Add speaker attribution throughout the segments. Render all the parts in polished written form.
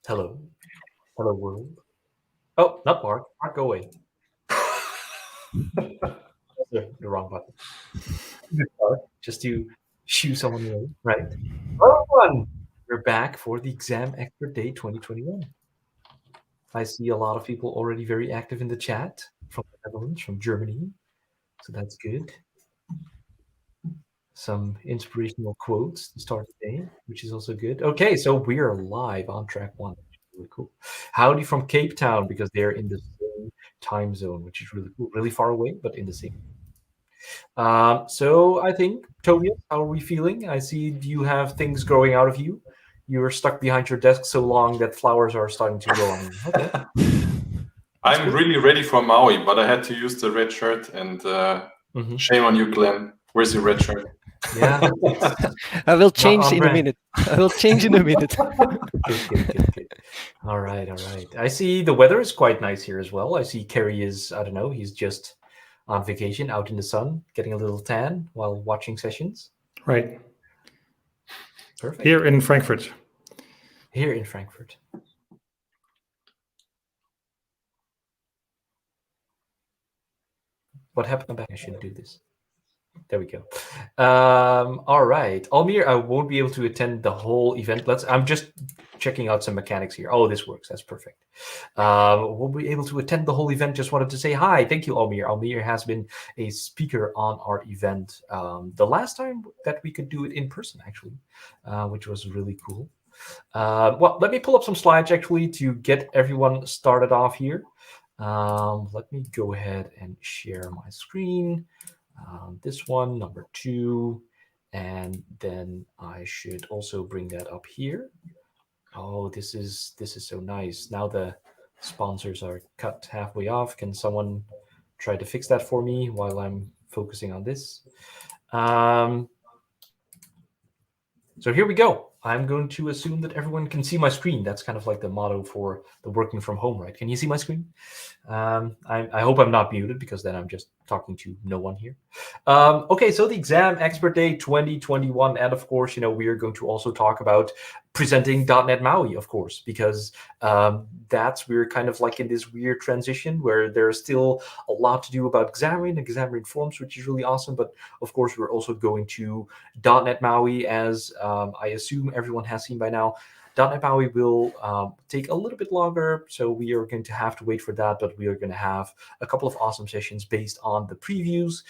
Speaker 1: Hello. Hello, world. Oh, not Mark. Mark, go away. That's the wrong button. Good start. Just to shoo someone away, right? Hello, everyone. We're back for the Exam Expert Day 2021. I see a lot of people already very active in the chat from the Netherlands, from Germany. So that's good. Some inspirational quotes to start the day, which is also good. Okay, so we're live on track one. Which is really cool. Howdy from Cape Town, because they're in the same time zone, which is really cool. Really far away, but in the same. So I think, Tobias, how are we feeling? I see you have things growing out of you. You're stuck behind your desk so long that flowers are starting to grow on you. Okay.
Speaker 2: I'm really ready for Maui, but I had to use the red shirt, and shame on you, Glenn. Where's your red shirt?
Speaker 1: Yeah.
Speaker 3: I will change
Speaker 1: on
Speaker 3: in a
Speaker 1: brand.
Speaker 3: minute. I will change in a minute.
Speaker 1: Good. All right. I see the weather is quite nice here as well. I see Kerry is, I don't know, he's just on vacation out in the sun, getting a little tan while watching sessions.
Speaker 4: Right.
Speaker 1: Perfect.
Speaker 4: Here in Frankfurt.
Speaker 1: Here in Frankfurt. What happened? I should do this. There we go. All right, Almir, I won't be able to attend the whole event. I'm just checking out some mechanics here. Oh, this works. That's perfect. Won't be able to attend the whole event. Just wanted to say hi. Thank you, Almir. Almir has been a speaker on our event the last time that we could do it in person, actually, which was really cool. Well, let me pull up some slides actually to get everyone started off here. Let me go ahead and share my screen. This one, number 2, and then I should also bring that up here. Oh, this is so nice. Now the sponsors are cut halfway off. Can someone try to fix that for me while I'm focusing on this? So here we go. I'm going to assume that everyone can see my screen. That's kind of like the motto for the working from home, right? Can you see my screen? I hope I'm not muted, because then I'm just talking to no one here. Okay, so the Exam Expert Day 2021, and of course, we are going to also talk about presenting .NET MAUI, of course, because we're kind of like in this weird transition where there's still a lot to do about Xamarin and Xamarin.Forms, which is really awesome. But of course, we're also going to .NET MAUI, as I assume everyone has seen by now. .NET MAUI will take a little bit longer, so we are going to have to wait for that, but we are going to have a couple of awesome sessions based on the previews.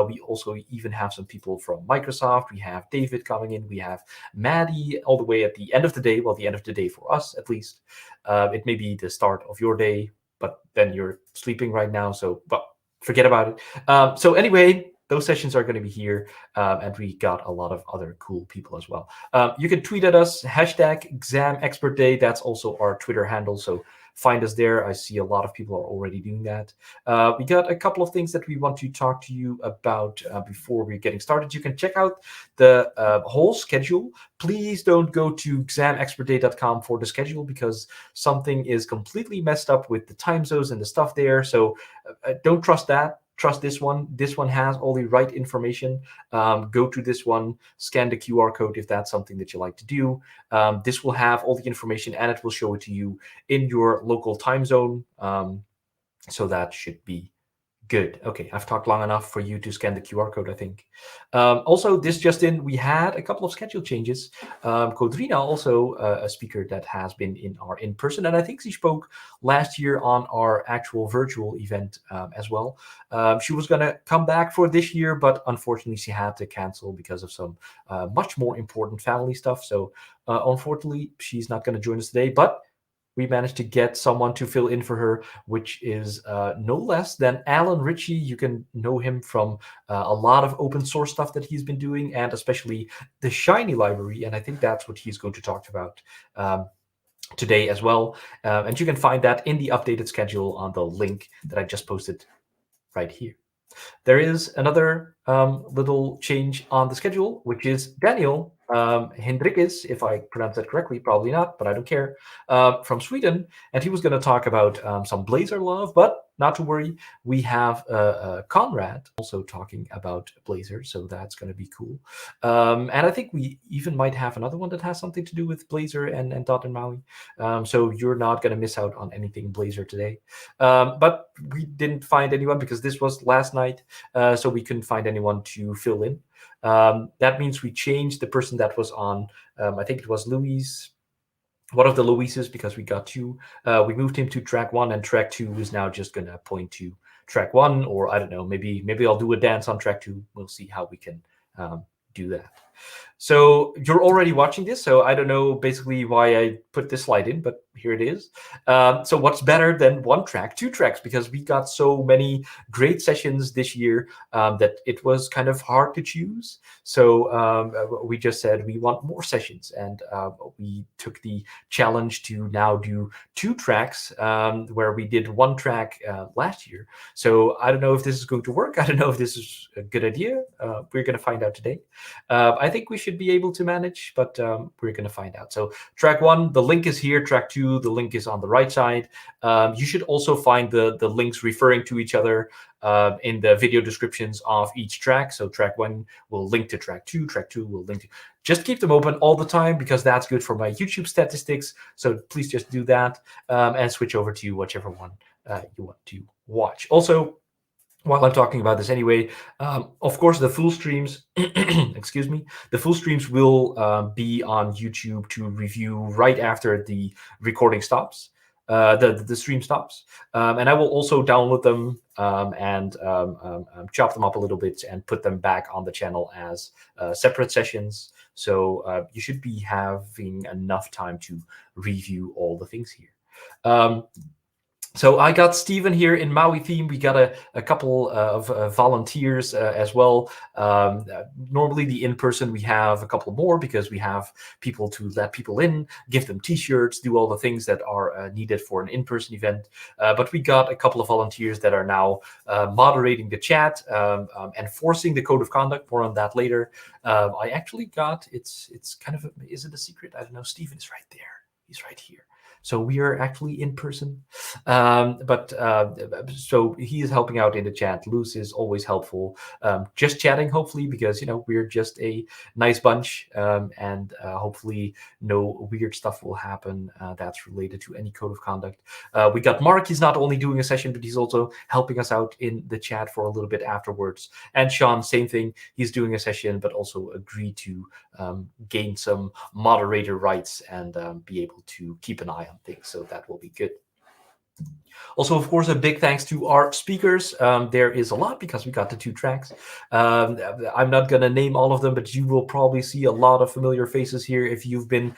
Speaker 1: We also even have some people from Microsoft. We have David coming in. We have Maddy all the way at the end of the day. Well, the end of the day for us, at least. It may be the start of your day, but then you're sleeping right now, so forget about it. So anyway, those sessions are going to be here, and we got a lot of other cool people as well. You can tweet at us, #XamExpertDay. That's also our Twitter handle, so find us there. I see a lot of people are already doing that. We got a couple of things that we want to talk to you about before we're getting started. You can check out the whole schedule. Please don't go to XamExpertDay.com for the schedule, because something is completely messed up with the time zones and the stuff there. So don't trust that. Trust this one. This one has all the right information. Go to this one, scan the QR code if that's something that you like to do. This will have all the information, and it will show it to you in your local time zone. So that should be good. Okay, I've talked long enough for you to scan the QR code, I think. Also, this just in, we had a couple of schedule changes. Kodrina, also a speaker that has been in our in-person, and I think she spoke last year on our actual virtual event as well. She was going to come back for this year, but unfortunately she had to cancel because of some much more important family stuff. So unfortunately, she's not going to join us today, but we managed to get someone to fill in for her, which is no less than Allan Ritchie. You can know him from a lot of open source stuff that he's been doing, and especially the Shiny library. And I think that's what he's going to talk about today as well. And you can find that in the updated schedule on the link that I just posted right here. There is another little change on the schedule, which is Daniel Hendrikes, if I pronounce that correctly, probably not, but I don't care, from Sweden. And he was going to talk about some Blazor love, but not to worry. We have Conrad also talking about Blazor, so that's going to be cool. And I think we even might have another one that has something to do with Blazor and .NET MAUI. So you're not going to miss out on anything Blazor today. But we didn't find anyone because this was last night, so we couldn't find anyone to fill in. That means we changed the person that was on, I think it was Louis, one of the Louises, because we got two. We moved him to track 1, and track 2 is now just going to point to track 1, or I don't know, maybe I'll do a dance on track 2. We'll see how we can do that. So you're already watching this, so I don't know basically why I put this slide in, but here it is. So what's better than 1 track, 2 tracks? Because we got so many great sessions this year that it was kind of hard to choose. So we just said we want more sessions, and we took the challenge to now do 2 tracks, where we did 1 track last year. So I don't know if this is going to work. I don't know if this is a good idea. We're going to find out today. I think we should be able to manage, but we're going to find out. So track 1, the link is here. Track 2, the link is on the right side. You should also find the links referring to each other in the video descriptions of each track. So track 1 will link to track 2. Track 2 will link to... Just keep them open all the time, because that's good for my YouTube statistics. So please just do that and switch over to whichever one you want to watch. Also, while I'm talking about this anyway, of course, the full streams, excuse me, the full streams will be on YouTube to review right after the recording stops, the stream stops. And I will also download them and chop them up a little bit and put them back on the channel as separate sessions. So you should be having enough time to review all the things here. So I got Steven here in Maui theme. We got a couple of volunteers as well. Normally the in-person, we have a couple more because we have people to let people in, give them t-shirts, do all the things that are needed for an in-person event. But we got a couple of volunteers that are now moderating the chat, enforcing the code of conduct. More on that later. I actually got, it's kind of, is it a secret? I don't know. Steven is right there. He's right here. So we are actually in person, so he is helping out in the chat. Luz is always helpful, just chatting, hopefully, because, you know, we're just a nice bunch, and hopefully no weird stuff will happen that's related to any code of conduct. We got Mark. He's not only doing a session, but he's also helping us out in the chat for a little bit afterwards. And Shaun, same thing. He's doing a session, but also agreed to gain some moderator rights and be able to keep an eye on things, so that will be good. Also, of course, a big thanks to our speakers. There is a lot because we got the 2 tracks. I'm not going to name all of them, but you will probably see a lot of familiar faces here if you've been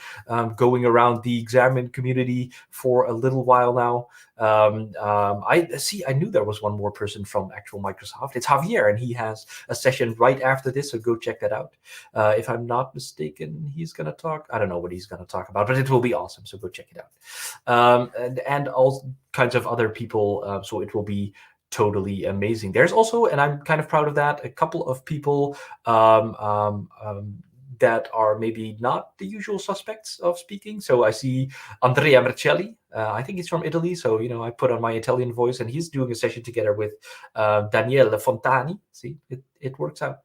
Speaker 1: going around the Xamarin community for a little while now. I knew there was one more person from actual Microsoft. It's Javier, and he has a session right after this, so go check that out. If I'm not mistaken, he's going to talk. I don't know what he's going to talk about, but it will be awesome, so go check it out. And all kinds of other people, so it will be totally amazing. There's also, and I'm kind of proud of that, a couple of people that are maybe not the usual suspects of speaking. So I see Andrea Mercelli. I think he's from Italy. So, you know, I put on my Italian voice, and he's doing a session together with Daniele Fontani. See, it works out.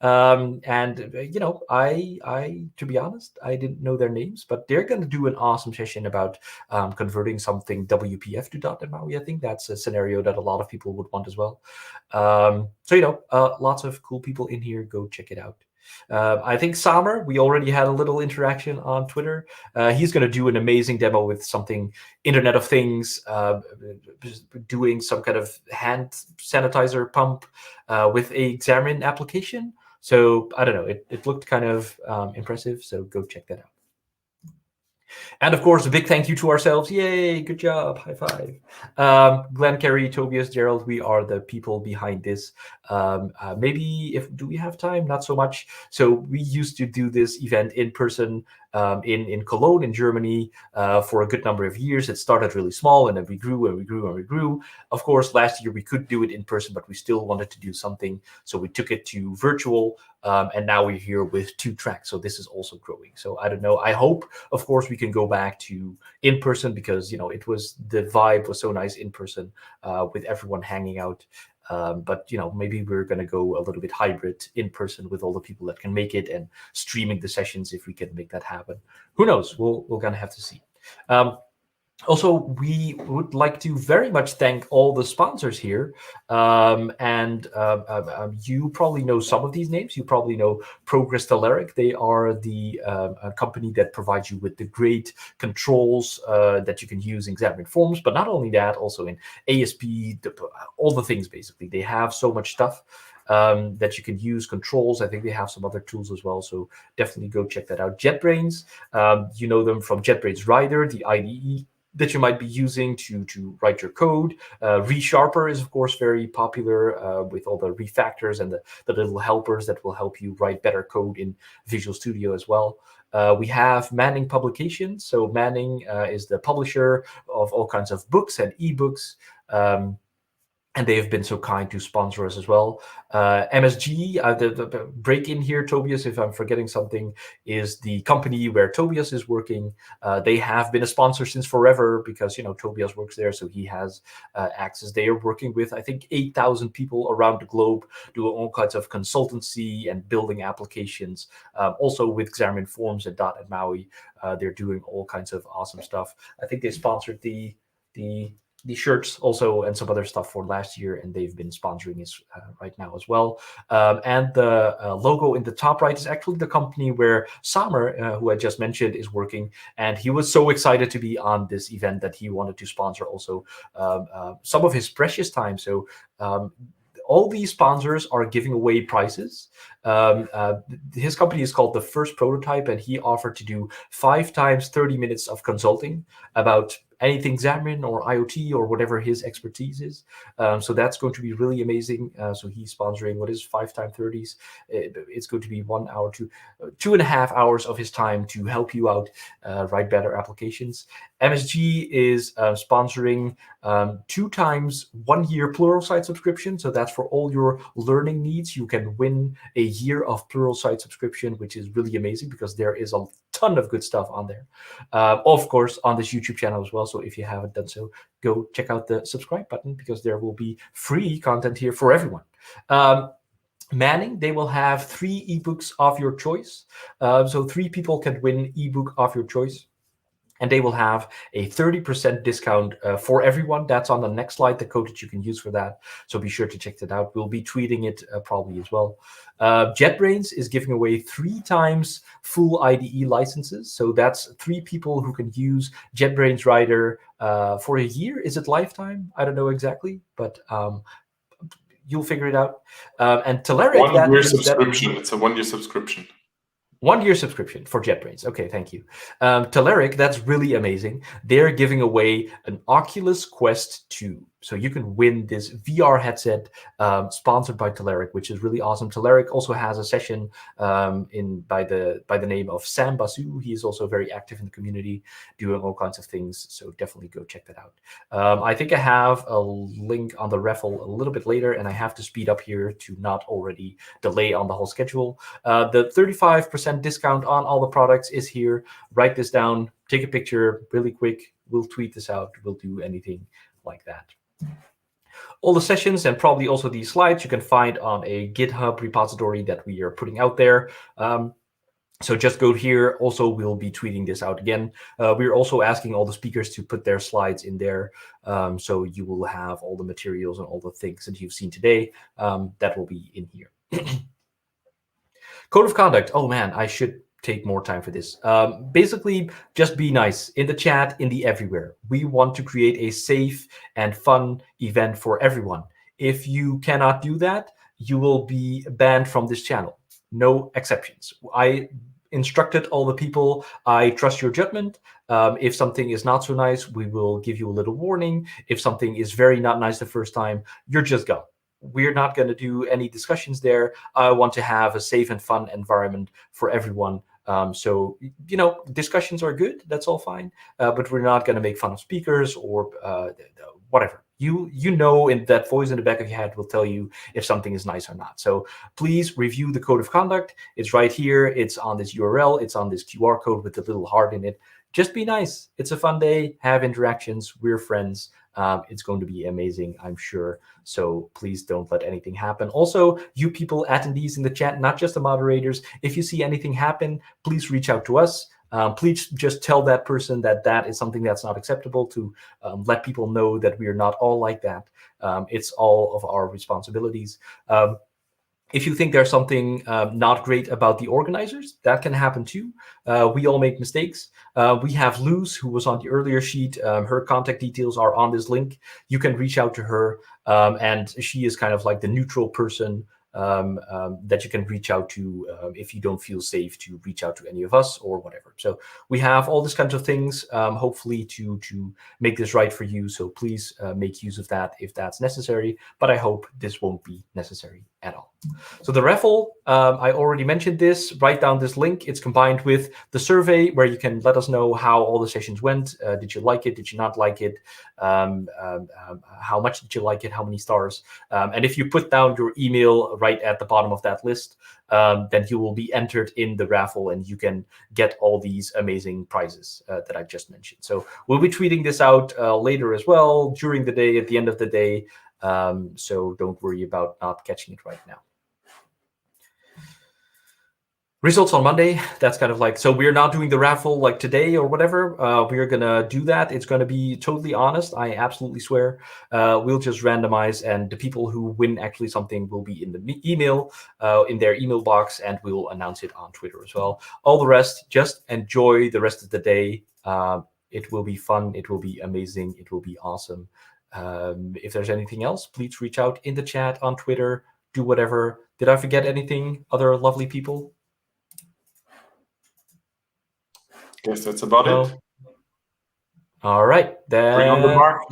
Speaker 1: And you know, I to be honest, I didn't know their names, but they're going to do an awesome session about converting something WPF to .NET MAUI. I think that's a scenario that a lot of people would want as well. So, you know, lots of cool people in here. Go check it out. I think Saamer, we already had a little interaction on Twitter. He's going to do an amazing demo with something Internet of Things, doing some kind of hand sanitizer pump with a Xamarin application. So I don't know, it looked kind of impressive. So go check that out. And of course, a big thank you to ourselves. Yay, good job, high five. Glenn, Kerry, Tobias, Gerald, we are the people behind this. Maybe do we have time? Not so much. So we used to do this event in person in Cologne, in Germany, for a good number of years. It started really small, and then we grew and we grew and we grew. Of course, last year we could do it in person, but we still wanted to do something, so we took it to virtual. And now we're here with 2 tracks, so this is also growing. So I don't know. I hope, of course, we can go back to in person, because it was, the vibe was so nice in person, with everyone hanging out. But maybe we're going to go a little bit hybrid in person with all the people that can make it, and streaming the sessions if we can make that happen. Who knows? We're going to have to see. Also, we would like to very much thank all the sponsors here. You probably know some of these names. You probably know Progress Telerik. They are the company that provides you with the great controls that you can use in Xamarin.Forms. But not only that, also in ASP, all the things, basically. They have so much stuff that you can use, controls. I think they have some other tools as well, so definitely go check that out. JetBrains, you know them from JetBrains Rider, the IDE that you might be using to write your code. ReSharper is, of course, very popular with all the refactors and the little helpers that will help you write better code in Visual Studio as well. We have Manning Publications. So Manning is the publisher of all kinds of books and ebooks. And they have been so kind to sponsor us as well. MSG, the break in here, Tobias, if I'm forgetting something, is the company where Tobias is working. They have been a sponsor since forever, because Tobias works there, so he has access. They are working with, I think, 8,000 people around the globe, doing all kinds of consultancy and building applications. Also with Xamarin.Forms and .MAUI, they're doing all kinds of awesome stuff. I think they sponsored the shirts also, and some other stuff for last year, and they've been sponsoring us right now as well. And the logo in the top right is actually the company where Saamer, who I just mentioned, is working, and he was so excited to be on this event that he wanted to sponsor also some of his precious time. So all these sponsors are giving away prizes. His company is called The First Prototype, and he offered to do 5 times 30 minutes of consulting about anything Xamarin or IoT or whatever his expertise is. So that's going to be really amazing. So he's sponsoring, what is 5 times 30s? It's going to be 1 hour to 2.5 hours of his time to help you out write better applications. MSG is sponsoring 2 times 1 year Pluralsight subscription. So that's for all your learning needs. You can win a year of Pluralsight subscription, which is really amazing, because there is a ton of good stuff on there. Of course, on this YouTube channel as well. So if you haven't done so, go check out the subscribe button, because there will be free content here for everyone. Manning, they will have 3 ebooks of your choice. So 3 people can win ebook of your choice. And they will have a 30% discount for everyone. That's on the next slide, the code that you can use for that. So be sure to check that out. We'll be tweeting it probably as well. JetBrains is giving away 3 times full IDE licenses. So that's 3 people who can use JetBrains Rider for a year. Is it lifetime? I don't know exactly, but you'll figure it out. And Telerik,
Speaker 2: 1 year subscription. It's a 1 year subscription.
Speaker 1: 1 year subscription for JetBrains. Okay, thank you. Telerik, that's really amazing. They're giving away an Oculus Quest 2. So you can win this VR headset sponsored by Telerik, which is really awesome. Telerik also has a session by the name of Sam Basu. He is also very active in the community, doing all kinds of things. So definitely go check that out. I think I have a link on the raffle a little bit later, and I have to speed up here to not already delay on the whole schedule. The 35% discount on all the products is here. Write this down, take a picture really quick. We'll tweet this out. We'll do anything like that. All the sessions and probably also these slides you can find on a GitHub repository that we are putting out there. So just go here. Also, we'll be tweeting this out again. We're also asking all the speakers to put their slides in there. So you will have all the materials and all the things that you've seen today. That will be in here. Code of conduct. Oh, man, I should take more time for this. Basically, just be nice in the chat, in the everywhere. We want to create a safe and fun event for everyone. If you cannot do that, you will be banned from this channel. No exceptions. I instructed all the people, I trust your judgment. If something is not so nice, we will give you a little warning. If something is very not nice the first time, you're just gone. We're not going to do any discussions there. I want to have a safe and fun environment for everyone So, discussions are good. That's all fine. But we're not going to make fun of speakers or whatever. And that voice in the back of your head will tell you if something is nice or not. So please review the code of conduct. It's right here. It's on this URL. It's on this QR code with the little heart in it. Just be nice. It's a fun day. Have interactions. We're friends. It's going to be amazing, I'm sure. So please don't let anything happen. Also, you people, attendees in the chat, not just the moderators, if you see anything happen, please reach out to us. Please just tell that person that is something that's not acceptable, to let people know that we are not all like that. It's all of our responsibilities. If you think there's something not great about the organizers, that can happen too. We all make mistakes. We have Luz, who was on the earlier sheet. Her contact details are on this link. You can reach out to her, and she is kind of like the neutral person that you can reach out to if you don't feel safe to reach out to any of us or whatever. So we have all these kinds of things, hopefully to make this right for you. So please make use of that if that's necessary. But I hope this won't be necessary at all. So the raffle, I already mentioned this. Write down this link. It's combined with the survey where you can let us know how all the sessions went. Did you like it? Did you not like it? How much did you like it? How many stars? And if you put down your email right at the bottom of that list, then you will be entered in the raffle and you can get all these amazing prizes that I just mentioned. So we'll be tweeting this out later as well, during the day, at the end of the day. So don't worry about not catching it right now. Results on Monday. That's kind of like, so we're not doing the raffle like today or whatever. We're going to do that. It's going to be totally honest. I absolutely swear. We'll just randomize, and the people who win actually something will be in the email, in their email box, and we will announce it on Twitter as well. All the rest, just enjoy the rest of the day. It will be fun. It will be amazing. It will be awesome. If there's anything else, please reach out in the chat, on Twitter, do whatever. Did I forget anything, other lovely people?
Speaker 2: Yes, that's about it.
Speaker 1: All right, then
Speaker 2: bring on the mark.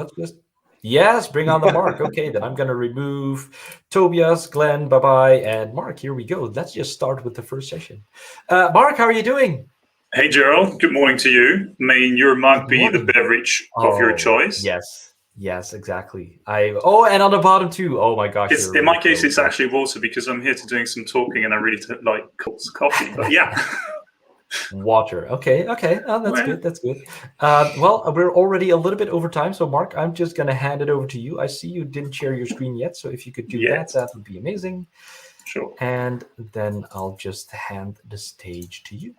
Speaker 1: Yes, bring on the mark. Okay, then I'm going to remove Tobias, Glenn, bye-bye, and Mark. Here we go. Let's just start with the first session. Mark, how are you doing?
Speaker 4: Hey, Gerald. Good morning to you. I mean, your mug be the beverage of your choice.
Speaker 1: Yes, exactly. And on the bottom too. Oh my gosh.
Speaker 4: In my case, it's actually water because I'm here to doing some talking and I really like coffee. But yeah.
Speaker 1: Water. Okay. Oh, that's good. Well, we're already a little bit over time. So Mark, I'm just going to hand it over to you. I see you didn't share your screen yet. So if you could do that would be amazing.
Speaker 4: Sure.
Speaker 1: And then I'll just hand the stage to you.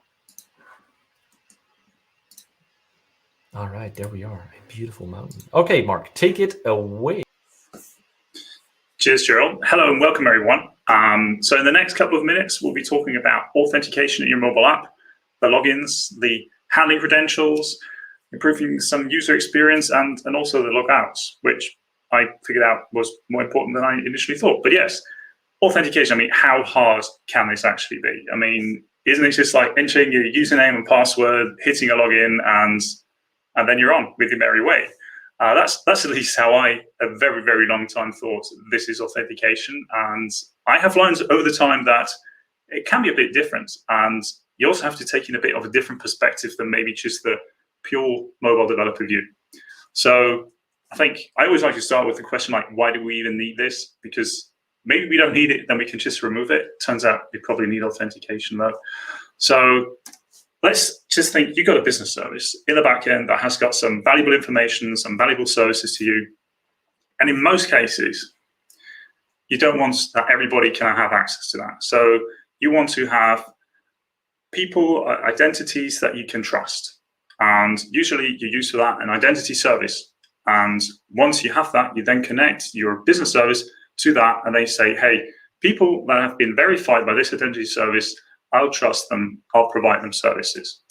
Speaker 1: All right, there we are. A beautiful mountain. Okay, Mark, take it away.
Speaker 4: Cheers, Gerald. Hello and welcome, everyone. So in the next couple of minutes, we'll be talking about authentication in your mobile app, the logins, the handling credentials, improving some user experience, and also the logouts, which I figured out was more important than I initially thought. But yes, authentication, I mean, how hard can this actually be? I mean, isn't it just like entering your username and password, hitting a login, and then you're on with your merry way? That's at least how I, a very, very long time, thought this is authentication. And I have learned over the time that it can be a bit different. And you also have to take in a bit of a different perspective than maybe just the pure mobile developer view. So I think I always like to start with the question like, why do we even need this? Because maybe we don't need it, then we can just remove it. Turns out we probably need authentication though. So let's just think you've got a business service in the back end that has got some valuable information, some valuable services to you. And in most cases, you don't want that everybody can have access to that. So you want to have people, identities that you can trust. And usually you use for that an identity service. And once you have that, you then connect your business service to that. And they say, hey, people that have been verified by this identity service, I'll trust them, I'll provide them services.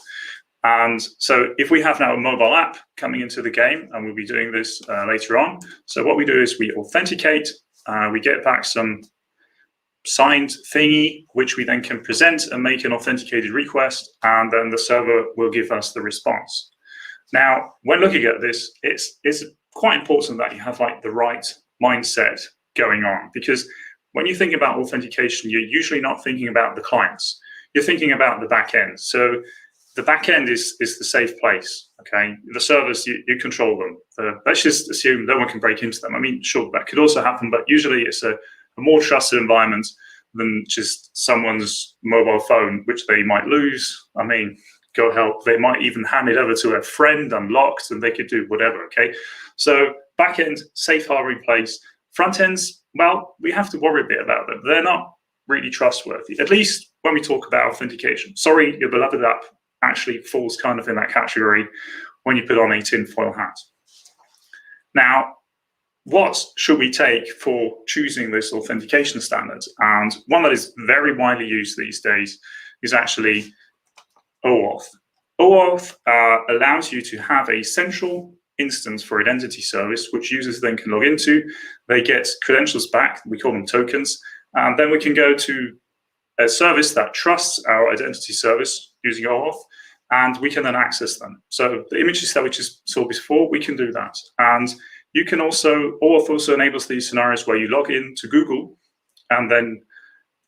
Speaker 4: And so if we have now a mobile app coming into the game, and we'll be doing this later on. So what we do is we authenticate, we get back some signed thingy, which we then can present and make an authenticated request, and then the server will give us the response. Now, when looking at this, it's quite important that you have like the right mindset going on, because when you think about authentication, you're usually not thinking about the clients. you're thinking about the back end. So the back end is the safe place, okay? The servers, you control them. Let's just assume no one can break into them. I mean, sure, that could also happen, but usually it's a more trusted environment than just someone's mobile phone, which they might lose. I mean, go help. They might even hand it over to a friend unlocked, and they could do whatever, okay? So back end, safe harboring place. Front ends, well, we have to worry a bit about them. They're not really trustworthy, at least when we talk about authentication. Sorry, your beloved app actually falls kind of in that category when you put on a tinfoil hat. Now, what should we take for choosing this authentication standard? And one that is very widely used these days is actually OAuth. OAuth allows you to have a central instance for identity service, which users then can log into. They get credentials back, we call them tokens, and then we can go to a service that trusts our identity service using OAuth, and we can then access them. So the images that we just saw before, we can do that. And you can also, OAuth also enables these scenarios where you log in to Google, and then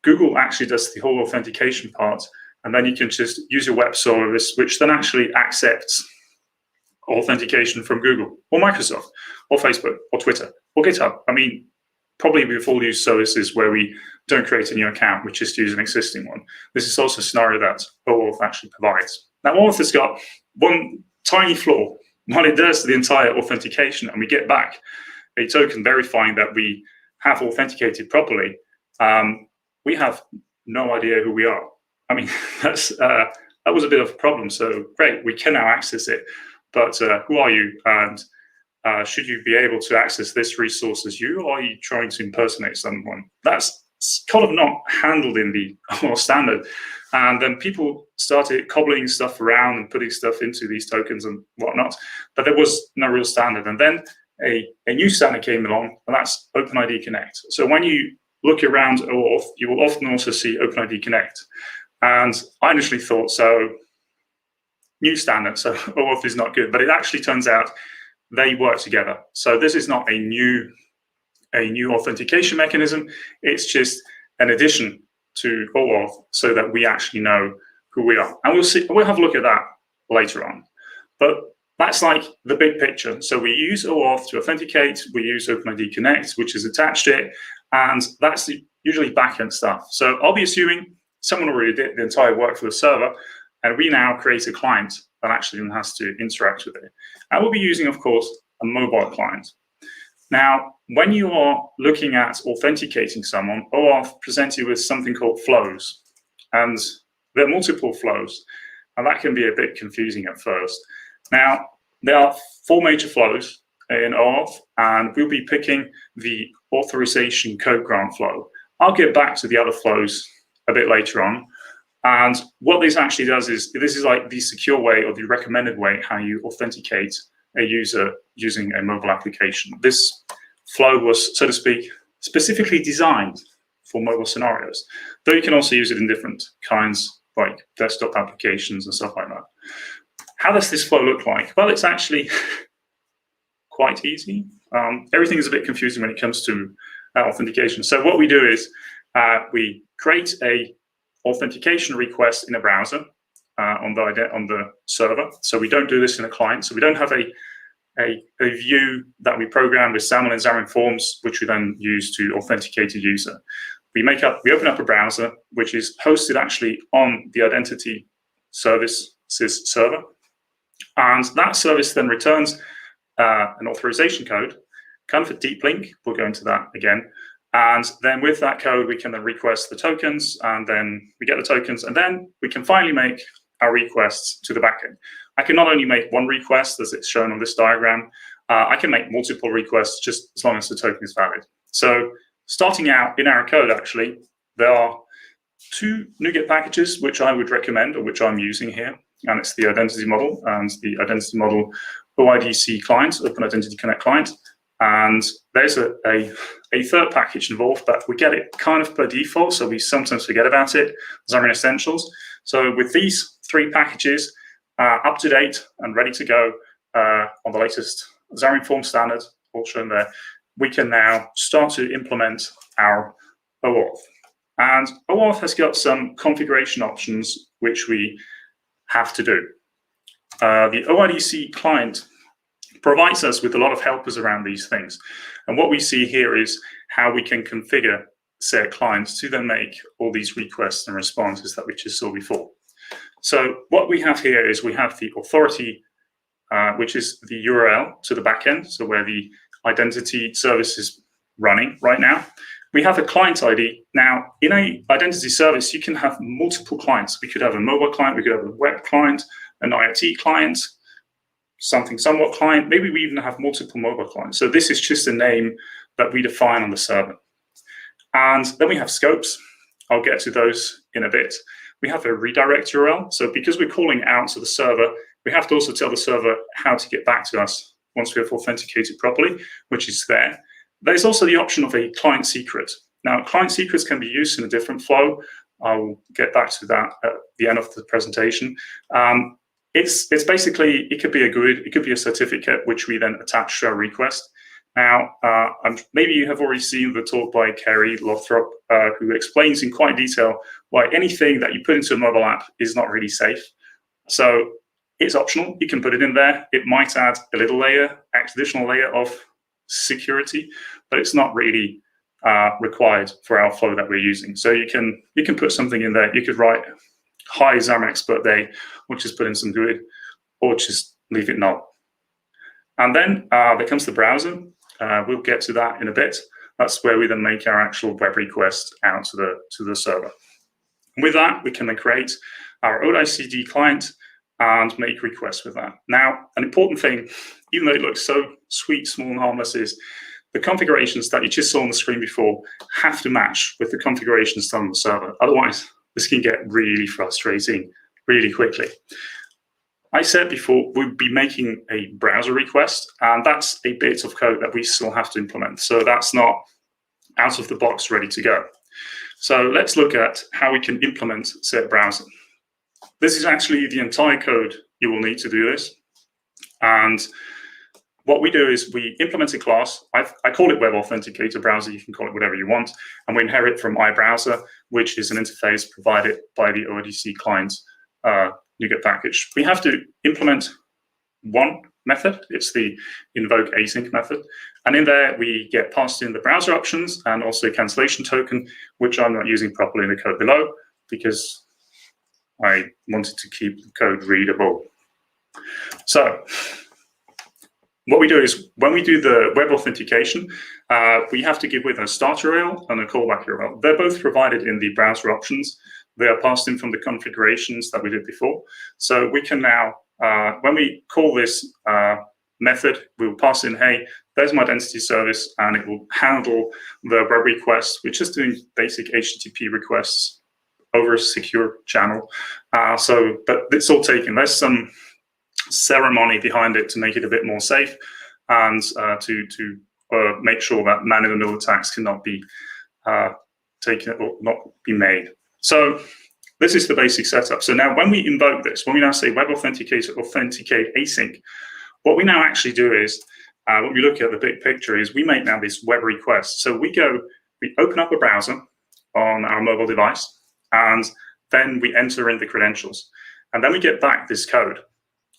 Speaker 4: Google actually does the whole authentication part, and then you can just use your web service, which then actually accepts authentication from Google or Microsoft or Facebook or Twitter or GitHub. I mean, probably we've all used services where we don't create a new account, we just use an existing one. This is also a scenario that OAuth actually provides. Now, OAuth has got one tiny flaw. When it does the entire authentication and we get back a token verifying that we have authenticated properly, we have no idea who we are. I mean, that was a bit of a problem. So great, we can now access it, but who are you? And should you be able to access this resource as you, or are you trying to impersonate someone? That's kind of not handled in the OAuth standard. And then people started cobbling stuff around and putting stuff into these tokens and whatnot, but there was no real standard. And then a new standard came along, and that's OpenID Connect. So when you look around OAuth, you will often also see OpenID Connect. And I initially thought, so new standard, so OAuth is not good, but it actually turns out they work together. So this is not a new authentication mechanism. It's just an addition to OAuth so that we actually know who we are. And we'll have a look at that later on. But that's like the big picture. So we use OAuth to authenticate. We use OpenID Connect, which is attached to it. And that's usually backend stuff. So I'll be assuming someone already did the entire work for the server, and we now create a client that actually has to interact with it. And we'll be using, of course, a mobile client. Now, when you are looking at authenticating someone, OAuth presents you with something called flows. And there are multiple flows, and that can be a bit confusing at first. Now, there are 4 major flows in OAuth, and we'll be picking the authorization code grant flow. I'll get back to the other flows a bit later on. And what this actually does is, this is like the secure way or the recommended way how you authenticate a user using a mobile application. This flow was, so to speak, specifically designed for mobile scenarios, though you can also use it in different kinds, like desktop applications and stuff like that. How does this flow look like? Well, it's actually quite easy. Everything is a bit confusing when it comes to authentication. So what we do is we create a authentication request in a browser on the server. So we don't do this in a client. So we don't have a view that we program with Xamarin and Xamarin.Forms, which we then use to authenticate a user. We open up a browser, which is hosted actually on the identity services server. And that service then returns an authorization code, kind of a deep link. We'll go into that again. And then with that code, we can then request the tokens, and then we get the tokens, and then we can finally make our requests to the backend. I can not only make one request, as it's shown on this diagram, I can make multiple requests just as long as the token is valid. So starting out in our code, actually, there are 2 NuGet packages which I would recommend, or which I'm using here, and it's the identity model and the identity model OIDC client, Open Identity Connect client. And there's a third package involved, but we get it kind of per default, so we sometimes forget about it, Xamarin Essentials. So with these 3 packages up to date and ready to go on the latest Xamarin.Forms standard, all shown there, we can now start to implement our OAuth. And OAuth has got some configuration options which we have to do. The OIDC client provides us with a lot of helpers around these things. And what we see here is how we can configure said clients to then make all these requests and responses that we just saw before. So what we have here is we have the authority, which is the URL to the backend, so where the identity service is running right now. We have a client ID. Now, in an identity service, you can have multiple clients. We could have a mobile client, we could have a web client, an IoT client, something somewhat client. Maybe we even have multiple mobile clients. So this is just a name that we define on the server. And then we have scopes. I'll get to those in a bit. We have a redirect URL. So because we're calling out to the server, we have to also tell the server how to get back to us once we have authenticated properly, which is there. There's also the option of a client secret. Now, client secrets can be used in a different flow. I'll get back to that at the end of the presentation. It's basically, it could be a GUID, it could be a certificate, which we then attach to our request. Now, maybe you have already seen the talk by Kerry Lothrop, who explains in quite detail why anything that you put into a mobile app is not really safe. So it's optional, you can put it in there. It might add a little layer, additional layer of security, but it's not really required for our flow that we're using. So you can put something in there. You could write, "Hi, XamExpertDay," or just put in some GUID, or just leave it null. And then there comes the browser. We'll get to that in a bit. That's where we then make our actual web request out to the server. And with that, we can then create our OIDC client and make requests with that. Now, an important thing, even though it looks so sweet, small, and harmless, is the configurations that you just saw on the screen before have to match with the configurations done on the server. Otherwise, this can get really frustrating really quickly. I said before, we'd be making a browser request, and that's a bit of code that we still have to implement. So that's not out of the box ready to go. So let's look at how we can implement said browser. This is actually the entire code you will need to do this. And what we do is we implement a class. I call it Web Authenticator Browser. You can call it whatever you want. And we inherit from iBrowser, which is an interface provided by the OIDC client NuGet package. We have to implement one method. It's the invoke async method. And in there, we get passed in the browser options and also a cancellation token, which I'm not using properly in the code below because I wanted to keep the code readable. So what we do is when we do the web authentication, we have to give with a start URL and a callback URL. They're both provided in the browser options. They are passed in from the configurations that we did before. So we can now, when we call this method, we'll pass in, hey, there's my identity service, and it will handle the web request. We're just doing basic HTTP requests over a secure channel. But it's all taken. There's some ceremony behind it to make it a bit more safe and to make sure that man-in-the-middle attacks cannot be taken or not be made. So this is the basic setup. So now when we invoke this, when we now say web authenticator authenticate async, what we now actually do is, when we look at the big picture, is we make now this web request. So we open up a browser on our mobile device, and then we enter in the credentials. And then we get back this code.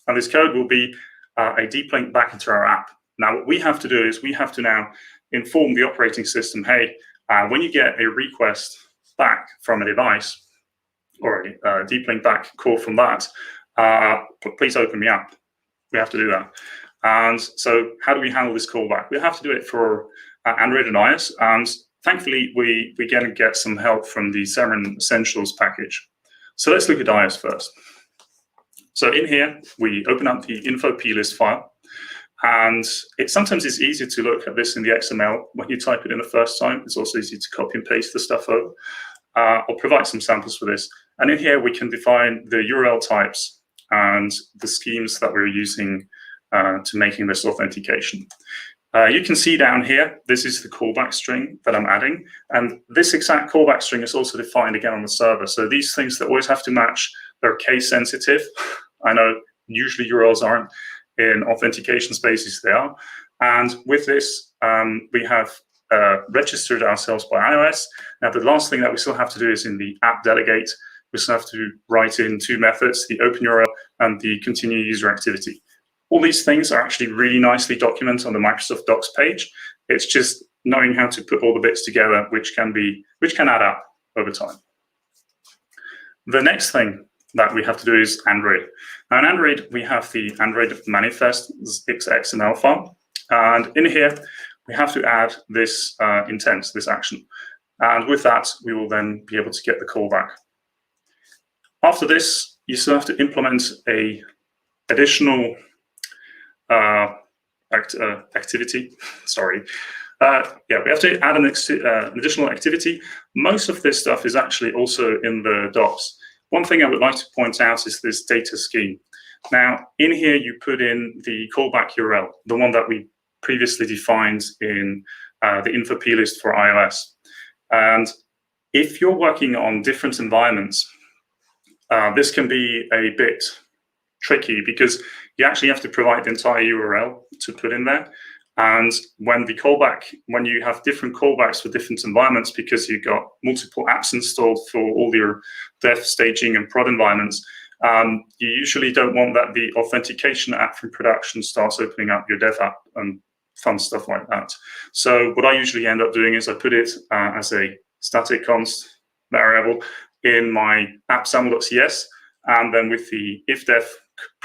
Speaker 4: And this code will be a deep link back into our app. Now, what we have to do is we have to now inform the operating system, hey, when you get a request back from a device or a deep link back call from that, please open the app. We have to do that. And so how do we handle this callback? We have to do it for Android and iOS. And thankfully, we get some help from the Xamarin Essentials package. So let's look at iOS first. So in here, we open up the info plist file. And sometimes it's easier to look at this in the XML when you type it in the first time. It's also easy to copy and paste the stuff over. I'll provide some samples for this. And in here, we can define the URL types and the schemes that we're using to making this authentication. You can see down here, this is the callback string that I'm adding. And this exact callback string is also defined again on the server. So these things that always have to match, they're case sensitive. I know usually URLs aren't. In authentication spaces, they are. And with this, we have registered ourselves by iOS. Now, the last thing that we still have to do is in the app delegate, we still have to write in 2 methods, the open URL and the continue user activity. All these things are actually really nicely documented on the Microsoft Docs page. It's just knowing how to put all the bits together, which can add up over time. The next thing that we have to do is Android. Now in Android, we have the Android manifest XML file. And in here, we have to add this intent, this action. And with that, we will then be able to get the callback. After this, you still have to implement a additional activity. Sorry. Yeah, we have to add an additional activity. Most of this stuff is actually also in the docs. One thing I would like to point out is this data scheme. Now, in here, you put in the callback URL, the one that we previously defined in the info plist for iOS. And if you're working on different environments, this can be a bit tricky because you actually have to provide the entire URL to put in there. And when you have different callbacks for different environments, because you've got multiple apps installed for all your dev, staging, and prod environments, you usually don't want that the authentication app from production starts opening up your dev app and fun stuff like that. So what I usually end up doing is I put it as a static const variable in my app.xaml.cs, and then with the ifdef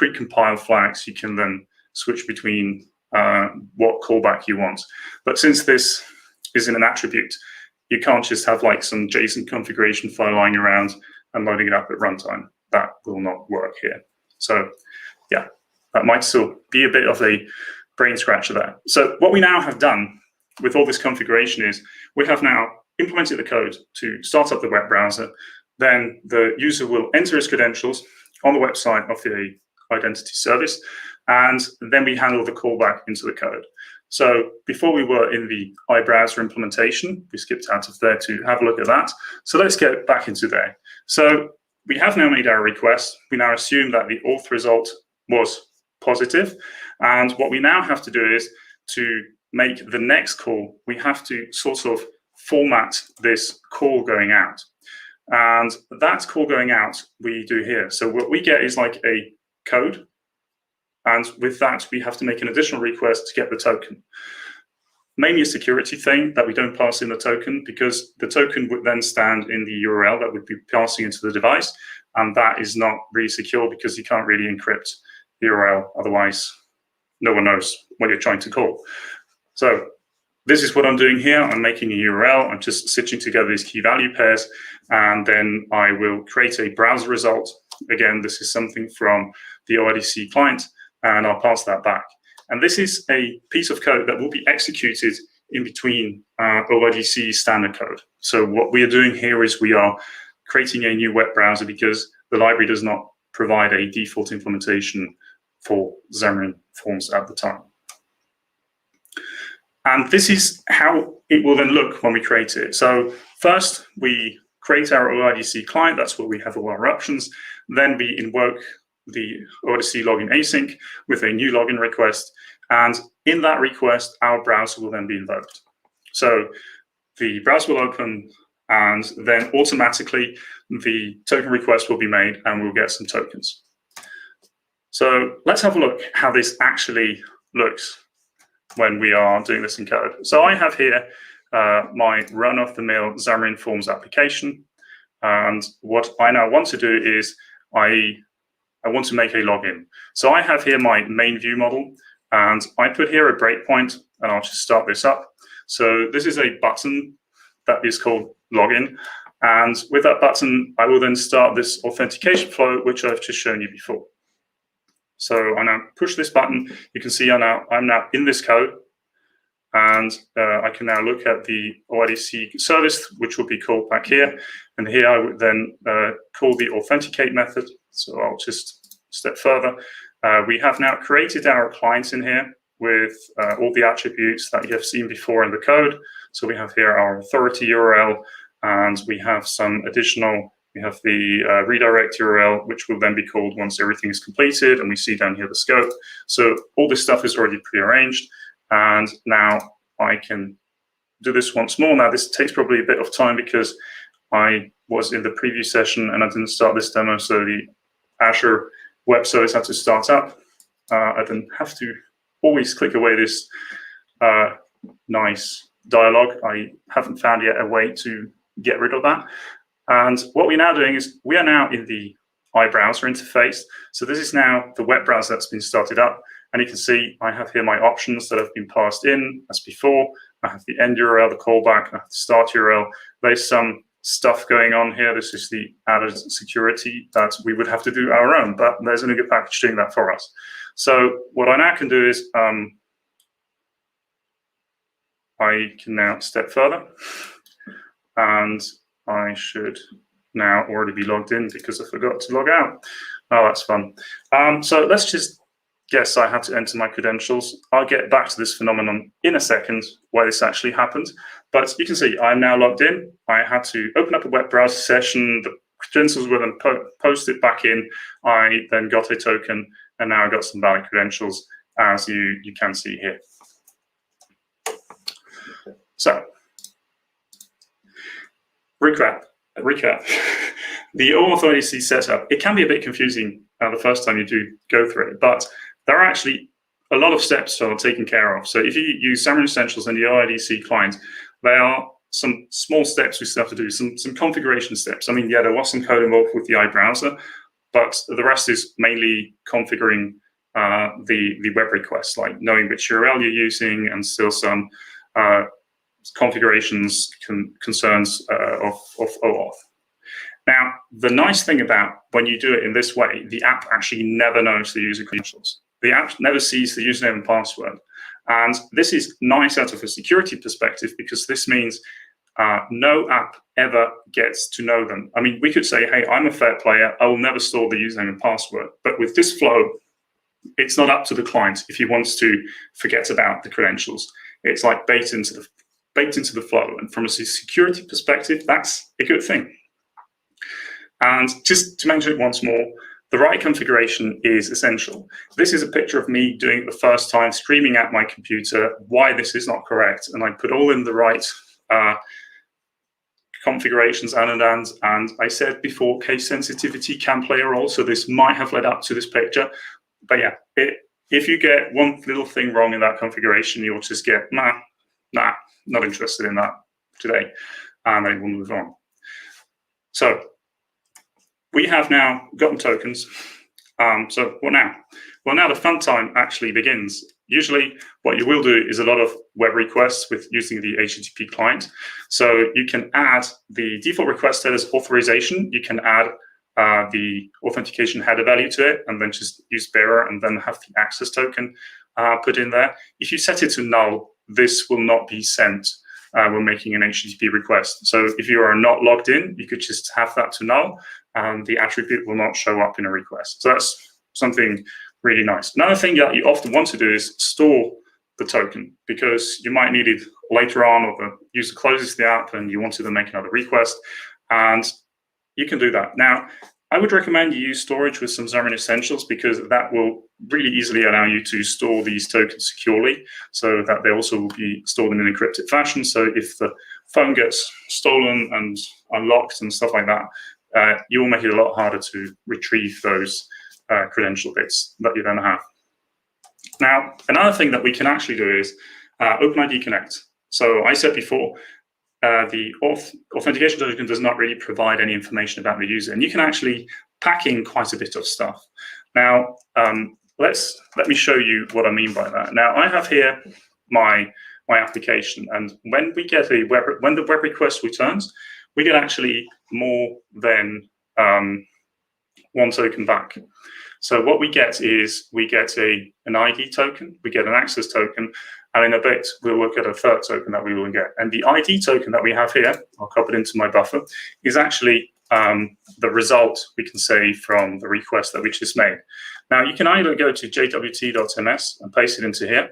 Speaker 4: precompiled flags, you can then switch between what callback you want. But since this is in an attribute, you can't just have like some JSON configuration file lying around and loading it up at runtime. That will not work here. So yeah, that might still be a bit of a brain scratcher there. So what we now have done with all this configuration is we have now implemented the code to start up the web browser. Then the user will enter his credentials on the website of the identity service, and then we handle the callback into the code. So before we were in the iBrowser implementation, we skipped out of there to have a look at that. So let's get back into there. So we have now made our request. We now assume that the auth result was positive. And what we now have to do is to make the next call, we have to sort of format this call going out. And that call going out we do here. So what we get is like a code. And with that, we have to make an additional request to get the token. Mainly a security thing that we don't pass in the token, because the token would then stand in the URL that would be passing into the device. And that is not really secure because you can't really encrypt the URL. Otherwise, no one knows what you're trying to call. So this is what I'm doing here. I'm making a URL. I'm just stitching together these key value pairs. And then I will create a browser result. Again, this is something from the OIDC client, and I'll pass that back. And this is a piece of code that will be executed in between OIDC standard code. So what we are doing here is we are creating a new web browser because the library does not provide a default implementation for Xamarin.Forms at the time. And this is how it will then look when we create it. So first, we create our OIDC client. That's where we have all our options. Then we invoke the OIDC login async with a new login request. And in that request, our browser will then be invoked. So the browser will open, and then automatically the token request will be made, and we'll get some tokens. So let's have a look how this actually looks when we are doing this in code. So I have here my run-of-the-mill Xamarin.Forms application. And what I now want to do is I want to make a login. So I have here my main view model, and I put here a breakpoint, and I'll just start this up. So this is a button that is called login. And with that button, I will then start this authentication flow, which I've just shown you before. So I now push this button. You can see I'm now in this code. And I can now look at the OIDC service, which will be called back here. And here I would then call the authenticate method. So I'll just step further. We have now created our client in here with all the attributes that you have seen before in the code. So we have here our authority URL, and we have some additional, we have the redirect URL, which will then be called once everything is completed. And we see down here the scope. So all this stuff is already prearranged. And now I can do this once more. Now, this takes probably a bit of time because I was in the preview session and I didn't start this demo, so the Azure web service had to start up. I then have to always click away this nice dialogue. I haven't found yet a way to get rid of that. And what we're now doing is we are now in the iBrowser interface. So this is now the web browser that's been started up. And you can see I have here my options that have been passed in as before. I have the end URL, the callback, I have the start URL. There's some stuff going on here. This is the added security that we would have to do our own, but there's a NuGet package doing that for us. So what I now can do is I can now step further, and I should now already be logged in because I forgot to log out. Oh, that's fun. So let's just guess I had to enter my credentials. I'll get back to this phenomenon in a second, why this actually happened. But you can see I'm now logged in. I had to open up a web browser session. The credentials were then posted back in. I then got a token, and now I got some valid credentials, as you can see here. So, recap. The Auth ODC setup, it can be a bit confusing the first time you do go through it, but there are actually a lot of steps that are taken care of. So if you use Xamarin Essentials and the OIDC client, there are some small steps we still have to do, some configuration steps. I mean, yeah, there was some code involved with the iBrowser, but the rest is mainly configuring the web request, like knowing which URL you're using, and still some configurations concerns of OAuth. Now, the nice thing about when you do it in this way, the app actually never knows the user credentials. The app never sees the username and password. And this is nice out of a security perspective, because this means no app ever gets to know them. I mean, we could say, hey, I'm a fair player, I will never store the username and password. But with this flow, it's not up to the client if he wants to forget about the credentials. It's like baked into the flow. And from a security perspective, that's a good thing. And just to mention it once more, the right configuration is essential. This is a picture of me doing it the first time, screaming at my computer why this is not correct. And I put all in the right configurations and I said before, case sensitivity can play a role. So this might have led up to this picture. But yeah, if you get one little thing wrong in that configuration, you'll just get, nah, not interested in that today. And then we'll move on. So we have now gotten tokens. So what now? Well, now the fun time actually begins. Usually what you will do is a lot of web requests with using the HTTP client. So you can add the default request header's authorization. You can add the authentication header value to it, and then just use bearer and then have the access token put in there. If you set it to null, this will not be sent when making an HTTP request. So if you are not logged in, you could just have that to null, and the attribute will not show up in a request. So that's something really nice. Another thing that you often want to do is store the token, because you might need it later on, or the user closes the app and you want to then make another request, and you can do that. Now, I would recommend you use storage with some Xamarin Essentials, because that will really easily allow you to store these tokens securely, so that they also will be stored in an encrypted fashion. So if the phone gets stolen and unlocked and stuff like that, you will make it a lot harder to retrieve those credential bits that you then have. Now, another thing that we can actually do is OpenID Connect. So I said before, the authentication token does not really provide any information about the user, and you can actually pack in quite a bit of stuff. Now, let me show you what I mean by that. Now, I have here my application, and when we get when the web request returns, we get actually more than one token back. So what we get is we get an ID token, we get an access token, and in a bit we'll look at a third token that we will get. And the ID token that we have here, I'll copy it into my buffer, is actually the result, we can say, from the request that we just made. Now, you can either go to jwt.ms and paste it into here.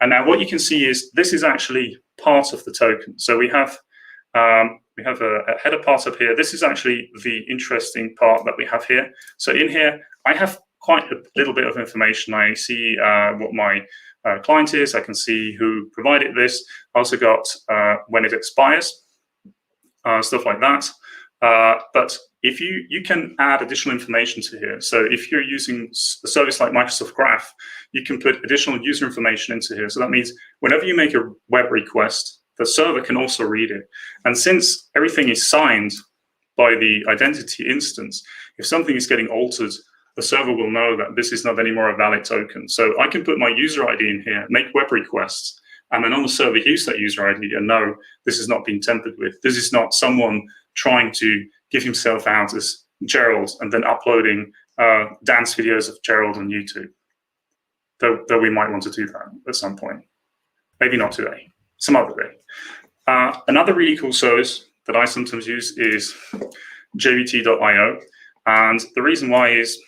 Speaker 4: And now what you can see is this is actually part of the token. So we have a header part up here. This is actually the interesting part that we have here. So in here, I have quite a little bit of information. I see what my client is. I can see who provided this. I also got when it expires, stuff like that. But if you can add additional information to here. So if you're using a service like Microsoft Graph, you can put additional user information into here. So that means whenever you make a web request, the server can also read it. And since everything is signed by the identity instance, if something is getting altered, the server will know that this is not anymore a valid token. So I can put my user ID in here, make web requests, and then on the server use that user ID and know this has not been tampered with. This is not someone trying to give himself out as Gerald and then uploading dance videos of Gerald on YouTube. Though we might want to do that at some point. Maybe not today, some other day. Another really cool service that I sometimes use is jvt.io. And the reason why is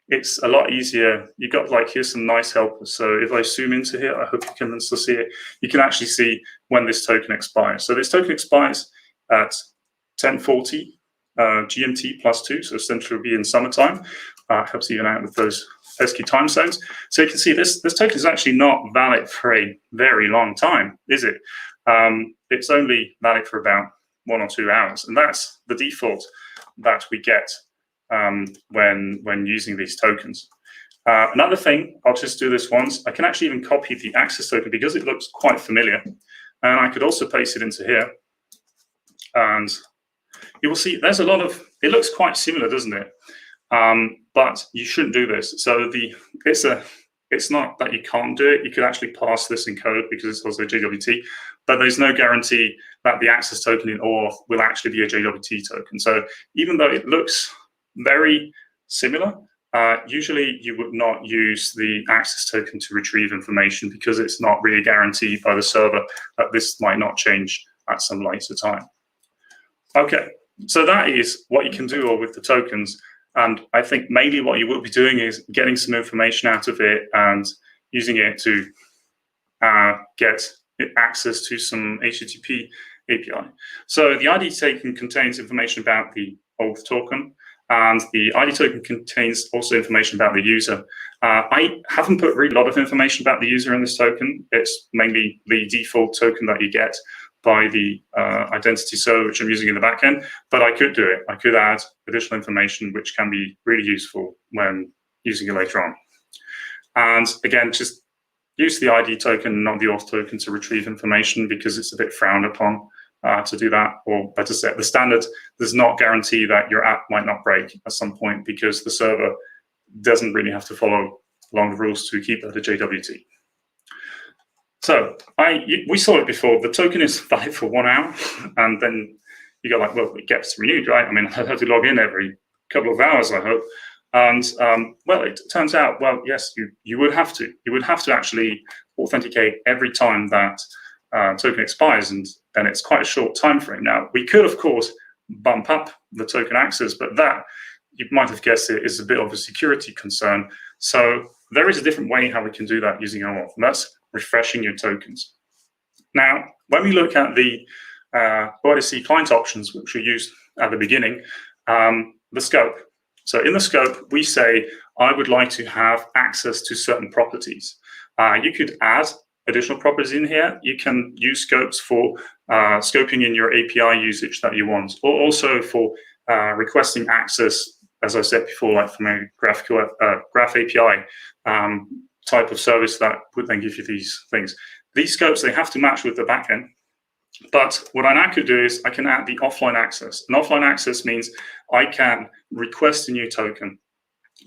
Speaker 4: it's a lot easier. You've got like, here's some nice helpers. So if I zoom into here, I hope you can still see it. You can actually see when this token expires. So this token expires at 10:40 GMT +2, so essentially it'll be in summertime. Helps even out with those pesky time zones. So you can see this token is actually not valid for a very long time, is it? It's only valid for about 1 or 2 hours, and that's the default that we get when using these tokens. Another thing, I'll just do this once. I can actually even copy the access token because it looks quite familiar, and I could also paste it into here. And you will see there's a lot of, it looks quite similar, doesn't it? But you shouldn't do this. So it's not that you can't do it. You could actually pass this in code because it's also JWT, but there's no guarantee that the access token in Auth will actually be a JWT token. So even though it looks very similar, usually you would not use the access token to retrieve information because it's not really guaranteed by the server that this might not change at some later time. Okay, so that is what you can do with the tokens. And I think mainly what you will be doing is getting some information out of it and using it to get access to some HTTP API. So the ID token contains information about the Auth token, and the ID token contains also information about the user. I haven't put really a lot of information about the user in this token. It's mainly the default token that you get by the identity server, which I'm using in the backend, but I could do it. I could add additional information, which can be really useful when using it later on. And again, just use the ID token, not the Auth token, to retrieve information because it's a bit frowned upon to do that. Or better said, the standard does not guarantee that your app might not break at some point because the server doesn't really have to follow along the rules to keep that a JWT. So we saw it before. The token is valid for 1 hour, and then you go like, well, it gets renewed, right? I mean, I have to log in every couple of hours, I hope. And well, it turns out, well, yes, you would have to. You would have to actually authenticate every time that token expires, and it's quite a short time frame. Now, we could, of course, bump up the token access, but that, you might have guessed it, is a bit of a security concern. So there is a different way how we can do that using Auth, and that's refreshing your tokens. Now, when we look at the OIDC client options, which we used at the beginning, the scope. So in the scope, we say, I would like to have access to certain properties. You could add additional properties in here. You can use scopes for scoping in your API usage that you want, or also for requesting access, as I said before, like from a Graph API type of service that would then give you these things. These scopes, they have to match with the backend. But what I now could do is I can add the offline access. And offline access means I can request a new token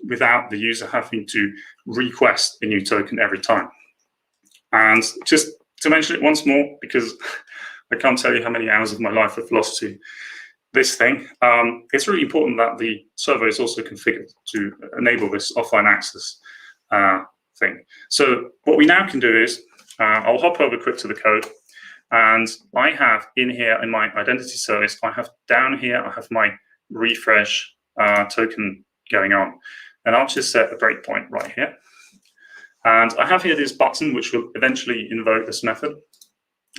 Speaker 4: without the user having to request a new token every time. And just to mention it once more, because I can't tell you how many hours of my life I've lost to this thing, it's really important that the server is also configured to enable this offline access thing. So what we now can do is, I'll hop over quick to the code, and I have in here in my identity service, I have down here, I have my refresh token going on. And I'll just set a breakpoint right here. And I have here this button, which will eventually invoke this method.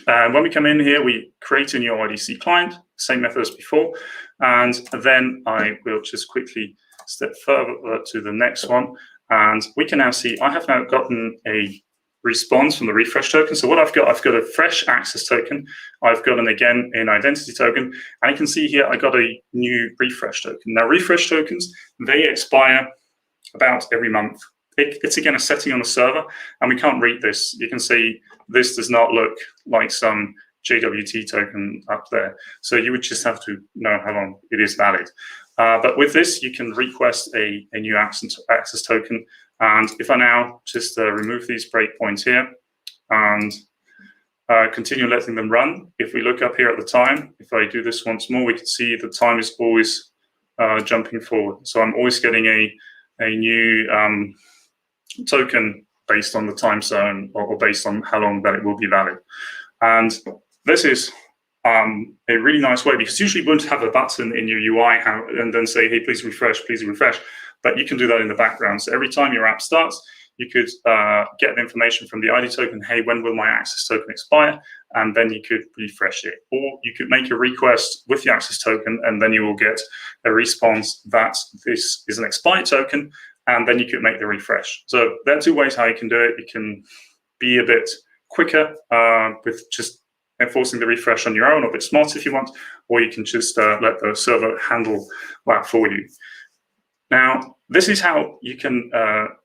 Speaker 4: And when we come in here, we create a new OIDC client, same method as before. And then I will just quickly step further to the next one. And we can now see I have now gotten a response from the refresh token. So what I've got a fresh access token. I've got an identity token, and you can see here I got a new refresh token. Now refresh tokens, they expire about every month. It's again a setting on the server, and we can't read this. You can see this does not look like some JWT token up there. So you would just have to know how long it is valid. But with this, you can request a new access token. And if I now just remove these breakpoints here and continue letting them run, if we look up here at the time, if I do this once more, we can see the time is always jumping forward. So I'm always getting a new token based on the time zone or based on how long that it will be valid. And this is a really nice way, because usually you wouldn't have a button in your UI and then say, hey, please refresh, please refresh. But you can do that in the background. So every time your app starts, you could get the information from the ID token, hey, when will my access token expire? And then you could refresh it. Or you could make a request with the access token, and then you will get a response that this is an expired token, and then you could make the refresh. So there are two ways how you can do it. You can be a bit quicker with just enforcing the refresh on your own, or a bit smarter if you want, or you can just let the server handle that for you. Now, this is how you can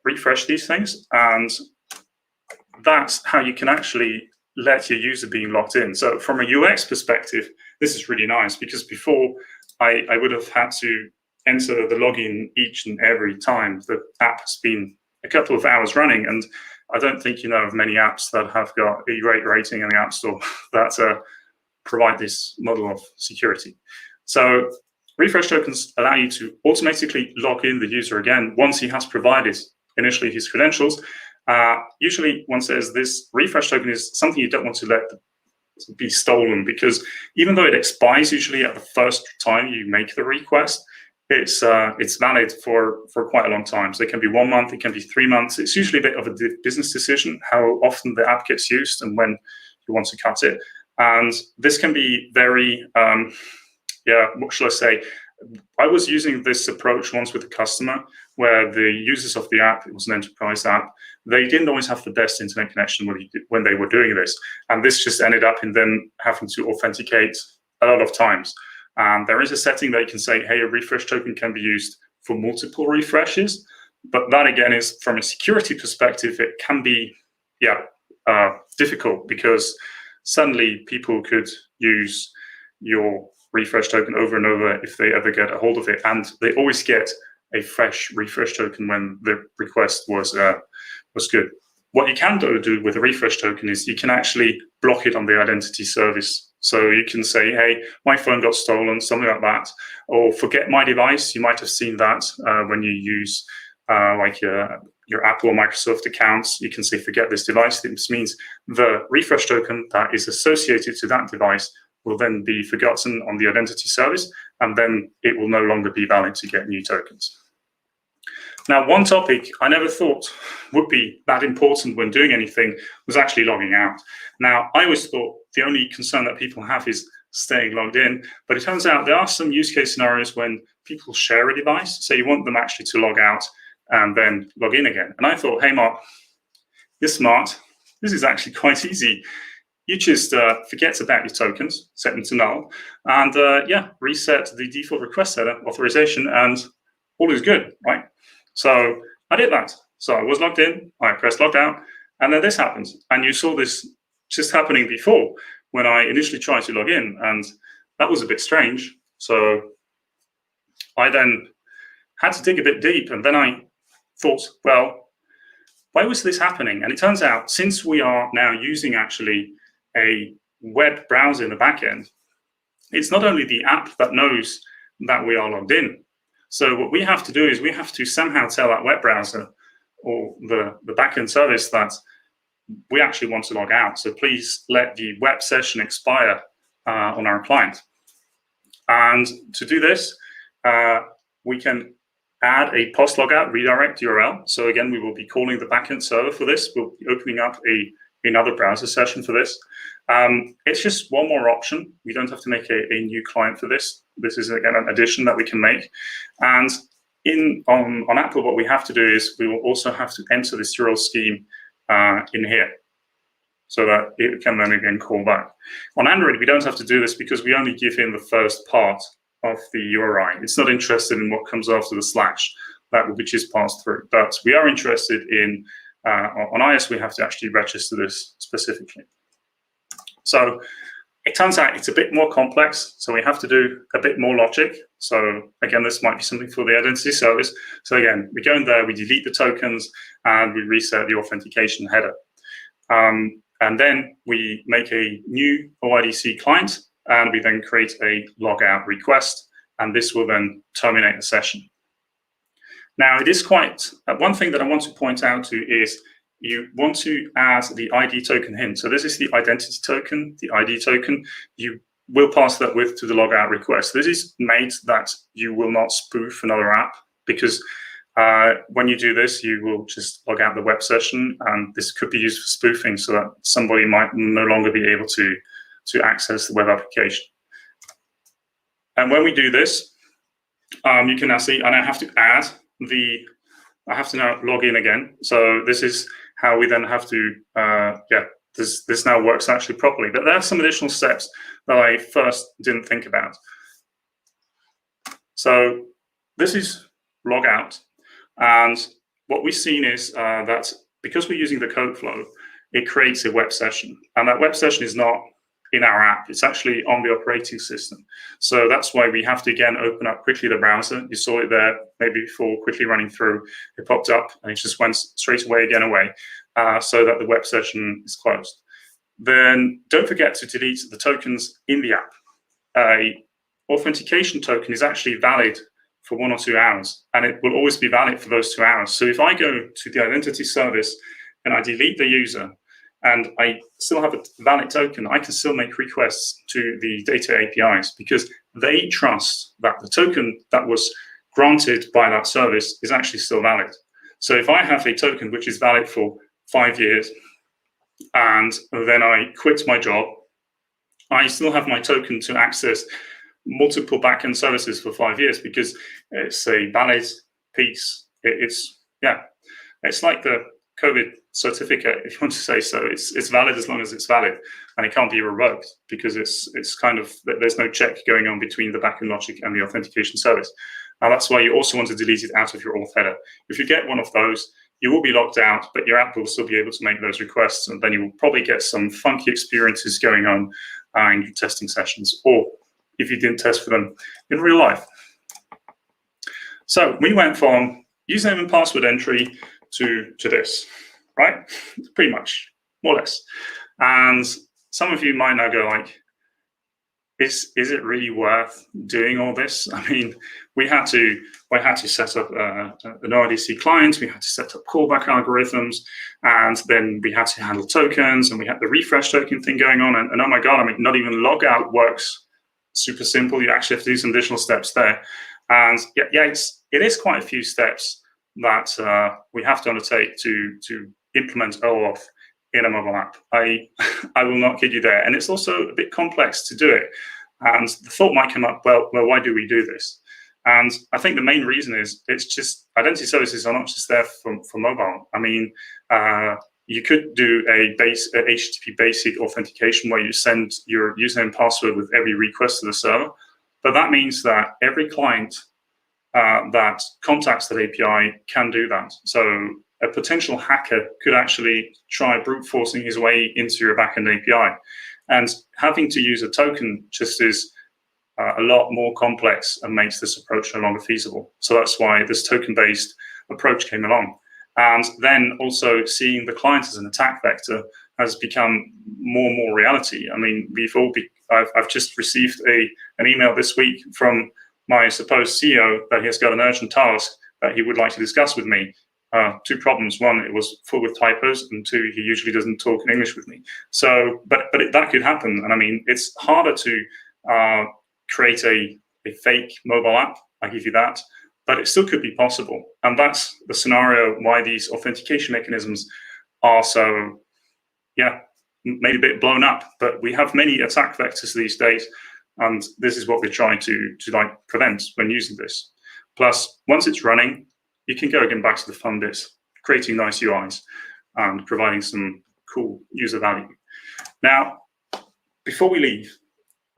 Speaker 4: refresh these things, and that's how you can actually let your user be logged in. So from a UX perspective, this is really nice, because before I would have had to enter the login each and every time the app has been a couple of hours running. And I don't think you know of many apps that have got a great rating in the App Store that provide this model of security. So refresh tokens allow you to automatically log in the user again once he has provided initially his credentials. Usually once there's this refresh token is something you don't want to let be stolen, because even though it expires usually at the first time you make the request, it's valid for quite a long time. So it can be 1 month, it can be 3 months. It's usually a bit of a business decision how often the app gets used and when you want to cut it. And this can be very, what shall I say? I was using this approach once with a customer where the users of the app, it was an enterprise app, they didn't always have the best internet connection when they were doing this. And this just ended up in them having to authenticate a lot of times. And there is a setting that you can say, hey, a refresh token can be used for multiple refreshes. But that, again, is from a security perspective, it can be difficult, because suddenly people could use your refresh token over and over if they ever get a hold of it. And they always get a fresh refresh token when the request was good. What you can do with a refresh token is you can actually block it on the identity service. So you can say, hey, my phone got stolen, something like that, or forget my device. You might have seen that when you use your Apple or Microsoft accounts. You can say, forget this device. This means the refresh token that is associated to that device will then be forgotten on the identity service, and then it will no longer be valid to get new tokens. Now, one topic I never thought would be that important when doing anything was actually logging out. Now, I always thought the only concern that people have is staying logged in, but it turns out there are some use case scenarios when people share a device, so you want them actually to log out and then log in again. And I thought, hey, Mark, you're smart. This is actually quite easy. You just forget about your tokens, set them to null, and reset the default request header authorization, and all is good, right? So I did that. So I was logged in, I pressed logged out, and then this happens. And you saw this just happening before when I initially tried to log in, and that was a bit strange. So I then had to dig a bit deep, and then I thought, well, why was this happening? And it turns out, since we are now using actually a web browser in the backend, it's not only the app that knows that we are logged in. So what we have to do is we have to somehow tell that web browser or the backend service that we actually want to log out. So please let the web session expire on our client. And to do this, we can add a post logout redirect URL. So again, we will be calling the backend server for this. We'll be opening up another browser session for this. It's just one more option. We don't have to make a new client for this. This is, again, an addition that we can make. And on Apple, what we have to do is we will also have to enter this URL scheme in here, so that it can then again call back. On Android, we don't have to do this because we only give him the first part of the URI. It's not interested in what comes after the slash, which is passed through. But we are interested in, on iOS, we have to actually register this specifically. So it turns out it's a bit more complex, so we have to do a bit more logic. So again, this might be something for the identity service. So again, we go in there, we delete the tokens, and we reset the authentication header. And then we make a new OIDC client, and we then create a logout request, and this will then terminate the session. Now, it is quite, one thing that I want to point out to is you want to add the ID token hint. So this is the identity token, the ID token. You will pass that with to the logout request. This is made that you will not spoof another app, because when you do this, you will just log out the web session, and this could be used for spoofing so that somebody might no longer be able to access the web application. And when we do this, you can now see, and I have to add I have to now log in again. So this is how we then have to, this now works actually properly. But there are some additional steps that I first didn't think about. So this is logout. And what we've seen is that because we're using the code flow, it creates a web session. And that web session is not in our app. It's actually on the operating system. So that's why we have to, again, open up quickly the browser. You saw it there maybe before, quickly running through. It popped up, and it just went straight away, again, away, so that the web session is closed. Then don't forget to delete the tokens in the app. A authentication token is actually valid for 1 or 2 hours, and it will always be valid for those 2 hours. So if I go to the identity service and I delete the user, and I still have a valid token, I can still make requests to the data APIs because they trust that the token that was granted by that service is actually still valid. So if I have a token which is valid for 5 years, and then I quit my job, I still have my token to access multiple backend services for 5 years because it's a valid piece. It's like the COVID certificate, if you want to say so. It's valid as long as it's valid, and it can't be revoked because it's kind of, there's no check going on between the backend logic and the authentication service. Now that's why you also want to delete it out of your auth header. If you get one of those, you will be locked out, but your app will still be able to make those requests, and then you will probably get some funky experiences going on in your testing sessions, or if you didn't test for them in real life. So we went from username and password entry to this, right? Pretty much, more or less. And some of you might now go like, is it really worth doing all this? I mean, we had to set up an OIDC client, we had to set up callback algorithms, and then we had to handle tokens, and we had the refresh token thing going on. And oh my God, I mean, not even logout works super simple. You actually have to do some additional steps there. And it is quite a few steps that we have to undertake to implement OAuth in a mobile app. I will not kid you there. And it's also a bit complex to do it. And the thought might come up, well, why do we do this? And I think the main reason is it's just identity services are not just there for mobile. I mean, you could do a HTTP basic authentication where you send your username and password with every request to the server. But that means that every client that contacts that API can do that. So a potential hacker could actually try brute forcing his way into your backend API. And having to use a token just is a lot more complex and makes this approach no longer feasible. So that's why this token-based approach came along. And then also seeing the client as an attack vector has become more and more reality. I mean, I've just received an email this week from my supposed CEO that he has got an urgent task that he would like to discuss with me. 2 problems. 1, it was full with typos, and 2, he usually doesn't talk in English with me. So, but that could happen. And I mean, it's harder to create a fake mobile app, I give you that, but it still could be possible. And that's the scenario why these authentication mechanisms are so, maybe a bit blown up. But we have many attack vectors these days, and this is what we're trying to prevent when using this. Plus, once it's running, you can go again back to the fun bits, creating nice UIs. and providing some cool user value. Now, before we leave,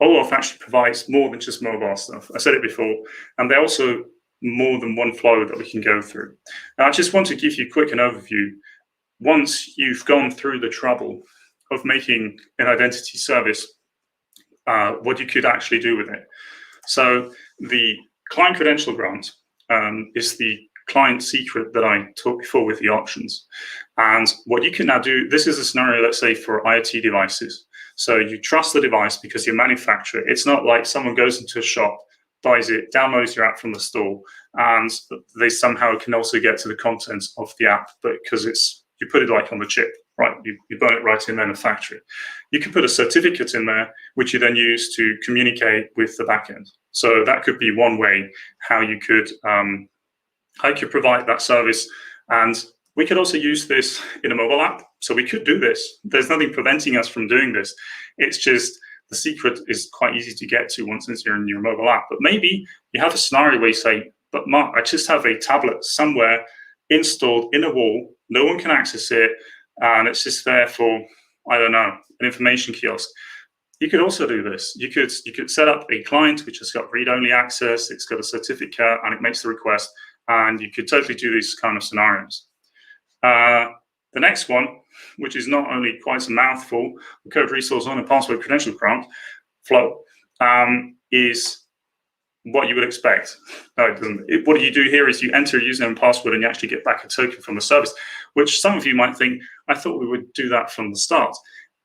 Speaker 4: Auth actually provides more than just mobile stuff. I said it before, and they're also more than one flow that we can go through. Now, I just want to give you a quick overview. Once you've gone through the trouble of making an identity service, what you could actually do with it. So the client credential grant is the client secret that I talked before with the options. And what you can now do, this is a scenario, let's say, for IoT devices. So you trust the device because you manufacture it. It's not like someone goes into a shop, buys it, downloads your app from the store, and they somehow can also get to the contents of the app, but because you put it like on the chip, right? You burn it right in there in the factory. You can put a certificate in there, which you then use to communicate with the backend. So that could be one way how you could provide that service. And we could also use this in a mobile app. So we could do this. There's nothing preventing us from doing this. It's just the secret is quite easy to get to once you're in your mobile app. But maybe you have a scenario where you say, but Mark, I just have a tablet somewhere installed in a wall. No one can access it. And it's just there for, I don't know, an information kiosk. You could also do this. You could set up a client which has got read-only access. It's got a certificate and it makes the request. And you could totally do these kind of scenarios. The next one, which is not only quite a mouthful, the code resource owner password credential grant flow, is what you would expect. No, it doesn't. What you do here is you enter a username and password and you actually get back a token from the service, which some of you might think, I thought we would do that from the start.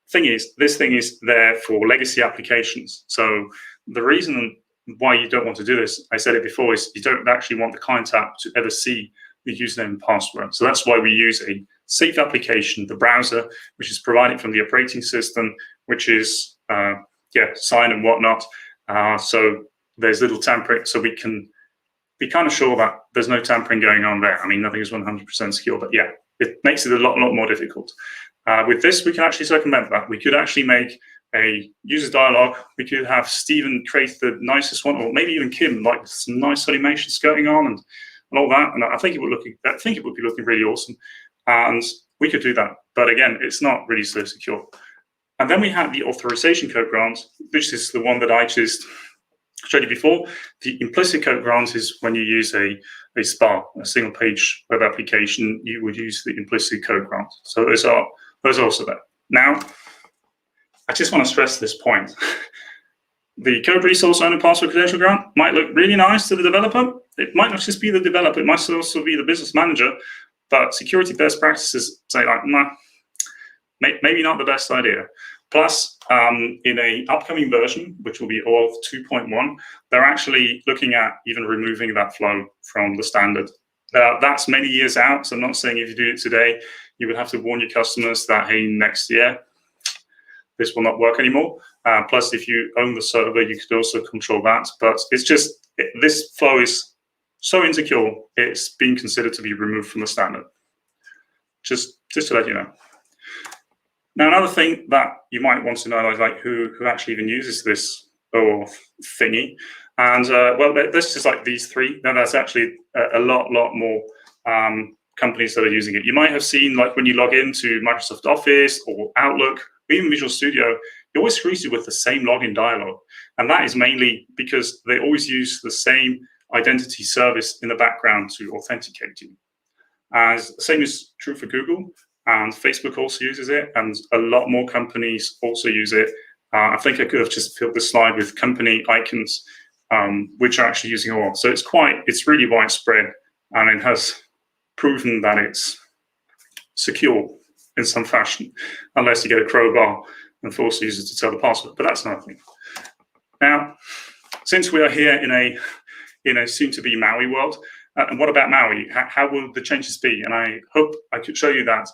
Speaker 4: Thing is, this thing is there for legacy applications. So the reason why you don't want to do this, I said it before, is you don't actually want the client app to ever see the username and password. So that's why we use a safe application, the browser, which is provided from the operating system, which is signed and whatnot. So there's little tampering, so we can be kind of sure that there's no tampering going on there. I mean, nothing is 100% secure, but yeah, it makes it a lot more difficult. With this, we can actually circumvent that. We could actually make a user dialog. We could have Stephen create the nicest one, or maybe even Kim, like some nice animations going on and all that. And I think it would be looking really awesome. And we could do that. But again, it's not really so secure. And then we have the authorization code grant, which is the one that I just showed you before. The implicit code grant is when you use a SPA, a single page web application, you would use the implicit code grant. So those are also there. Now, I just want to stress this point. The code resource owner password credential grant might look really nice to the developer. It might not just be the developer, it might also be the business manager, but security best practices say like, nah, maybe not the best idea. Plus, in an upcoming version, which will be Auth 2.1, they're actually looking at even removing that flow from the standard. That's many years out, so I'm not saying if you do it today, you would have to warn your customers that, hey, next year, this will not work anymore. Plus, if you own the server, you could also control that. But it's just, this flow is so insecure, it's being considered to be removed from the standard. Just to let you know. Now, another thing that you might want to know is like who actually even uses this Auth thingy. And well, there's just like these three. Now, that's actually a lot more companies that are using it. You might have seen, like when you log into Microsoft Office or Outlook, or even Visual Studio, it always screws you with the same login dialog. And that is mainly because they always use the same identity service in the background to authenticate you. As the same is true for Google, and Facebook also uses it, and a lot more companies also use it. I think I could have just filled this slide with company icons, which are actually using Auth. So it's really widespread, and it has proven that it's secure in some fashion, unless you get a crowbar and force the user to tell the password. But that's another thing. Now, since we are here in a soon-to-be MAUI world, and what about MAUI? How will the changes be? And I hope I could show you that.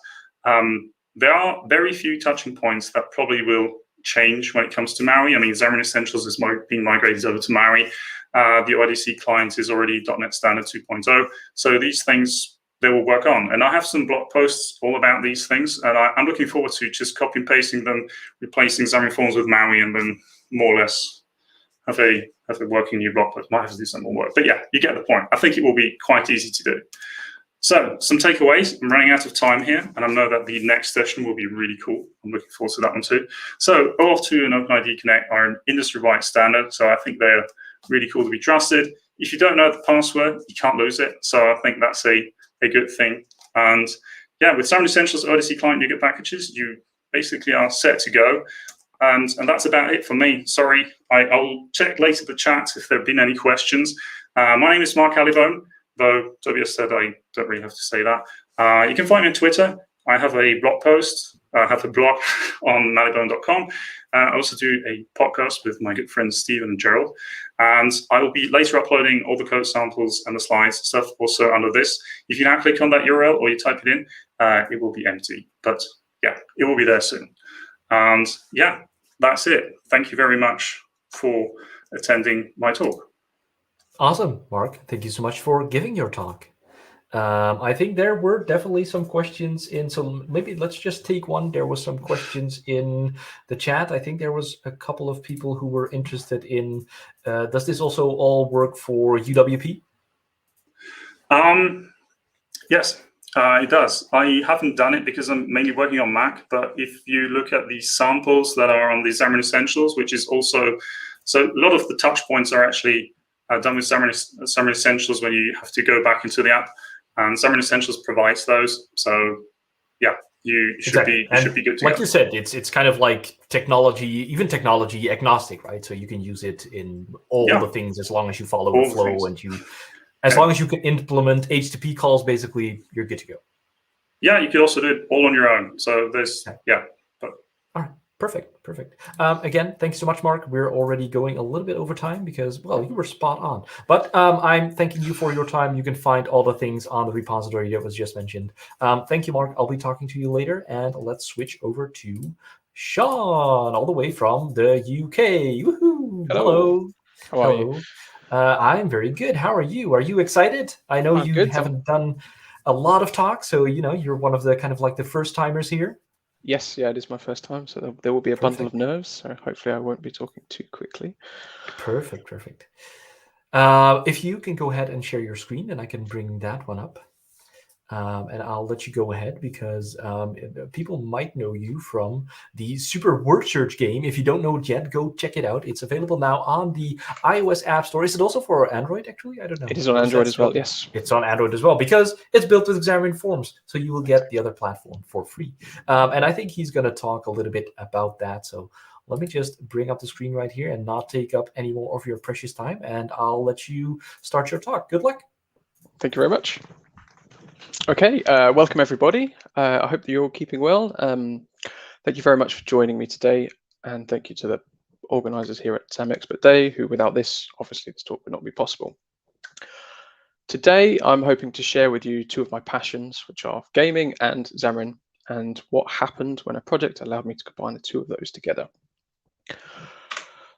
Speaker 4: There are very few touching points that probably will change when it comes to MAUI. I mean, Xamarin Essentials is being migrated over to MAUI. The OIDC client is already .NET Standard 2.0. So these things, they will work on. And I have some blog posts all about these things. And I'm looking forward to just copy and pasting them, replacing XamExpertDay with MAUI, and then more or less have a working new blog post. Might have to do some more work. But yeah, you get the point. I think it will be quite easy to do. So some takeaways. I'm running out of time here, and I know that the next session will be really cool. I'm looking forward to that one too. So OAuth 2 and OpenID Connect are an industry-wide standard, so I think they're really cool to be trusted. If you don't know the password, you can't lose it. So I think that's a good thing. And yeah, with Xamarin Essentials Odyssey Client NuGet packages, you basically are set to go. And that's about it for me. Sorry, I'll check later the chat if there have been any questions. My name is Mark Allibone, though Tobias said I don't really have to say that. You can find me on Twitter. I have a blog post. I have a blog on allibone.com. I also do a podcast with my good friends Stephen and Gerald. And I will be later uploading all the code samples and the slides stuff also under this. If you now click on that URL or you type it in, it will be empty. But yeah, it will be there soon. And yeah, that's it. Thank you very much for attending my talk.
Speaker 1: Awesome, Mark. Thank you so much for giving your talk. I think there were definitely some questions in, so maybe let's just take one. There was some questions in the chat. I think there was a couple of people who were interested in, does this also all work for UWP?
Speaker 4: Yes, it does. I haven't done it because I'm mainly working on Mac, but if you look at the samples that are on the Xamarin Essentials, which is also, so a lot of the touch points are actually done with Xamarin Essentials when you have to go back into the app. And Xamarin Essentials provides those, so yeah, you should be good to
Speaker 1: like
Speaker 4: go.
Speaker 1: you said, it's kind of like technology, even technology agnostic, right? So you can use it in all the things as long as you follow the flow and you, as long as you can implement HTTP calls, basically you're good to go.
Speaker 4: Yeah, you could also do it all on your own. So there's
Speaker 1: All right. Perfect. Again, thanks so much, Mark. We're already going a little bit over time because, well, you were spot on. But I'm thanking you for your time. You can find all the things on the repository that was just mentioned. Thank you, Mark. I'll be talking to you later. And let's switch over to Shaun, all the way from the UK. Woohoo!
Speaker 3: Hello. How are
Speaker 1: you? I'm very good. How are you? Are you excited? I know you haven't done a lot of talks, so you're one of the kind of like the first timers here.
Speaker 3: Yes, yeah, it is my first time, so there will be a bundle of nerves, so hopefully I won't be talking too quickly.
Speaker 1: Perfect. If you can go ahead and share your screen, and I can bring that one up. And I'll let you go ahead because people might know you from the Super Word Search game. If you don't know it yet, go check it out. It's available now on the iOS App Store. Is it also for Android, actually? I don't know.
Speaker 3: It is on Android as well, yes.
Speaker 1: It's on Android as well because it's built with Xamarin.Forms, so you will get the other platform for free. And I think he's going to talk a little bit about that. So let me just bring up the screen right here and not take up any more of your precious time, and I'll let you start your talk. Good luck.
Speaker 3: Thank you very much. Okay, welcome everybody. I hope that you're all keeping well. Thank you very much for joining me today, and thank you to the organisers here at XamExpertDay, who without this, obviously this talk would not be possible. Today, I'm hoping to share with you two of my passions, which are gaming and Xamarin, and what happened when a project allowed me to combine the two of those together.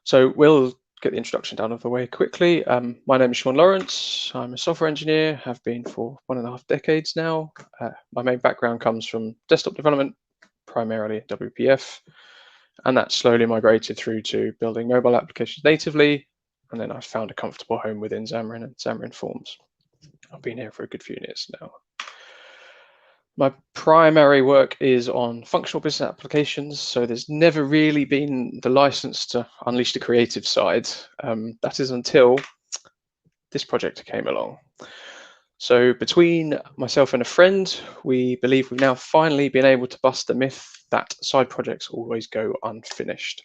Speaker 3: So we'll get the introduction down of the way quickly. My name is Shaun Lawrence. I'm a software engineer, have been for 1.5 decades now. My main background comes from desktop development, primarily at WPF, and that slowly migrated through to building mobile applications natively, and then I found a comfortable home within Xamarin and Xamarin.Forms. I've been here for a good few years now. My primary work is on functional business applications, so there's never really been the license to unleash the creative side. That is until this project came along. So between myself and a friend, we believe we've now finally been able to bust the myth that side projects always go unfinished.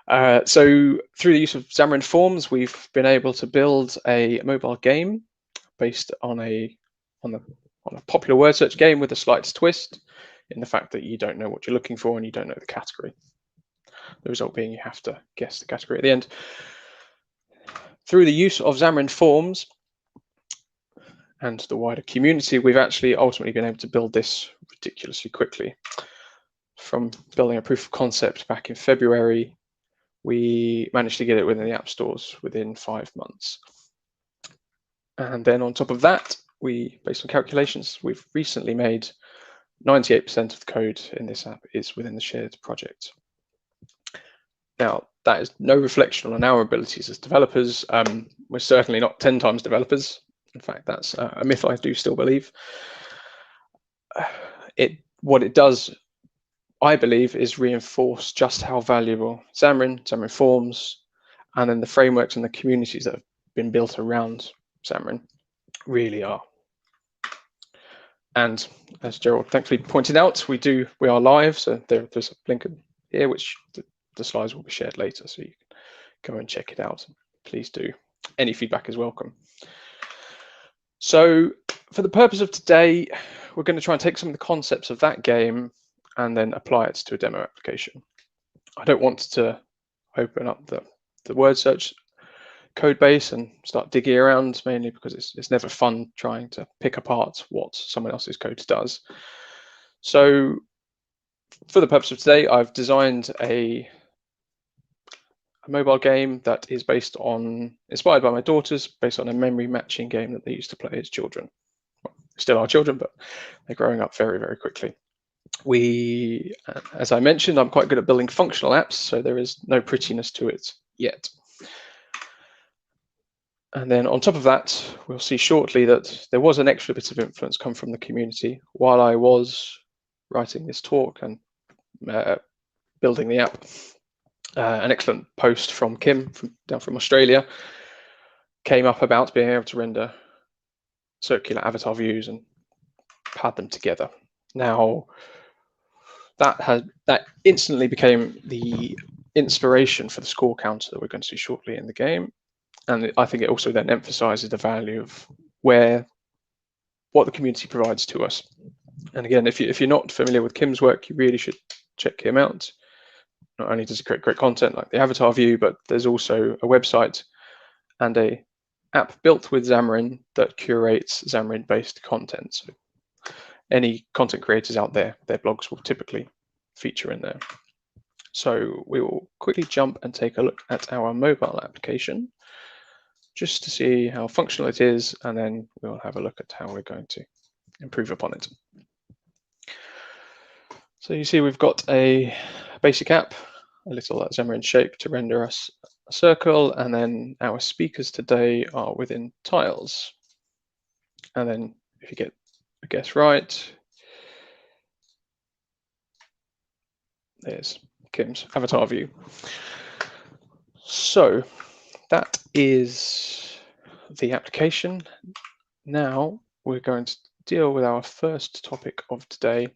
Speaker 3: So through the use of Xamarin.Forms, we've been able to build a mobile game based on a popular word search game with a slight twist in the fact that you don't know what you're looking for and you don't know the category. The result being you have to guess the category at the end. Through the use of Xamarin.Forms and the wider community, we've actually ultimately been able to build this ridiculously quickly. From building a proof of concept back in February, we managed to get it within the app stores within 5 months. And then on top of that, based on calculations, we've recently made 98% of the code in this app is within the shared project. Now, that is no reflection on our abilities as developers. We're certainly not 10 times developers. In fact, that's a myth I do still believe. What it does, I believe, is reinforce just how valuable Xamarin.Forms, and then the frameworks and the communities that have been built around Xamarin really are. And as Gerald thankfully pointed out, we are live, so there's a link here which the slides will be shared later, so you can go and check it out. Please do. Any feedback is welcome. So for the purpose of today, we're going to try and take some of the concepts of that game and then apply it to a demo application. I don't want to open up the word search code base and start digging around, mainly because it's never fun trying to pick apart what someone else's code does. So for the purpose of today, I've designed a mobile game that is inspired by my daughters, based on a memory matching game that they used to play as children. Well, still are children, but they're growing up very, very quickly. As I mentioned, I'm quite good at building functional apps, so there is no prettiness to it yet. And then on top of that, we'll see shortly that there was an extra bit of influence come from the community while I was writing this talk and building the app. An excellent post from Kim down from Australia came up about being able to render circular avatar views and pad them together. Now, that instantly became the inspiration for the score counter that we're going to see shortly in the game. And I think it also then emphasizes the value of what the community provides to us. And again, if you're not familiar with Kim's work, you really should check him out. Not only does he create great content like the avatar view, but there's also a website and a app built with Xamarin that curates Xamarin-based content. So any content creators out there, their blogs will typically feature in there. So we will quickly jump and take a look at our mobile application just to see how functional it is, and then we'll have a look at how we're going to improve upon it. So you see we've got a basic app, a little Xamarin shape to render us a circle, and then our speakers today are within tiles. And then if you get a guess right, there's Kim's avatar view. So that is the application. Now we're going to deal with our first topic of today.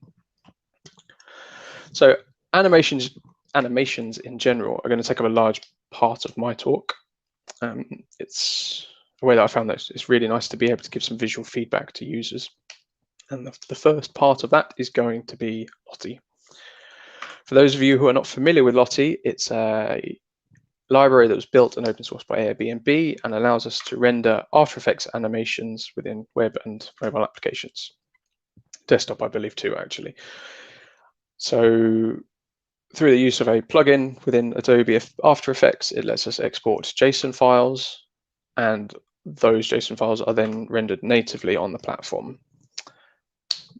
Speaker 3: So animations in general are going to take up a large part of my talk. It's a way that I found that it's really nice to be able to give some visual feedback to users. And the first part of that is going to be Lottie. For those of you who are not familiar with Lottie, it's a library that was built and open sourced by Airbnb and allows us to render After Effects animations within web and mobile applications. Desktop, I believe, too, actually. So through the use of a plugin within Adobe After Effects, it lets us export JSON files, and those JSON files are then rendered natively on the platform.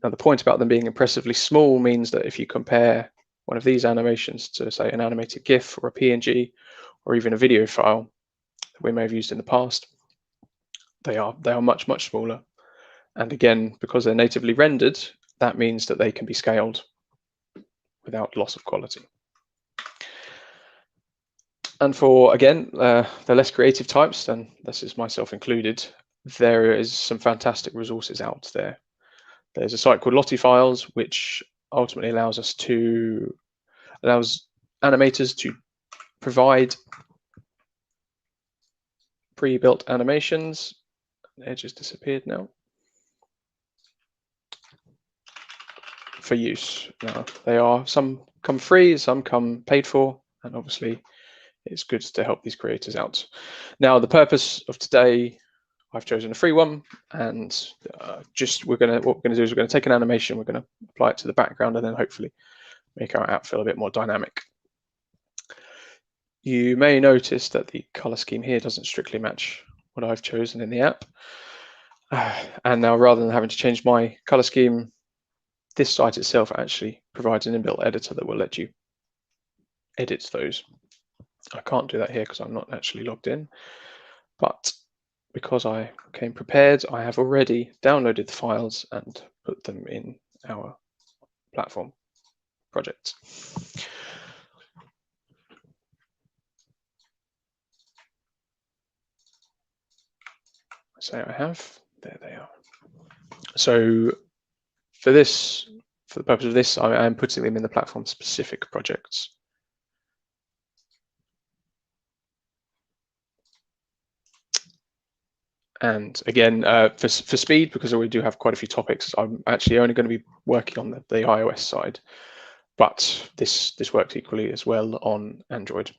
Speaker 3: Now, the point about them being impressively small means that if you compare one of these animations to, say, an animated GIF or a PNG or even a video file that we may have used in the past, they are much, much smaller. And again, because they're natively rendered, that means that they can be scaled without loss of quality. And for, again, the less creative types, and this is myself included, there is some fantastic resources out there. There's a site called Lottie Files, which ultimately allows animators to provide pre-built animations. The edge has disappeared now. For use. Now, some come free, some come paid for, and obviously it's good to help these creators out. Now, the purpose of today, I've chosen a free one, and what we're going to do is we're going to take an animation, we're going to apply it to the background, and then hopefully make our app feel a bit more dynamic. You may notice that the color scheme here doesn't strictly match what I've chosen in the app. And now, rather than having to change my color scheme, this site itself actually provides an inbuilt editor that will let you edit those. I can't do that here because I'm not actually logged in, but because I came prepared, I have already downloaded the files and put them in our platform projects. So I have, there they are. So for this, for the purpose of this, I am putting them in the platform specific projects. And again, for speed, because we do have quite a few topics, I'm actually only going to be working on the iOS side, but this works equally as well on Android.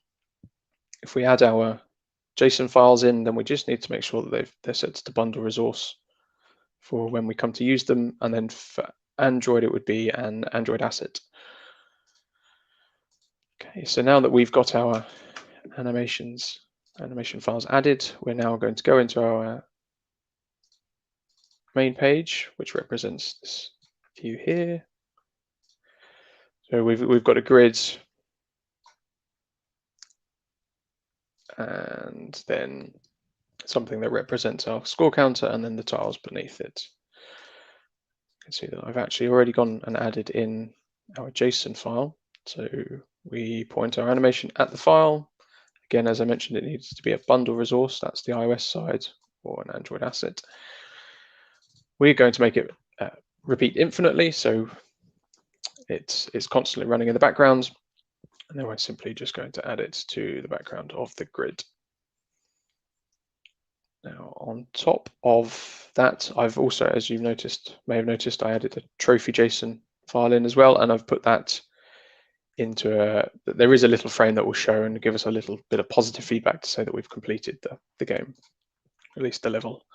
Speaker 3: If we add our JSON files in, then we just need to make sure that they're set to bundle resource for when we come to use them. And then for Android, it would be an Android asset. Okay, so now that we've got our animation files added, we're now going to go into our main page, which represents this view here. So we've got a grid, and then something that represents our score counter, and then the tiles beneath it. You can see that I've actually already gone and added in our JSON file. So we point our animation at the file. Again, as I mentioned, it needs to be a bundle resource. That's the iOS side, or an Android asset. We're going to make it repeat infinitely, so it's constantly running in the background. And then we're simply just going to add it to the background of the grid. Now, on top of that, I've also, as you've noticed, may have noticed, I added a trophy JSON file in as well, and I've put that into there is a little frame that will show and give us a little bit of positive feedback to say that we've completed the game, at least the level.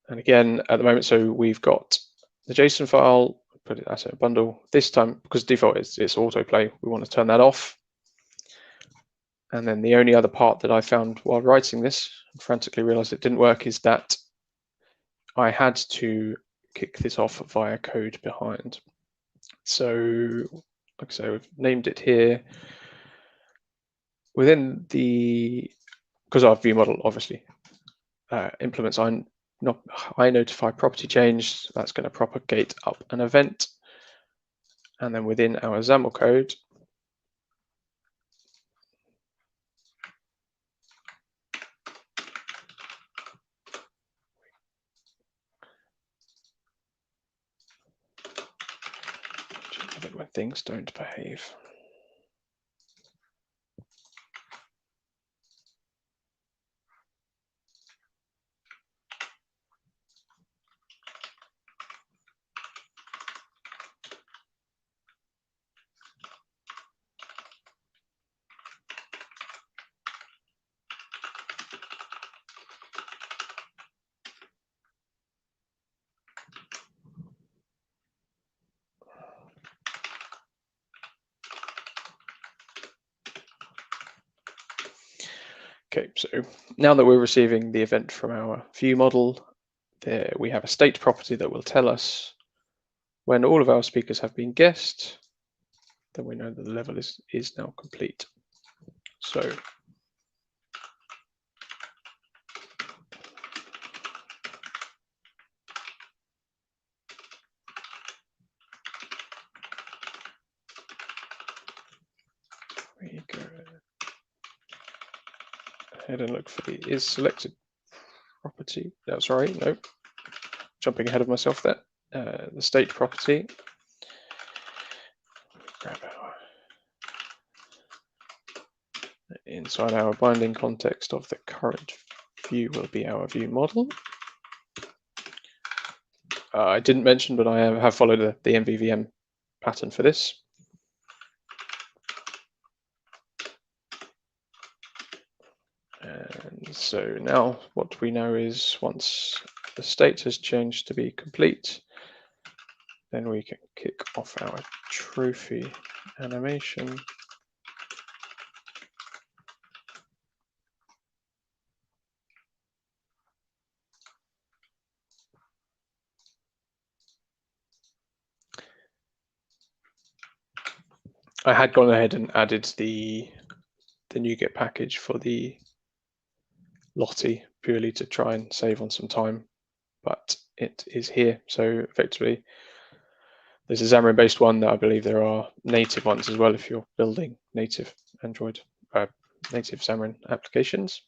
Speaker 3: And again, at the moment, so we've got the JSON file, put it as a bundle. This time, because default it's autoplay, we want to turn that off. And then the only other part that I found while writing this, and frantically realized it didn't work, is that I had to kick this off via code behind. So, like I say, we've named it here. Within because our view model obviously implements I notify property change, that's going to propagate up an event. And then within our XAML code, when things don't behave. Okay, so now that we're receiving the event from our view model, there we have a state property that will tell us when all of our speakers have been guessed, then we know that the level is now complete. So we go ahead and look for the is selected property. No, sorry, no, jumping ahead of myself there. The state property. Grab inside our binding context of the current view will be our view model. I didn't mention, but I have followed the MVVM pattern for this. And so now what we know is once the state has changed to be complete, then we can kick off our trophy animation. I had gone ahead and added the NuGet package for the Lottie purely to try and save on some time, but it is here. So effectively, there's a Xamarin-based one that I believe there are native ones as well if you're building native Android, native Xamarin applications.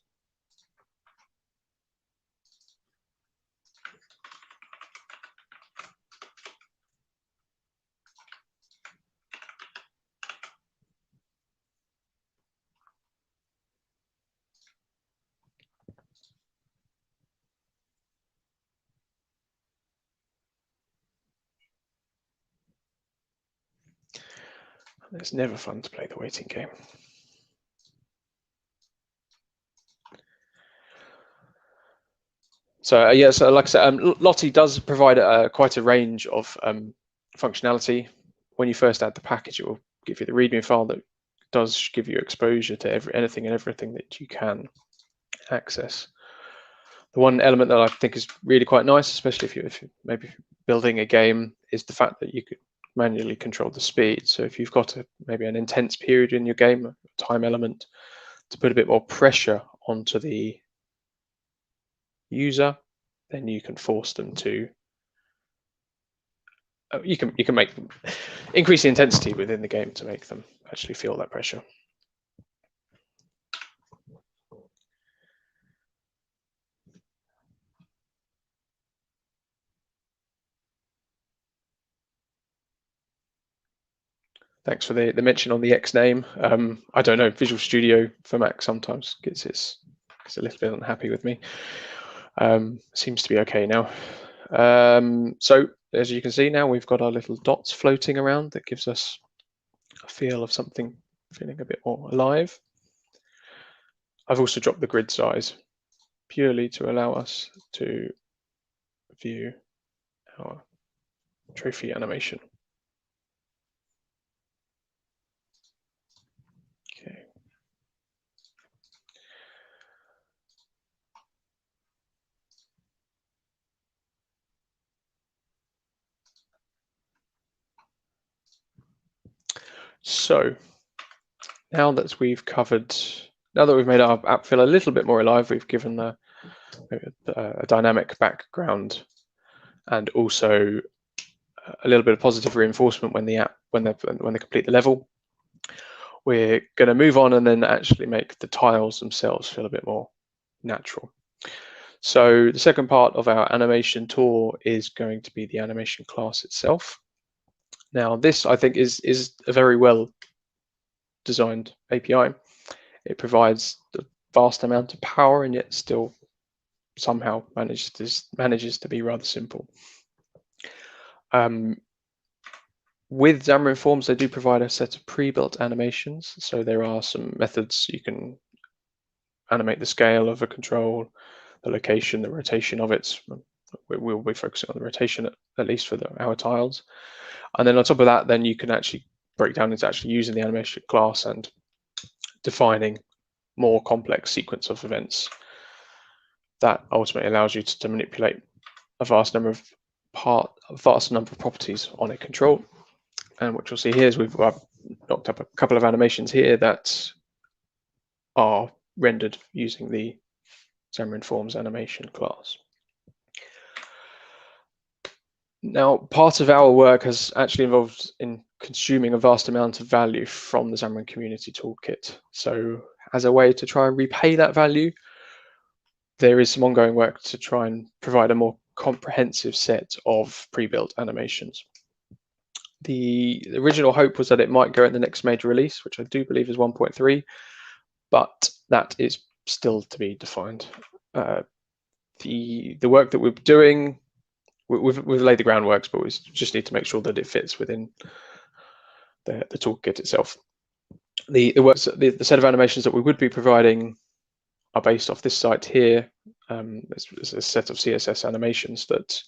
Speaker 3: It's never fun to play the waiting game. So yeah, so like I said, Lottie does provide quite a range of functionality. When you first add the package, it will give you the README file that does give you exposure to anything and everything that you can access. The one element that I think is really quite nice, especially if you're maybe building a game, is the fact that you could manually control the speed. So if you've got maybe an intense period in your game, a time element, to put a bit more pressure onto the user, then you can force them to you can make them increase the intensity within the game to make them actually feel that pressure. Thanks for the mention on the X name. I don't know, Visual Studio for Mac sometimes gets a little bit unhappy with me. Seems to be okay now. So as you can see now, we've got our little dots floating around that gives us a feel of something feeling a bit more alive. I've also dropped the grid size purely to allow us to view our trophy animation. Okay. So now that we've made our app feel a little bit more alive, we've given a dynamic background and also a little bit of positive reinforcement when they complete the level. We're going to move on and then actually make the tiles themselves feel a bit more natural. So the second part of our animation tour is going to be the animation class itself. Now this, I think, is a very well designed API. It provides a vast amount of power and yet still somehow manages to be rather simple. With Xamarin.Forms, they do provide a set of pre-built animations. So there are some methods you can animate the scale of a control, the location, the rotation of it. We'll be focusing on the rotation at least for our tiles. And then on top of that, then you can actually break down into actually using the animation class and defining more complex sequence of events that ultimately allows you to manipulate a vast number of properties on a control. And what you'll see here is we've knocked up a couple of animations here that are rendered using the Xamarin.Forms animation class. Now, part of our work has actually involved in consuming a vast amount of value from the Xamarin Community Toolkit. So as a way to try and repay that value, there is some ongoing work to try and provide a more comprehensive set of pre-built animations. The original hope was that it might go in the next major release, which I do believe is 1.3, but that is still to be defined. The work that we're doing, we've laid the groundworks, but we just need to make sure that it fits within the toolkit itself. The set of animations that we would be providing are based off this site here. There's a set of CSS animations that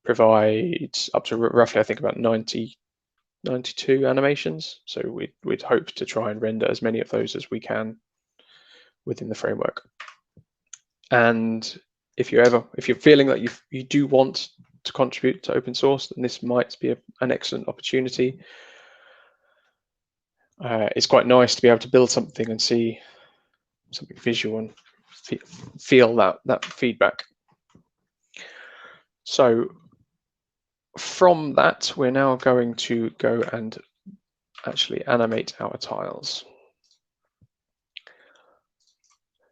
Speaker 3: provide up to roughly, I think, about 92 animations. So we'd hope to try and render as many of those as we can within the framework. And if you're feeling that you do want to contribute to open source, then this might be an excellent opportunity. It's quite nice to be able to build something and see something visual and feel that feedback. So from that, we're now going to go and actually animate our tiles.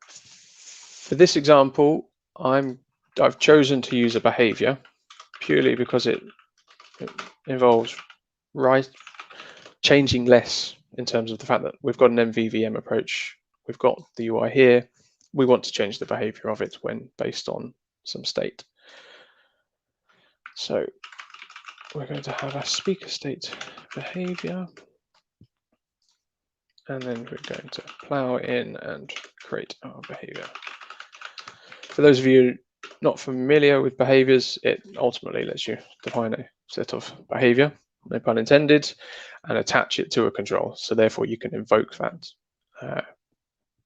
Speaker 3: For this example, I've chosen to use a behavior purely because it involves changing less in terms of the fact that we've got an MVVM approach. We've got the UI here. We want to change the behavior of it when based on some state. So we're going to have a speaker state behavior. And then we're going to plow in and create our behavior. For those of you not familiar with behaviors, it ultimately lets you define a set of behavior, no pun intended, and attach it to a control. So therefore you can invoke that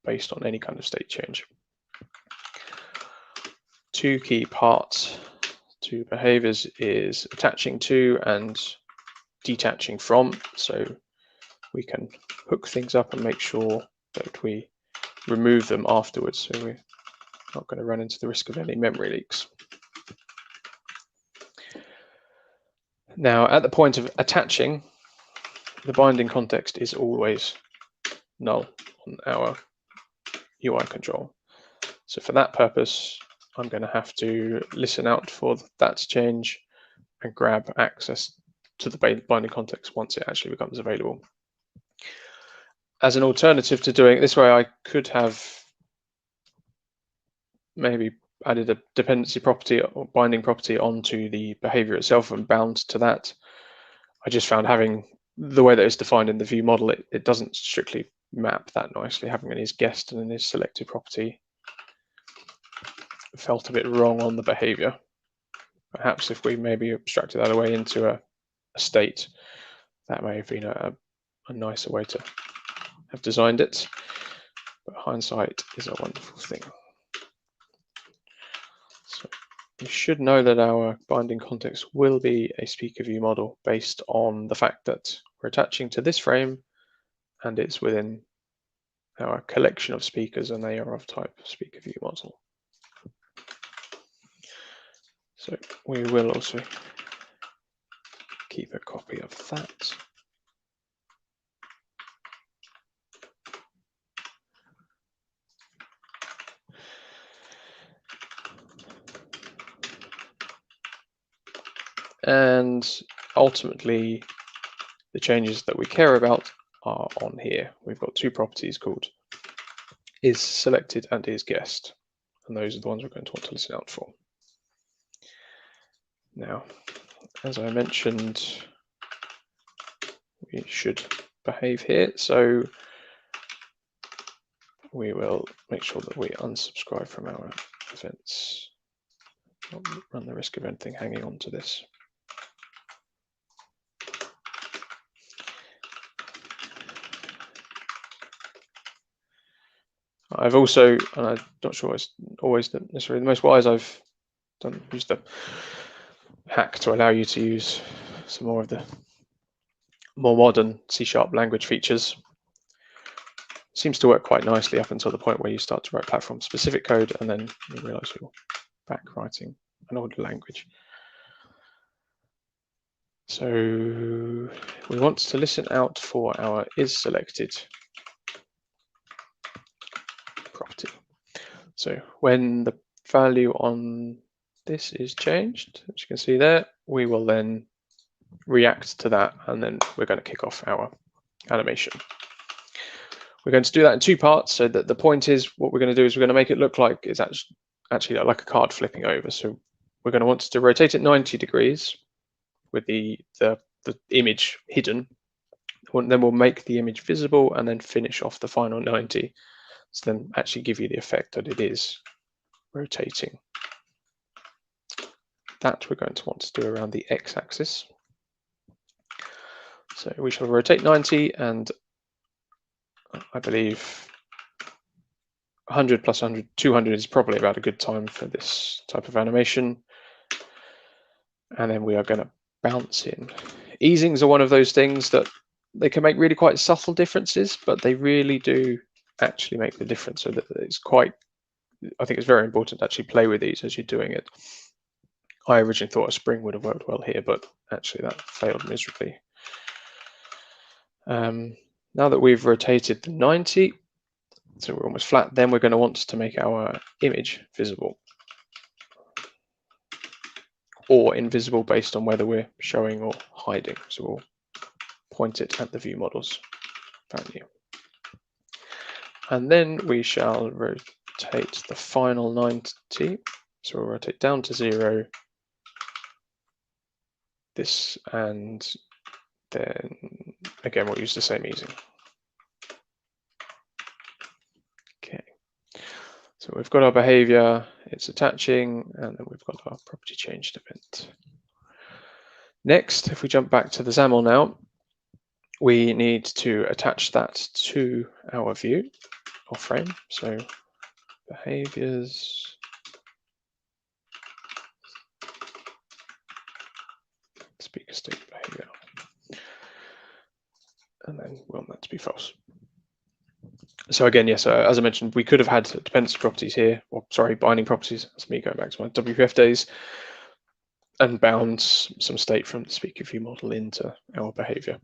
Speaker 3: based on any kind of state change. Two key parts to behaviors is attaching to and detaching from. So we can hook things up and make sure that we remove them afterwards. So we're not going to run into the risk of any memory leaks. Now, at the point of attaching, the binding context is always null on our UI control. So for that purpose, I'm going to have to listen out for that to change and grab access to the binding context once it actually becomes available. As an alternative to doing it this way, I could have maybe added a dependency property or binding property onto the behavior itself and bound to that. I just found having the way that it's defined in the view model, it doesn't strictly map that nicely. Having an isGuest and an isSelected property felt a bit wrong on the behavior. Perhaps if we maybe abstracted that away into a state, that may have been a nicer way to have designed it. But hindsight is a wonderful thing. So you should know that our binding context will be a speaker view model based on the fact that we're attaching to this frame and it's within our collection of speakers and they are of type speaker view model. So we will also keep a copy of that. And ultimately, the changes that we care about are on here. We've got two properties called isSelected and isGuest, and those are the ones we're going to want to listen out for. Now, as I mentioned, we should behave here, so we will make sure that we unsubscribe from our events, not run the risk of anything hanging on to this. I've also, and I'm not sure it's always necessarily the most wise, I've used the hack to allow you to use some more of the more modern C# language features. Seems to work quite nicely up until the point where you start to write platform-specific code and then you realize you're back writing an older language. So we want to listen out for our isSelected property. So when the value on this is changed, as you can see there, we will then react to that and then we're going to kick off our animation. We're going to do that in two parts. So that the point is, what we're going to do is we're going to make it look like it's actually like a card flipping over. So we're going to want to rotate it 90 degrees with the image hidden. Then we'll make the image visible and then finish off the final 90. So then actually give you the effect that it is rotating. That we're going to want to do around the x-axis. So we shall rotate 90, and I believe 100 plus 100, 200 is probably about a good time for this type of animation. And then we are going to bounce in. Easings are one of those things that they can make really quite subtle differences, but they really do actually make the difference, so that it's quite I think it's very important to actually play with these as you're doing it. I originally thought a spring would have worked well here, but actually that failed miserably. Now that we've rotated the 90, so we're almost flat, then we're going to want to make our image visible or invisible based on whether we're showing or hiding. So we'll point it at the view models value. And then we shall rotate the final 90. So we'll rotate down to 0, this, and then again we'll use the same easing. Okay, so we've got our behavior, it's attaching, and then we've got our property changed event. Next, if we jump back to the XAML now, we need to attach that to our view or frame. So behaviors, speaker state behavior, and then we want that to be false. So again, yes, as I mentioned, we could have had dependency properties here, or sorry, binding properties. That's me going back to my WPF days, and bound some state from the speaker view model into our behavior.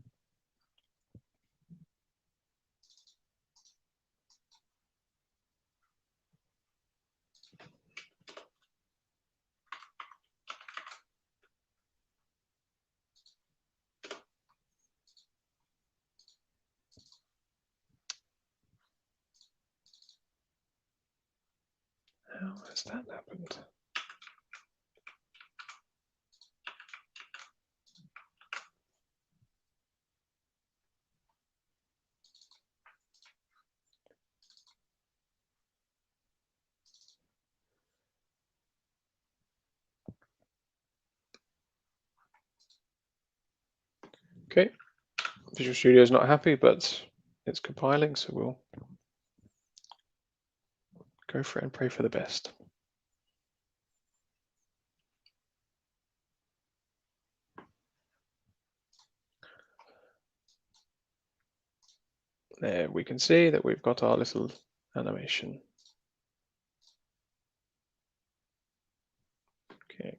Speaker 3: How has that happened? Okay, Visual Studio is not happy, but it's compiling, so we'll go for it and pray for the best. There we can see that we've got our little animation. Okay.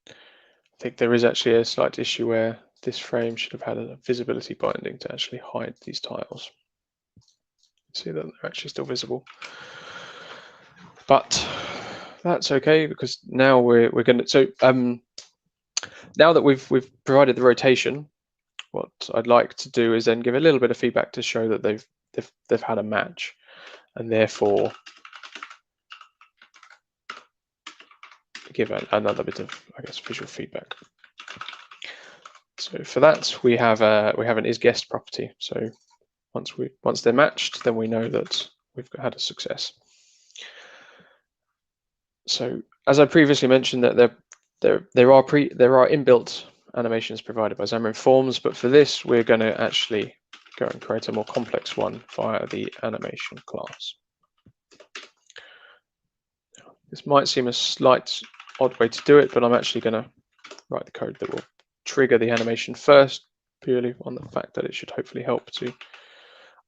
Speaker 3: I think there is actually a slight issue where this frame should have had a visibility binding to actually hide these tiles. See that they're actually still visible. But that's okay, because now we're going to, so now that we've provided the rotation, what I'd like to do is then give a little bit of feedback to show that they've had a match, and therefore give another bit of, I guess, visual feedback. So for that we have an isGuessed property. So once they're matched, then we know that we've had a success. So as I previously mentioned, that there are inbuilt animations provided by Xamarin.Forms, but for this we're going to actually go and create a more complex one via the animation class. This might seem a slight odd way to do it, but I'm actually going to write the code that will trigger the animation first, purely on the fact that it should hopefully help to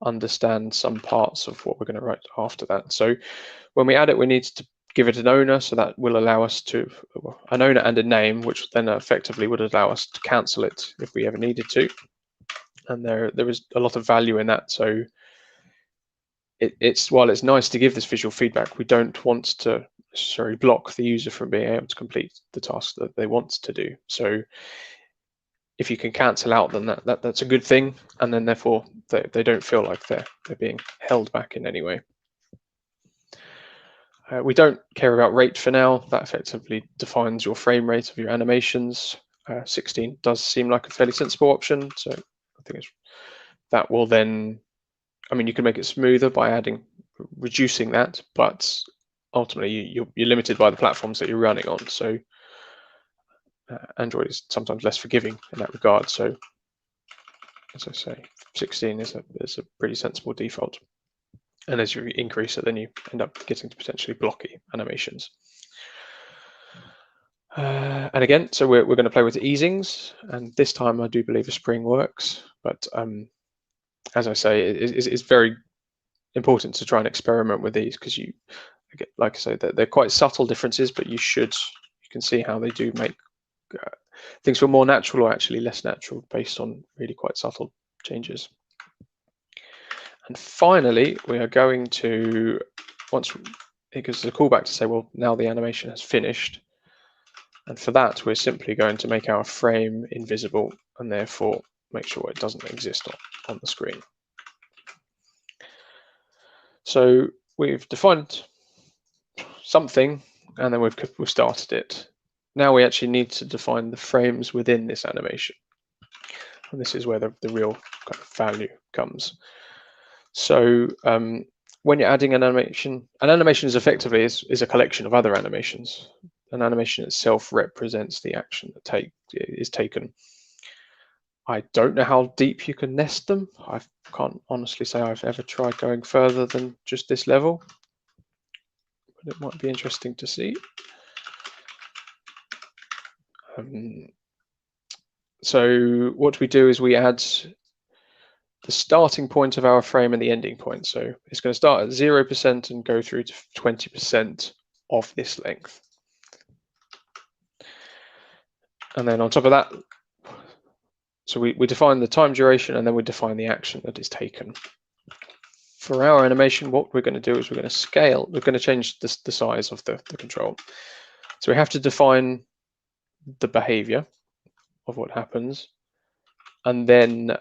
Speaker 3: understand some parts of what we're going to write after that. So when we add it, we need to give it an owner, so that will allow us to, an owner and a name, which then effectively would allow us to cancel it if we ever needed to. And there is a lot of value in that. So while it's nice to give this visual feedback, we don't want to necessarily block the user from being able to complete the task that they want to do. So if you can cancel out, then that's a good thing, and then therefore they don't feel like they're being held back in any way. We don't care about rate for now. That effectively defines your frame rate of your animations. 16 does seem like a fairly sensible option, so I think that will then, I mean, you can make it smoother by reducing that, but ultimately you're limited by the platforms that you're running on. So Android is sometimes less forgiving in that regard. So as I say, 16 is a pretty sensible default. And as you increase it, then you end up getting to potentially blocky animations. And again, so we're going to play with the easings, and this time I do believe a spring works. But as I say, it's very important to try and experiment with these, because you, like I say, they're quite subtle differences, but you can see how they do make things feel more natural or actually less natural based on really quite subtle changes. And finally, we are going to, once it gives us a callback to say, well, now the animation has finished. And for that, we're simply going to make our frame invisible and therefore make sure it doesn't exist on the screen. So we've defined something and then we've started it. Now we actually need to define the frames within this animation. And this is where the real kind of value comes. So when you're adding an animation is effectively is a collection of other animations. An animation itself represents the action that is taken. I don't know how deep you can nest them. I can't honestly say I've ever tried going further than just this level, but it might be interesting to see. So what we do is we add the starting point of our frame and the ending point. So it's going to start at 0% and go through to 20% of this length. And then on top of that, so we define the time duration and then we define the action that is taken. For our animation, what we're going to do is we're going to scale, we're going to change the size of the control. So we have to define the behavior of what happens and then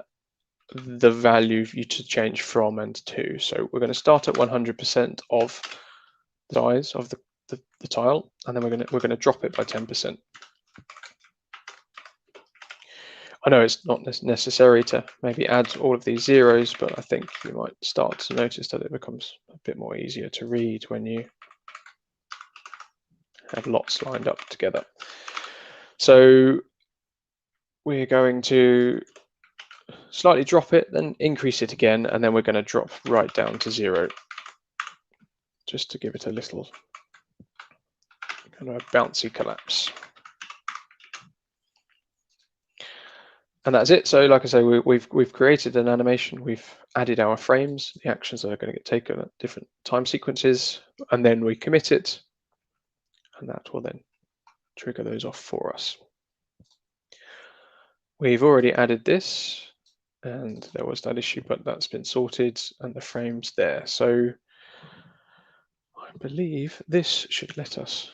Speaker 3: the value you to change from and to. So we're going to start at 100% of the size of the tile, and then we're going to drop it by 10%. I know it's not necessary to maybe add all of these zeros, but I think you might start to notice that it becomes a bit more easier to read when you have lots lined up together. So we're going to slightly drop it, then increase it again, and then we're going to drop right down to 0, just to give it a little kind of a bouncy collapse. And that's it. So like I say, we've created an animation, we've added our frames, the actions that are going to get taken at different time sequences, and then we commit it, and that will then trigger those off for us. We've already added this, and there was that issue, but that's been sorted, and the frame's there. So I believe this should let us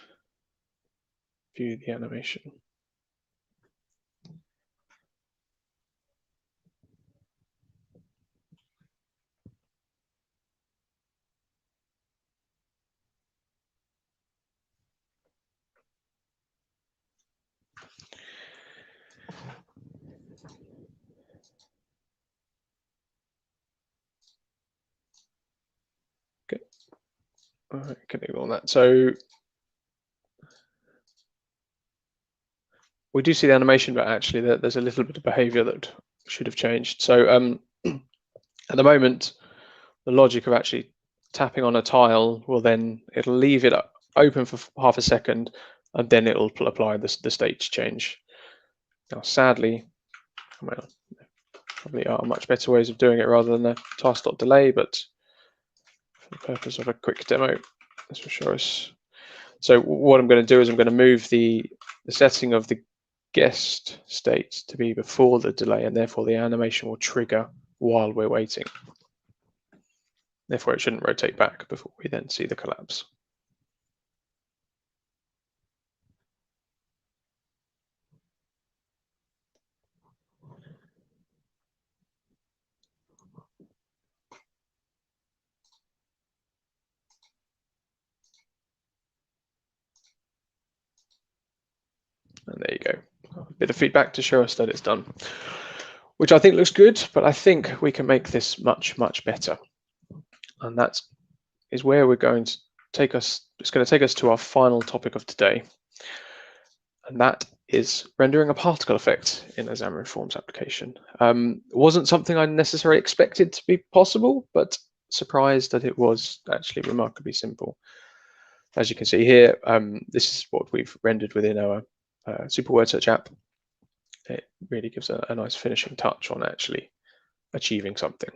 Speaker 3: view the animation. Okay, all right, can ignore that. So we do see the animation, but actually there's a little bit of behavior that should have changed. So at the moment, the logic of actually tapping on a tile will then, it'll leave it open for half a second, and then it'll apply the state change. Now, sadly, well, there probably are much better ways of doing it rather than the task.delay, but for the purpose of a quick demo, this will show us. So what I'm going to do is I'm going to move the setting of the guest state to be before the delay, and therefore the animation will trigger while we're waiting. Therefore, it shouldn't rotate back before we then see the collapse. And there you go. A bit of feedback to show us that it's done, which I think looks good, but I think we can make this much, much better. And that is where we're going to take us. It's going to take us to our final topic of today. And that is rendering a particle effect in a Xamarin.Forms application. It wasn't something I necessarily expected to be possible, but surprised that it was actually remarkably simple. As you can see here, this is what we've rendered within our super word search app. It really gives a nice finishing touch on actually achieving something.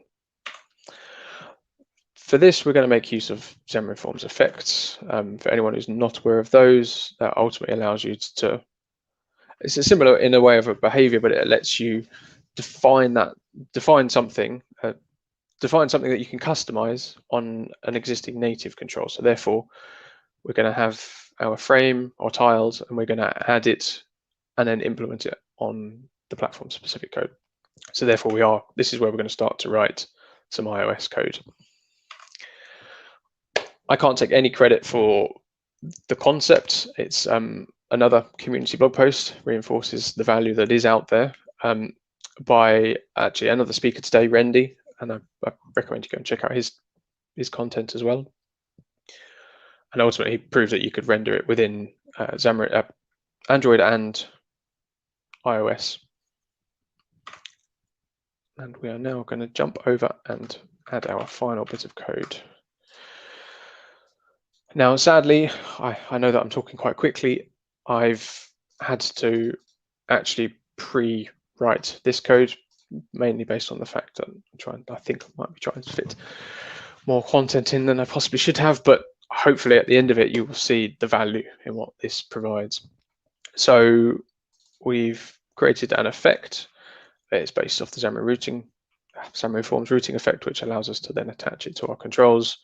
Speaker 3: for this, we're going to make use of Xamarin.Forms effects. For anyone who's not aware of those, that ultimately allows you to, it's a similar in a way of a behavior, but it lets you define something that you can customize on an existing native control. So therefore, we're going to have our frame or tiles, and we're going to add it and then implement it on the platform specific code. So therefore, this is where we're going to start to write some iOS code. I can't take any credit for the concept. It's another community blog post reinforces the value that is out there by actually another speaker today, Randy, and I recommend you go and check out his content as well. And ultimately, he proved that you could render it within Xamarin, Android and iOS. And we are now going to jump over and add our final bit of code. Now, sadly, I know that I'm talking quite quickly. I've had to actually pre-write this code, mainly based on the fact that I think I might be trying to fit more content in than I possibly should have, but hopefully at the end of it, you will see the value in what this provides. So we've created an effect that is based off the Xamarin.Forms routing effect, which allows us to then attach it to our controls.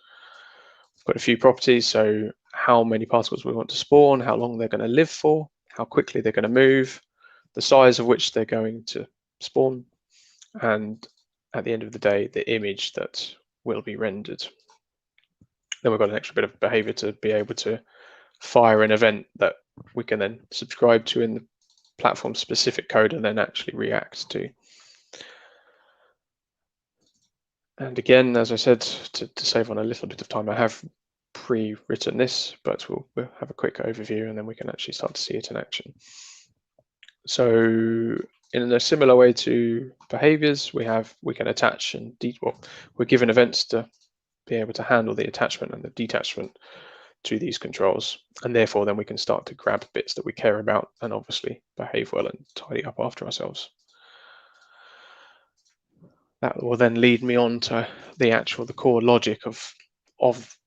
Speaker 3: We've got a few properties, so how many particles we want to spawn, how long they're going to live for, how quickly they're going to move, the size of which they're going to spawn, and at the end of the day, the image that will be rendered. Then we've got an extra bit of behavior to be able to fire an event that we can then subscribe to in the platform specific code and then actually react to. And again, as I said, to save on a little bit of time, I have pre-written this, but we'll have a quick overview and then we can actually start to see it in action. So in a similar way to behaviors, we can attach and we're given events to be able to handle the attachment and the detachment to these controls, and therefore then we can start to grab bits that we care about and obviously behave well and tidy up after ourselves. That will then lead me on to the core logic of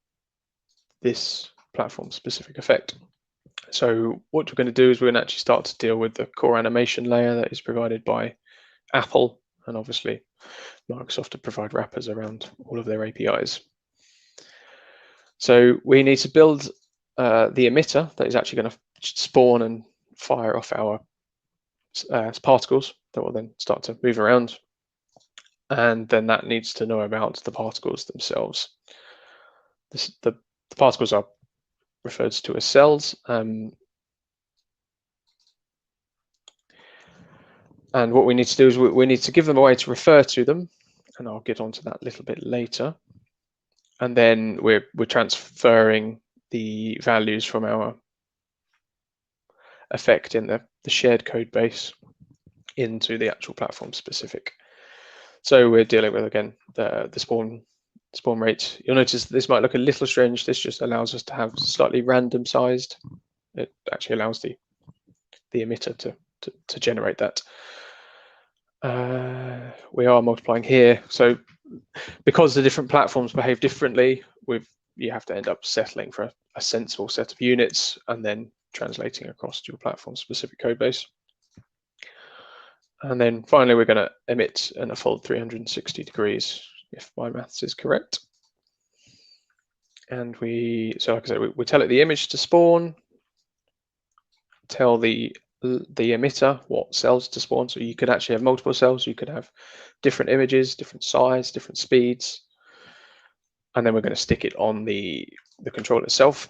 Speaker 3: this platform specific effect. So what we're going to do is we're going to actually start to deal with the core animation layer that is provided by Apple, and obviously Microsoft to provide wrappers around all of their APIs. So we need to build the emitter that is actually going to spawn and fire off our particles that will then start to move around. And then that needs to know about the particles themselves. The particles are referred to as cells. And what we need to do is we need to give them a way to refer to them. And I'll get onto that a little bit later. And then we're transferring the values from our effect in the shared code base into the actual platform specific. So we're dealing with, again, the spawn rate. You'll notice this might look a little strange. This just allows us to have slightly random sized. It actually allows the emitter to generate that. We are multiplying here. So because the different platforms behave differently, you have to end up settling for a sensible set of units and then translating across to your platform specific code base. And then finally, we're going to emit in a fold 360 degrees, if my maths is correct. And so like I said, we tell it the image to spawn, tell the emitter what cells to spawn. So you could actually have multiple cells. You could have different images, different size, different speeds. And then we're going to stick it on the controller itself.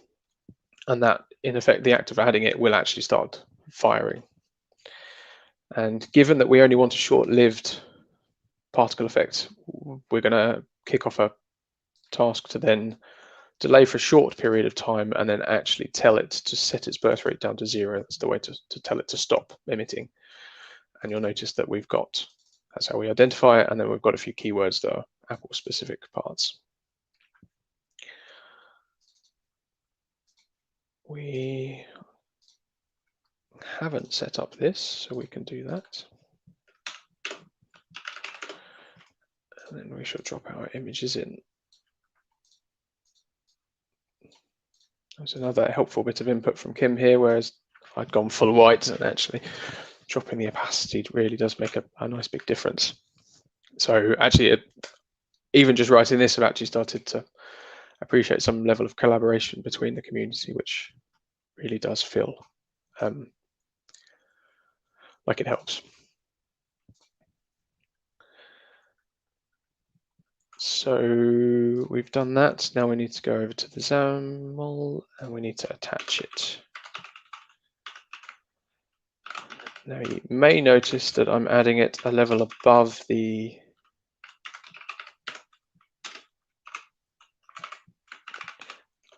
Speaker 3: And that, in effect, the act of adding it will actually start firing. And given that we only want a short-lived particle effect, we're going to kick off a task to then delay for a short period of time and then actually tell it to set its birth rate down to 0. That's the way to tell it to stop emitting. And you'll notice that that's how we identify it. And then we've got a few keywords that are Apple-specific parts. We haven't set up this, so we can do that. And then we shall drop our images in. There's another helpful bit of input from Kim here, whereas I'd gone full white, and actually dropping the opacity really does make a nice big difference. So actually, even just writing this, I've actually started to appreciate some level of collaboration between the community, which really does feel like it helps. So we've done that. Now we need to go over to the XAML and we need to attach it. Now you may notice that I'm adding it a level above the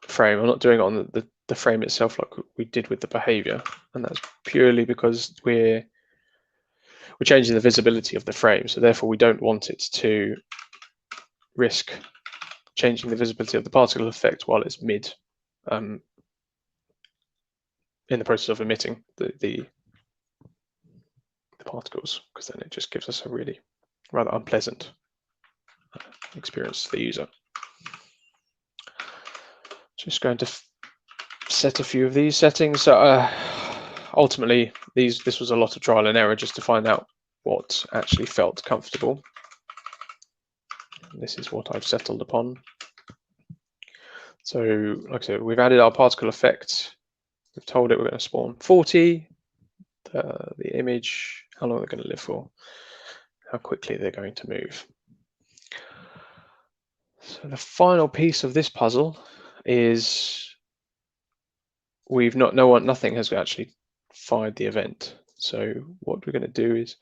Speaker 3: frame. I'm not doing it on the frame itself like we did with the behavior, and that's purely because we're changing the visibility of the frame, so therefore we don't want it to risk changing the visibility of the particle effect while it's mid in the process of emitting the particles, because then it just gives us a really rather unpleasant experience to the user. Just going to set a few of these settings. So ultimately, this was a lot of trial and error just to find out what actually felt comfortable. This is what I've settled upon. So, like I said, we've added our particle effect. We've told it we're going to spawn 40. The image, how long they're going to live for, how quickly they're going to move. So the final piece of this puzzle is nothing has actually fired the event. So what we're going to do is,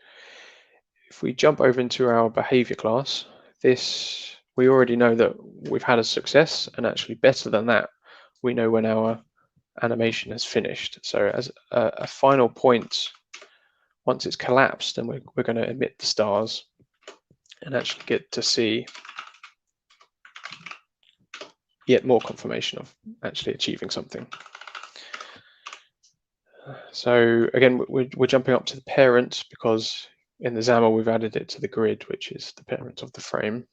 Speaker 3: if we jump over into our behavior class, we already know that we've had a success, and actually better than that, we know when our animation has finished. So as a final point, once it's collapsed, then we're going to emit the stars and actually get to see yet more confirmation of actually achieving something. So again, we're jumping up to the parent because in the XAML we've added it to the grid, which is the parent of the frame.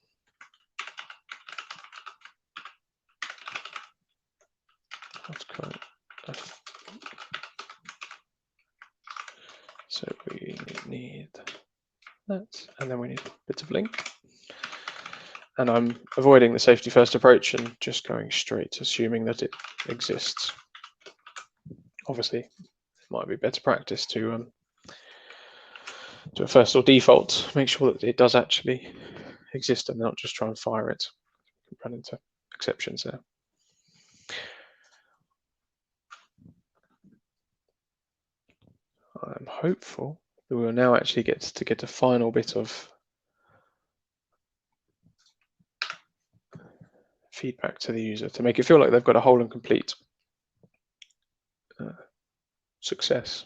Speaker 3: So we need that, and then we need a bit of link. And I'm avoiding the safety first approach and just going straight, assuming that it exists. Obviously, it might be better practice to do a first or default, make sure that it does actually exist and not just try and fire it. Run into exceptions there. I'm hopeful that we will now actually get a final bit of feedback to the user to make it feel like they've got a whole and complete success.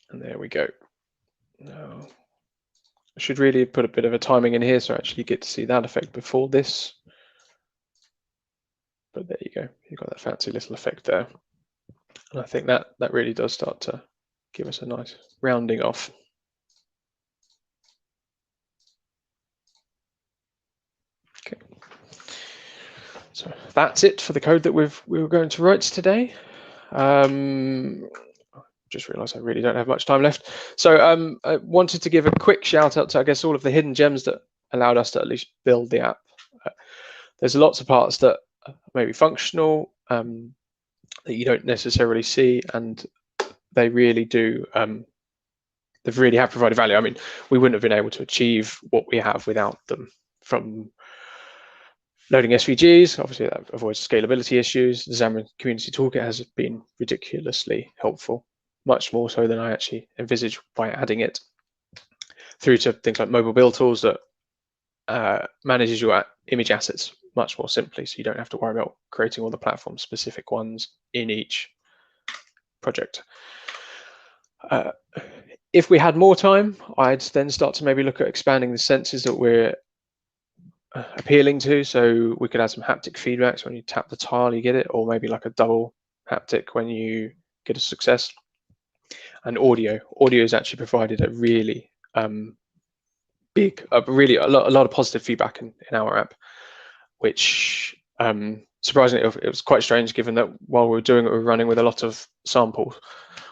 Speaker 3: And there we go. Now, I should really put a bit of a timing in here so I actually get to see that effect before this. But there you go. You've got that fancy little effect there. And I think that really does start to give us a nice rounding off. Okay. So that's it for the code that we were going to write today. Just realized I really don't have much time left. So I wanted to give a quick shout out to, I guess, all of the hidden gems that allowed us to at least build the app. There's lots of parts that may be functional that you don't necessarily see, and they really do. They really have provided value. I mean, we wouldn't have been able to achieve what we have without them. From loading SVGs, obviously that avoids scalability issues. The Xamarin Community Toolkit has been ridiculously helpful, much more so than I actually envisaged by adding it, through to things like mobile build tools that manages your image assets much more simply, so you don't have to worry about creating all the platform-specific ones in each project. If we had more time, I'd then start to maybe look at expanding the senses that we're appealing to. So we could add some haptic feedback. So when you tap the tile, you get it, or maybe like a double haptic when you get a success. And audio is actually provided a really a lot of positive feedback in our app, which surprisingly it was quite strange, given that while we were doing it, we were running with a lot of sample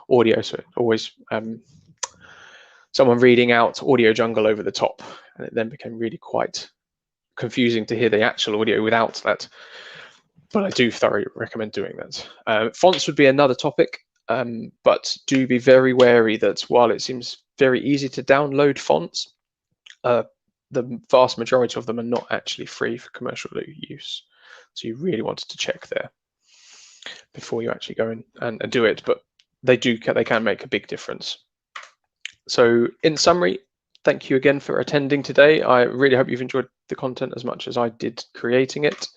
Speaker 3: audio, so it always someone reading out audio jungle over the top, and it then became really quite confusing to hear the actual audio without that. But I do thoroughly recommend doing that. Fonts would be another topic, but do be very wary that while it seems very easy to download fonts, the vast majority of them are not actually free for commercial use. So you really wanted to check there before you actually go in and do it. But they can make a big difference. So in summary, thank you again for attending today. I really hope you've enjoyed the content as much as I did creating it.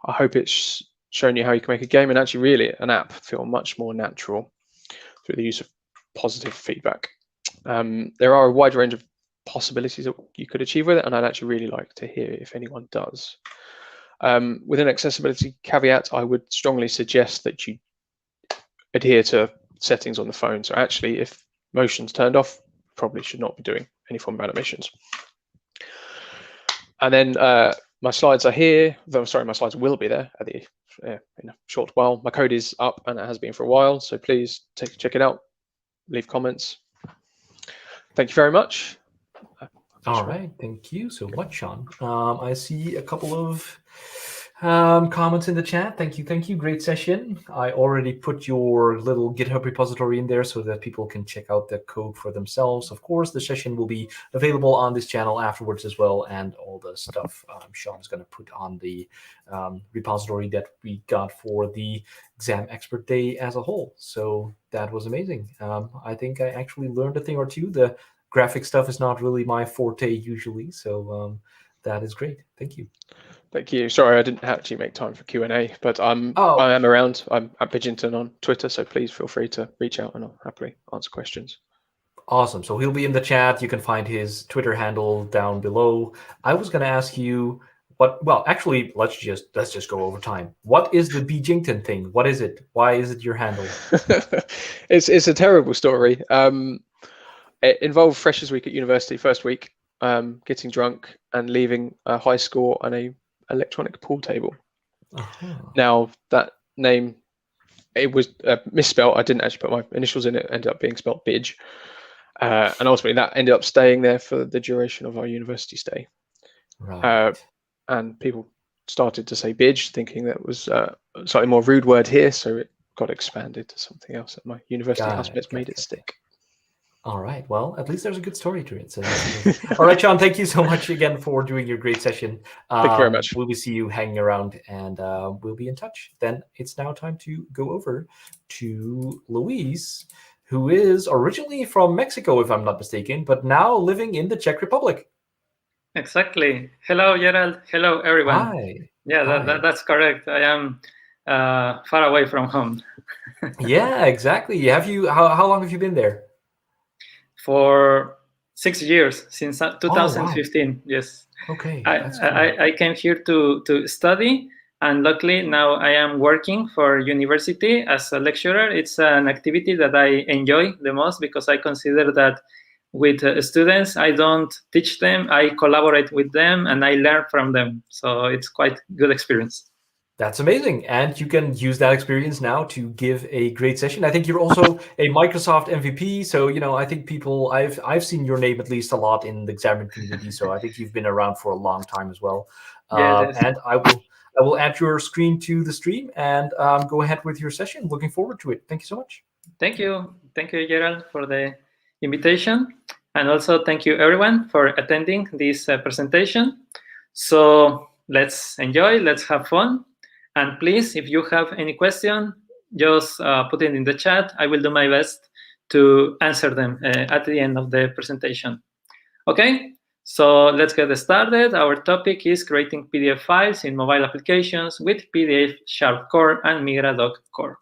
Speaker 3: I hope it's shown you how you can make a game and actually really an app feel much more natural through the use of positive feedback. There are a wide range of possibilities that you could achieve with it, and I'd actually really like to hear if anyone does. With an accessibility caveat, I would strongly suggest that you adhere to settings on the phone. So actually, if motion's turned off, probably should not be doing any form of animations. And then my slides are here. Though, sorry, my slides will be there at the in a short while. My code is up and it has been for a while, so please check it out. Leave comments. Thank you very much.
Speaker 1: All right, thank you so much, Shaun. I see a couple of comments in the chat. Thank you. Great session. I already put your little GitHub repository in there so that people can check out the code for themselves. Of course, the session will be available on this channel afterwards as well, and all the stuff Shaun's going to put on the repository that we got for the XamExpertDay as a whole. So that was amazing. I think I actually learned a thing or two. The graphic stuff is not really my forte usually, so that is great. Thank you.
Speaker 3: Thank you. Sorry, I didn't actually make time for Q&A, but I am around. I'm at Bidgington on Twitter, so please feel free to reach out and I'll happily answer questions.
Speaker 1: Awesome. So he'll be in the chat. You can find his Twitter handle down below. I was going to ask you well, actually, let's just go over time. What is the Bidgington thing? What is it? Why is it your handle?
Speaker 3: It's a terrible story. It involved Freshers Week at university, first week, getting drunk and leaving a high score on a electronic pool table. Now that name, it was misspelled. I didn't actually put my initials in it. Ended up being spelled Bidge, and ultimately that ended up staying there for the duration of our university stay.
Speaker 1: Right.
Speaker 3: And people started to say Bidge, thinking that was a slightly more rude word here, so it got expanded to something else. At my university housemates made it stick.
Speaker 1: All right. Well, at least there's a good story to it. So all right, Shaun, thank you so much again for doing your great session.
Speaker 3: Thank you very much.
Speaker 1: We'll be see you hanging around, and we'll be in touch. Then it's now time to go over to Luis, who is originally from Mexico, if I'm not mistaken, but now living in the Czech Republic.
Speaker 5: Exactly. Hello, Gerald. Hello, everyone.
Speaker 1: Hi.
Speaker 5: Yeah, that's correct. I am far away from home.
Speaker 1: Yeah, exactly. How long have you been there?
Speaker 5: For 6 years, since 2015.
Speaker 1: Wow.
Speaker 5: Yes.
Speaker 1: Okay.
Speaker 5: I came here to study, and luckily now I am working for university as a lecturer. It's an activity that I enjoy the most because I consider that with students, I don't teach them, I collaborate with them, and I learn from them. So it's quite good experience.
Speaker 1: That's amazing. And you can use that experience now to give a great session. I think you're also a Microsoft MVP. So, I think I've seen your name at least a lot in the Xamarin community. So I think you've been around for a long time as well.
Speaker 5: Yes.
Speaker 1: And I will add your screen to the stream and go ahead with your session. Looking forward to it. Thank you so much.
Speaker 5: Thank you. Thank you, Gerald, for the invitation. And also thank you, everyone, for attending this presentation. So let's enjoy. Let's have fun. And please, if you have any question, just put it in the chat. I will do my best to answer them at the end of the presentation. Okay, so let's get started. Our topic is creating PDF files in mobile applications with PDF Sharp Core and Migra Doc Core.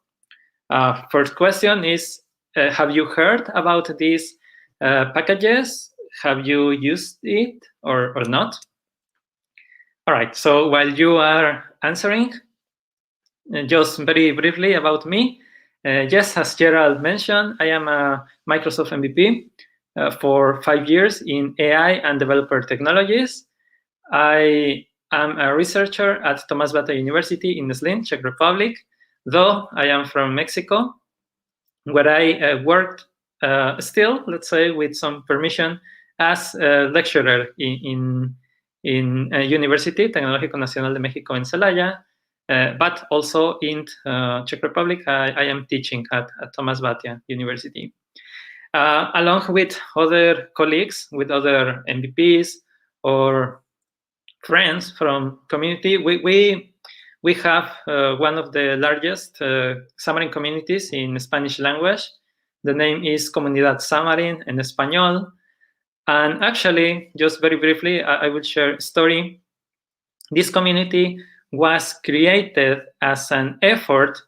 Speaker 5: First question is, have you heard about these packages? Have you used it or not? All right, so while you are answering, just very briefly about me. Yes, as Gerald mentioned, I am a Microsoft MVP for 5 years in AI and developer technologies. I am a researcher at Tomás Bata University in Zlín, Czech Republic, though I am from Mexico, where I worked still, let's say, with some permission, as a lecturer in University Tecnológico Nacional de Mexico in Celaya, but also in Czech Republic, I am teaching at Tomás Bata University. Along with other colleagues, with other MVPs or friends from community, we have one of the largest Xamarin communities in Spanish language. The name is Comunidad Xamarin en Español. And actually, just very briefly, I will share a story. This community was created as an effort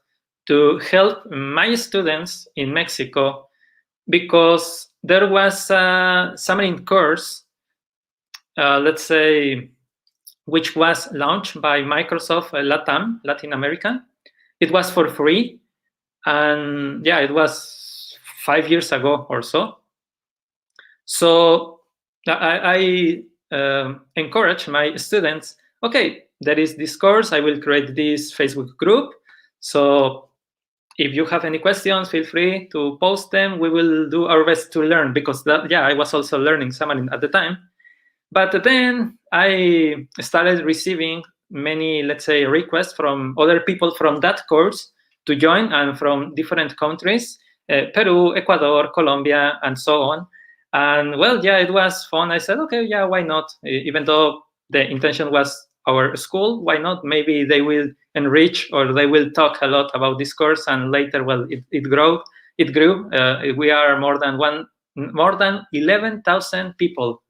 Speaker 5: to help my students in Mexico, because there was a Xamarin course, let's say, which was launched by Microsoft LATAM, Latin America. It was for free. And yeah, it was 5 years ago or so. So I encourage my students, okay, there is this course, I will create this Facebook group. So if you have any questions, feel free to post them. We will do our best to learn, because I was also learning Xamarin at the time. But then I started receiving many, let's say, requests from other people from that course to join, and from different countries, Peru, Ecuador, Colombia, and so on. And well, yeah, it was fun. I said, okay, yeah, why not? Even though the intention was our school, why not? Maybe they will enrich, or they will talk a lot about this course, and later, well, it grew. We are more than 11,000 people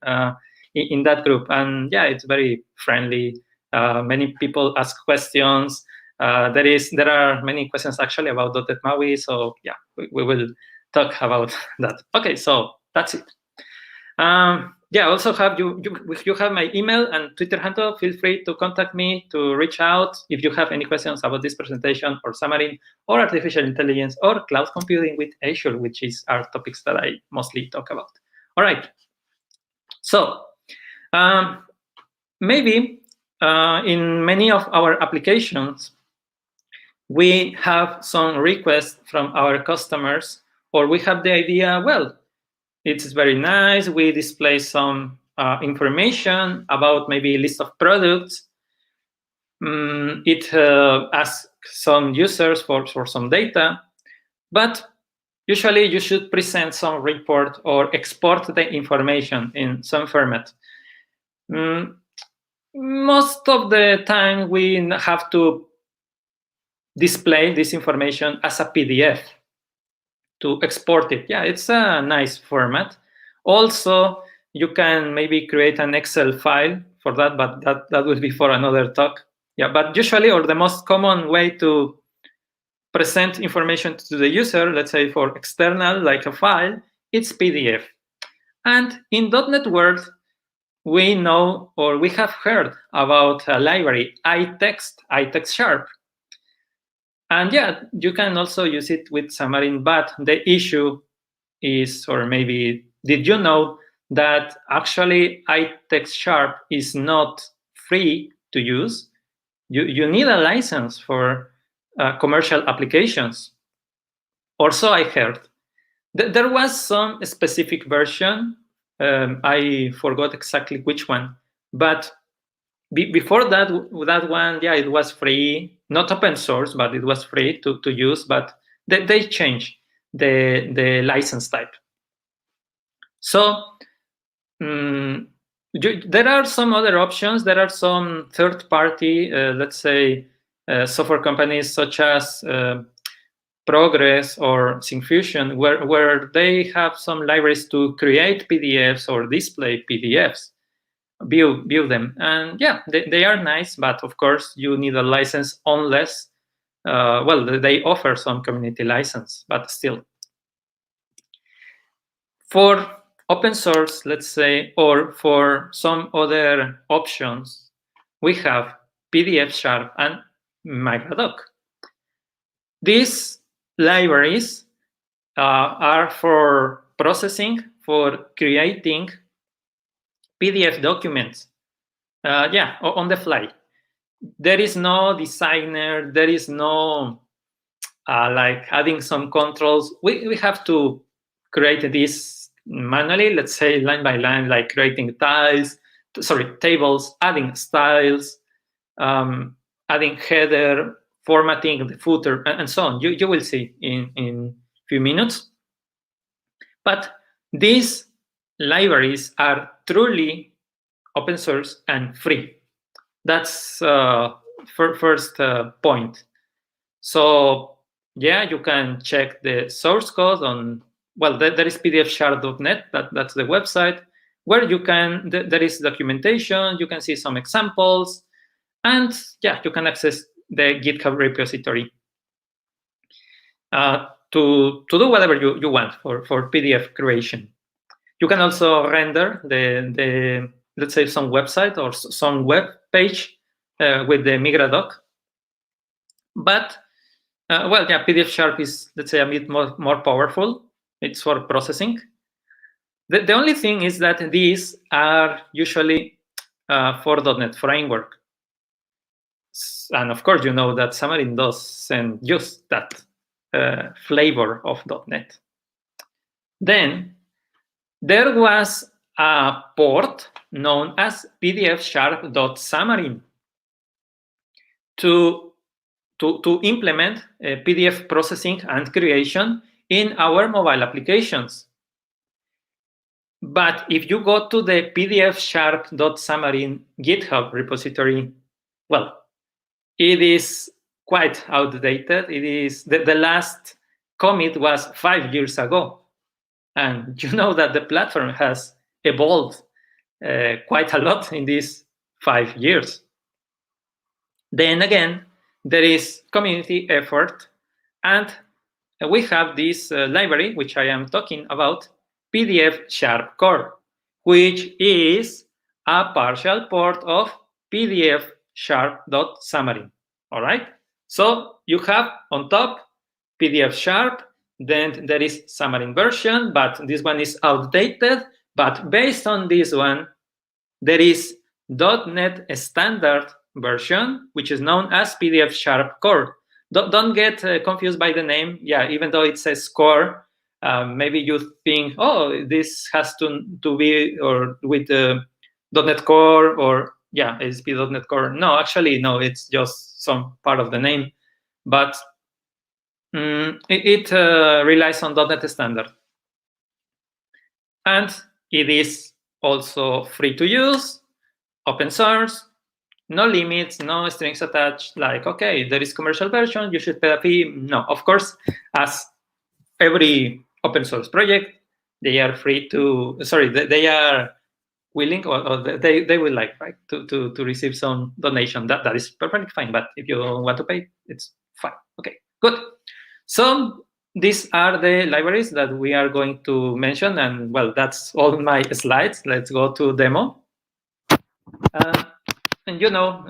Speaker 5: in that group, and yeah, it's very friendly. Many people ask questions. There are many questions actually about .NET-MAUI, so yeah, we will talk about that. Okay, so that's it. Yeah, also have you have my email and Twitter handle. Feel free to contact me, to reach out if you have any questions about this presentation, or Xamarin, or artificial intelligence, or cloud computing with Azure, which is our topics that I mostly talk about. All right. So maybe in many of our applications, we have some requests from our customers, or we have the idea, well, it's very nice, we display some information about maybe a list of products. It asks some users for some data, but usually you should present some report or export the information in some format. Most of the time we have to display this information as a PDF to export it. Yeah, it's a nice format. Also, you can maybe create an Excel file for that, but that will be for another talk. Yeah, but usually, or the most common way to present information to the user, let's say for external, like a file, it's PDF. And in .NET world, we know, or we have heard about a library, iText#. And yeah, you can also use it with Xamarin, but the issue is, or maybe did you know that actually iText# is not free to use? You need a license for commercial applications. Also, I heard there was some specific version. I forgot exactly which one, but before that one, yeah, it was free, not open source, but it was free to use. But they changed the license type. So there are some other options. There are some third-party, let's say, software companies such as Progress or Syncfusion, where they have some libraries to create PDFs or display PDFs, view them. And yeah, they are nice, but of course you need a license unless, well, they offer some community license, but still. For open source, let's say, or for some other options, we have PDF# and MicroDoc. These libraries are for processing, for creating PDF documents. Yeah, on the fly. There is no designer. There is no like adding some controls. We have to create this manually. Let's say line by line, like creating tables, adding styles, adding header, formatting the footer, and so on. You will see in a few minutes. But these libraries are truly open source and free. That's first point. So yeah, you can check the source code on, well, there is pdfsharp.net, that's the website, where you can, there is documentation, you can see some examples, and yeah, you can access the GitHub repository to do whatever you want for PDF creation. You can also render the let's say some website or some web page with the Migra doc. But well, yeah, PDF Sharp is, let's say, a bit more powerful. It's for processing. The only thing is that these are usually for .NET Framework. And of course, you know that Xamarin doesn't use that flavor of .NET. Then there was a port known as pdfsharp.xamarin to implement PDF processing and creation in our mobile applications. But if you go to the pdfsharp.xamarin GitHub repository, well, it is quite outdated. It is the last commit was 5 years ago. And you know that the platform has evolved quite a lot in these 5 years. Then again, there is community effort, and we have this library, which I am talking about, PDF Sharp Core, which is a partial port of PDF Sharp.xamarin. All right. So you have on top PDF Sharp. Then there is Xamarin version, but this one is outdated. But based on this one, there is .NET Standard version, which is known as PDF Sharp Core. Don't get confused by the name. Yeah, even though it says Core, maybe you think, oh, this has to be or with .NET Core, or yeah, ASP.NET Core. No, actually, no, it's just some part of the name. But it relies on .NET Standard. And it is also free to use, open source, no limits, no strings attached, like, okay, there is commercial version, you should pay a fee. No, of course, as every open source project, they are free to, sorry, they are willing, or they will like, right, to receive some donation. That is perfectly fine, but if you want to pay, it's fine. Okay, good. So these are the libraries that we are going to mention, and well, that's all my slides. Let's go to demo. And you know,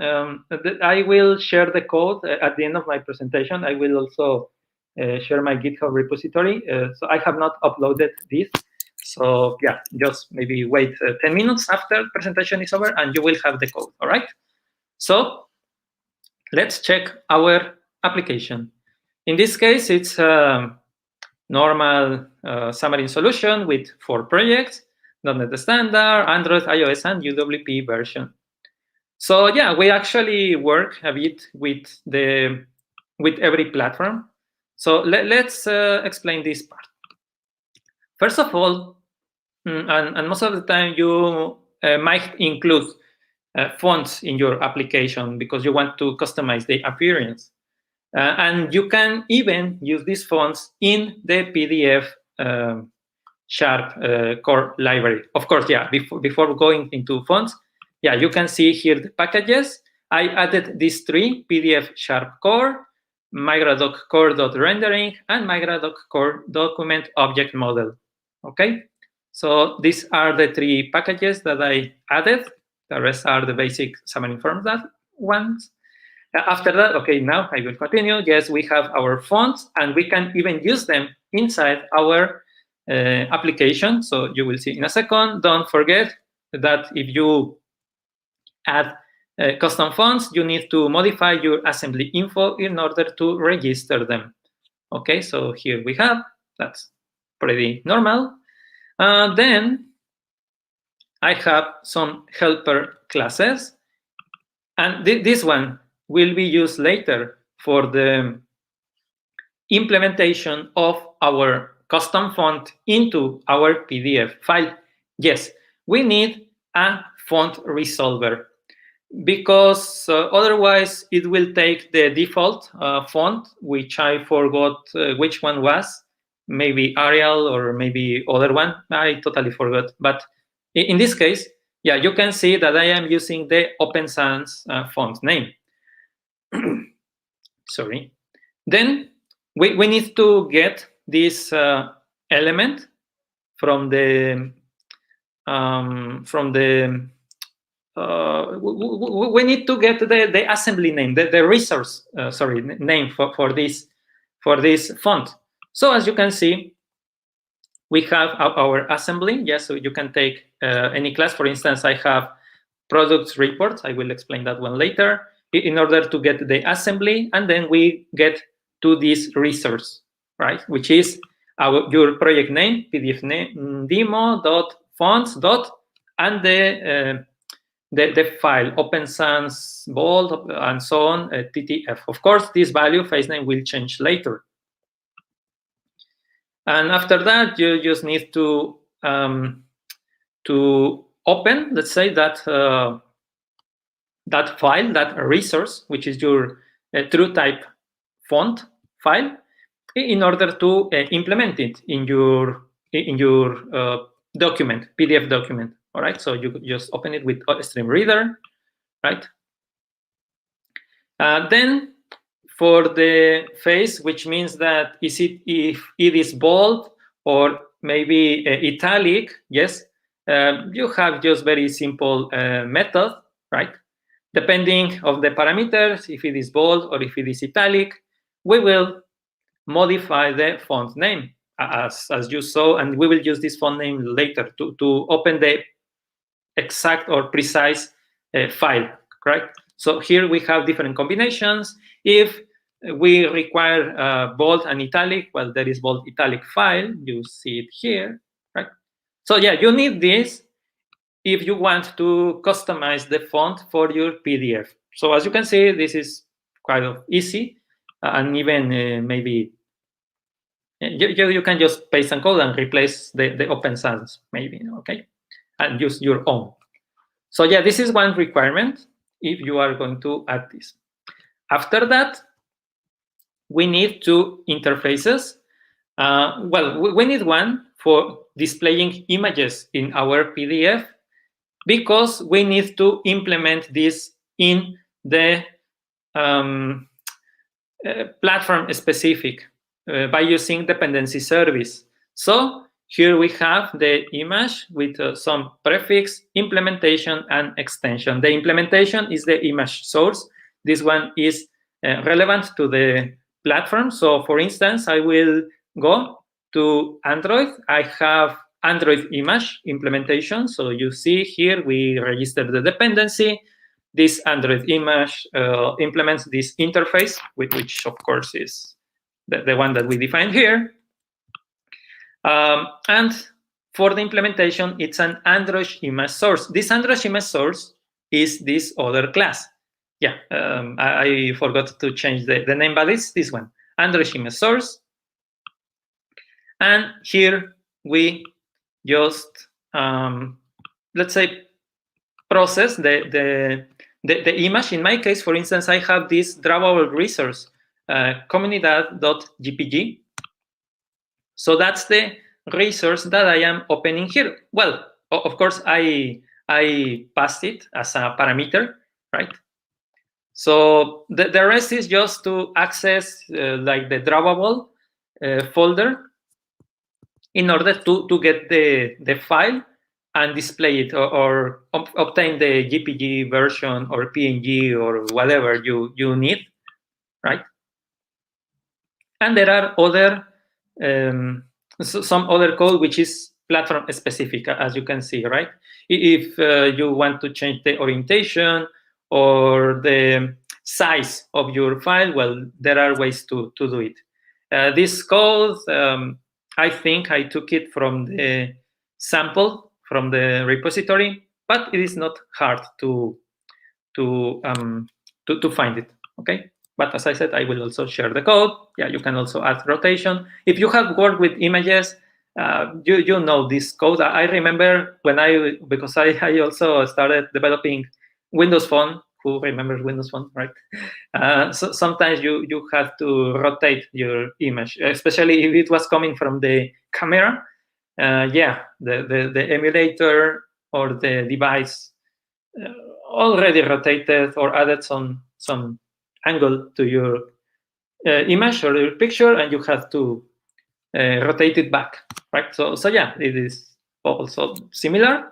Speaker 5: I will share the code at the end of my presentation. I will also share my GitHub repository. So I have not uploaded this. So yeah, just maybe wait 10 minutes after the presentation is over, and you will have the code. All right. So let's check our application. In this case, it's a normal Xamarin solution with 4 projects: .NET Standard, Android, iOS, and UWP version. So yeah, we actually work a bit with every platform. So let's explain this part. First of all, and most of the time you might include fonts in your application because you want to customize the appearance. And you can even use these fonts in the PDF Sharp core library. Of course, yeah, before going into fonts, yeah, you can see here the packages. I added these 3: PDF Sharp Core, Migra.doc core.rendering, and Migra.doc core document object model. Okay, so these are the 3 packages that I added. The rest are the basic Xamarin.Forms ones. After that, okay, now I will continue. Yes, we have our fonts, and we can even use them inside our application. So you will see in a second. Don't forget that if you add custom fonts, you need to modify your assembly info in order to register them. Okay, so here we have, that's pretty normal. Then I have some helper classes, and this one will be used later for the implementation of our custom font into our PDF file. Yes, we need a font resolver, because otherwise it will take the default font, which I forgot which one was, maybe Arial or maybe other one, I totally forgot. But in this case, yeah, you can see that I am using the Open Sans font name. Sorry. Then we need to get this element from the we need to get the assembly name, the resource name for this font. So as you can see, we have our assembly. Yes, so you can take any class. For instance, I have products reports. I will explain that one later, in order to get the assembly, and then we get to this resource, right? Which is your project name, PDF name, demo.fonts. And the file, Open Sans, bold, and so on, TTF. Of course, this value, face name, will change later. And after that, you just need to open, let's say, that file, that resource, which is your TrueType font file, in order to implement it in your document, PDF document. All right, so you just open it with Stream Reader, right? Then for the face, which means that if it is bold or maybe italic, yes, you have just very simple method, right? Depending of the parameters, if it is bold or if it is italic, we will modify the font name as you saw, and we will use this font name later to open the exact or precise file, correct? So here we have different combinations. If we require bold and italic, well, there is bold italic file. You see it here, right? So yeah, you need this if you want to customize the font for your PDF. So as you can see, this is quite easy, and even maybe you can just paste some code and replace the Open Sans, maybe, okay? And use your own. So yeah, this is one requirement if you are going to add this. After that, we need two interfaces. Well, we need one for displaying images in our PDF, because we need to implement this in the platform specific by using dependency service. So here we have the image with some prefix, implementation, and extension. The implementation is the image source. This one is relevant to the platform. So for instance, I will go to Android. I have Android image implementation. So you see here, we register the dependency. This Android image implements this interface, which of course is the one that we defined here. And for the implementation, it's an Android image source. This Android image source is this other class. Yeah, I forgot to change the name, but it's this one, Android image source. And here we just, let's say, process the image. In my case, for instance, I have this drawable resource, comunidad.jpg. So that's the resource that I am opening here. Well, of course, I passed it as a parameter, right? So the rest is just to access like the drawable folder in order to get the file and display it, or obtain the JPG version or PNG or whatever you need, right? And there are other some other code which is platform specific, as you can see, right? If you want to change the orientation or the size of your file, well, there are ways to do it. This code, I think I took it from the sample from the repository, but it is not hard to find it. Okay. But as I said, I will also share the code. Yeah, you can also add rotation. If you have worked with images, you know this code. I remember when because I also started developing Windows Phone. Who remembers Windows Phone, right? So sometimes you have to rotate your image, especially if it was coming from the camera. Yeah, the emulator or the device already rotated or added some angle to your image or your picture, and you have to rotate it back, right? So yeah, it is also similar.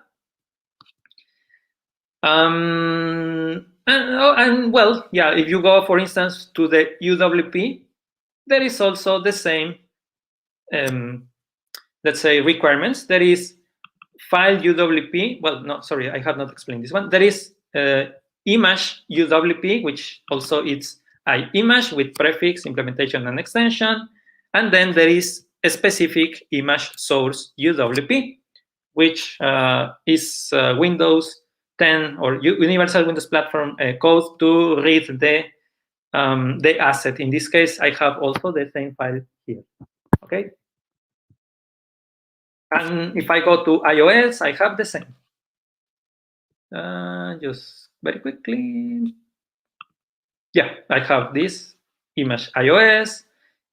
Speaker 5: And well, yeah, if you go, for instance, to the UWP, there is also the same, let's say, requirements. There is file UWP. Well, no, sorry, I have not explained this one. There is image UWP, which also it's an image with prefix, implementation, and extension. And then there is a specific image source UWP, which is Windows 10 or Universal Windows Platform code to read the asset. In this case, I have also the same file here. Okay. And if I go to iOS, I have the same. Just very quickly. Yeah, I have this image iOS,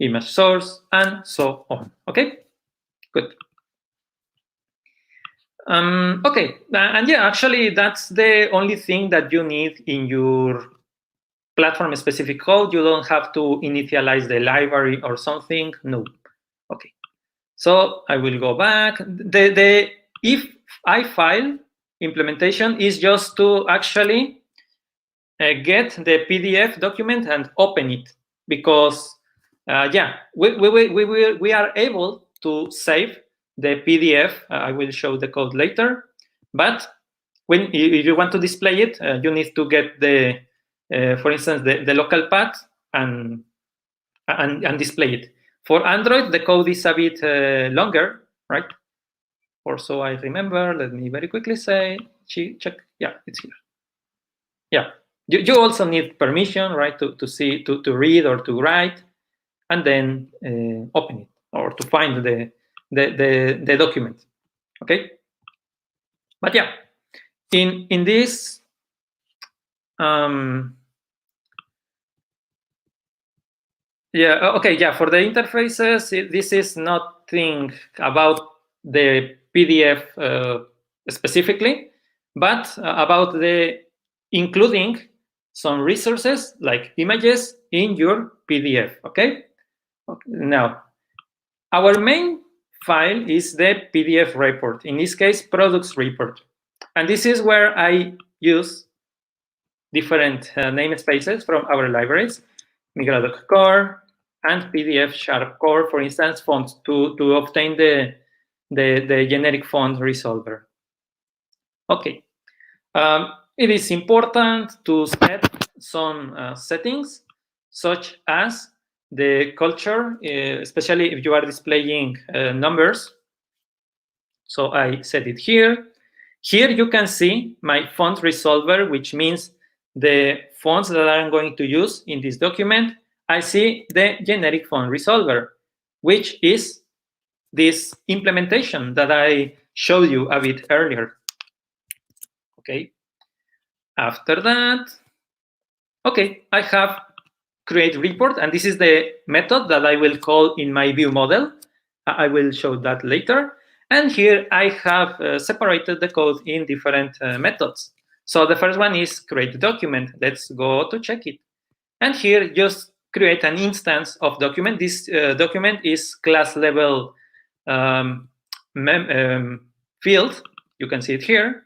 Speaker 5: image source, and so on. Okay, good. Okay, and yeah, actually, that's the only thing that you need in your platform-specific code. You don't have to initialize the library or something. No. Okay. So I will go back. The if I file implementation is just to actually get the PDF document and open it, because yeah, we are able to save the PDF. I will show the code later, but if you want to display it, you need to get the, for instance, the local path and display it. For Android, the code is a bit longer, right? Or so I remember. Let me very quickly say, check. Yeah, it's here. Yeah, you also need permission, right, to see, to read or to write, and then open it or to find the document. Okay. But yeah, in this. Yeah, okay, yeah, for the interfaces, this is nothing about the PDF specifically, but about the including some resources like images in your PDF, okay? Now, our main file is the PDF report, in this case, products report. And this is where I use different namespaces from our libraries, Migradoc Core and PDF Sharp Core, for instance, fonts to obtain the generic font resolver. Okay. It is important to set some settings, such as the culture, especially if you are displaying numbers. So I set it here. Here you can see my font resolver, which means the fonts that I'm going to use in this document. I see the generic font resolver, which is this implementation that I showed you a bit earlier. Okay. After that, okay, I have create report, and this is the method that I will call in my view model. I will show that later. And here I have separated the code in different methods. So the first one is create document. Let's go to check it. And here just create an instance of document. This document is class level field. You can see it here.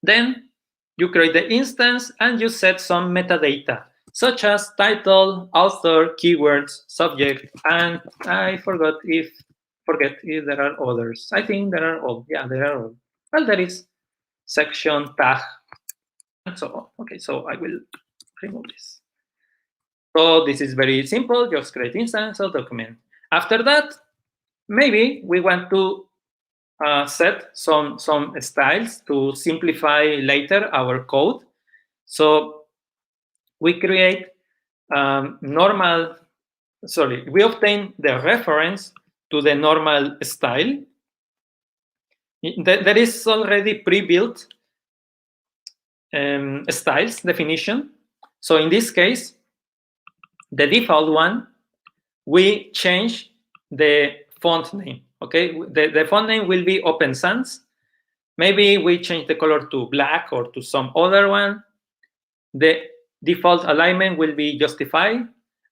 Speaker 5: Then you create the instance and you set some metadata, such as title, author, keywords, subject, and I forget if there are others. I think there are all. Yeah, there are all. Well, there is section, tag, and so on. Okay, so I will remove this. So this is very simple. Just create instance of document. After that, maybe we want to set some styles to simplify later our code. So we create we obtain the reference to the normal style. There is already pre-built styles definition. So in this case, the default one, we change the font name. Okay, the font name will be Open Sans. Maybe we change the color to black or to some other one. The default alignment will be justified,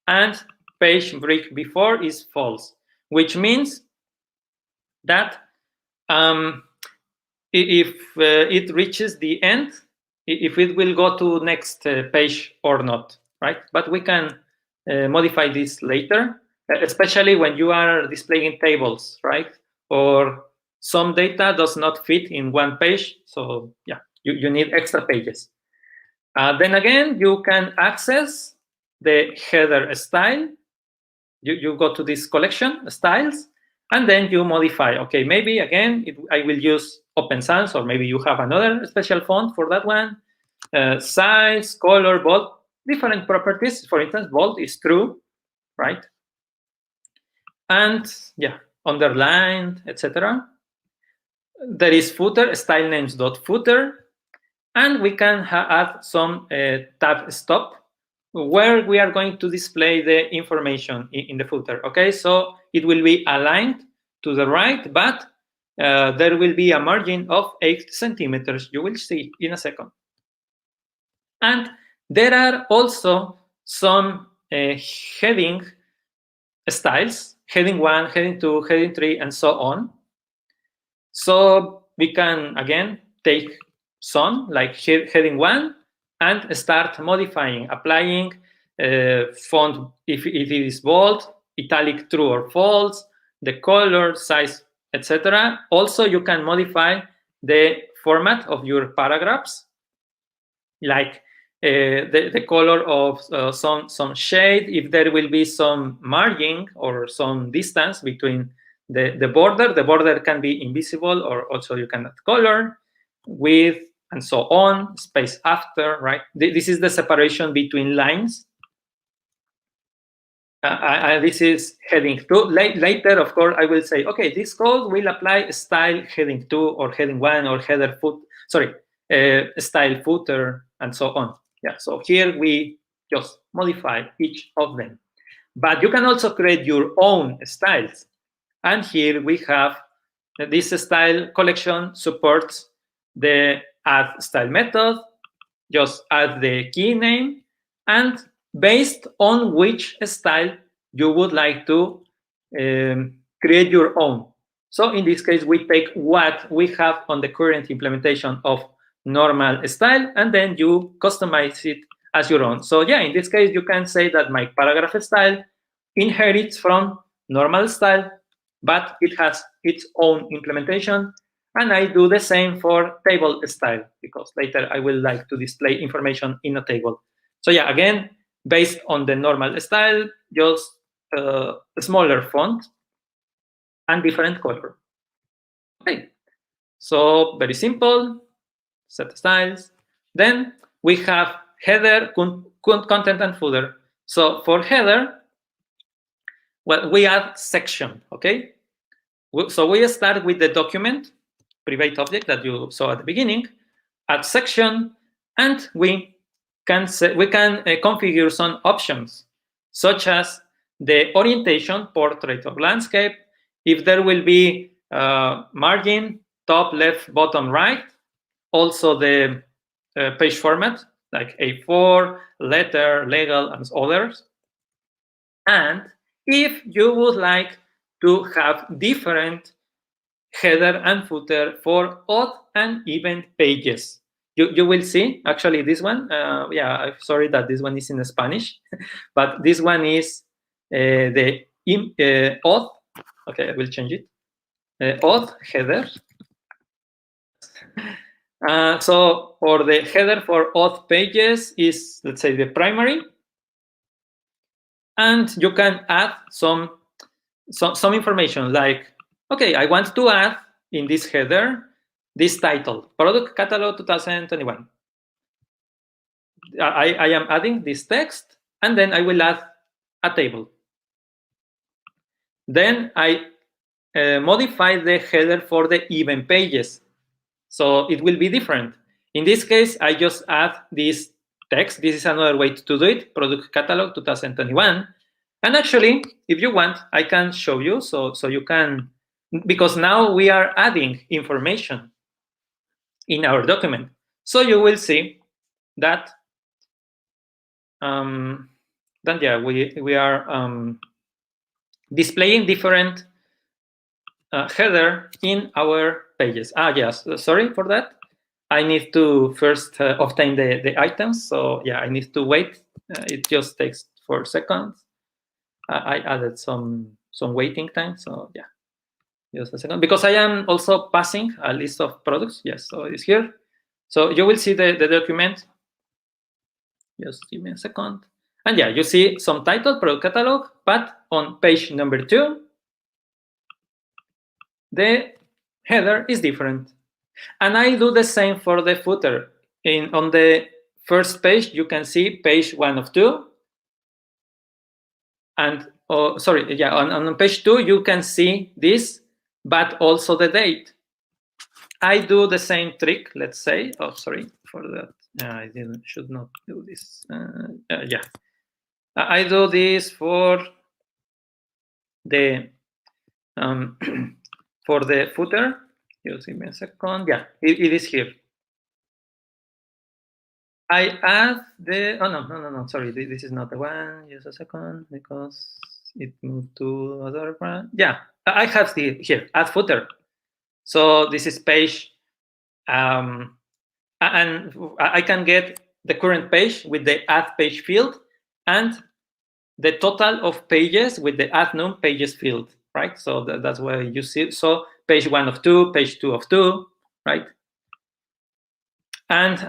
Speaker 5: and page break before is false, which means that if it reaches the end, if it will go to next page or not, right? But we can modify this later, especially when you are displaying tables, right? Or some data does not fit in one page, so yeah, you need extra pages. Then again, you can access the header style. You go to this collection, styles, and then you modify. Okay, maybe again, I will use Open Sans, or maybe you have another special font for that one. Size, color, bold, different properties. For instance, bold is true, right? And yeah, underlined, etc. There is footer, style names.footer, and we can add some tab stop where we are going to display the information in the footer. Okay, so it will be aligned to the right, but there will be a margin of 8 centimeters. You will see in a second. And there are also some heading styles, heading 1, heading 2, heading 3, and so on. So we can, again, take some, like heading 1, and start modifying, applying font if it is bold, italic, true or false, the color, size, etc. Also, you can modify the format of your paragraphs, like the color of some shade, if there will be some margin or some distance between the border. The border can be invisible, or also you can add color, width, and so on, space after, right? This is the separation between lines. This is heading 2. Later, of course, I will say, okay, this code will apply style heading 2 or heading 1 or header style footer, and so on. Yeah, so here we just modify each of them. But you can also create your own styles. And here we have this style collection supports the add style method. Just add the key name, and based on which style you would like to create your own. So in this case, we take what we have on the current implementation of normal style, and then you customize it as your own. So yeah, in this case, you can say that my paragraph style inherits from normal style, but it has its own implementation. And I do the same for table style, because later I will like to display information in a table. So yeah, again, based on the normal style, just a smaller font and different color. Okay, so very simple, set styles. Then we have header, content, and footer. So for header, well, we add section, okay? So we start with the document, private object that you saw at the beginning, add section, and we can configure some options, such as the orientation, portrait or landscape, if there will be margin, top, left, bottom, right, also the page format, like A4, letter, legal, and others. And if you would like to have different header and footer for odd and even pages. You will see, actually, this one, yeah, I'm sorry that this one is in Spanish, but this one is the Auth. Okay, I will change it. Auth header. So for the header for Auth pages is, let's say, the primary. And you can add some information like, okay, I want to add in this header this title, Product Catalog 2021. I am adding this text, and then I will add a table. Then I modify the header for the event pages. So it will be different. In this case, I just add this text. This is another way to do it, Product Catalog 2021. And actually, if you want, I can show you so you can, because now we are adding information in our document. So you will see that then yeah, we are displaying different header in our pages. Yes, sorry for that. I need to first obtain the items. So yeah, I need to wait. It just takes 4 seconds. I added some waiting time. So yeah, just a second, because I am also passing a list of products. Yes, so it's here. So you will see the document. Just give me a second. And yeah, you see some title, product catalog, but on page number 2, the header is different. And I do the same for the footer. On the first page, you can see page 1 of 2. And sorry, yeah, on page 2, you can see this, but also the date. I do the same trick, let's say. Oh, sorry for that. I should not do this. Yeah, I do this for the for the footer. Just give me a second. Yeah, it is here. I add the. Oh no. Sorry, this is not the one. Just a second, because it moved to other one. Yeah, I have here add footer. So this is page. And I can get the current page with the add page field and the total of pages with the add num pages field, right? So that's where you see. So page 1 of 2, page 2 of 2, right? And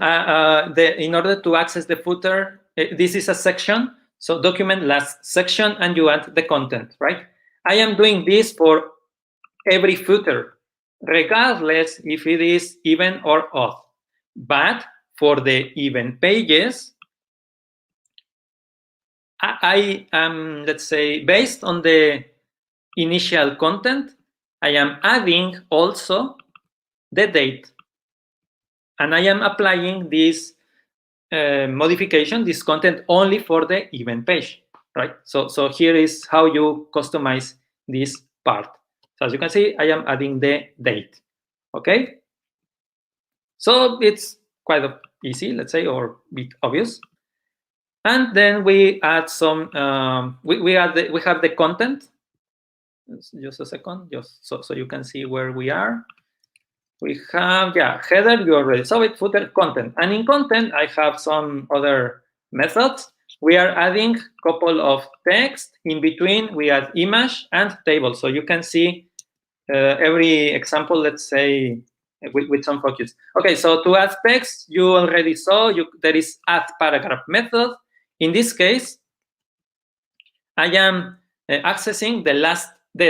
Speaker 5: in order to access the footer, this is a section. So document last section, and you add the content, right? I am doing this for every footer, regardless if it is even or odd. But for the event pages, I am, let's say, based on the initial content, I am adding also the date. And I am applying this modification, this content, only for the event page, right? So here is how you customize this part. So as you can see, I am adding the date, okay? So it's quite easy, let's say, or a bit obvious. And then we add some, we have the content. Just a second, just so you can see where we are. We have, yeah, header, you already saw it, footer, content. And in content, I have some other methods. We are adding a couple of text. In between, we add image and table. So you can see every example, let's say, with some focus. Okay, so to add text, you already saw there is add paragraph method. In this case, I am accessing the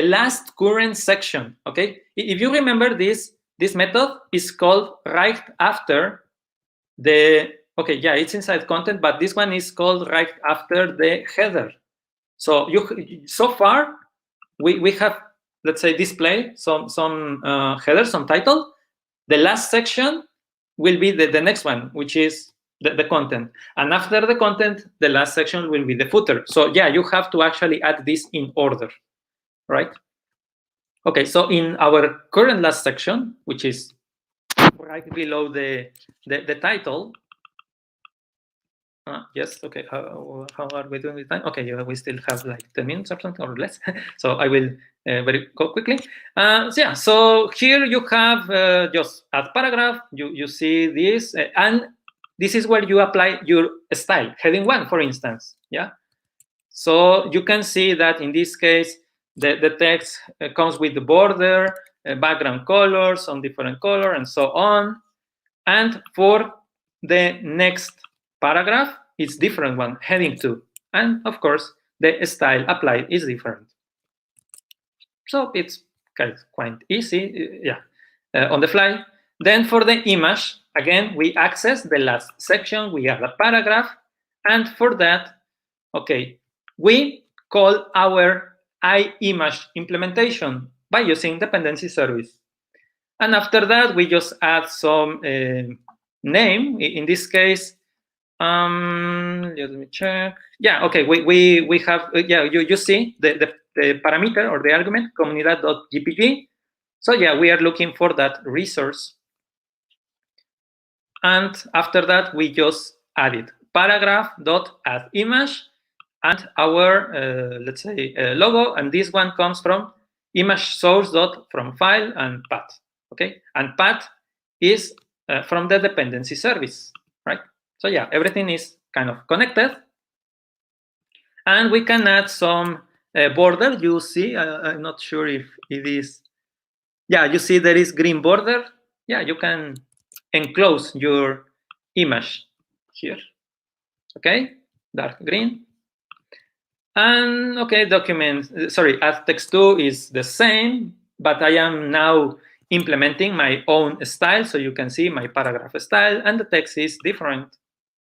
Speaker 5: last current section. Okay, if you remember this method is called right after the. Okay, yeah, it's inside content, but this one is called right after the header. So so far we have, let's say, display some header, some title. The last section will be the next one, which is the content. And after the content, the last section will be the footer. So yeah, you have to actually add this in order, right? Okay, so in our current last section, which is right below the title, Yes, okay. How are we doing with time? Okay, yeah, we still have like 10 minutes or something or less. So I will go quickly. So here you have just add paragraph. You see this, and this is where you apply your style, heading 1, for instance. Yeah. So you can see that in this case, the text comes with the border, background colors, some different color, and so on. And for the next paragraph, it's different one, heading 2. And of course, the style applied is different. So it's quite easy, on the fly. Then for the image, again, we access the last section, we add a paragraph. And for that, okay, we call our iMimage implementation by using dependency service. And after that, we just add some name. In this case, let me check. Yeah, okay, we have, you see the parameter or the argument, comunidad.gpg. So yeah, we are looking for that resource. And after that, we just added paragraph.addImage and our, let's say, logo. And this one comes from image source.from file and path. Okay, and path is from the dependency service, right? So yeah, everything is kind of connected. And we can add some border. You see, I'm not sure if it is. Yeah, you see there is green border. Yeah, you can enclose your image here. Okay, dark green. And okay, add text 2 is the same, but I am now implementing my own style. So you can see my paragraph style, and the text is different.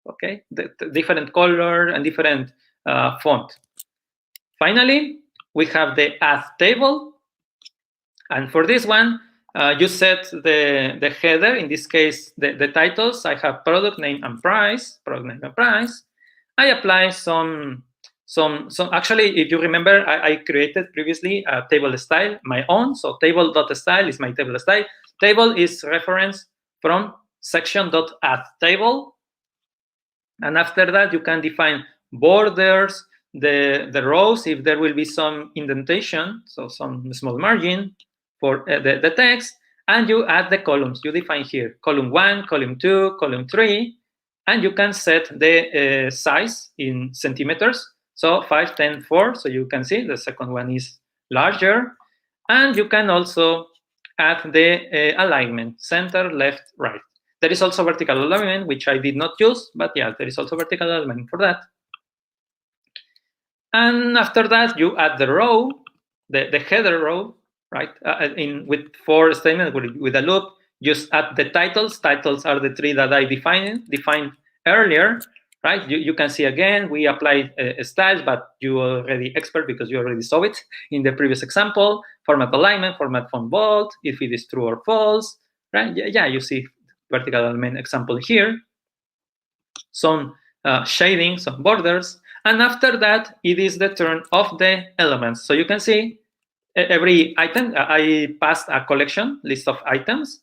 Speaker 5: Okay, the different color and different font. Finally, we have the add table. And for this one, you set the header. In this case, the titles. I have product name and price. Product name and price. I apply some. Actually, if you remember, I created previously a table style, my own. So table.style is my table style. Table is reference from section.addTable. And after that, you can define borders, the rows, if there will be some indentation, so some small margin for the text, and you add the columns. You define here column 1, column 2, column 3, and you can set the size in centimeters. So 5, 10, 4, so you can see the second one is larger. And you can also add the alignment, center, left, right. There is also vertical alignment, which I did not use, but yeah, there is also vertical alignment for that. And after that, you add the row, the header row, right? With 4 statements with a loop, just add the titles. Titles are the 3 that I defined earlier, right? You can see again, we applied styles, but you are already expert because you already saw it in the previous example. Format alignment, format font bold, if it is true or false, right? Yeah, you see vertical alignment example here. Some shading, some borders. And after that, it is the turn of the elements. So you can see every item, I passed a collection, list of items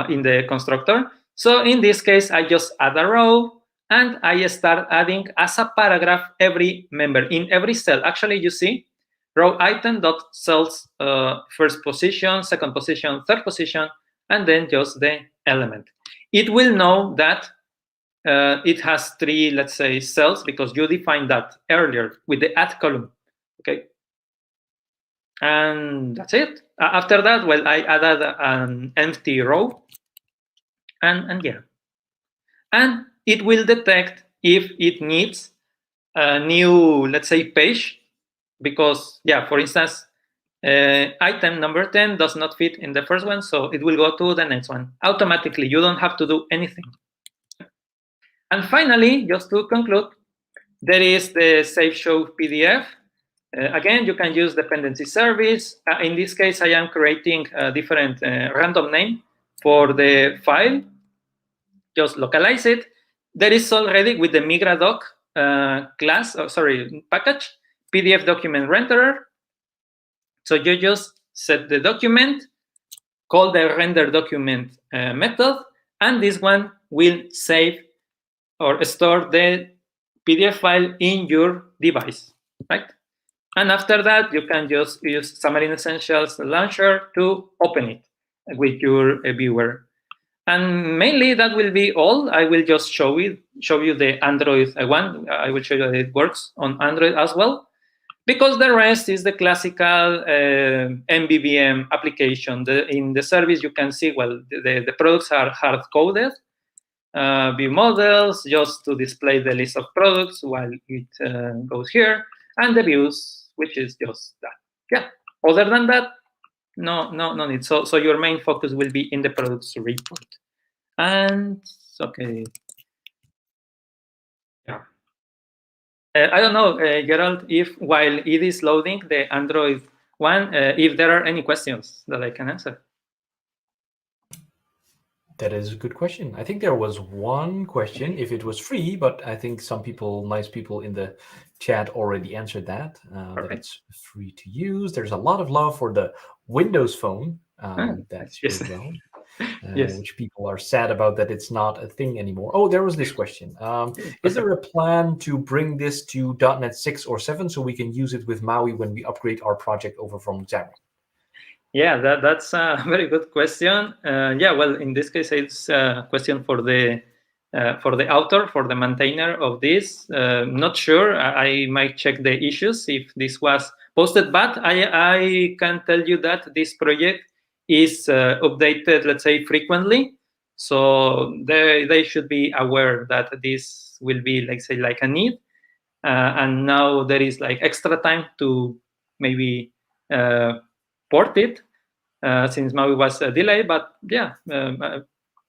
Speaker 5: in the constructor. So in this case, I just add a row, and I start adding as a paragraph every member in every cell. Actually, you see row item dot cells first position, second position, third position, and then just the element. It will know that it has 3, let's say, cells because you defined that earlier with the add column. Okay, and that's it. After that, well, I added an empty row, and yeah, and it will detect if it needs a new, let's say, page, because yeah, for instance, item number 10 does not fit in the first one, so it will go to the next one automatically. You don't have to do anything. And finally, just to conclude, there is the Save Show PDF. Again, you can use dependency service. In this case, I am creating a different random name for the file. Just localize it. There is already with the migradoc package, PDF document renderer. So you just set the document, call the render document method, and this one will save or store the PDF file in your device, right? And after that, you can just use Xamarin Essentials Launcher to open it with your viewer. And mainly that will be all. I will just show you the Android one. I will show you that it works on Android as well, because the rest is the classical MVVM application. In the service, you can see, well, the products are hard-coded. View models, just to display the list of products while it goes here, and the views, which is just that. Yeah. Other than that, no need. So your main focus will be in the products report. And okay. Yeah. I don't know, Gerald, if while it is loading the Android one, if there are any questions that I can answer.
Speaker 1: That is a good question. I think there was one question if it was free, but I think some people, nice people in the chat already answered that. That it's free to use. There's a lot of love for the Windows Phone. That's
Speaker 5: yes.
Speaker 1: well.
Speaker 5: Yes.
Speaker 1: Which people are sad about that it's not a thing anymore. Oh, there was this question. Is there a plan to bring this to .NET 6 or 7 so we can use it with MAUI when we upgrade our project over from Xamarin?
Speaker 5: Yeah, that's a very good question. Yeah, well, in this case, it's a question for the author, for the maintainer of this. Not sure. I might check the issues if this was posted, but I can tell you that this project is updated, let's say, frequently. So they should be aware that this will be, let's say, like a need. And now there is like extra time to maybe port it since MAUI was delayed. But yeah,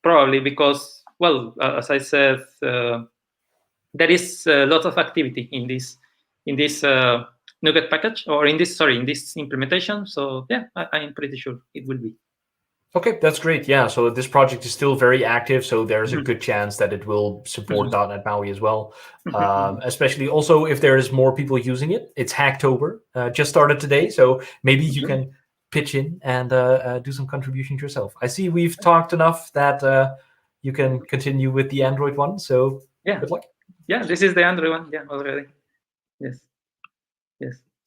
Speaker 5: probably because, well, as I said, there is a lot of activity in this NuGet package, or in this implementation. So yeah, I'm pretty sure it will be.
Speaker 1: Okay, that's great. Yeah, so this project is still very active, so there's a good chance that it will support .NET MAUI as well. Especially also if there's more people using it. It's Hacktober, just started today, so maybe you can pitch in and do some contributions yourself. I see we've talked enough that you can continue with the Android one, so
Speaker 5: yeah,
Speaker 1: good luck.
Speaker 5: Yeah, this is the Android one, yeah, already. Yes.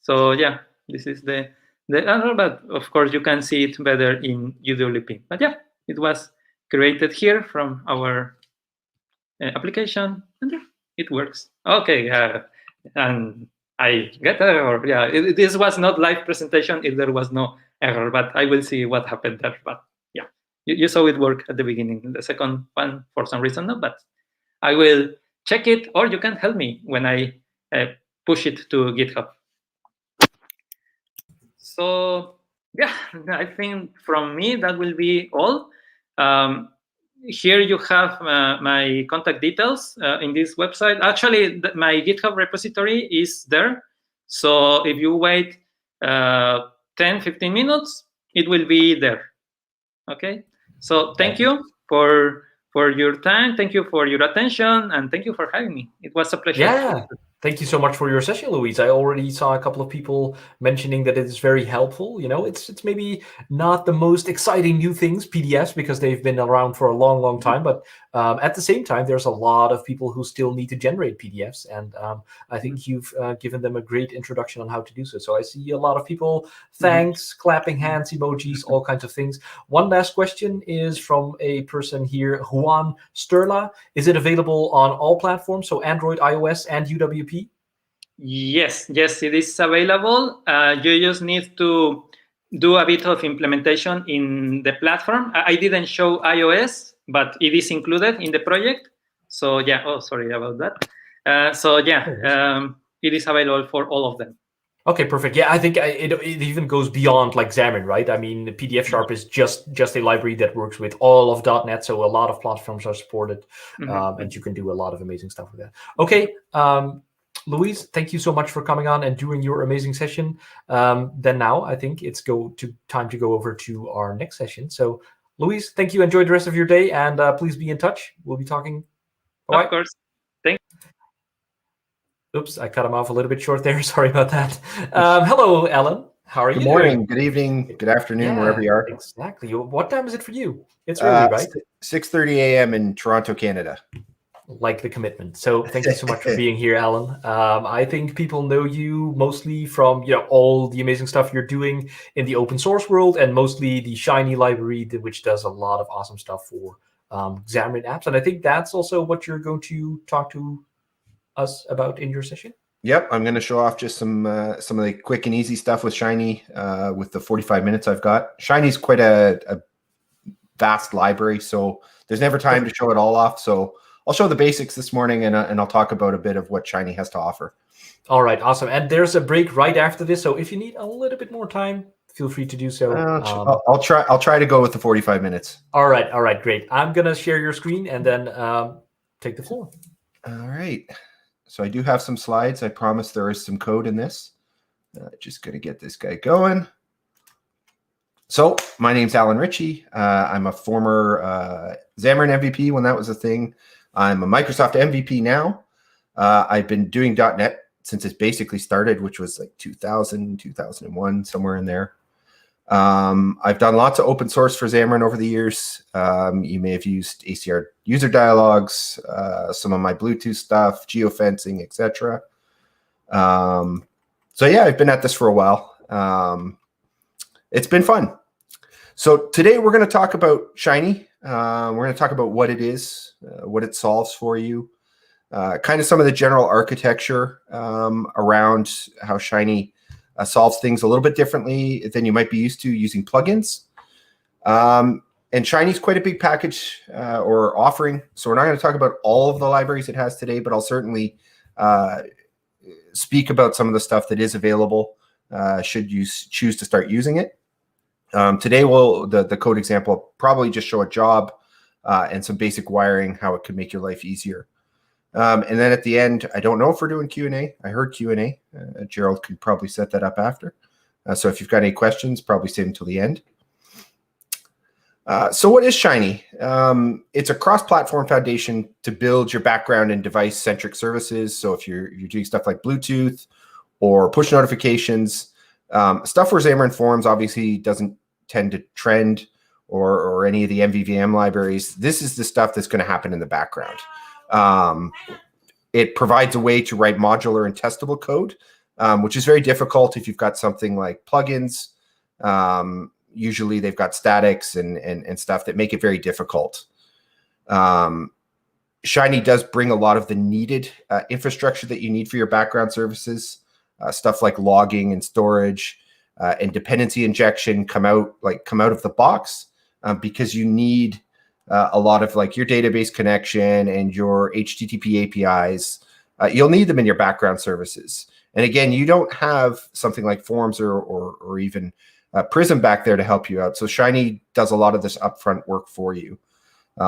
Speaker 5: So yeah, this is the Android, but of course you can see it better in UWP. But yeah, it was created here from our application, and yeah, it works. Okay, and I get error. Yeah, this was not live presentation if there was no error, but I will see what happened there. But yeah, you saw it work at the beginning. The second one, for some reason, no, but I will check it, or you can help me when I push it to GitHub. So yeah, I think from me that will be all. Here you have my contact details in this website. Actually, my GitHub repository is there. So if you wait 10-15 minutes, it will be there. Okay. So thank you for your time. Thank you for your attention, and thank you for having me. It was a pleasure.
Speaker 1: Yeah. Thank you so much for your session, Luis. I already saw a couple of people mentioning that it is very helpful. You know, it's maybe not the most exciting new things, PDFs, because they've been around for a long, long time. But at the same time, there's a lot of people who still need to generate PDFs. And I think you've given them a great introduction on how to do so. So I see a lot of people, thanks, clapping hands, emojis, all kinds of things. One last question is from a person here, Juan Sterla. Is it available on all platforms, so Android, iOS, and UWP?
Speaker 5: Yes, it is available. You just need to do a bit of implementation in the platform. I didn't show iOS, but it is included in the project. So yeah, oh, sorry about that. So yeah, it is available for all of them.
Speaker 1: Okay, perfect. Yeah, I think it even goes beyond like Xamarin, right? I mean, PDF Sharp is just a library that works with all of .NET, so a lot of platforms are supported, and you can do a lot of amazing stuff with that. Okay, Luis, thank you so much for coming on and doing your amazing session. Then now I think it's time to go over to our next session. So, Luis, thank you. Enjoy the rest of your day, and please be in touch. We'll be talking. Bye-bye.
Speaker 5: Of course. Thank you.
Speaker 1: Oops, I cut him off a little bit short there. Sorry about that. Hello, Allan. How are you?
Speaker 6: Good morning, good evening, good afternoon, wherever you are.
Speaker 1: Exactly. What time is it for you? It's early, right?
Speaker 6: 6:30 a.m. in Toronto, Canada.
Speaker 1: like the commitment. So thank you so much for being here, Allan. I think people know you mostly from all the amazing stuff you're doing in the open source world, and mostly the Shiny library, which does a lot of awesome stuff for Xamarin apps. And I think that's also what you're going to talk to us about in your session.
Speaker 6: Yep, I'm going to show off just some of the quick and easy stuff with Shiny with the 45 minutes I've got. Shiny's quite a vast library, so there's never time to show it all off. So I'll show the basics this morning, and I'll talk about a bit of what Shiny has to offer.
Speaker 1: All right, awesome. And there's a break right after this, so if you need a little bit more time, feel free to do so.
Speaker 6: I'll try to go with the 45 minutes.
Speaker 1: All right, great. I'm gonna share your screen and then take the floor.
Speaker 6: All right. So I do have some slides. I promise there is some code in this. Just gonna get this guy going. So my name's Allan Ritchie. I'm a former Xamarin MVP when that was a thing. I'm a Microsoft MVP now. I've been doing .NET since it basically started, which was like 2000, 2001, somewhere in there. I've done lots of open source for Xamarin over the years. You may have used ACR user dialogues, some of my Bluetooth stuff, geofencing, etc. So yeah, I've been at this for a while. It's been fun. So today we're going to talk about Shiny. We're going to talk about what it is, what it solves for you, kind of some of the general architecture around how Shiny solves things a little bit differently than you might be used to using plugins. And Shiny's quite a big package or offering. So we're not going to talk about all of the libraries it has today, but I'll certainly speak about some of the stuff that is available should you choose to start using it. Today, the code example will probably just show a job and some basic wiring, how it could make your life easier. And then at the end, I don't know if we're doing Q&A. I heard Q&A. Gerald could probably set that up after. So if you've got any questions, probably save them till the end. So what is Shiny? It's a cross-platform foundation to build your background and device-centric services. So if you're doing stuff like Bluetooth or push notifications, stuff where Xamarin.Forms obviously doesn't tend to trend, or any of the MVVM libraries, this is the stuff that's going to happen in the background. It provides a way to write modular and testable code, which is very difficult if you've got something like plugins. Usually they've got statics and stuff that make it very difficult. Shiny does bring a lot of the needed infrastructure that you need for your background services. Stuff like logging and storage and dependency injection come out of the box because you need a lot of like your database connection and your HTTP APIs. You'll need them in your background services. And again, you don't have something like Forms or even Prism back there to help you out. So Shiny does a lot of this upfront work for you.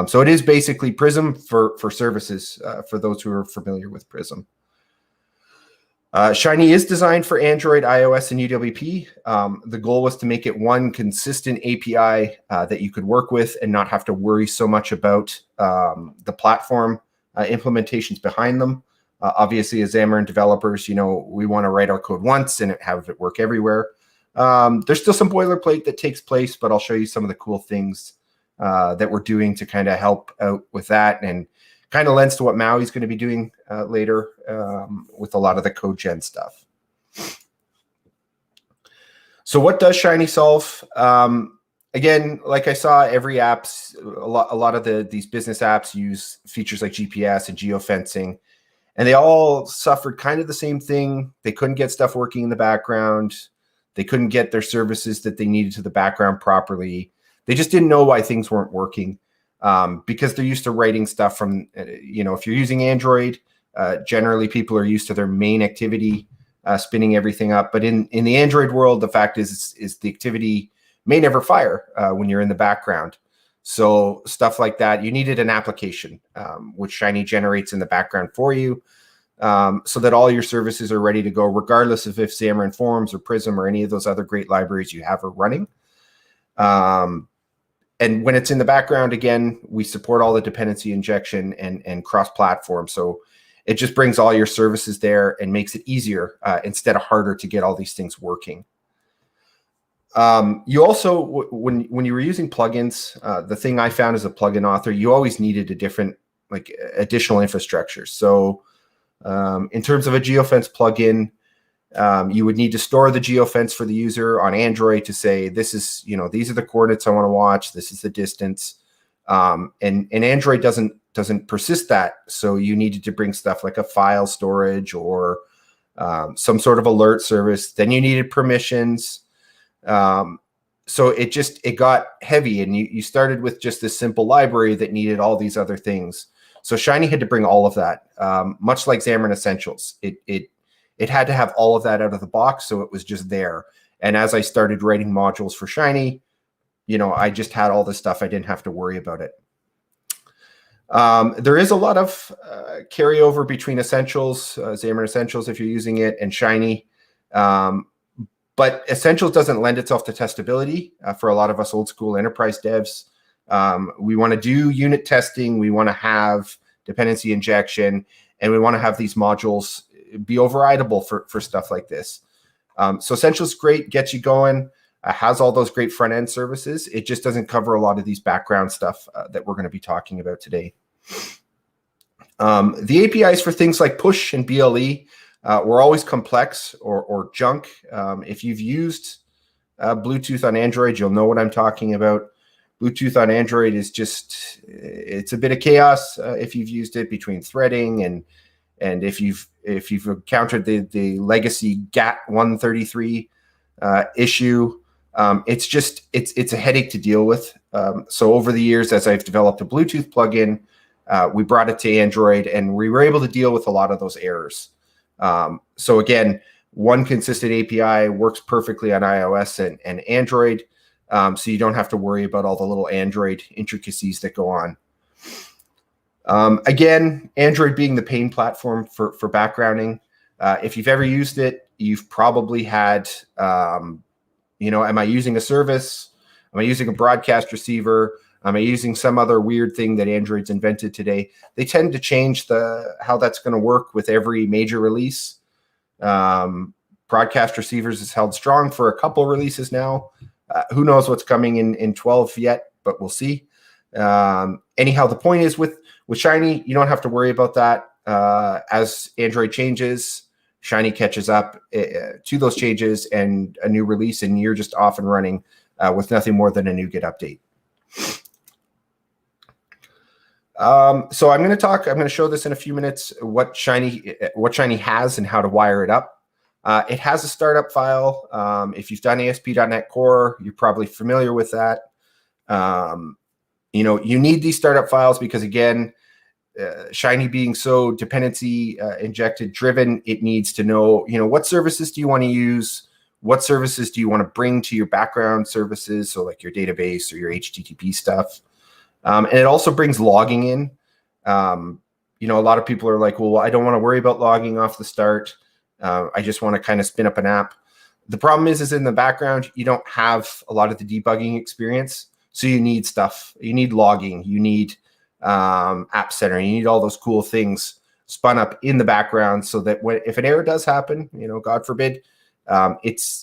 Speaker 6: So it is basically Prism for services for those who are familiar with Prism. Shiny is designed for Android, iOS, and UWP. The goal was to make it one consistent API that you could work with and not have to worry so much about the platform implementations behind them. Obviously, as Xamarin developers, we want to write our code once and have it work everywhere. There's still some boilerplate that takes place, but I'll show you some of the cool things that we're doing to kind of help out with that, and kind of lends to what MAUI is going to be doing later with a lot of the code gen stuff. So what does Shiny solve? Again, like I saw, every app's a lot of these business apps use features like GPS and geofencing, and they all suffered kind of the same thing. They couldn't get stuff working in the background. They couldn't get their services that they needed to the background properly. They just didn't know why things weren't working. Because they're used to writing stuff from, if you're using Android, generally people are used to their main activity spinning everything up. But in the Android world, the fact is the activity may never fire when you're in the background. So stuff like that, you needed an application, which Shiny generates in the background for you, so that all your services are ready to go, regardless of if Xamarin.Forms or Prism or any of those other great libraries you have are running. And when it's in the background, again, we support all the dependency injection and cross-platform. So it just brings all your services there and makes it easier instead of harder to get all these things working. You also, when you were using plugins, the thing I found as a plugin author, you always needed a different like additional infrastructure. So in terms of a geofence plugin, you would need to store the geofence for the user on Android to say, this is, these are the coordinates I want to watch. This is the distance. And Android doesn't persist that. So you needed to bring stuff like a file storage or some sort of alert service. Then you needed permissions. So it got heavy, and you started with just this simple library that needed all these other things. So Shiny had to bring all of that, much like Xamarin Essentials. It had to have all of that out of the box, so it was just there. And as I started writing modules for Shiny, I just had all this stuff. I didn't have to worry about it. There is a lot of carryover between Essentials, Xamarin Essentials if you're using it, and Shiny. But Essentials doesn't lend itself to testability for a lot of us old school enterprise devs. We want to do unit testing. We want to have dependency injection, and we want to have these modules be overrideable for stuff like this. So Essentials great, gets you going, has all those great front end services. It just doesn't cover a lot of these background stuff that we're going to be talking about today. The APIs for things like push and BLE were always complex or junk. If you've used Bluetooth on Android, you'll know what I'm talking about. Bluetooth on Android is it's a bit of chaos if you've used it, between threading and if you've encountered the legacy GAT 133 issue. It's a headache to deal with. So over the years, as I've developed a Bluetooth plugin, we brought it to Android, and we were able to deal with a lot of those errors. So again, one consistent API works perfectly on iOS and Android, so you don't have to worry about all the little Android intricacies that go on. Again, Android being the pain platform for backgrounding. If you've ever used it, you've probably had, am I using a service? Am I using a broadcast receiver? Am I using some other weird thing that Android's invented today? They tend to change how that's going to work with every major release. Broadcast receivers is held strong for a couple releases now. Who knows what's coming in 12 yet, but we'll see. Anyhow, the point is with Shiny, you don't have to worry about that. As Android changes, Shiny catches up to those changes and a new release, and you're just off and running with nothing more than a NuGet update. So I'm going to show this in a few minutes, what Shiny has and how to wire it up. It has a startup file. If you've done ASP.NET Core, you're probably familiar with that. You need these startup files because, again, Shiny being so dependency injected driven, it needs to know, what services do you want to use? What services do you want to bring to your background services? So like your database or your HTTP stuff. And it also brings logging in. A lot of people are like, well, I don't want to worry about logging off the start. I just want to kind of spin up an app. The problem is in the background, you don't have a lot of the debugging experience. So you need stuff. You need logging. You need App Center. You need all those cool things spun up in the background so that if an error does happen, God forbid,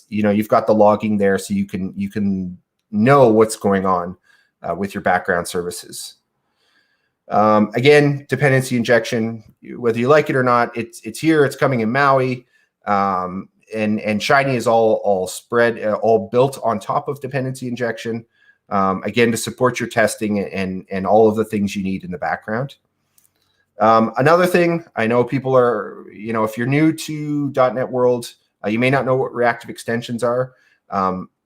Speaker 6: you've got the logging there so you can know what's going on with your background services. Again, dependency injection, whether you like it or not, it's here. It's coming in MAUI, and Shiny is all spread, all built on top of dependency injection. Again, to support your testing and all of the things you need in the background. Another thing, I know people are, if you're new to .NET World, you may not know what reactive extensions are.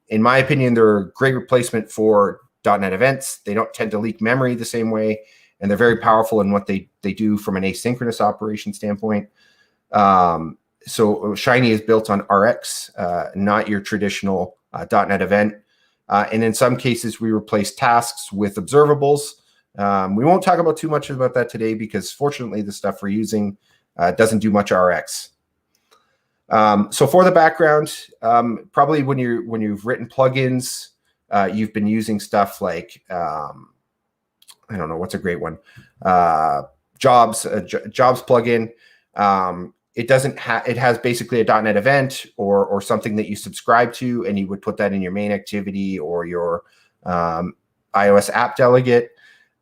Speaker 6: In my opinion, they're a great replacement for .NET events. They don't tend to leak memory the same way, and they're very powerful in what they do from an asynchronous operation standpoint. So Shiny is built on RX, not your traditional .NET event. And in some cases, we replace tasks with observables. We won't talk about too much about that today because fortunately, the stuff we're using doesn't do much RX. So for the background, probably when you've written plugins, you've been using stuff like, I don't know, what's a great one? Jobs plugin. It has basically a .NET event or something that you subscribe to, and you would put that in your main activity or your iOS app delegate.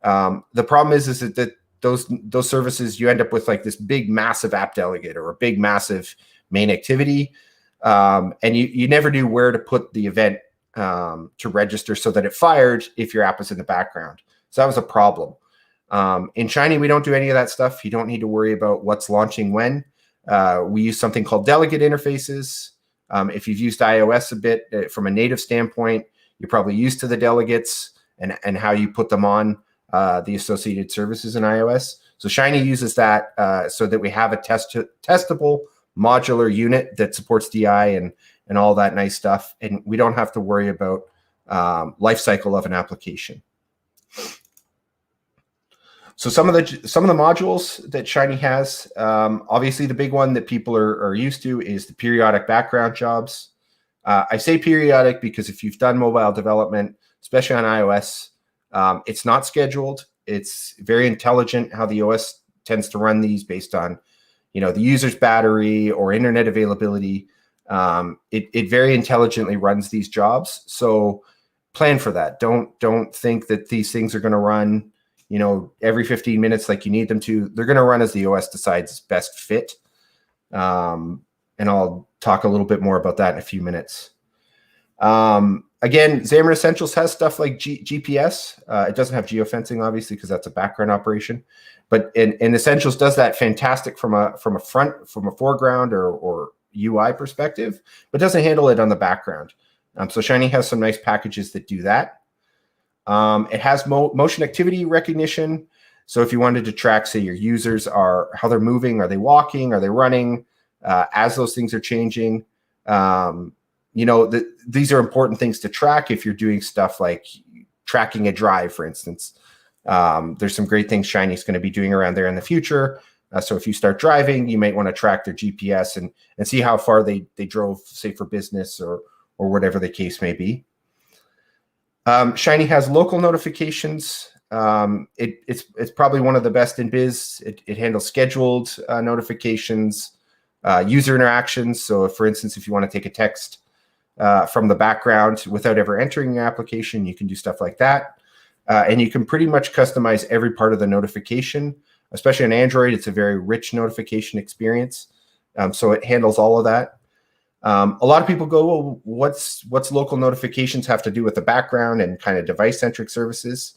Speaker 6: The problem is that those services, you end up with like this big, massive app delegate or a big, massive main activity. And you never knew where to put the event to register so that it fired if your app was in the background. So that was a problem. In Shiny, we don't do any of that stuff. You don't need to worry about what's launching when. We use something called delegate interfaces. If you've used iOS a bit from a native standpoint, you're probably used to the delegates and how you put them on the associated services in iOS. So Shiny uses that so that we have a testable modular unit that supports DI and all that nice stuff. And we don't have to worry about life cycle of an application. So some of the modules that Shiny has, obviously the big one that people are used to is the periodic background jobs. I say periodic because if you've done mobile development, especially on iOS, it's not scheduled. It's very intelligent how the OS tends to run these based on, the user's battery or internet availability. It very intelligently runs these jobs. So plan for that. Don't think that these things are going to run, every 15 minutes like you need them to. They're going to run as the OS decides is best fit. And I'll talk a little bit more about that in a few minutes. Again, Xamarin Essentials has stuff like GPS. It doesn't have geofencing, obviously, because that's a background operation. But in Essentials does that fantastic from a foreground or UI perspective, but doesn't handle it on the background. So Shiny has some nice packages that do that. It has motion activity recognition. So if you wanted to track, say, your users how they're moving, are they walking, are they running, as those things are changing. These are important things to track if you're doing stuff like tracking a drive, for instance. There's some great things Shiny's going to be doing around there in the future. So if you start driving, you might want to track their GPS and see how far they drove, say, for business or whatever the case may be. Shiny has local notifications. It's probably one of the best in biz. It handles scheduled notifications, user interactions. So if, for instance, if you want to take a text from the background without ever entering your application, you can do stuff like that. And you can pretty much customize every part of the notification, especially on Android. It's a very rich notification experience. So it handles all of that. A lot of people go, well, what's local notifications have to do with the background and kind of device-centric services?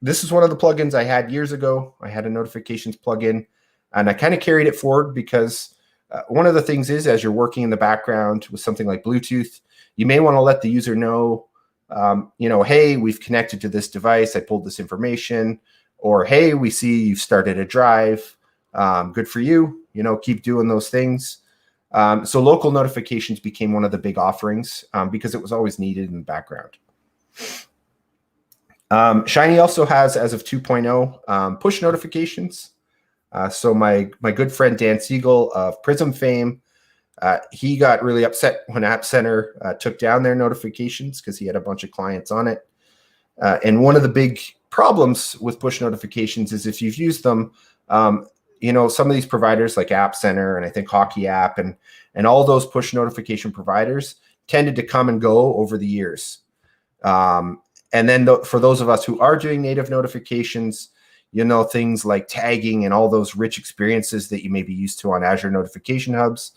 Speaker 6: This is one of the plugins I had years ago. I had a notifications plugin, and I kind of carried it forward because one of the things is, as you're working in the background with something like Bluetooth, you may want to let the user know, hey, we've connected to this device. I pulled this information. Or, hey, we see you've started a drive. Good for you. Keep doing those things. So local notifications became one of the big offerings because it was always needed in the background. Shiny also has, as of 2.0, push notifications. So my good friend Dan Siegel of Prism fame, he got really upset when App Center took down their notifications because he had a bunch of clients on it. And one of the big problems with push notifications is if you've used them, some of these providers like App Center and I think Hockey App and all those push notification providers tended to come and go over the years. And then for those of us who are doing native notifications, things like tagging and all those rich experiences that you may be used to on Azure Notification Hubs,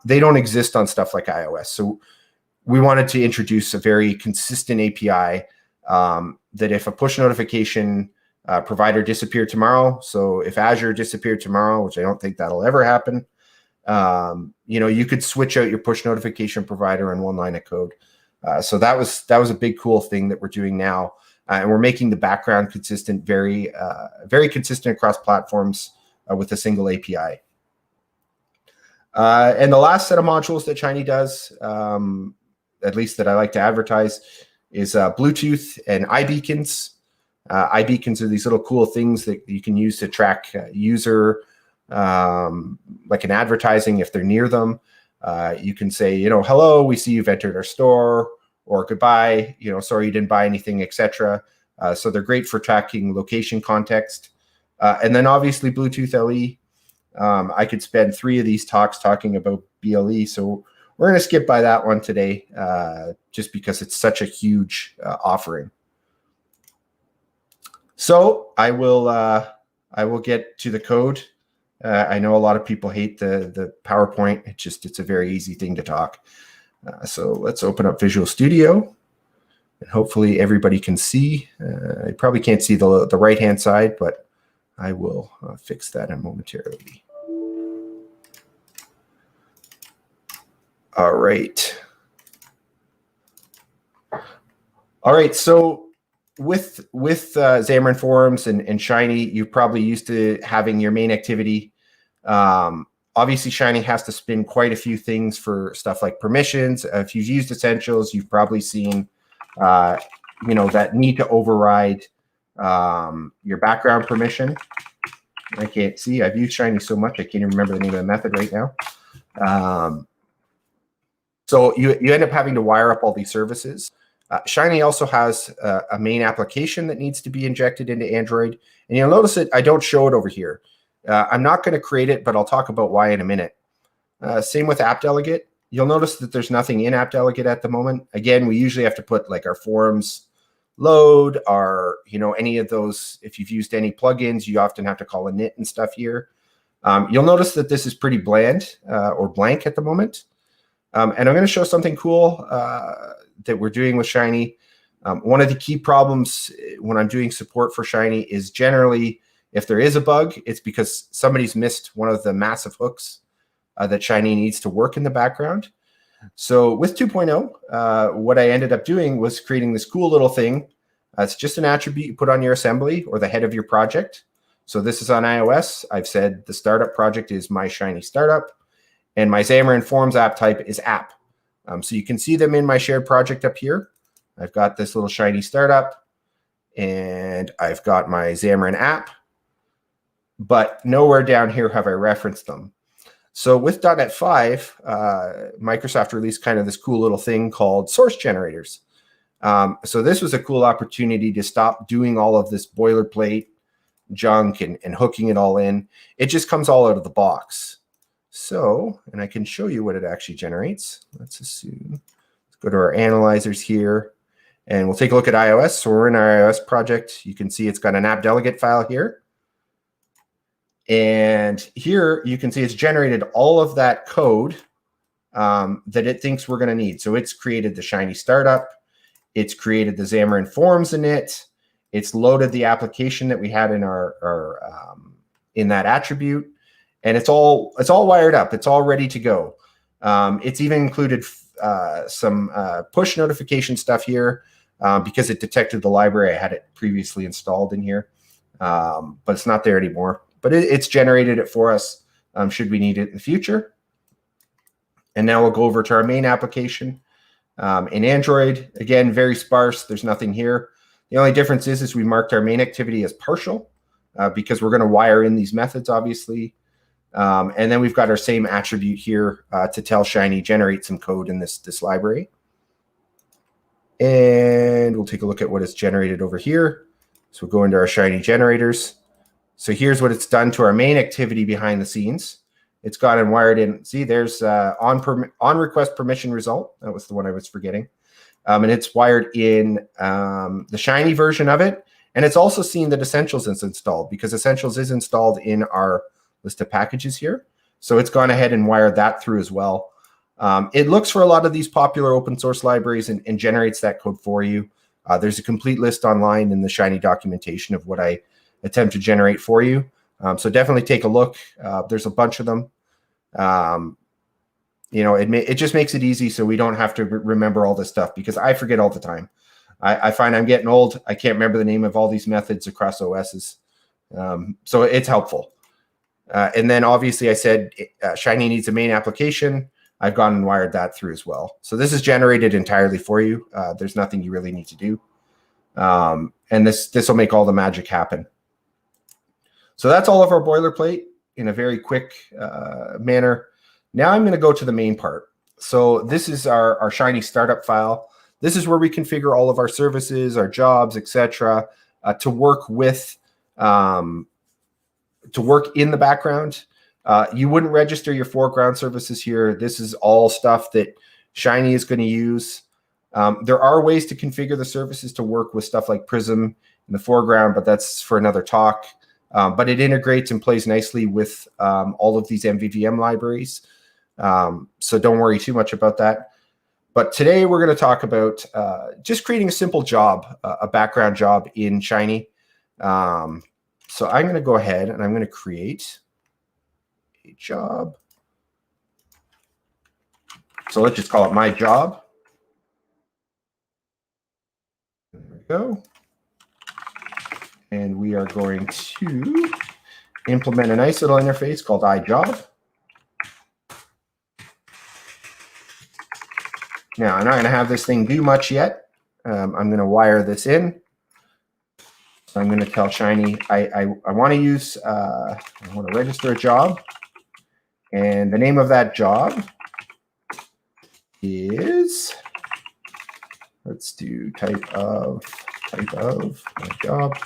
Speaker 6: they don't exist on stuff like iOS. So we wanted to introduce a very consistent API that if a push notification provider disappeared tomorrow, so if Azure disappeared tomorrow, which I don't think that'll ever happen, you could switch out your push notification provider in one line of code. So that was a big cool thing that we're doing now, and we're making the background consistent, very consistent across platforms with a single API. And the last set of modules that Shiny does, at least that I like to advertise, is Bluetooth and iBeacons. iBeacons are these little cool things that you can use to track user, like in advertising, if they're near them. You can say, hello, we see you've entered our store, or goodbye, sorry you didn't buy anything, etc. So they're great for tracking location context. And then obviously Bluetooth LE. I could spend 3 of these talks talking about BLE, so we're going to skip by that one today, just because it's such a huge offering. So I will get to the code. I know a lot of people hate the PowerPoint. It's a very easy thing to talk. So let's open up Visual Studio, and hopefully everybody can see. I probably can't see the right-hand side, but I will fix that momentarily. All right. All right. So with Xamarin.Forms and Shiny, you're probably used to having your main activity. Obviously, Shiny has to spin quite a few things for stuff like permissions. If you've used Essentials, you've probably seen, that need to override your background permission. I can't see. I've used Shiny so much I can't even remember the name of the method right now. So you end up having to wire up all these services. Shiny also has a main application that needs to be injected into Android. And you'll notice that I don't show it over here. I'm not going to create it, but I'll talk about why in a minute. Same with App Delegate. You'll notice that there's nothing in App Delegate at the moment. Again, we usually have to put like our forms load, our, any of those. If you've used any plugins, you often have to call init and stuff here. You'll notice that this is pretty bland or blank at the moment. And I'm going to show something cool that we're doing with Shiny. One of the key problems when I'm doing support for Shiny is generally, if there is a bug, it's because somebody's missed one of the massive hooks that Shiny needs to work in the background. So with 2.0, what I ended up doing was creating this cool little thing. It's just an attribute you put on your assembly or the head of your project. So this is on iOS. I've said the startup project is my Shiny startup. And my Xamarin.Forms app type is app. So you can see them in my shared project up here. I've got this little Shiny startup, and I've got my Xamarin app, but nowhere down here have I referenced them. So with .NET 5, Microsoft released kind of this cool little thing called source generators. So this was a cool opportunity to stop doing all of this boilerplate junk and hooking it all in. It just comes all out of the box. So, and I can show you what it actually generates. Let's assume, let's go to our analyzers here, and we'll take a look at iOS. So we're in our iOS project. You can see it's got an app delegate file here. And here you can see it's generated all of that code that it thinks we're going to need. So it's created the Shiny startup. It's created the Xamarin.Forms init. It's loaded the application that we had in our in that attribute. And it's all wired up. It's all ready to go. It's even included some push notification stuff here because it detected the library. I had it previously installed in here, but it's not there anymore. But it's generated it for us should we need it in the future. And now we'll go over to our main application in Android. Again, very sparse. There's nothing here. The only difference is we marked our main activity as partial because we're going to wire in these methods, obviously. And then we've got our same attribute here to tell Shiny generate some code in this library. And we'll take a look at what it's generated over here. So we'll go into our Shiny generators. So here's what it's done to our main activity behind the scenes. It's gone and wired in. See, there's on request permission result. That was the one I was forgetting. And it's wired in the Shiny version of it. And it's also seen that Essentials is installed because Essentials is installed in our list of packages here. So it's gone ahead and wired that through as well. It looks for a lot of these popular open source libraries and generates that code for you. There's a complete list online in the Shiny documentation of what I attempt to generate for you. So definitely take a look. There's a bunch of them. It just makes it easy so we don't have to remember all this stuff because I forget all the time. I find I'm getting old. I can't remember the name of all these methods across OSs. So it's helpful. And then obviously I said Shiny needs a main application. I've gone and wired that through as well. So this is generated entirely for you. There's nothing you really need to do. And this will make all the magic happen. So that's all of our boilerplate in a very quick manner. Now I'm going to go to the main part. So this is our Shiny startup file. This is where we configure all of our services, our jobs, etc., to work with to work in the background. You wouldn't register your foreground services here. This is all stuff that Shiny is going to use. There are ways to configure the services to work with stuff like Prism in the foreground, but that's for another talk. But it integrates and plays nicely with all of these MVVM libraries. So don't worry too much about that. But today we're going to talk about just creating a simple job, a background job in Shiny. So I'm going to go ahead and I'm going to create a job. So let's just call it my job. There we go. And we are going to implement a nice little interface called iJob. Now, I'm not going to have this thing do much yet. I'm going to wire this in. So I'm going to tell Shiny I want to use, I want to register a job. And the name of that job is, let's do type of my job.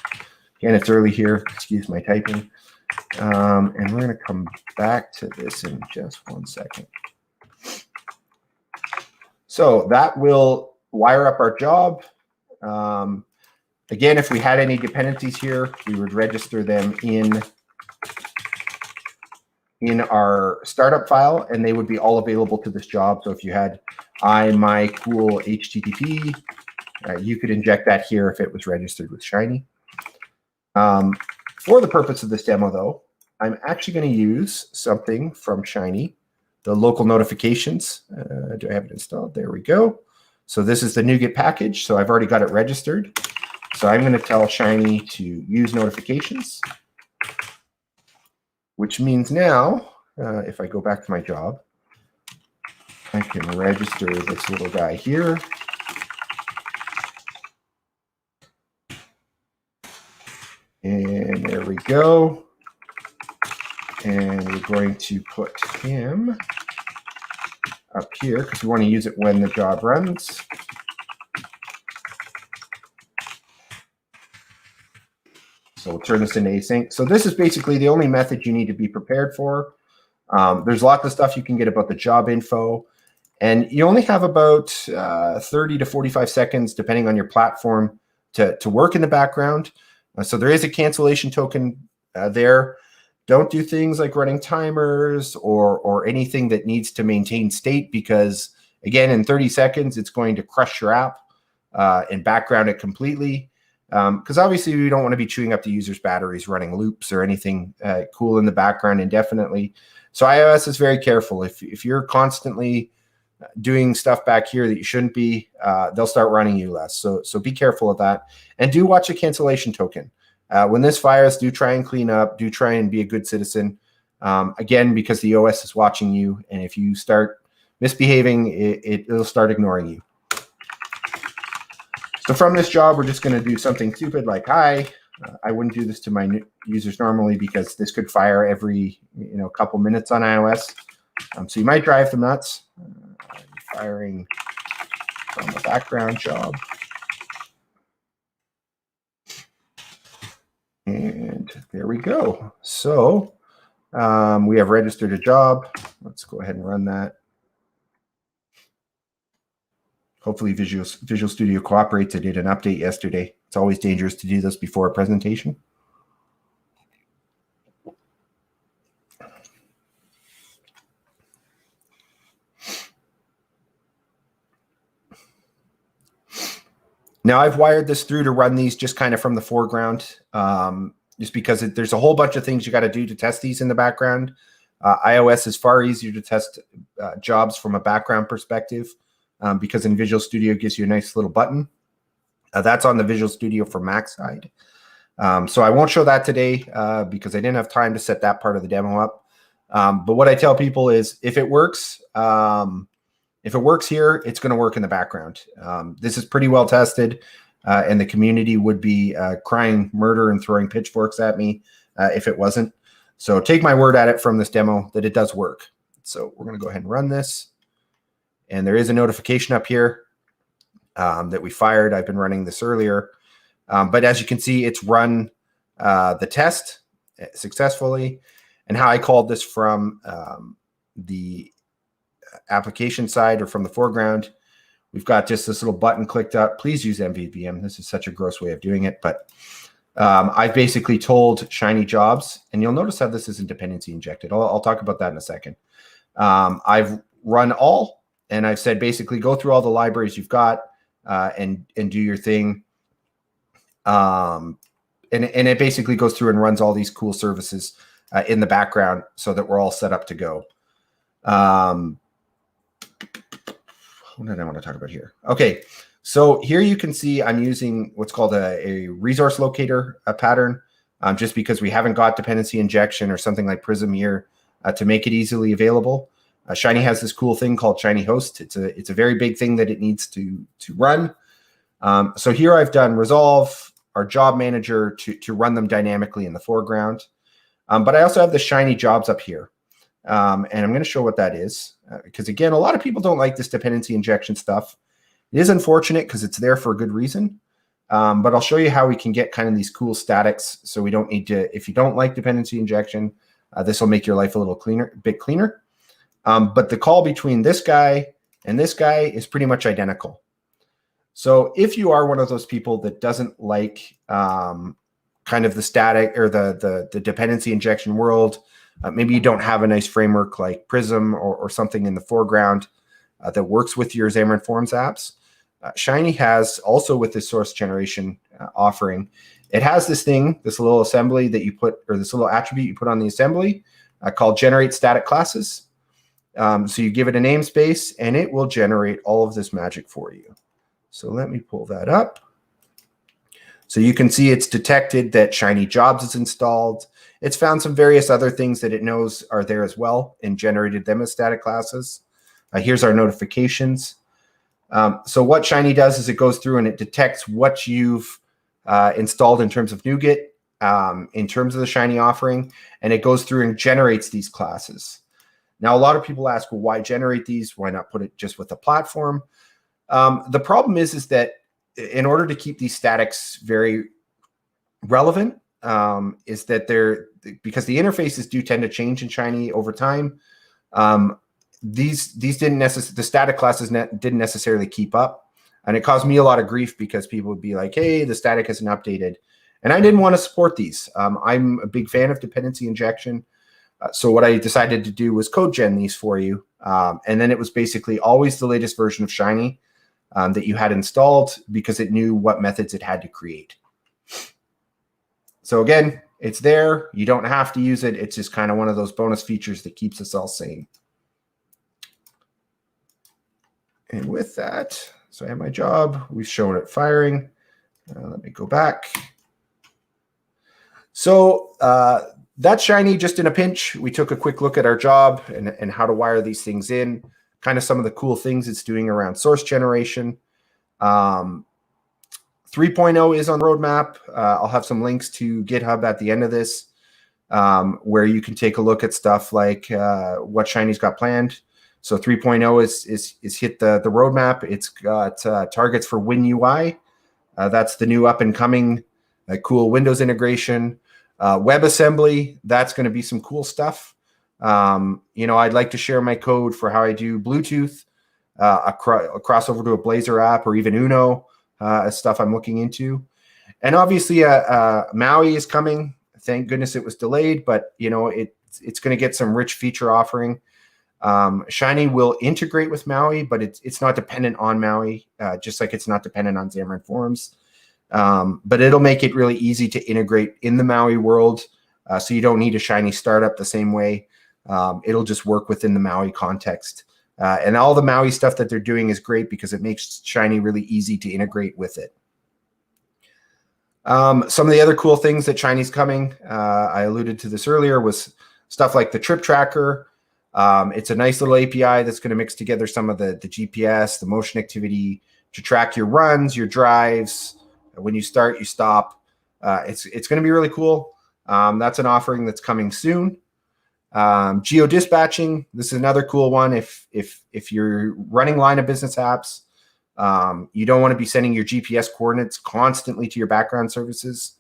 Speaker 6: Again, it's early here. Excuse my typing. And we're going to come back to this in just 1 second. So that will wire up our job. Again, if we had any dependencies here, we would register them in our startup file, and they would be all available to this job. So if you had my cool HTTP, you could inject that here if it was registered with Shiny. For the purpose of this demo, though, I'm actually going to use something from Shiny, the local notifications. Do I have it installed? There we go. So this is the NuGet package. So I've already got it registered. So I'm going to tell Shiny to use notifications, which means now, if I go back to my job, I can register this little guy here. And there we go. And we're going to put him up here because we want to use it when the job runs. So we'll turn this into async. So this is basically the only method you need to be prepared for. There's lots of stuff you can get about the job info. And you only have about 30 to 45 seconds, depending on your platform, to work in the background. So there is a cancellation token there. Don't do things like running timers or anything that needs to maintain state because, again, in 30 seconds, it's going to crush your app and background it completely. Because obviously we don't want to be chewing up the user's batteries running loops or anything cool in the background indefinitely. So iOS is very careful. If you're constantly doing stuff back here that you shouldn't be, they'll start running you less. So be careful of that. And do watch a cancellation token. When this fires, do try and clean up. Do try and be a good citizen. Again, because the OS is watching you. And if you start misbehaving, it'll start ignoring you. So from this job, we're just going to do something stupid like, hi. I wouldn't do this to my users normally because this could fire every couple minutes on iOS. So you might drive them nuts. Firing from a background job. And there we go. So we have registered a job. Let's go ahead and run that. Hopefully Visual Studio cooperates. I did an update yesterday. It's always dangerous to do this before a presentation. Now I've wired this through to run these just kind of from the foreground, just because there's a whole bunch of things you got to do to test these in the background. iOS is far easier to test jobs from a background perspective because in Visual Studio it gives you a nice little button. That's on the Visual Studio for Mac side. So I won't show that today because I didn't have time to set that part of the demo up. But what I tell people is if it works here, it's going to work in the background. This is pretty well tested, and the community would be crying murder and throwing pitchforks at me if it wasn't. So take my word at it from this demo that it does work. So we're going to go ahead and run this. And there is a notification up here that we fired. I've been running this earlier. But as you can see, it's run the test successfully. And how I called this from the application side or from the foreground we've got just this little button clicked up. Please use MVVM. This is such a gross way of doing it, but I've basically told Shiny Jobs, and you'll notice how this isn't dependency injected. I'll talk about that in a second. I've run all, and I've said basically go through all the libraries you've got and do your thing. And it basically goes through and runs all these cool services in the background so that we're all set up to go. What did I want to talk about here? Okay, so here you can see I'm using what's called a resource locator pattern, just because we haven't got dependency injection or something like Prism here to make it easily available. Shiny has this cool thing called Shiny Host. It's a very big thing that it needs to run. So here I've done resolve our job manager to run them dynamically in the foreground. But I also have the Shiny Jobs up here. And I'm going to show what that is. Because again, a lot of people don't like this dependency injection stuff. It is unfortunate because it's there for a good reason. But I'll show you how we can get kind of these cool statics. So we don't need to, if you don't like dependency injection, this will make your life a little cleaner, bit cleaner. But the call between this guy and this guy is pretty much identical. So if you are one of those people that doesn't like kind of the static or the dependency injection world, maybe you don't have a nice framework like Prism or something in the foreground that works with your Xamarin.Forms apps, Shiny has also with this source generation offering, it has this thing, this little assembly that you put, or this little attribute you put on the assembly called generate static classes. So you give it a namespace and it will generate all of this magic for you. So let me pull that up. So you can see it's detected that Shiny Jobs is installed. It's found some various other things that it knows are there as well and generated them as static classes. Here's our notifications. So what Shiny does is it goes through and it detects what you've installed in terms of NuGet, in terms of the Shiny offering, and it goes through and generates these classes. Now, a lot of people ask, well, why generate these? Why not put it just with the platform? The problem is that in order to keep these statics very relevant, is that because the interfaces do tend to change in Shiny over time, these didn't necessarily, the static classes didn't necessarily keep up. And it caused me a lot of grief because people would be like, hey, the static isn't updated. And I didn't want to support these. I'm a big fan of dependency injection. So what I decided to do was code gen these for you. And then it was basically always the latest version of Shiny that you had installed because it knew what methods it had to create. So again, it's there. You don't have to use it. It's just kind of one of those bonus features that keeps us all sane. And with that, so I have my job. We've shown it firing. Let me go back. So that's Shiny just in a pinch. We took a quick look at our job and how to wire these things in, kind of some of the cool things it's doing around source generation. 3.0 is on the roadmap. I'll have some links to GitHub at the end of this where you can take a look at stuff like what Shiny's got planned. So 3.0 is hit the roadmap. It's got targets for WinUI. That's the new up and coming cool Windows integration. WebAssembly, that's going to be some cool stuff. You know, I'd like to share my code for how I do Bluetooth, a crossover to a Blazor app, or even Uno, stuff I'm looking into. And obviously, MAUI is coming. Thank goodness it was delayed, but you know, it's going to get some rich feature offering. Shiny will integrate with MAUI, but it's not dependent on MAUI, just like it's not dependent on Xamarin.Forms. But it'll make it really easy to integrate in the MAUI world, so you don't need a Shiny startup the same way. It'll just work within the MAUI context. And all the MAUI stuff that they're doing is great because it makes Shiny really easy to integrate with it. Some of the other cool things that Shiny's coming, I alluded to this earlier, was stuff like the trip tracker. It's a nice little API that's going to mix together some of the GPS, the motion activity to track your runs, your drives, when you start, you stop. It's going to be really cool. That's an offering that's coming soon. Geo dispatching. This is another cool one. If you're running line of business apps, you don't want to be sending your GPS coordinates constantly to your background services.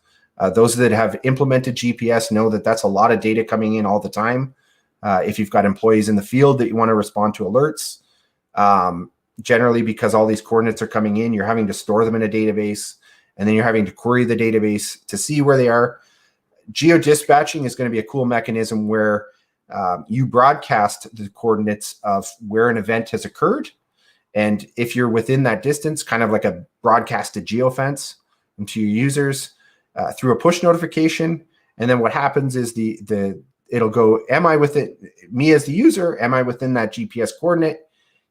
Speaker 6: Those that have implemented GPS know that that's a lot of data coming in all the time. If you've got employees in the field that you want to respond to alerts, generally because all these coordinates are coming in, you're having to store them in a database, and then you're having to query the database to see where they are. Geo-dispatching is going to be a cool mechanism where you broadcast the coordinates of where an event has occurred. And if you're within that distance, kind of like a broadcasted geofence to your users through a push notification. And then what happens is it'll go, am I within, me as the user, am I within that GPS coordinate?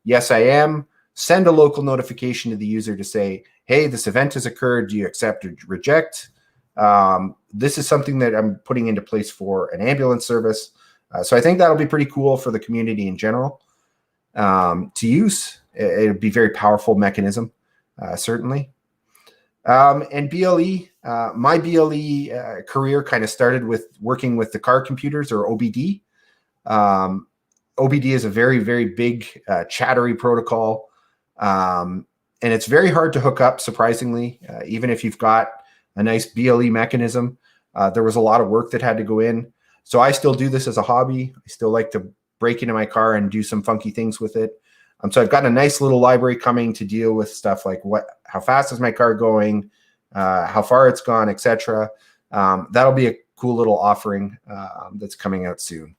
Speaker 6: Yes, I am. Send a local notification to the user to say, hey, this event has occurred. Do you accept or reject? This is something that I'm putting into place for an ambulance service. So I think that'll be pretty cool for the community in general to use. It'll be a very powerful mechanism, certainly. And BLE, my BLE career kind of started with working with the car computers, or OBD. OBD is a very, very big chattery protocol. And it's very hard to hook up, surprisingly, even if you've got a nice BLE mechanism. There was a lot of work that had to go in. So I still do this as a hobby. I still like to break into my car and do some funky things with it. So I've got a nice little library coming to deal with stuff like how fast is my car going, how far it's gone, etc. That'll be a cool little offering that's coming out soon.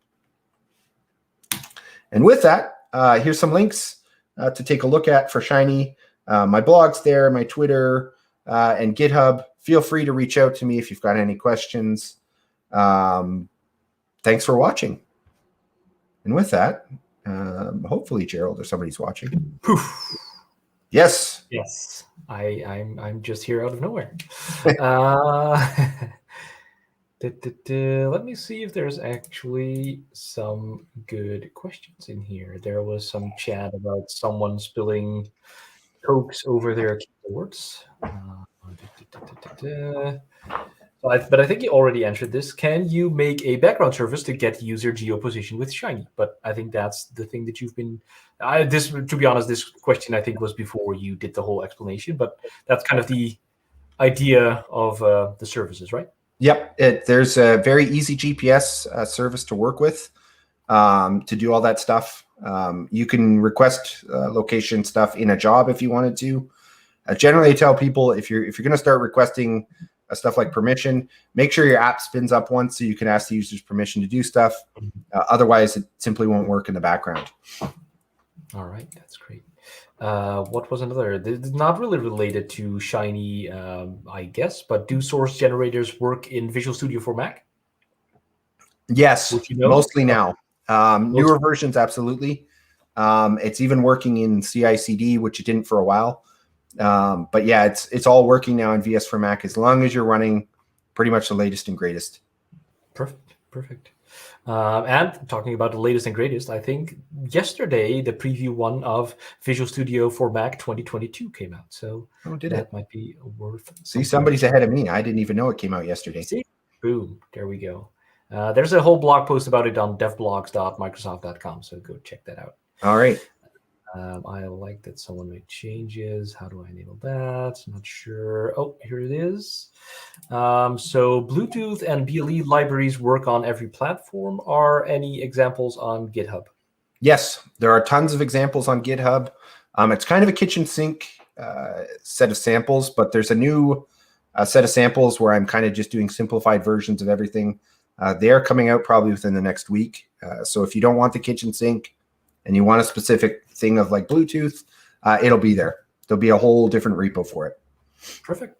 Speaker 6: And with that, here's some links to take a look at for Shiny. My blog's there, my Twitter, and GitHub. Feel free to reach out to me if you've got any questions. Thanks for watching. And with that, hopefully Gerald or somebody's watching.
Speaker 1: Poof.
Speaker 6: Yes.
Speaker 1: Yes. I'm just here out of nowhere. Let me see if there's actually some good questions in here. There was some chat about someone spilling Cokes over their keyboards. But I think you already answered this. Can you make a background service to get user geoposition with Shiny? But I think that's the thing that you've been. To be honest, this question I think was before you did the whole explanation. But that's kind of the idea of the services, right?
Speaker 6: Yep. There's a very easy GPS service to work with to do all that stuff. You can request location stuff in a job if you wanted to. Generally, I tell people if you're going to start requesting stuff like permission, make sure your app spins up once so you can ask the users permission to do stuff. Otherwise, it simply won't work in the background.
Speaker 1: All right, that's great. What was another? This is not really related to Shiny, I guess, but do source generators work in Visual Studio for Mac?
Speaker 6: Yes, mostly now. Newer versions, absolutely. It's even working in CI/CD, which it didn't for a while. But yeah, it's all working now in VS for Mac as long as you're running pretty much the latest and greatest.
Speaker 1: Perfect. And talking about the latest and greatest, I think yesterday the preview one of Visual Studio for Mac 2022 came out. So that might be worth.
Speaker 6: See, somebody's ahead of me. I didn't even know it came out yesterday.
Speaker 1: See? Boom. There we go. There's a whole blog post about it on devblogs.microsoft.com. So go check that out.
Speaker 6: All right.
Speaker 1: I like that someone made changes. How do I enable that? Not sure. Oh, here it is. So Bluetooth and BLE libraries work on every platform. Are any examples on GitHub?
Speaker 6: Yes, there are tons of examples on GitHub. It's kind of a kitchen sink set of samples, but there's a new set of samples where I'm kind of just doing simplified versions of everything. They are coming out probably within the next week. So if you don't want the kitchen sink, and you want a specific thing of like Bluetooth, it'll be there. There'll be a whole different repo for it.
Speaker 1: Perfect.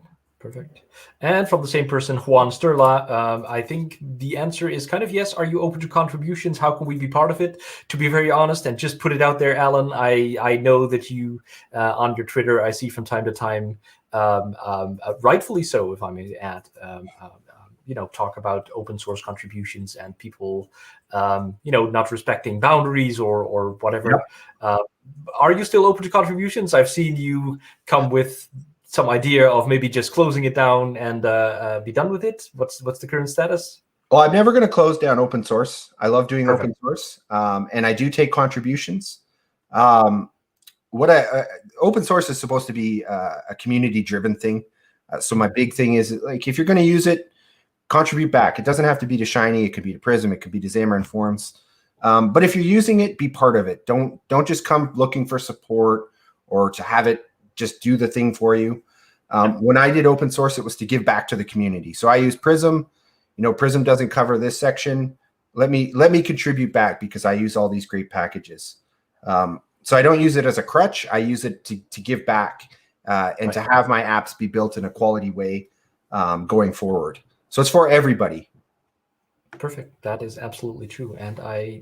Speaker 1: And from the same person, Juan Sterla, I think the answer is kind of yes. Are you open to contributions? How can we be part of it? To be very honest, and just put it out there, Allan, I know that you, on your Twitter, I see from time to time, rightfully so, if I may add, talk about open source contributions and people, not respecting boundaries or whatever. Yep. Are you still open to contributions? I've seen you come with some idea of maybe just closing it down and be done with it. What's the current status?
Speaker 6: Well, I'm never going to close down open source. I love doing open source, and I do take contributions. Open source is supposed to be a community-driven thing. So my big thing is, like, if you're going to use it, contribute back. It doesn't have to be to Shiny. It could be to Prism. It could be to Xamarin.Forms. But if you're using it, be part of it. Don't just come looking for support or to have it just do the thing for you. When I did open source, it was to give back to the community. So I use Prism. Prism doesn't cover this section. Let me contribute back because I use all these great packages. So I don't use it as a crutch. I use it to give back and to have my apps be built in a quality way going forward. So it's for everybody.
Speaker 1: Perfect. That is absolutely true. And I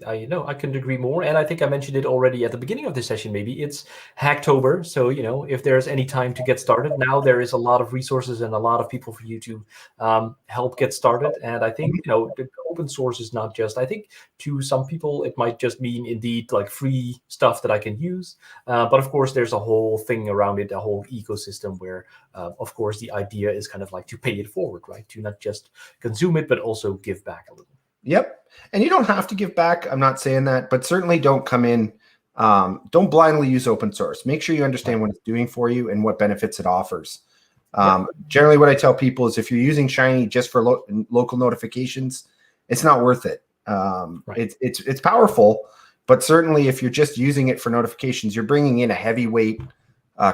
Speaker 1: couldn't agree more. And I think I mentioned it already at the beginning of this session, maybe. It's Hacktober. So, if there's any time to get started, now there is a lot of resources and a lot of people for you to help get started. And I think, the open source is not just, I think to some people, it might just mean indeed like free stuff that I can use. But of course, there's a whole thing around it, a whole ecosystem where, of course, the idea is kind of like to pay it forward, right? To not just consume it, but also give back a little.
Speaker 6: Yep. And you don't have to give back. I'm not saying that, but certainly don't come in. Don't blindly use open source. Make sure you understand what it's doing for you and what benefits it offers. Generally, what I tell people is if you're using Shiny just for local notifications, it's not worth it. It's powerful, but certainly if you're just using it for notifications, you're bringing in a heavyweight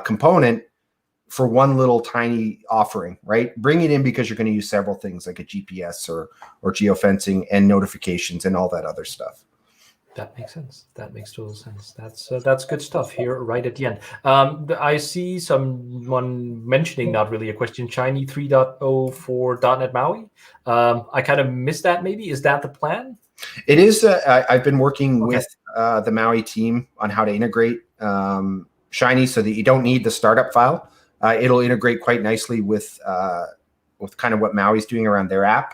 Speaker 6: component for one little tiny offering, right? Bring it in because you're going to use several things like a GPS or geofencing and notifications and all that other stuff.
Speaker 1: That makes sense. That makes total sense. That's good stuff here right at the end. I see someone mentioning, not really a question, Shiny 3.0 for .NET MAUI. I kind of missed that maybe. Is that the plan?
Speaker 6: It is. I've been working with the MAUI team on how to integrate Shiny so that you don't need the startup file. It'll integrate quite nicely with kind of what MAUI's doing around their app.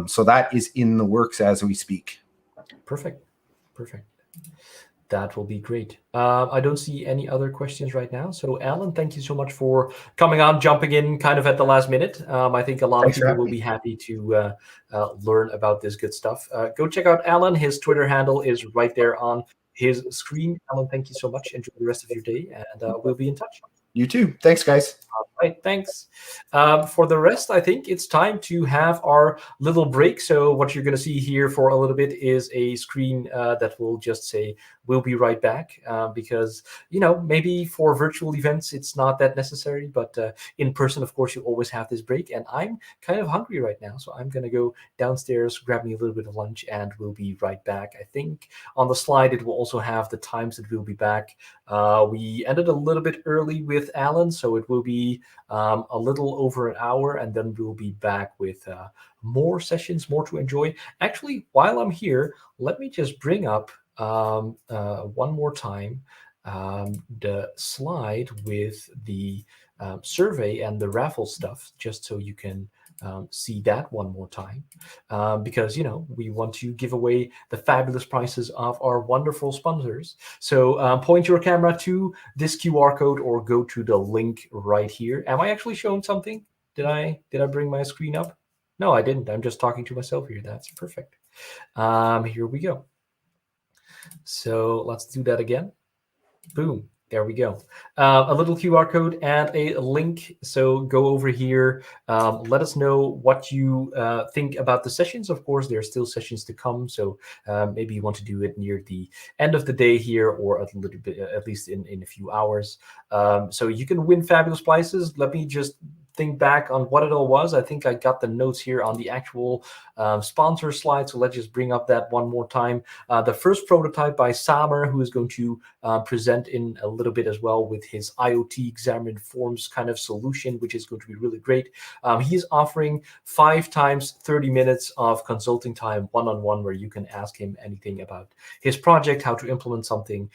Speaker 6: So that is in the works as we speak.
Speaker 1: Perfect. That will be great. I don't see any other questions right now. So Allan, thank you so much for coming on, jumping in kind of at the last minute. I think a lot of people will be happy to learn about this good stuff. Go check out Allan. His Twitter handle is right there on his screen. Allan, thank you so much. Enjoy the rest of your day, and we'll be in touch.
Speaker 6: You too. Thanks, guys.
Speaker 1: All right, thanks. For the rest, I think it's time to have our little break. So what you're going to see here for a little bit is a screen that will just say, we'll be right back, because, maybe for virtual events, it's not that necessary. But in person, of course, you always have this break. And I'm kind of hungry right now. So I'm going to go downstairs, grab me a little bit of lunch, and we'll be right back. I think on the slide, it will also have the times that we'll be back. We ended a little bit early with Allan, so it will be a little over an hour, and then we'll be back with more sessions, more to enjoy. Actually, while I'm here, let me just bring up one more time the slide with the survey and the raffle stuff, just so you can see that one more time, because we want to give away the fabulous prizes of our wonderful sponsors. So point your camera to this QR code or go to the link right here. Am I actually showing something? Did I bring my screen up? No, I didn't. I'm just talking to myself here. That's perfect. Here we go. So let's do that again. Boom. There we go. A little QR code and a link. So go over here. Let us know what you think about the sessions. Of course, there are still sessions to come. So maybe you want to do it near the end of the day here, or a little bit, at least in a few hours. So you can win fabulous prizes. Let me just think back on what it all was. I think I got the notes here on the actual sponsor slide. So let's just bring up that one more time. The first prototype by Saamer, who is going to present in a little bit as well with his IoT Xamarin.Forms kind of solution, which is going to be really great. He's offering 5 times 30 minutes of consulting time one-on-one, where you can ask him anything about his project, how to implement something,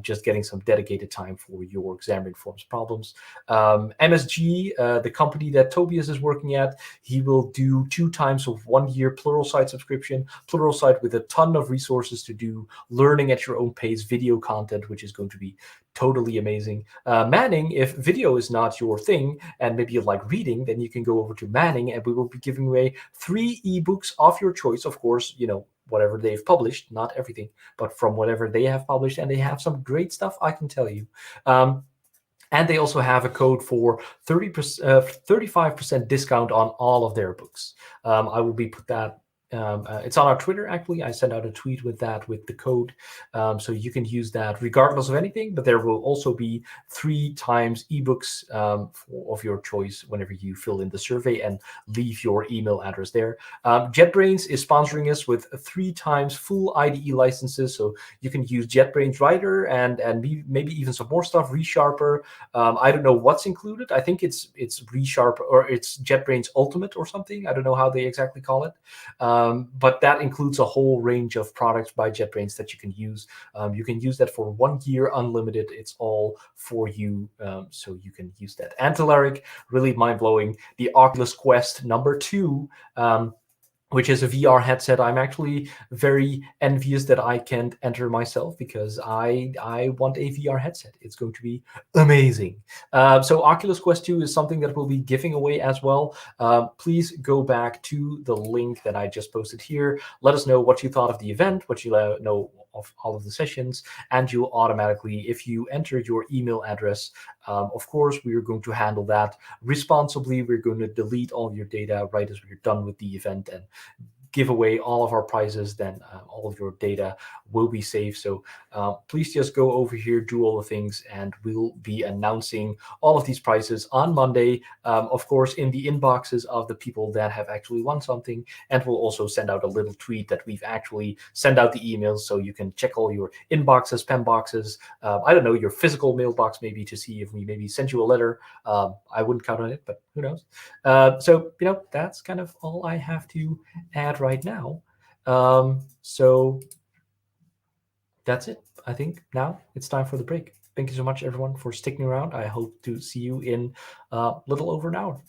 Speaker 1: just getting some dedicated time for your Xamarin.Forms problems. MSG, the company that Tobias is working at, he will do 2 times of 1 year Pluralsight subscription, Pluralsight with a ton of resources to do learning at your own pace, video content, which is going to be totally amazing. Manning, if video is not your thing and maybe you like reading, then you can go over to Manning, and we will be giving away 3 ebooks of your choice. Of course, whatever they've published, not everything, but from whatever they have published, and they have some great stuff, I can tell you. And they also have a code for 35% discount on all of their books. I will be put that it's on our Twitter, actually. I sent out a tweet with that, with the code. So you can use that regardless of anything, but there will also be 3 times ebooks of your choice whenever you fill in the survey and leave your email address there. JetBrains is sponsoring us with 3 times full IDE licenses. So you can use JetBrains Writer and maybe even some more stuff, ReSharper. I don't know what's included. I think it's ReSharper, or it's JetBrains Ultimate or something. I don't know how they exactly call it. But that includes a whole range of products by JetBrains that you can use. You can use that for 1 year unlimited. It's all for you, so you can use that. Antilaric, really mind-blowing. The Oculus Quest number 2, which is a VR headset. I'm actually very envious that I can't enter myself, because I want a VR headset. It's going to be amazing. So Oculus Quest 2 is something that we'll be giving away as well. Please go back to the link that I just posted here. Let us know what you thought of the event, what you know of all of the sessions, and you'll automatically, if you enter your email address, of course, we are going to handle that responsibly. We're going to delete all your data right as we're done with the event and give away all of our prizes. Then all of your data will be safe. So please just go over here, do all the things, and we'll be announcing all of these prizes on Monday, of course, in the inboxes of the people that have actually won something. And we'll also send out a little tweet that we've actually sent out the emails, so you can check all your inboxes, spam boxes, I don't know, your physical mailbox maybe, to see if we maybe sent you a letter. I wouldn't count on it, but who knows? So, that's kind of all I have to add right now. So that's it. I think now it's time for the break. Thank you so much, everyone, for sticking around. I hope to see you in a little over an hour.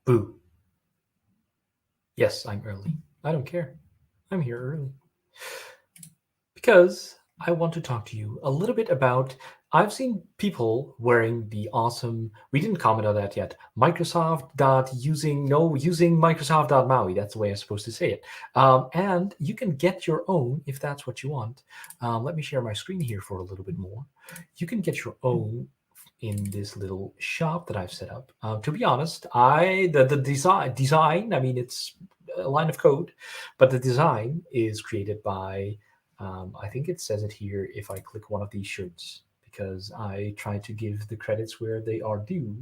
Speaker 1: Boo. Yes, I'm early. I don't care. I'm here early. Because I want to talk to you a little bit about, I've seen people wearing the awesome, we didn't comment on that yet, using Microsoft.MAUI. That's the way I'm supposed to say it. And you can get your own if that's what you want. Let me share my screen here for a little bit more. You can get your own in this little shop that I've set up. To be honest, the design, I mean, it's a line of code, but the design is created by, I think it says it here if I click one of these shirts, because I try to give the credits where they are due.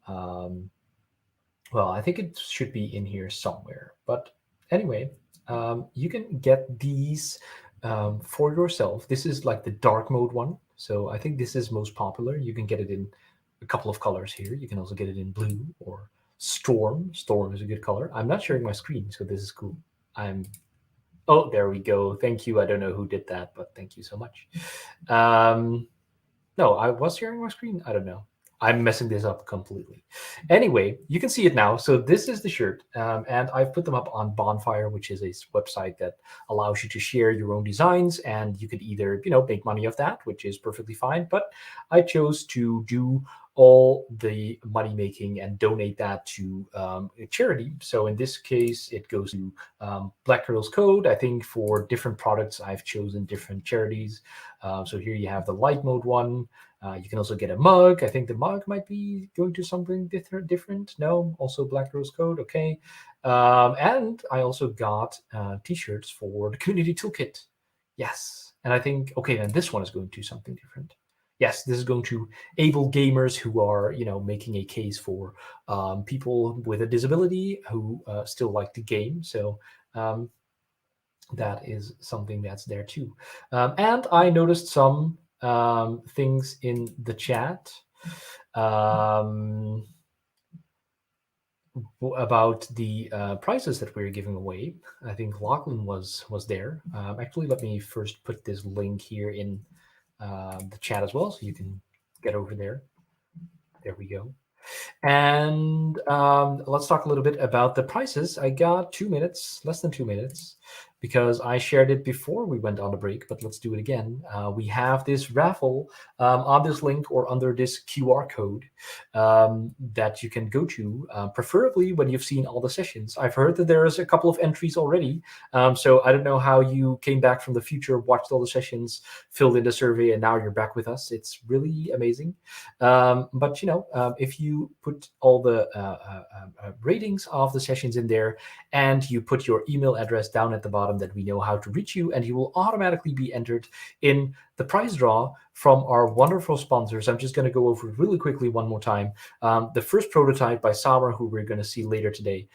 Speaker 1: Well, I think it should be in here somewhere. But anyway, you can get these for yourself. This is like the dark mode one. So I think this is most popular. You can get it in a couple of colors here. You can also get it in blue or storm. Storm is a good color. I'm not sharing my screen, so this is cool. Oh, there we go. Thank you. I don't know who did that, but thank you so much. No, I was sharing my screen. I don't know. I'm messing this up completely. Anyway, you can see it now. So this is the shirt, and I've put them up on Bonfire, which is a website that allows you to share your own designs, and you could either, make money off that, which is perfectly fine. But I chose to do all the money making and donate that to a charity. So in this case, it goes to Black Girls Code. I think for different products, I've chosen different charities. So here you have the light mode one. You can also get a mug. I think the mug might be going to something different. No, also Black Girls Code. Okay. And I also got T-shirts for the Community Toolkit. Yes. And I think, okay, then this one is going to something different. Yes, this is going to able gamers who are, making a case for people with a disability who still like to game. So that is something that's there too. And I noticed some things in the chat about the prizes that we're giving away. I think Lachlan was there. Actually, let me first put this link here in the chat as well, so you can get over there. There we go. And let's talk a little bit about the prices. I got 2 minutes, less than 2 minutes, because I shared it before we went on the break, but let's do it again. We have this raffle on this link or under this QR code that you can go to, preferably when you've seen all the sessions. I've heard that there's a couple of entries already, so I don't know how you came back from the future, watched all the sessions, filled in the survey, and now you're back with us. It's really amazing. But, if you put all the ratings of the sessions in there and you put your email address down at the bottom, that we know how to reach you, and you will automatically be entered in the prize draw from our wonderful sponsors. I'm just going to go over it really quickly one more time. The first prototype by Saamer, who we're going to see later today,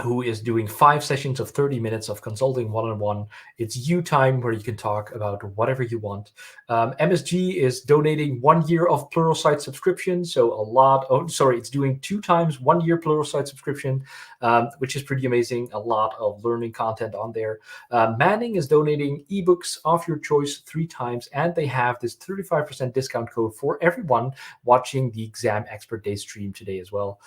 Speaker 1: who is doing 5 sessions of 30 minutes of consulting one-on-one. It's you time where you can talk about whatever you want. MSG is donating 1 year of Pluralsight subscription. So it's doing 2 times 1 year Pluralsight subscription, which is pretty amazing. A lot of learning content on there. Manning is donating ebooks of your choice 3 times, and they have this 35% discount code for everyone watching the XamExpertDay stream today as well.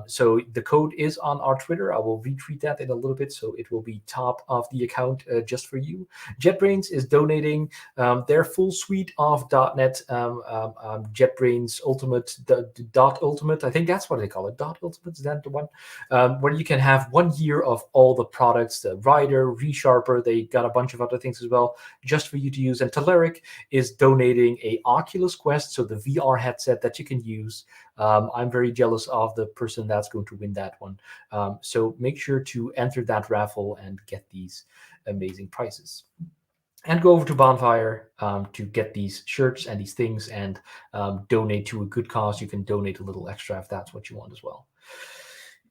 Speaker 1: So the code is on our Twitter. I will retweet that in a little bit, so it will be top of the account just for you. JetBrains is donating their full suite of .NET JetBrains Ultimate, .ultimate. I think that's what they call it. .ultimate, is that the one? Where you can have 1 year of all the products, the Rider, ReSharper. They got a bunch of other things as well, just for you to use. And Telerik is donating a Oculus Quest, so the VR headset that you can use. I'm very jealous of the person that's going to win that one. So make sure to enter that raffle and get these amazing prizes. And go over to Bonfire to get these shirts and these things and donate to a good cause. You can donate a little extra if that's what you want as well.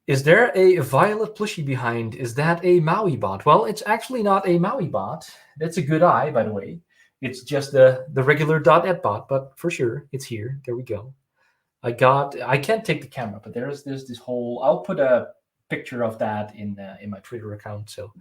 Speaker 1: Is there a violet plushie behind? Is that a MAUI bot? Well, it's actually not a MAUI bot. That's a good eye, by the way. It's just the regular .NET bot, but for sure, it's here. There we go. I can't take the camera, but there's this whole, I'll put a picture of that in my Twitter account. So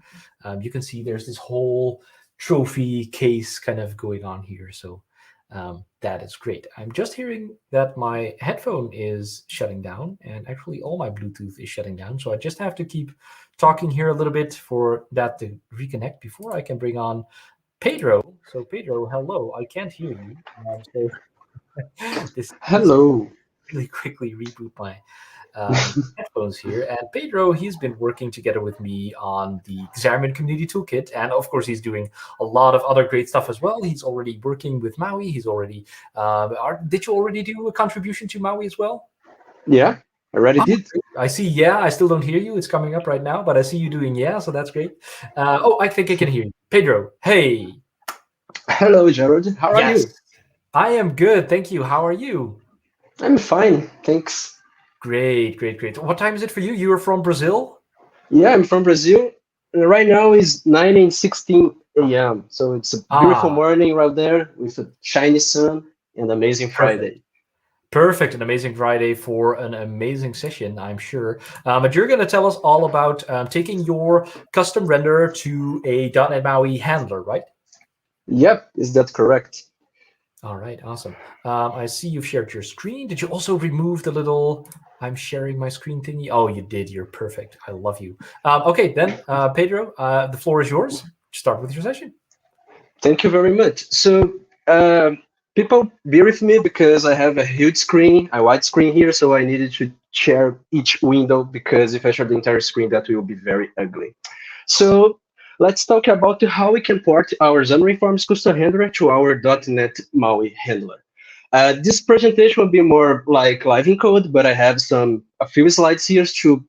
Speaker 1: you can see there's this whole trophy case kind of going on here. So That is great. I'm just hearing that my headphone is shutting down, and actually all my Bluetooth is shutting down. So I just have to keep talking here a little bit for that to reconnect before I can bring on Pedro. So Pedro, hello. I can't hear you. So this
Speaker 7: Hello.
Speaker 1: really quickly reboot my headphones here. And Pedro, he's been working together with me on the Xamarin Community Toolkit. And of course, he's doing a lot of other great stuff as well. He's already working with MAUI. He's already, did you already do a contribution to MAUI as well?
Speaker 7: Yeah, I already did.
Speaker 1: I see, yeah. I still don't hear you. It's coming up right now, but I see you doing yeah, so that's great. I think I can hear you. Pedro, hey.
Speaker 7: Hello, Gerald. How are you?
Speaker 1: I am good, thank you. How are you?
Speaker 7: I'm fine, thanks.
Speaker 1: Great. What time is it for you? You are from Brazil?
Speaker 7: Yeah, I'm from Brazil. Right now is 9:16 a.m. So it's a beautiful morning right there with a shiny sun and amazing Friday.
Speaker 1: Perfect. An amazing Friday for an amazing session, I'm sure. But you're going to tell us all about taking your custom renderer to a .NET MAUI handler, right?
Speaker 7: Yep, is that correct?
Speaker 1: All right, awesome. I see you've shared your screen. Did you also remove the little I'm sharing my screen thingy? Oh, you did. You're perfect. I love you. Okay, then, Pedro, the floor is yours. Start with your session.
Speaker 7: Thank you very much. So people bear with me because I have a huge screen, a wide screen here, so I needed to share each window because if I share the entire screen, that will be very ugly. So let's talk about how we can port our Xamarin.Forms custom handler to our .NET MAUI handler. This presentation will be more like live in code, but I have a few slides here to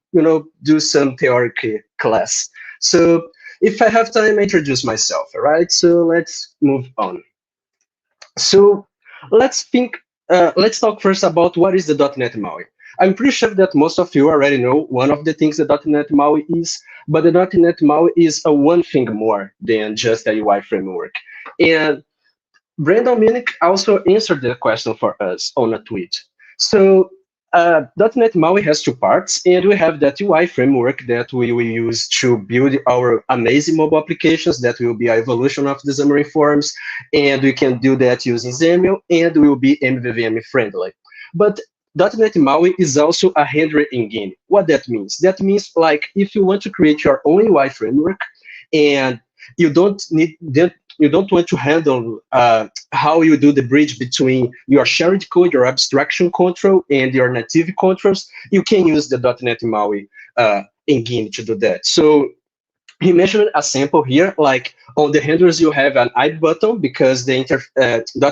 Speaker 7: do some theoretic class. So if I have time, I introduce myself. All right. So let's move on. So let's talk first about what is the .NET MAUI. I'm pretty sure that most of you already know one of the things the .NET MAUI is, but the .NET MAUI is one thing more than just a UI framework. And Brandon Minnick also answered the question for us on a tweet. So .NET MAUI has two parts, and we have that UI framework that we will use to build our amazing mobile applications that will be an evolution of the Xamarin.Forms, and we can do that using XAML, and will be MVVM friendly. But .NET MAUI is also a handler engine. What that means? That means like if you want to create your own UI framework, and you don't want to handle how you do the bridge between your shared code, your abstraction control, and your native controls, you can use the .NET MAUI engine to do that. So he mentioned a sample here, like on the handlers, you have an I button because the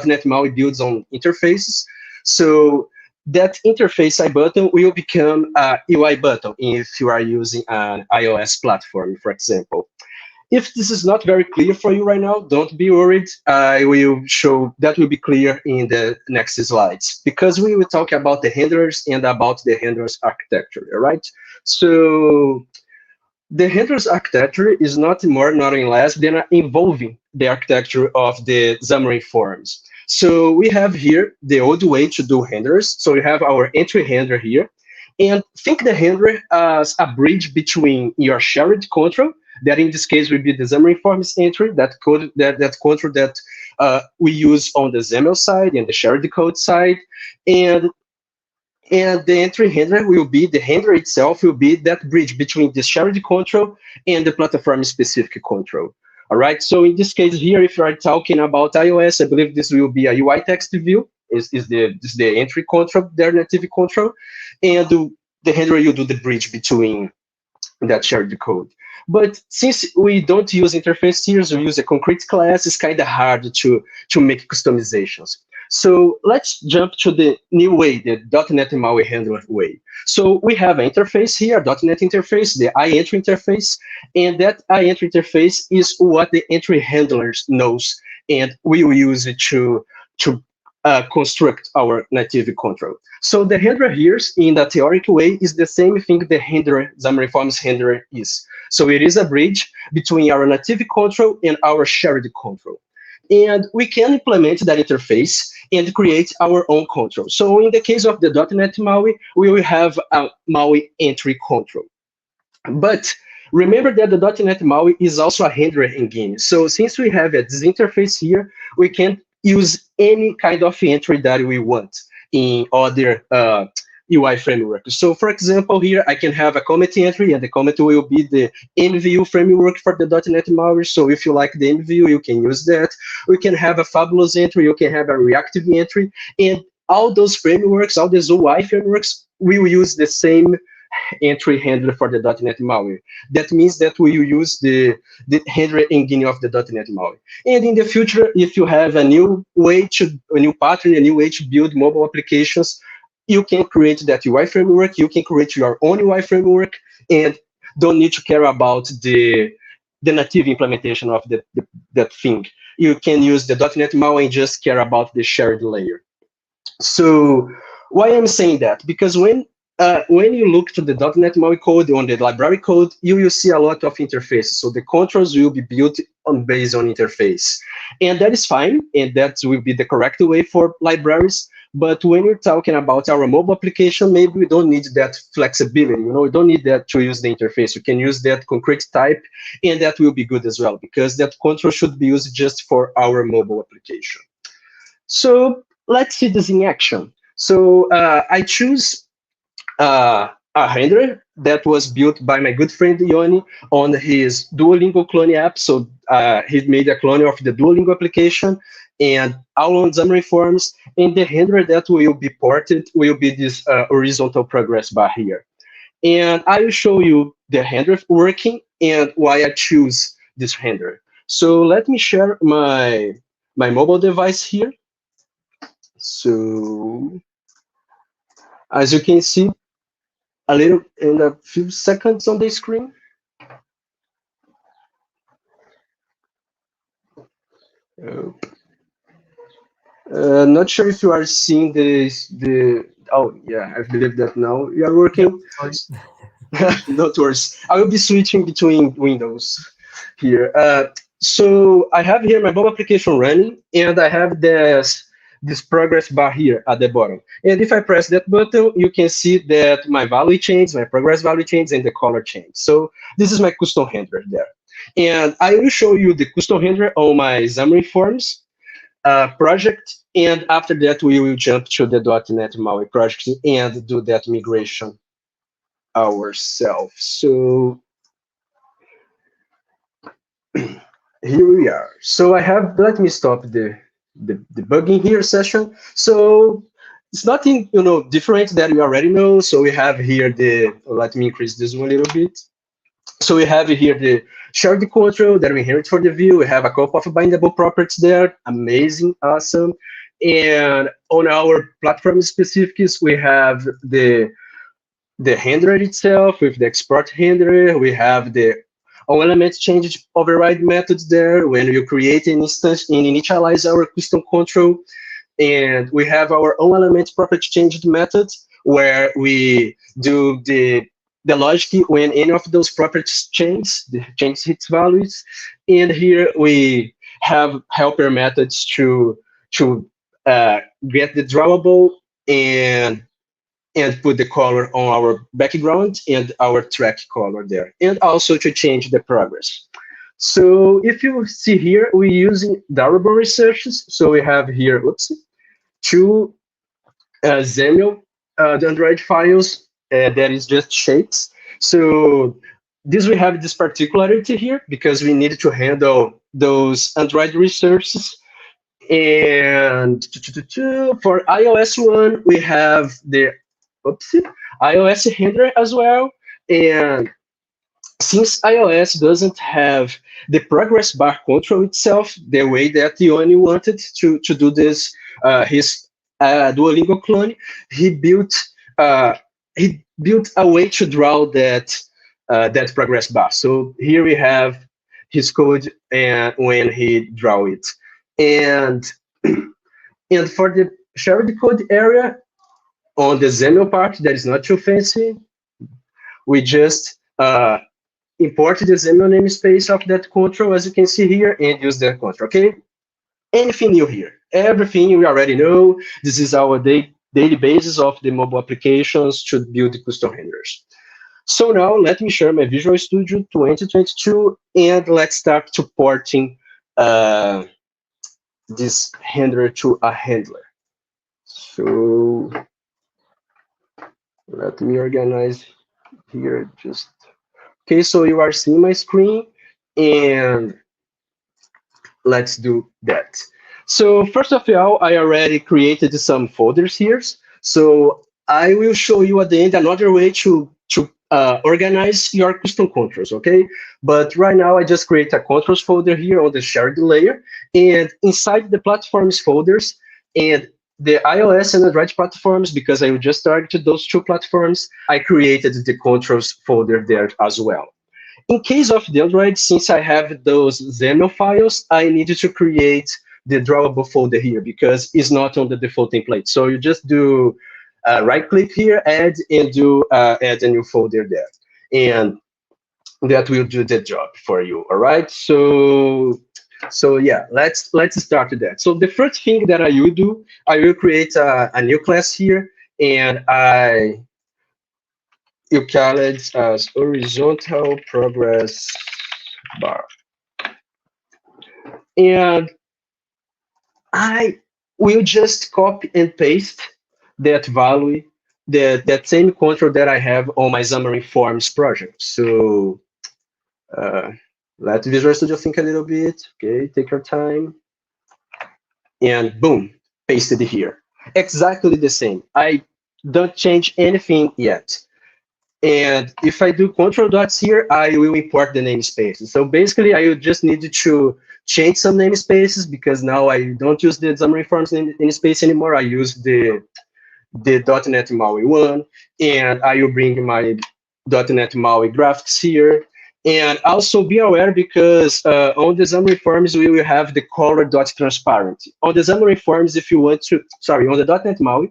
Speaker 7: .NET MAUI builds on interfaces. So that interface I button will become a UI button if you are using an iOS platform, for example. If this is not very clear for you right now, don't be worried. I will show that will be clear in the next slides because we will talk about the handlers and about the handlers architecture, all right? So the handlers architecture is not more, not less than involving the architecture of the Xamarin.Forms. So we have here the old way to do handlers. So we have our entry handler here. And think the handler as a bridge between your shared control, that in this case will be the Xamarin.Forms entry, that control that we use on the XAML side and the shared code side. And the entry handler will be, the handler itself will be that bridge between the shared control and the platform-specific control. All right, so in this case here, if you are talking about iOS, I believe this will be a UI text view, is the entry control, their native control, and the handler will do the bridge between that shared code. But since we don't use interface tiers, we use a concrete class, it's kind of hard to make customizations. So let's jump to the new way, the .NET MAUI handler way. So we have an interface here, .NET interface, the iEntry interface, and that iEntry interface is what the entry handlers knows, and we will use it to construct our native control. So the handler here, in the theoretical way, is the same thing the handler, Xamarin.Forms handler is. So it is a bridge between our native control and our shared control. And we can implement that interface and create our own control. So in the case of the .NET MAUI, we will have a MAUI entry control. But remember that the .NET MAUI is also a handler engine. So since we have this interface here, we can use any kind of entry that we want in other UI framework. So for example, here I can have a comment entry, and the comment will be the MVU framework for the .NET MAUI. So if you like the MVU, you can use that. We can have a Fabulous entry, you can have a reactive entry, and all those frameworks, all these UI frameworks, will use the same entry handler for the .NET MAUI. That means that we will use the handler engine of the .NET MAUI. And in the future, if you have a new pattern, a new way to build mobile applications, you can create that UI framework, you can create your own UI framework, and don't need to care about the native implementation of that thing. You can use the .NET MAUI and just care about the shared layer. So why I'm saying that? Because when you look to the .NET MAUI code on the library code, you will see a lot of interfaces. So the controls will be built based on interface. And that is fine, and that will be the correct way for libraries. But when you're talking about our mobile application, maybe we don't need that flexibility. We don't need that to use the interface. We can use that concrete type, and that will be good as well, because that control should be used just for our mobile application. So let's see this in action. So I choose a handler that was built by my good friend Yoni on his Duolingo clone app. So he made a clone of the Duolingo application and Allan Xamarin.Forms, and the handler that will be ported will be this horizontal progress bar here. And I will show you the handler working and why I choose this handler. So let me share my mobile device here. So as you can see, in a few seconds on the screen. Not sure if you are seeing oh yeah, I believe that now you are working. Yep. Not worse. I will be switching between windows here. So I have here my mobile application running, and I have this progress bar here at the bottom. And if I press that button, you can see that my value changed, my progress value changed, and the color changed. So this is my custom handler there. And I will show you the custom handler on my Xamarin.Forms project. And after that, we will jump to the .NET MAUI project and do that migration ourselves. So here we are. So I have, let me stop the debugging here session. So it's nothing different that we already know. So we have here let me increase this one a little bit. So we have here the shared control that we inherit for the view. We have a couple of bindable properties there. Amazing, awesome. And on our platform specifics, we have the handler itself with the export handler. We have the element change override methods there when you create an instance and initialize our custom control. And we have our own element property changed methods where we do the logic when any of those properties change its values. And here we have helper methods to get the drawable and put the color on our background and our track color there, and also to change the progress. So if you see here, we're using durable researches. So we have here, two XAML the Android files that is just shapes. So we have this particularity here because we need to handle those Android resources. And for iOS one, we have the iOS handler as well. And since iOS doesn't have the progress bar control itself, the way that Yoni wanted to do this, his Duolingo clone, he built a way to draw that progress bar. So here we have his code and when he draw it. And for the shared code area, on the XAML part, that is not too fancy. We just import the XAML namespace of that control, as you can see here, and use that control, okay? Anything new here? Everything we already know. This is our daily basis of the mobile applications to build the custom handlers. So now let me share my Visual Studio 2022, and let's start supporting this handler to a handler. So let me organize here. Just okay. So you are seeing my screen, and let's do that. So first of all, I already created some folders here. So I will show you at the end another way to organize your custom controls, okay? But right now I just create a controls folder here on the shared layer, and inside the platforms folders and the iOS and Android platforms, because I will just target those two platforms, I created the controls folder there as well. In case of the Android, since I have those XAML files, I needed to create the drawable folder here because it's not on the default template. So you just do right click here, add, and do add a new folder there. And that will do the job for you, all right? So yeah, let's start with that. So the first thing that I will do, I will create a new class here, and you call it as horizontal progress bar. And I will just copy and paste that value, that same control that I have on my Xamarin.Forms project. So let Visual Studio think a little bit. Okay, take your time. And boom, pasted here. Exactly the same. I don't change anything yet. And if I do control dots here, I will import the namespaces. So basically, I just need to change some namespaces because now I don't use the Xamarin.Forms namespace anymore. I use the .NET MAUI one, and I will bring my .NET MAUI graphics here. And also be aware because on the Xamarin.Forms, we will have the color.transparent. On the Xamarin.Forms, if you want to, sorry, on the .NET MAUI,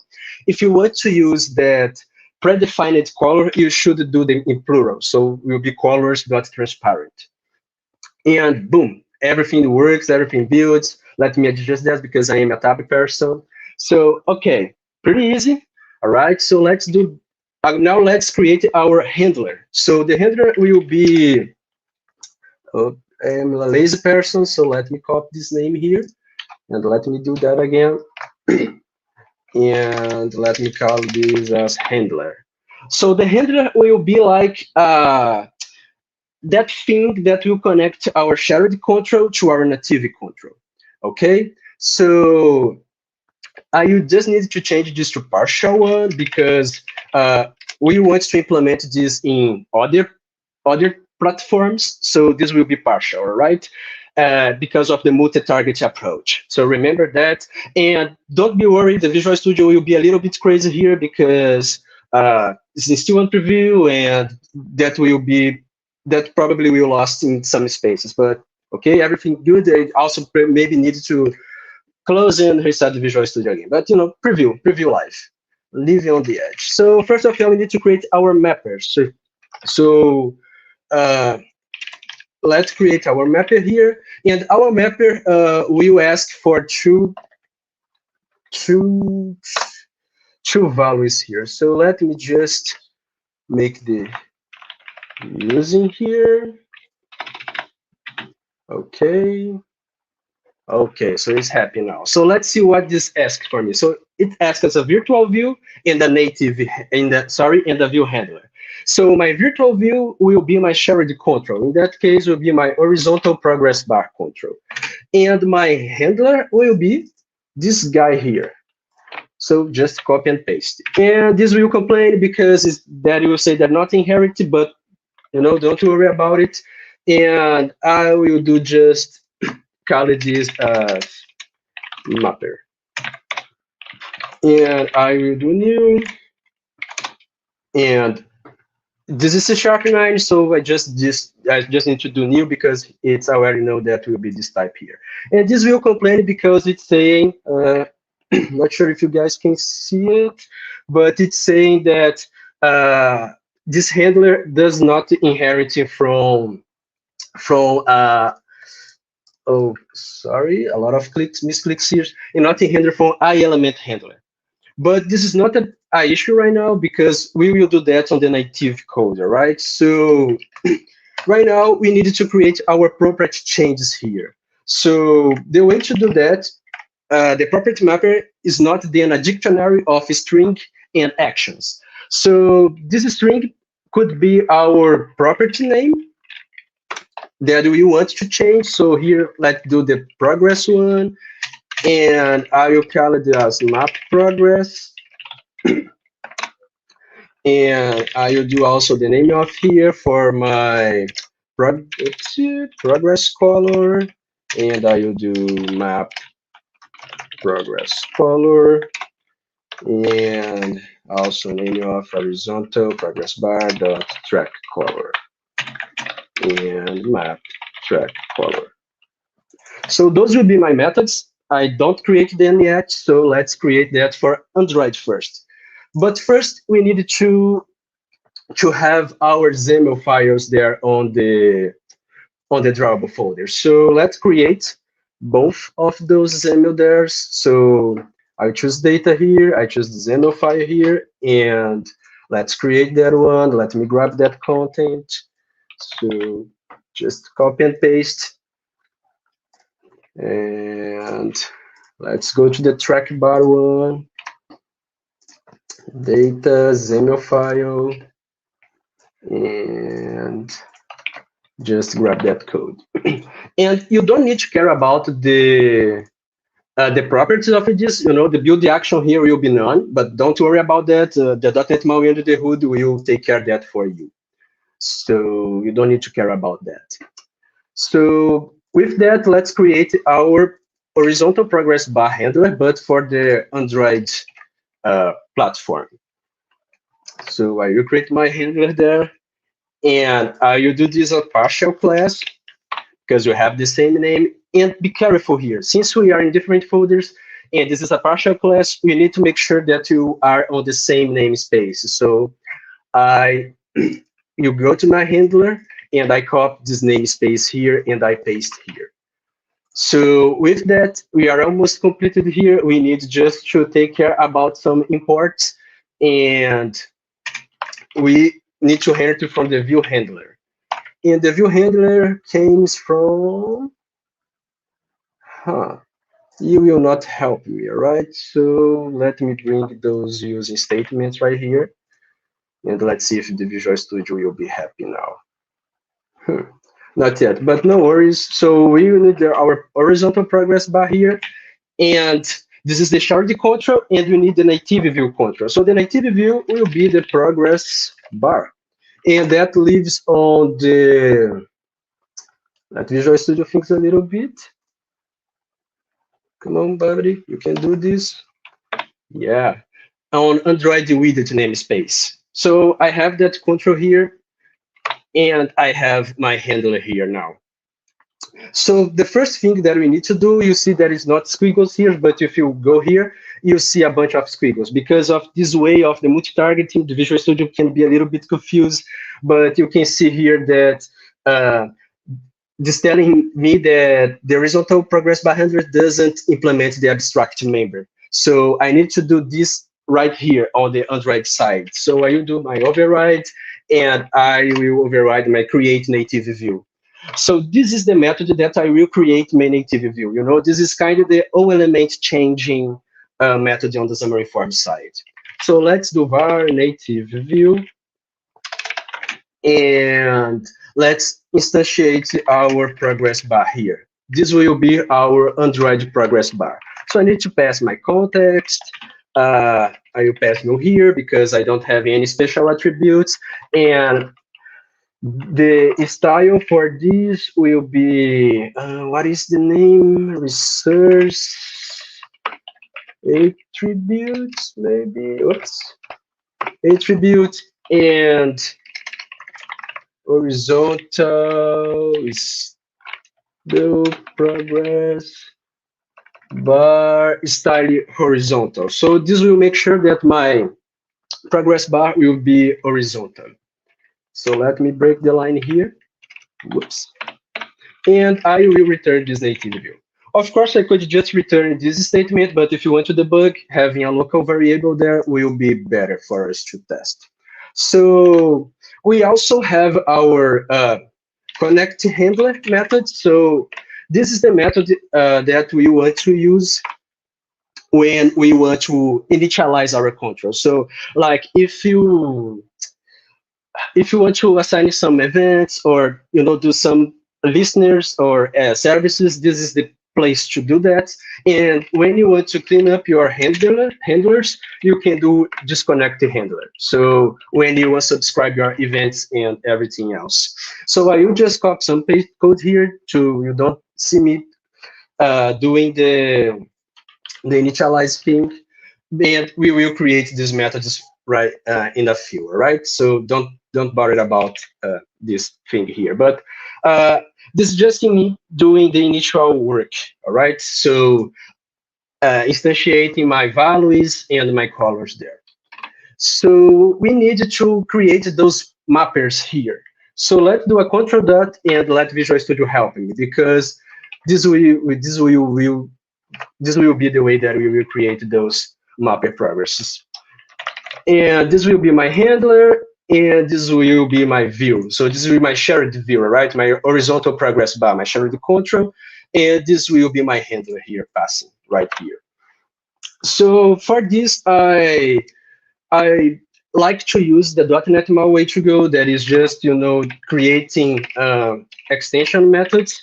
Speaker 7: if you want to use that predefined color, you should do them in plural. So it will be colors.transparent. And boom, everything works, everything builds. Let me adjust that because I am a tab person. So, okay, pretty easy. All right, so let's do, now let's create our handler. So the handler will be, oh, I'm a lazy person, so let me copy this name here. And let me do that again. And let me call this as handler. So the handler will be like that thing that will connect our shared control to our native control. Okay, so I just need to change this to partial one because we want to implement this in other platforms. So this will be partial, right? Because of the multi-target approach. So remember that, and don't be worried, the Visual Studio will be a little bit crazy here because it's still on preview, and that probably will lost in some spaces, but okay, everything good. I also maybe need to close and restart the Visual Studio again, but you know, preview live, leave on the edge. So first of all, we need to create our mappers. So let's create our mapper here, and our mapper will ask for two values here. So let me just make the using here. Okay, so it's happy now. So let's see what this asks for me. So it asks us a virtual view and a native and a view handler. So my virtual view will be my shared control. In that case, will be my horizontal progress bar control. And my handler will be this guy here. So just copy and paste. And this will complain because that will say they're not inherited, but you know, don't worry about it. And I will do just call it this mapper. And I will do new. And this is C#9, so I just need to do new because it's already know that will be this type here. And this will complain because it's saying, not sure if you guys can see it, but it's saying that this handler does not inherit from oh, sorry, a lot of misclicks here, and not inherit from iElement handler. But this is not an issue right now because we will do that on the native code, all right? So right now we needed to create our property changes here. So the way to do that the property mapper is not then a dictionary of string and actions. So this string could be our property name that we want to change. So here, let's do the progress one, and I will call it as map progress. And I will do also the name of here for my progress color, and I will do map progress color, and also name of horizontal progress bar dot track color, and map track color. So those will be my methods. I don't create them yet, so let's create that for Android first. But first, we need to have our XAML files there on the drawable folder. So let's create both of those XAML there. So I choose data here, I choose the XAML file here, and let's create that one. Let me grab that content. So just copy and paste. And let's go to the track bar one. Data, XAML file, and just grab that code. And you don't need to care about the properties of this. You know, the build action here will be none, but don't worry about that. The .NET MAUI under the hood will take care of that for you. So you don't need to care about that. So with that, let's create our horizontal progress bar handler, but for the Android platform. So I will create my handler there, and I will do this a partial class because we have the same name. And be careful here, since we are in different folders and this is a partial class, we need to make sure that you are on the same namespace. So you go to my handler and I copy this namespace here and I paste here. So with that, we are almost completed here. We need just to take care about some imports, and we need to enter from the view handler. And the view handler comes from, you will not help me, right? So let me bring those using statements right here. And let's see if the Visual Studio will be happy now. Not yet, but no worries. So we need our horizontal progress bar here. And this is the shard control, and we need the native view control. So the native view will be the progress bar. And that lives on the, let Visual Studio think a little bit. Come on, buddy, you can do this. Yeah, on Android widget namespace. So I have that control here, and I have my handler here now. So the first thing that we need to do, you see there is not squiggles here, but if you go here, you see a bunch of squiggles. Because of this way of the multi-targeting, the Visual Studio can be a little bit confused, but you can see here that this telling me that the horizontal progress bar handler doesn't implement the abstract member. So I need to do this right here on the Android side. So I will do my override, and I will override my create native view. So this is the method that I will create my native view. You know, this is kind of the element changing method on the Xamarin.Forms side. So let's do var native view, and let's instantiate our progress bar here. This will be our Android progress bar. So I need to pass my context. I will pass no here because I don't have any special attributes. And the style for this will be, what is the name? Resource attributes, maybe. Oops. Attribute and horizontal is the progress bar style horizontal. So this will make sure that my progress bar will be horizontal. So let me break the line here. Whoops. And I will return this native view. Of course, I could just return this statement, but if you want to debug, having a local variable there will be better for us to test. So we also have our connect handler method. So this is the method that we want to use when we want to initialize our control. So like if you want to assign some events or do some listeners or services, this is the place to do that. And when you want to clean up your handlers, you can do disconnect the handler. So when you unsubscribe your events and everything else. So I will just copy some paste code here to you don't see me doing the initialize thing. And we will create these methods right in a few, right? So don't bother about this thing here. But this is just me doing the initial work, all right? So instantiating my values and my colors there. So we need to create those mappers here. So let's do a control dot and let Visual Studio help me, because this will be the way that we will create those mapper progresses. And this will be my handler, and this will be my view. So this will be my shared view, right? My horizontal progress bar, my shared control, and this will be my handler here passing right here. So for this, I like to use the .NET MAUI to go. That is just creating extension methods.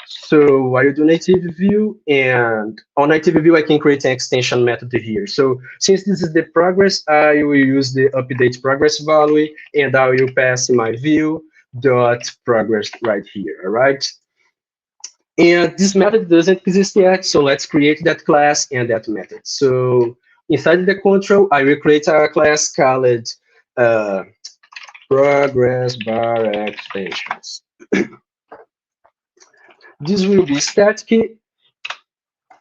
Speaker 7: So I will do native view, and on native view I can create an extension method here. So since this is the progress, I will use the update progress value, and I will pass my view dot progress right here. All right. And this method doesn't exist yet, so let's create that class and that method. So inside the control, I will create a class called progress bar extensions. This will be static,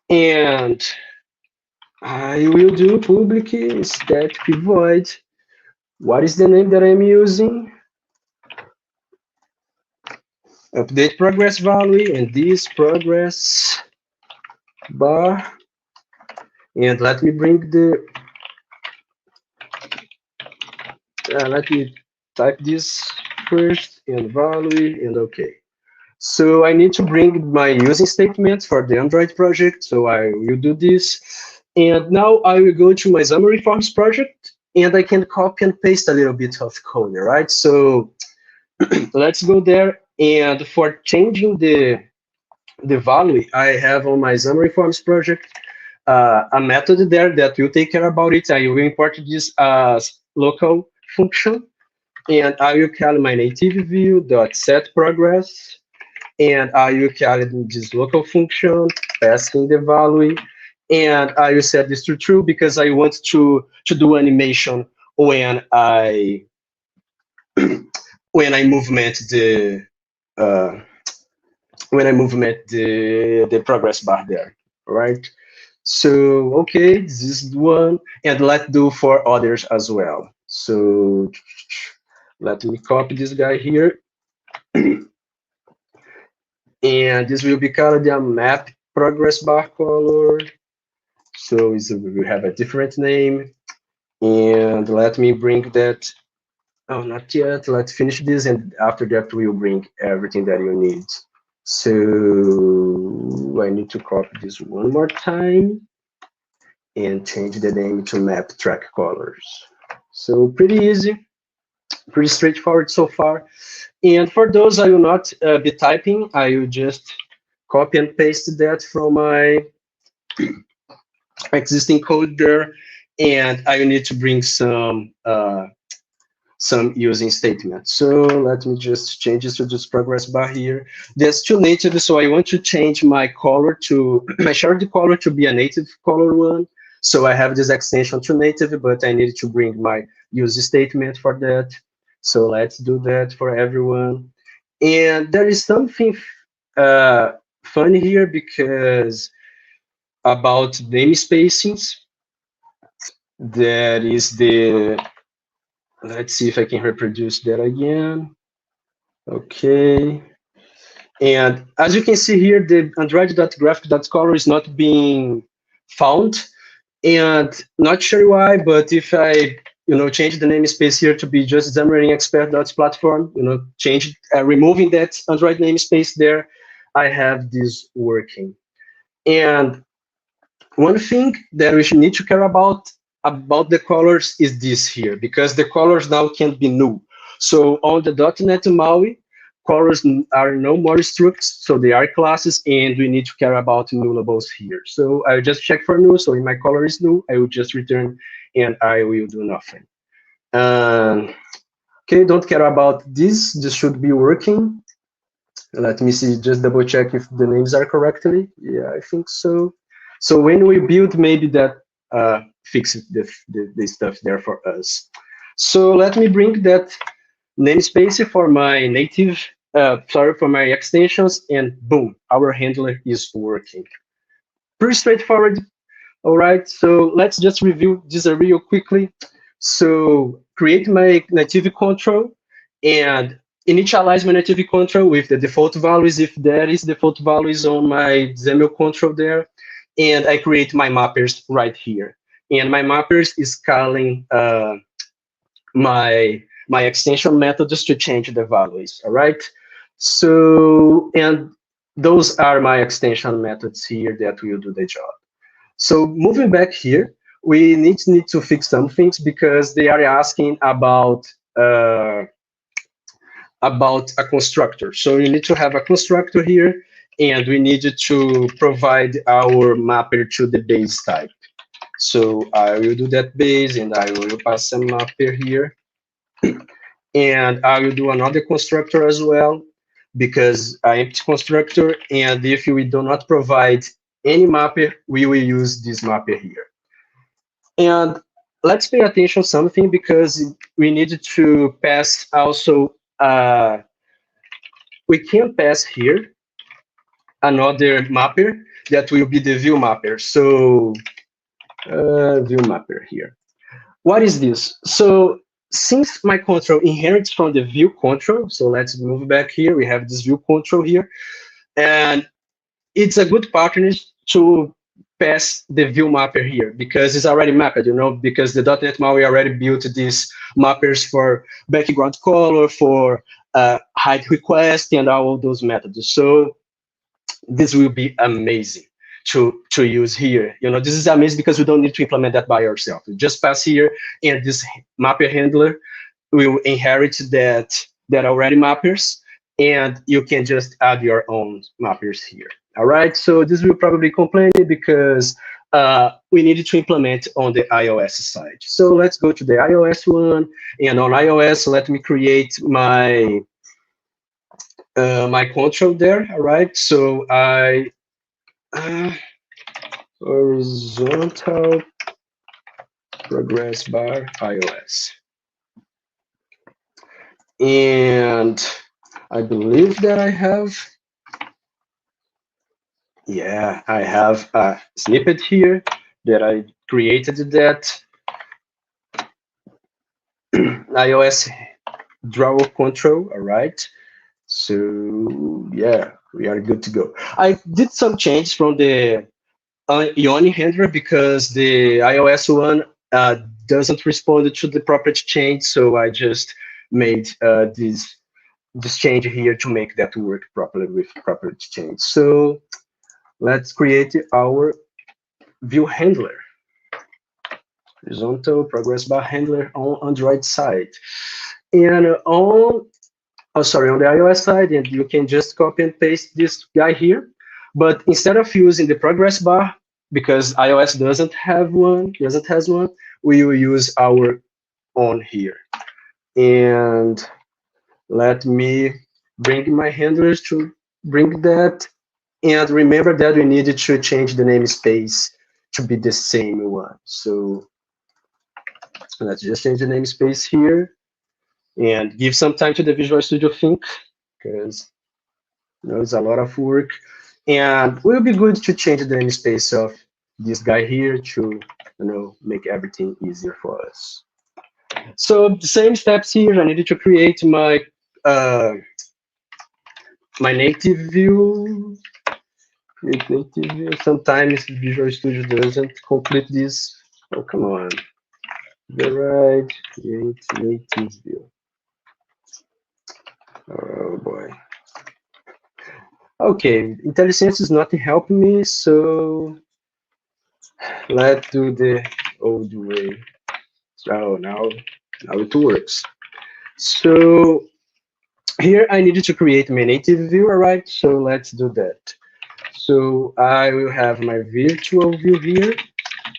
Speaker 7: and I will do public static void. What is the name that I'm using? Update progress value, and this progress bar. And let me bring the, let me type this first, and value, and okay. So I need to bring my using statement for the Android project. So I will do this. And now I will go to my Xamarin.Forms project, and I can copy and paste a little bit of code, right? So let's go there. And for changing the value, I have on my Xamarin.Forms project a method there that will take care about it. I will import this as local function, and I will call my native view dot set progress. And I will call it this local function, passing the value, and I will set this to true because I want to do animation when I movement the the progress bar there, right? So okay, this is one, and let's do for others as well. So let me copy this guy here. And this will be called the map progress bar color. So we will have a different name. And let me bring that. Oh, not yet. Let's finish this, and after that we'll bring everything that you need. So I need to copy this one more time and change the name to map track colors. So pretty easy, pretty straightforward so far. And for those, I will not be typing. I will just copy and paste that from my existing code there, and I will need to bring some using statements. So let me just change this to this progress bar here. There's two native, so I want to change my color to my shared color to be a native color one. So I have this extension to native, but I need to bring my use statement for that. So let's do that for everyone. And there is something fun here because about namespacings. That is the, let's see if I can reproduce that again. Okay. And as you can see here, the Android.graphic.color is not being found. And not sure why, but if I change the namespace here to be just XamExpertDay.platform, change removing that Android namespace there, I have this working. And one thing that we should need to care about the colors is this here, because the colors now can be null. So on the .NET MAUI, colors are no more structs, so they are classes, and we need to care about nullables here. So I'll just check for null. So if my color is null, I will just return, and I will do nothing. Okay, don't care about this. This should be working. Let me see, just double check if the names are correctly. Yeah, I think so. So when we build, maybe that fixes the stuff there for us. So let me bring that namespace for my native, for my extensions, and boom, our handler is working. Pretty straightforward. All right, so let's just review this real quickly. So create my native control and initialize my native control with the default values, if there is default values on my XAML control there. And I create my mappers right here. And my mappers is calling my extension methods to change the values, all right? So, and those are my extension methods here that will do the job. So moving back here, we need to fix some things because they are asking about a constructor. So you need to have a constructor here, and we need to provide our mapper to the base type. So I will do that base, and I will pass some mapper here. And I will do another constructor as well, because an empty constructor, and if we do not provide any mapper, we will use this mapper here. And let's pay attention to something, because we need to pass also, we can pass here another mapper that will be the view mapper. So view mapper here. What is this? So since my control inherits from the view control, so let's move back here. We have this view control here, and it's a good partner to pass the view mapper here, because it's already mapped, you know, because the .NET MAUI already built these mappers for background color, for height request, and all of those methods. So this will be amazing to use here. You know, this is amazing because we don't need to implement that by ourselves. We just pass here, and this mapper handler will inherit that already mappers, and you can just add your own mappers here. All right, so this will probably complain because we needed to implement on the iOS side. So let's go to the iOS one, and on iOS, let me create my my control there. All right, so I horizontal progress bar iOS, and I believe that I have. Yeah, I have a snippet here that I created that iOS draw control, all right? So yeah, we are good to go. I did some changes from the Ioni handler because the iOS one doesn't respond to the property change, so I just made this change here to make that work properly with property change. So let's create our view handler, horizontal progress bar handler on Android side. And on the iOS side, and you can just copy and paste this guy here. But instead of using the progress bar, because iOS doesn't have one, we will use our own here. And let me bring my handlers to bring that. And remember that we needed to change the namespace to be the same one. So let's just change the namespace here and give some time to the Visual Studio think, because you know, it's a lot of work. And it will be good to change the namespace of this guy here to make everything easier for us. So the same steps here. I needed to create my my native view. Sometimes Visual Studio doesn't complete this. Oh, come on. The right, create native view. Oh boy. Okay, IntelliSense is not helping me, so Let's do the old way. So now it works. So here I needed to create my native view, all right? So let's do that. So I will have my virtual view here.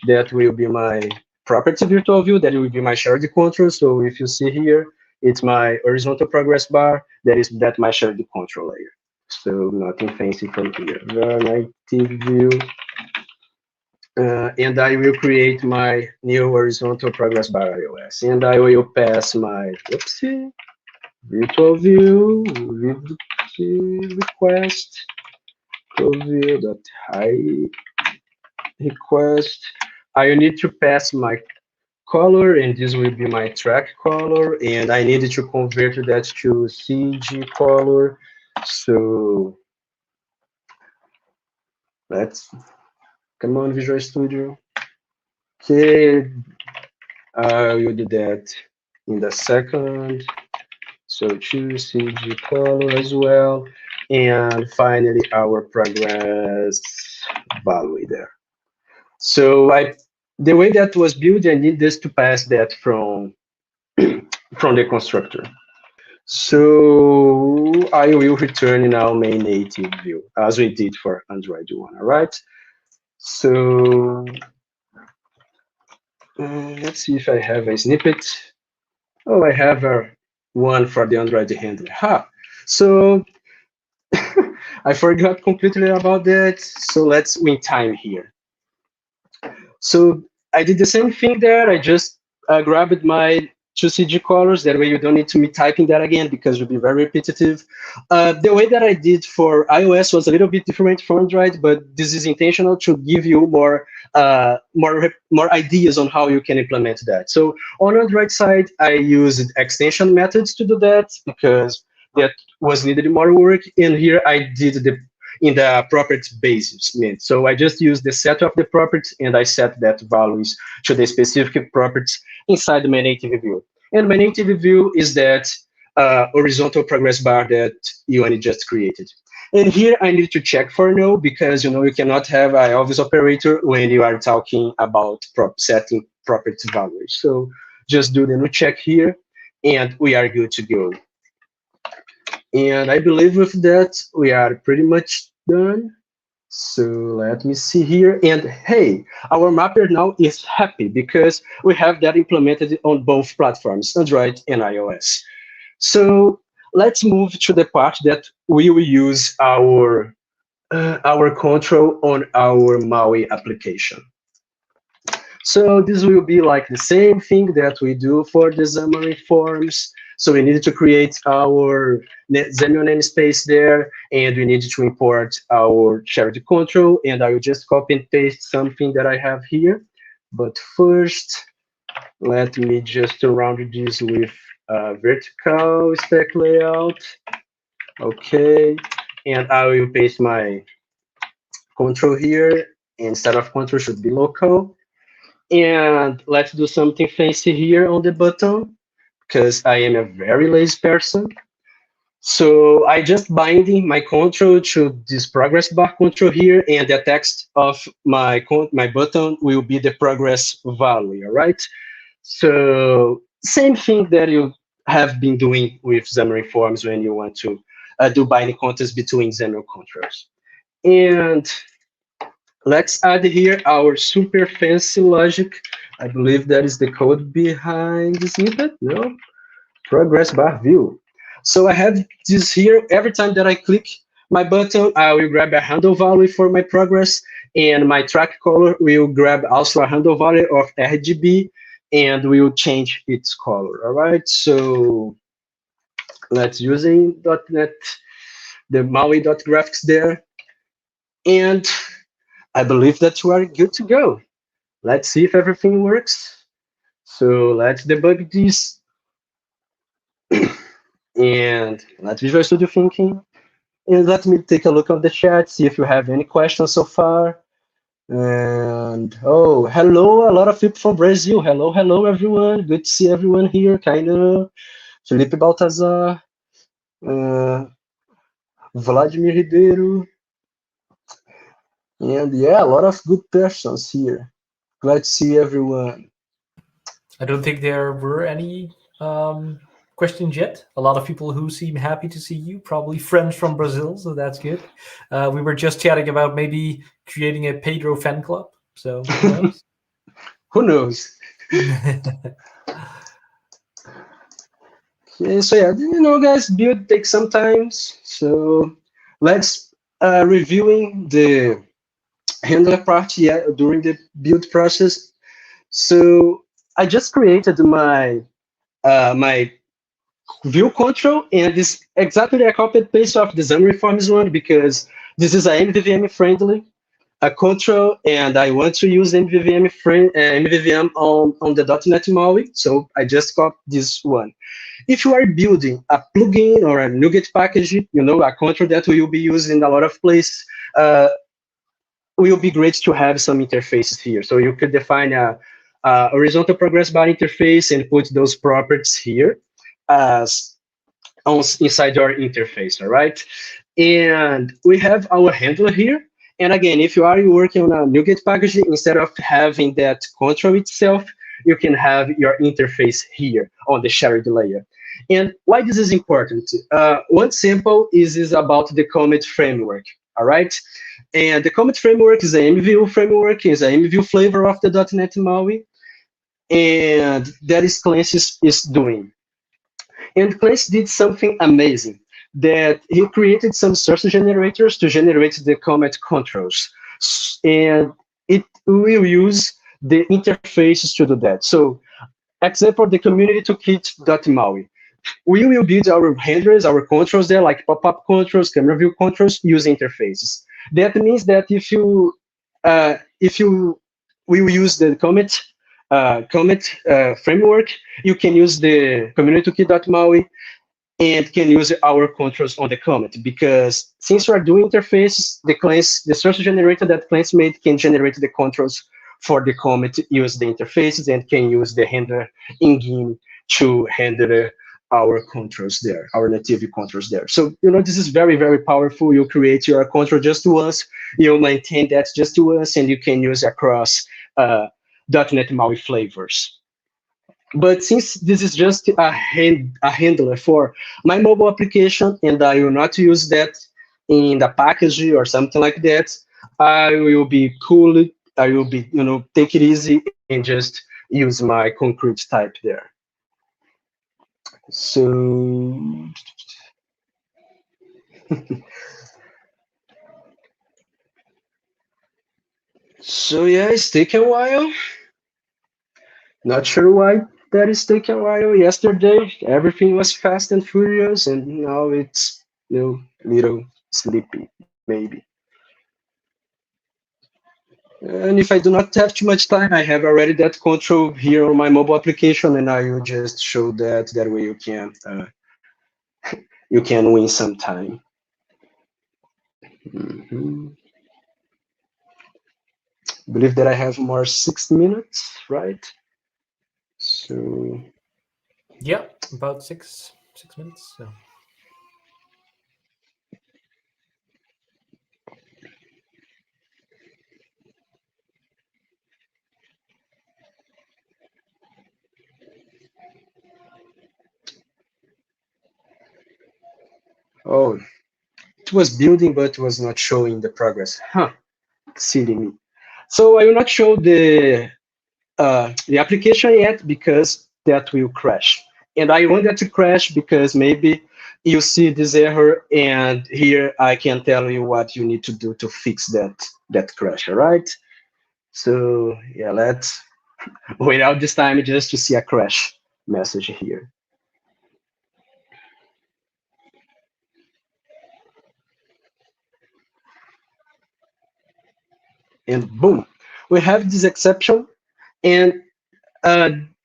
Speaker 7: That will be my property virtual view. That will be my shared control. So if you see here, it's my horizontal progress bar. That my shared control layer. So nothing fancy from here. The native view. And I will create my new horizontal progress bar iOS. And I will pass my, oopsie, virtual view, request, view.high request. I need to pass my color, and this will be my track color, and I needed to convert that to CG color. So let's come on, Visual Studio. Okay, I will do that in the second. So choose CG color as well. And finally, our progress value there. So the way that was built, I need this to pass that from the constructor. So I will return now my native view as we did for Android one. All right. So let's see if I have a snippet. Oh, I have one for the Android handler. Ha! So I forgot completely about that. So let's win time here. So I did the same thing there. I just grabbed my two CG colors. That way you don't need to be typing that again because it will be very repetitive. The way that I did for iOS was a little bit different from Android, but this is intentional to give you more ideas on how you can implement that. So on Android side, I used extension methods to do that because that was needed more work. And here I did in the property basis. So I just use the set of the properties and I set that values to the specific properties inside my native view. And my native view is that horizontal progress bar that Ioanni just created. And here I need to check for no, because you cannot have an obvious operator when you are talking about setting property values. So just do the no check here and we are good to go. And I believe with that, we are pretty much done. So let me see here. And hey, our mapper now is happy because we have that implemented on both platforms, Android and iOS. So let's move to the part that we will use our control on our MAUI application. So this will be like the same thing that we do for the Xamarin.Forms. So we needed to create our Xamarin namespace there, and we needed to import our shared control, and I will just copy and paste something that I have here. But first, let me just surround this with vertical stack layout. Okay, and I will paste my control here. Instead of control should be local. And let's do something fancy here on the button, because I am a very lazy person. So I just binding my control to this progress bar control here, and the text of my button will be the progress value, all right? So same thing that you have been doing with Xamarin.Forms when you want to do binding context between Xamarin controls. And let's add here our super fancy logic. I believe that is the code behind the snippet. No, progress bar view. So I have this here. Every time that I click my button, I will grab a handle value for my progress, and my track color will grab also a handle value of RGB, and we will change its color. All right. So let's using .NET, the MAUI.graphics there, and I believe that we are good to go. Let's see if everything works. So let's debug this. And let's Visual Studio Thinking. And let me take a look at the chat, see if you have any questions so far. And oh, hello, a lot of people from Brazil. Hello, hello, everyone. Good to see everyone here. Kaino, Felipe Baltazar, Vladimir Ribeiro. And yeah, a lot of good persons here. Glad to see everyone.
Speaker 1: I don't think there were any questions yet. A lot of people who seem happy to see you, probably friends from Brazil, so that's good. We were just chatting about maybe creating a Pedro fan club, so who knows?
Speaker 7: Who knows? Okay, so yeah, you know, guys, build takes some time. So let's reviewing the handler part during the build process. So I just created my my view control, and this exactly a copy and paste of the Xamarin.Forms one because this is a MVVM friendly control, and I want to use MVVM on the .NET MAUI, so I just copied this one. If you are building a plugin or a NuGet package, you know, a control that will be used in a lot of places, will be great to have some interfaces here. So you could define a horizontal progress bar interface and put those properties here as inside your interface, all right? And we have our handler here. And again, if you are working on a NuGet package, instead of having that control itself, you can have your interface here on the shared layer. And why this is important? One sample is about the commit framework, all right? And the commit framework is an MVU framework, is an MVU flavor of the .NET MAUI, and that is Clancy is doing. And Clancy did something amazing, that he created some source generators to generate the commit controls. And it will use the interfaces to do that. So, example, the community toolkit.maui. We will build our handlers, our controls there, like pop-up controls, camera view controls, use interfaces. That means that if you will use the commit framework, you can use the community toolkit.maui and can use our controls on the commit, because since you are doing interfaces, the source generator that Clancy made can generate the controls for the commit, use the interfaces, and can use the handler in-game to handle our controls there, our native controls there. So, you know, this is very, very powerful. You create your control just once, you maintain that just once, and you can use across .NET MAUI flavors. But since this is just a handler for my mobile application, and I will not use that in the package or something like that, I will be cool. I will be, you know, take it easy and just use my concrete type there. So, so yeah, it's taken a while. Not sure why that is taking a while. Yesterday, everything was fast and furious, and now it's, you know, little sleepy, maybe. And if I do not have too much time, I have already that control here on my mobile application, and I will just show that. That way you can win some time. I believe that I have more 6 minutes, right? So
Speaker 1: yeah, about six minutes. So.
Speaker 7: Oh, it was building, but was not showing the progress. Huh, silly me. So I will not show the application yet because that will crash. And I want that to crash because maybe you see this error, and here I can tell you what you need to do to fix that crash, all right? So yeah, let's wait out this time just to see a crash message here. And boom, we have this exception, and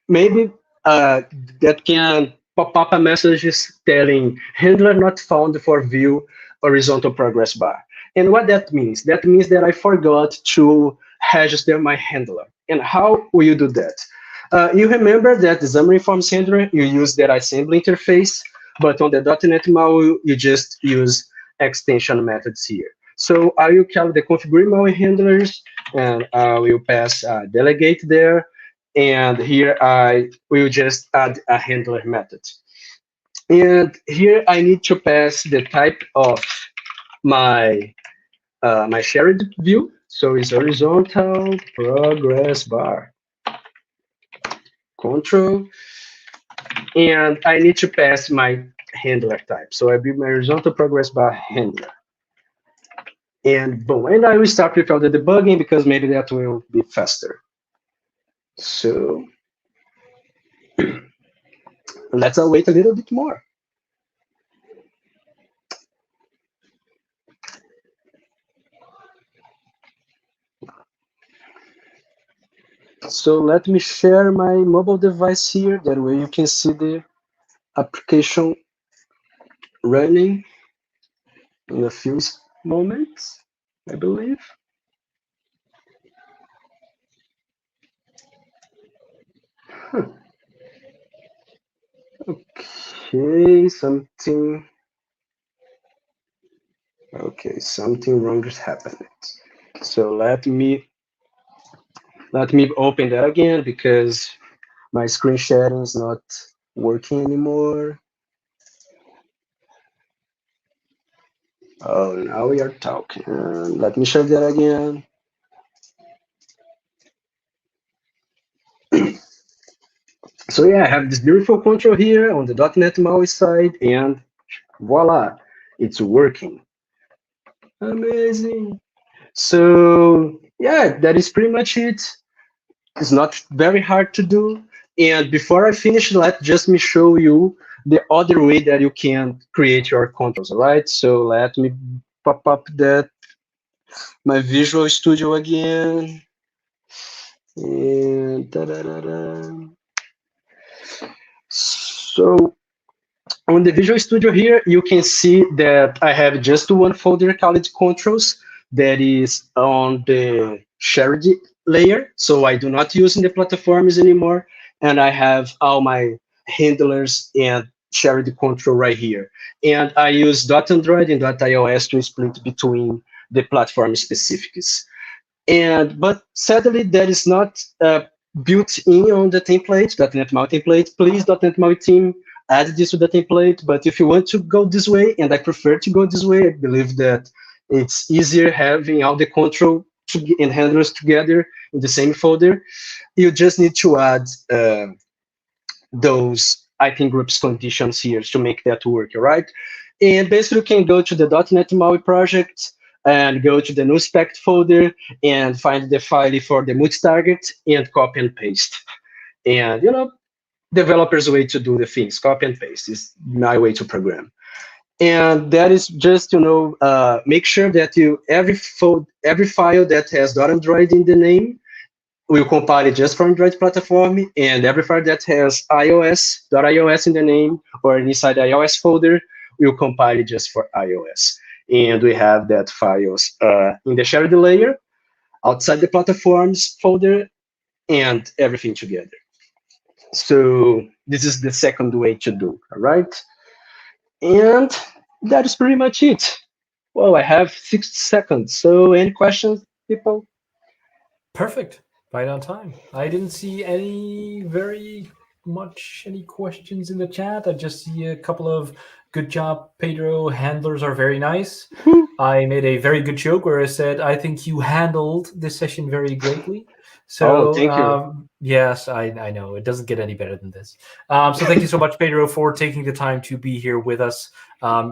Speaker 7: maybe that can pop up a message telling handler not found for view horizontal progress bar. And what that means? That means that I forgot to register my handler. And how will you do that? You remember that the Xamarin.Forms handler, you use that assembly interface, but on the .NET MAUI, you just use extension methods here. So I will call the configure MAUI handlers, and I will pass a delegate there. And here I will just add a handler method. And here I need to pass the type of my my shared view. So it's horizontal progress bar control. And I need to pass my handler type. So I build my horizontal progress bar handler. And boom, and I will start with all the debugging because maybe that will be faster. So let's wait a little bit more. So let me share my mobile device here. That way you can see the application running in a few moments, I believe. Huh. Okay, something wrong has happened. So let me open that again because my screen sharing is not working anymore. Oh, now we are talking. Let me share that again. So yeah, I have this beautiful control here on the .NET MAUI side, and voila, it's working. Amazing. So yeah, that is pretty much it. It's not very hard to do. And before I finish, let just me show you the other way that you can create your controls, all right? So let me pop up my Visual Studio again. And so on the Visual Studio here, you can see that I have just one folder called controls that is on the shared layer. So I do not use in the platforms anymore. And I have all my handlers and shared control right here. And I use .Android and .iOS to split between the platform specifics. But sadly, that is not built in on the template, .NET MAUI template. Please, .NET MAUI team, add this to the template. But if you want to go this way, and I prefer to go this way, I believe that it's easier having all the control and handlers together in the same folder. You just need to add those item groups conditions here to make that work, all right? And basically, you can go to the .NET MAUI project and go to the new spec folder and find the file for the multi-target and copy and paste. And, you know, developers' way to do the things, copy and paste is my way to program. And that is just, you know, make sure that every file that has .Android in the name will compile it just for Android platform, and every file that has .iOS in the name or inside the iOS folder will compile it just for iOS. And we have that files in the shared layer, outside the platforms folder, and everything together. So this is the second way to do, all right? And that is pretty much it. Well, I have 6 seconds. So any questions, people?
Speaker 1: Perfect. Right on time. I didn't see any questions in the chat. I just see a couple of good job, Pedro. Handlers are very nice. I made a very good joke where I said, I think you handled this session very greatly. So,
Speaker 7: thank you.
Speaker 1: Yes, I know. It doesn't get any better than this. So thank you so much, Pedro, for taking the time to be here with us,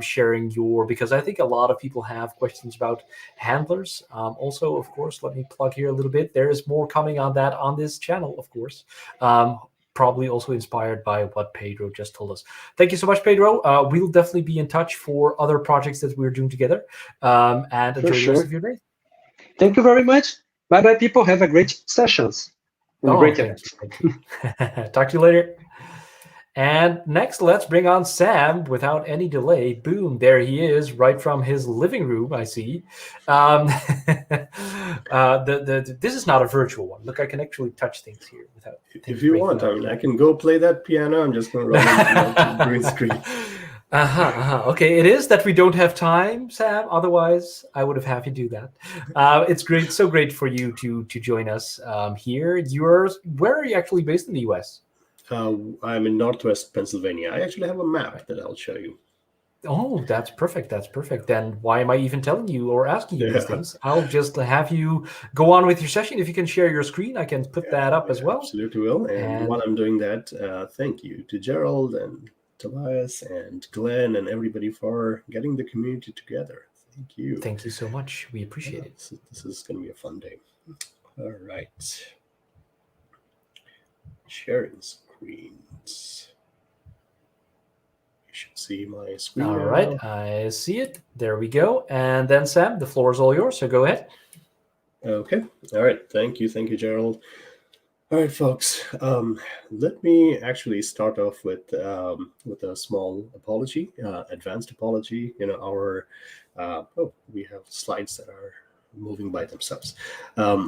Speaker 1: sharing because I think a lot of people have questions about handlers. Also, of course, let me plug here a little bit. There is more coming on that on this channel, of course. Probably also inspired by what Pedro just told us. Thank you so much, Pedro. We'll definitely be in touch for other projects that we're doing together. And enjoy the rest of your day.
Speaker 7: Thank you very much. Bye-bye, people. Have a great sessions. Great
Speaker 1: thank you. Talk to you later. And next, let's bring on Sam without any delay. Boom, there he is, right from his living room, I see. This is not a virtual one. Look, I can actually touch things here without.
Speaker 8: If you want, I can go play that piano. I'm just going to run into the green screen.
Speaker 1: Okay, it is that we don't have time, Sam. Otherwise, I would have had you do that. It's great, so great for you to join us here. Where are you actually based in the U.S.?
Speaker 8: I'm in Northwest Pennsylvania. I actually have a map that I'll show you.
Speaker 1: Oh, that's perfect. That's perfect. Then why am I even telling you or asking you these things? I'll just have you go on with your session. If you can share your screen, I can put that up as well.
Speaker 8: Absolutely will. And while I'm doing that, thank you to Gerald and Tobias and Glenn and everybody for getting the community together. Thank you.
Speaker 1: Thank you so much. We appreciate it.
Speaker 8: This is going to be a fun day. All right. Sharing screens. You should see my screen.
Speaker 1: All right, I see it. There we go. And then, Sam, the floor is all yours, so go ahead.
Speaker 8: Okay. All right. Thank you, Gerald. All right, folks. Let me actually start off with a small apology, advanced apology. We have slides that are moving by themselves. Our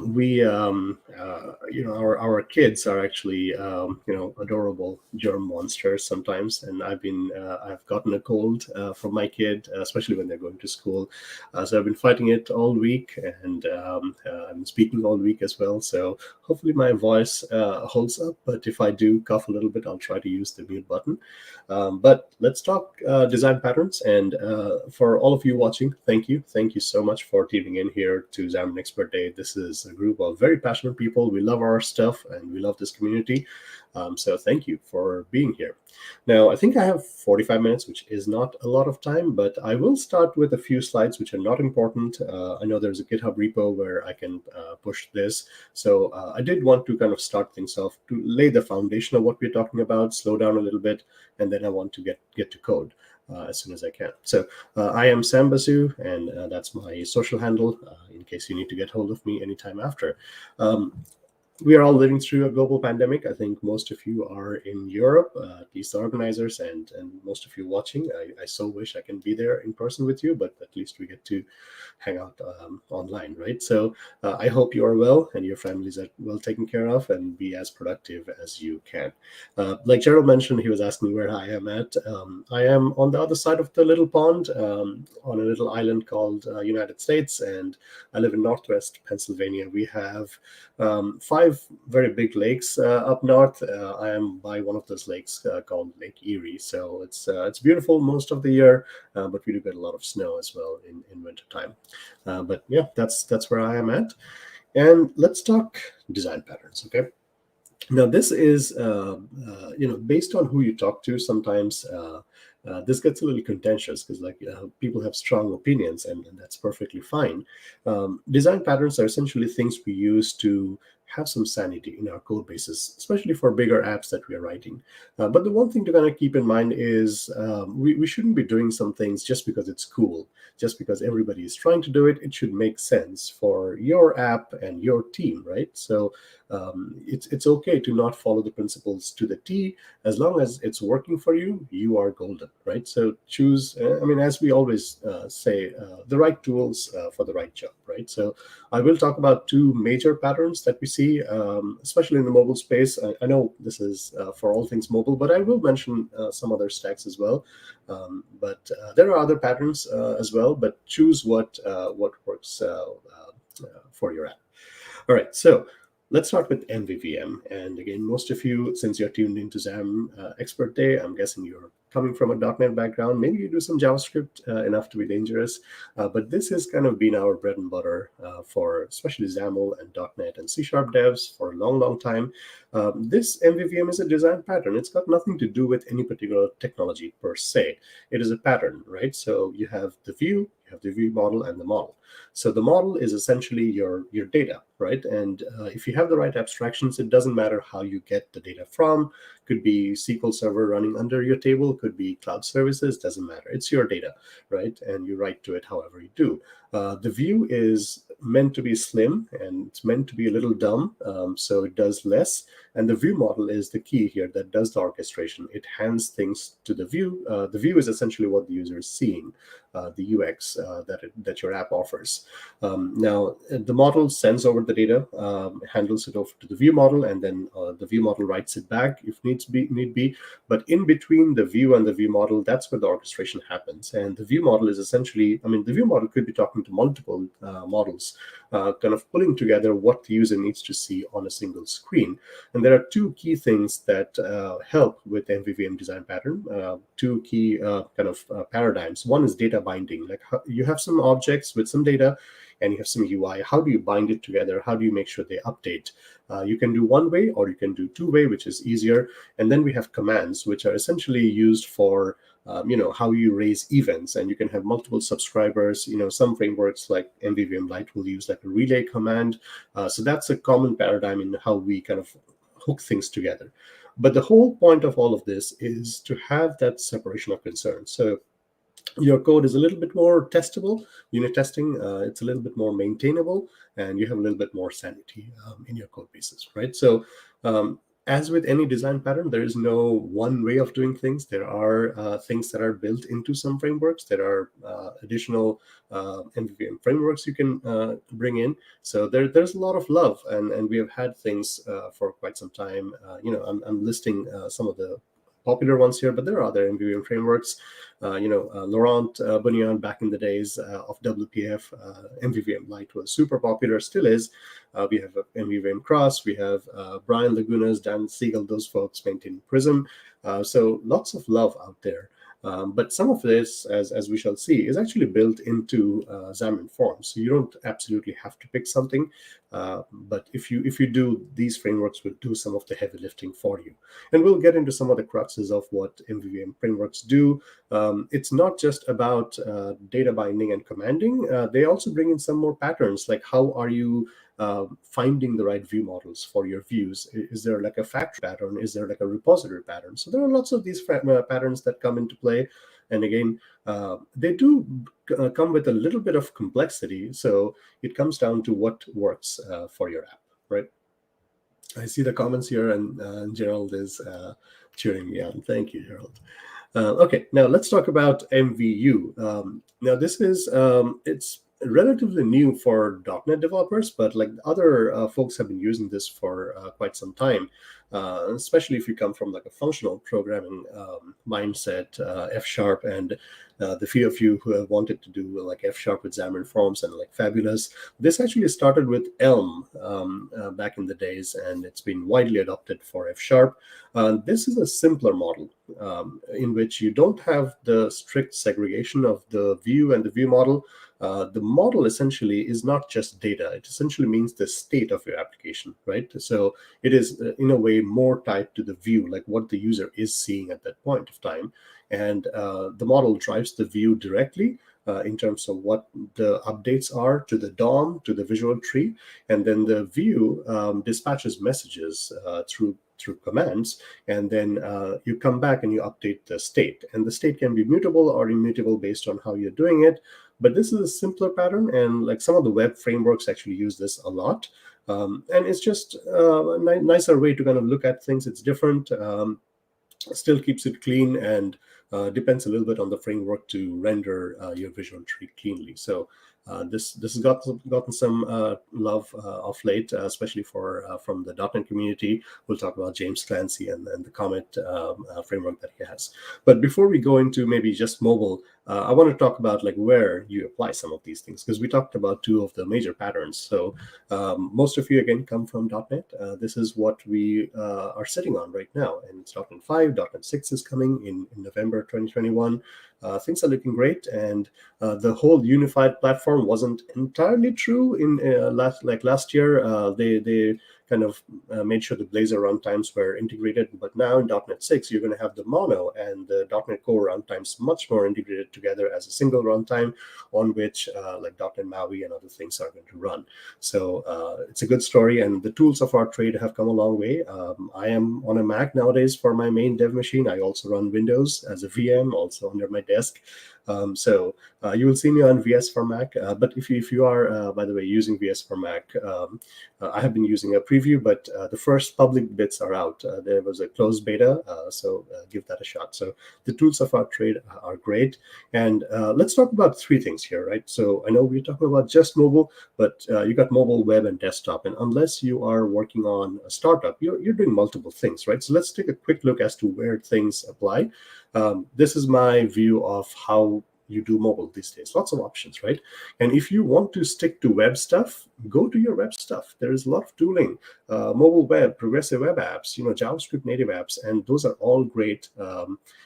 Speaker 8: kids are actually adorable germ monsters sometimes, and I've gotten a cold from my kid, especially when they're going to school. So I've been fighting it all week, and I'm speaking all week as well. So hopefully my voice holds up. But if I do cough a little bit, I'll try to use the mute button. But let's talk design patterns. And for all of you watching, thank you so much for tuning in here to XamExpertDay. This is a group of very passionate people. We love our stuff and we love this community. So thank you for being here. Now, I think I have 45 minutes, which is not a lot of time, but I will start with a few slides which are not important. I know there's a GitHub repo where I can push this. So I did want to kind of start things off to lay the foundation of what we're talking about, slow down a little bit, and then I want to get to code as soon as I can. So I am Sam Basu, and that's my social handle in case you need to get hold of me anytime after. We are all living through a global pandemic. I think most of you are in Europe, at least the organizers, and most of you watching. I so wish I can be there in person with you, but at least we get to hang out online, right? So I hope you are well and your families are well taken care of and be as productive as you can. Like Gerald mentioned, he was asking where I am at. I am on the other side of the little pond on a little island called United States, and I live in Northwest Pennsylvania. We have 5 very big lakes up north. I am by one of those lakes called Lake Erie. So it's beautiful most of the year, but we do get a lot of snow as well in winter time. But yeah, that's where I am at. And let's talk design patterns, okay? Now, this is, based on who you talk to, sometimes this gets a little contentious because people have strong opinions, and that's perfectly fine. Design patterns are essentially things we use to have some sanity in our code bases, especially for bigger apps that we are writing. But the one thing to kind of keep in mind is we shouldn't be doing some things just because it's cool, just because everybody is trying to do it. It should make sense for your app and your team, right? So it's okay to not follow the principles to the T. As long as it's working for you, you are golden, right? So choose, as we always say, the right tools for the right job, right? So I will talk about 2 major patterns that we see, especially in the mobile space. I know this is for all things mobile, but I will mention some other stacks as well. But there are other patterns as well, but choose what works for your app. All right, so let's start with MVVM. And again, most of you, since you're tuned into XamExpertDay, I'm guessing you're coming from a .NET background. Maybe you do some JavaScript enough to be dangerous. But this has kind of been our bread and butter for especially XAML and .NET and C# devs for a long, long time. This MVVM is a design pattern. It's got nothing to do with any particular technology per se. It is a pattern, right? So you have the view, you have the view model, and the model. So the model is essentially your data, right? And if you have the right abstractions, it doesn't matter how you get the data from. Could be SQL Server running under your table, could be cloud services, doesn't matter. It's your data, right? And you write to it however you do. The view is meant to be slim, and it's meant to be a little dumb, so it does less. And the view model is the key here that does the orchestration. It hands things to the view. The view is essentially what the user is seeing. the UX that your app offers. Now, the model sends over the data, handles it over to the view model, and then the view model writes it back if need be. But in between the view and the view model, that's where the orchestration happens. And the view model is essentially, the view model could be talking to multiple models, kind of pulling together what the user needs to see on a single screen. And there are two key things that help with MVVM design pattern, two key paradigms. One is data binding. Like you have some objects with some data and you have some UI. How do you bind it together? How do you make sure they update? You can do one way or you can do two-way, which is easier. And then we have commands, which are essentially used for how you raise events, and you can have multiple subscribers. Some frameworks like MVVM Lite will use like a relay command. So that's a common paradigm in how we kind of hook things together. But the whole point of all of this is to have that separation of concern. So your code is a little bit more testable, unit testing, it's a little bit more maintainable, and you have a little bit more sanity in your code bases, right? So as with any design pattern, there is no one way of doing things. There are things that are built into some frameworks. There are additional MVVM frameworks you can bring in. So there's a lot of love, and we have had things for quite some time. I'm listing some of the popular ones here, but there are other MVVM frameworks. Laurent Bunion back in the days of WPF, MVVM Lite was super popular, still is. We have MVVM Cross, we have Brian Lagunas, Dan Siegel, those folks maintain Prism. So lots of love out there. But some of this, as we shall see, is actually built into Xamarin.Forms. So you don't absolutely have to pick something, but if you do, these frameworks will do some of the heavy lifting for you. And we'll get into some of the cruxes of what MVVM frameworks do. It's not just about data binding and commanding. They also bring in some more patterns, like how are you finding the right view models for your views? Is there like a factory pattern? Is there like a repository pattern? So there are lots of these patterns that come into play. And again, they do come with a little bit of complexity. So it comes down to what works for your app, right? I see the comments here, and Gerald is cheering me on. Thank you, Gerald. Okay, now let's talk about MVU. Now this is, it's relatively new for .NET developers, but like other folks have been using this for quite some time, especially if you come from like a functional programming mindset, F#, and the few of you who have wanted to do like F# with Xamarin.Forms and like Fabulous. This actually started with Elm back in the days, and it's been widely adopted for F#. This is a simpler model in which you don't have the strict segregation of the view and the view model. The model essentially is not just data. It essentially means the state of your application, right? So it is in a way more tied to the view, like what the user is seeing at that point of time. And the model drives the view directly in terms of what the updates are to the DOM, to the visual tree. And then the view dispatches messages through commands, and then you come back and you update the state. And the state can be mutable or immutable based on how you're doing it. But this is a simpler pattern, and like some of the web frameworks actually use this a lot. And it's just a nicer way to kind of look at things. It's different, still keeps it clean, and depends a little bit on the framework to render your visual tree cleanly. So this has gotten some love of late, especially from the .NET community. We'll talk about James Clancy and the Comet framework that he has. But before we go into maybe just mobile, I want to talk about like where you apply some of these things, because we talked about two of the major patterns. So most of you again come from .NET. This is what we are sitting on right now, and it's .NET 5. .NET 6 is coming in November 2021. Things are looking great, and the whole unified platform wasn't entirely true in last year. They kind of made sure the Blazor runtimes were integrated, but now in .NET 6 you're going to have the Mono and the .NET Core runtimes much more integrated together as a single runtime on which like .NET MAUI and other things are going to run. So it's a good story, and the tools of our trade have come a long way. I am on a Mac nowadays for my main dev machine. I also run Windows as a VM, also under my desk. So you will see me on VS for Mac. But if you are, by the way, using VS for Mac, I have been using a preview, but the first public bits are out. There was a closed beta, so give that a shot. So the tools of our trade are great. And let's talk about three things here, right? So I know we're talking about just mobile, but you got mobile, web, and desktop. And unless you are working on a startup, you're doing multiple things, right? So let's take a quick look as to where things apply. This is my view of how you do mobile these days. Lots of options, right? And if you want to stick to web stuff, go to your web stuff. There is a lot of tooling, mobile web, progressive web apps, JavaScript native apps, and those are all great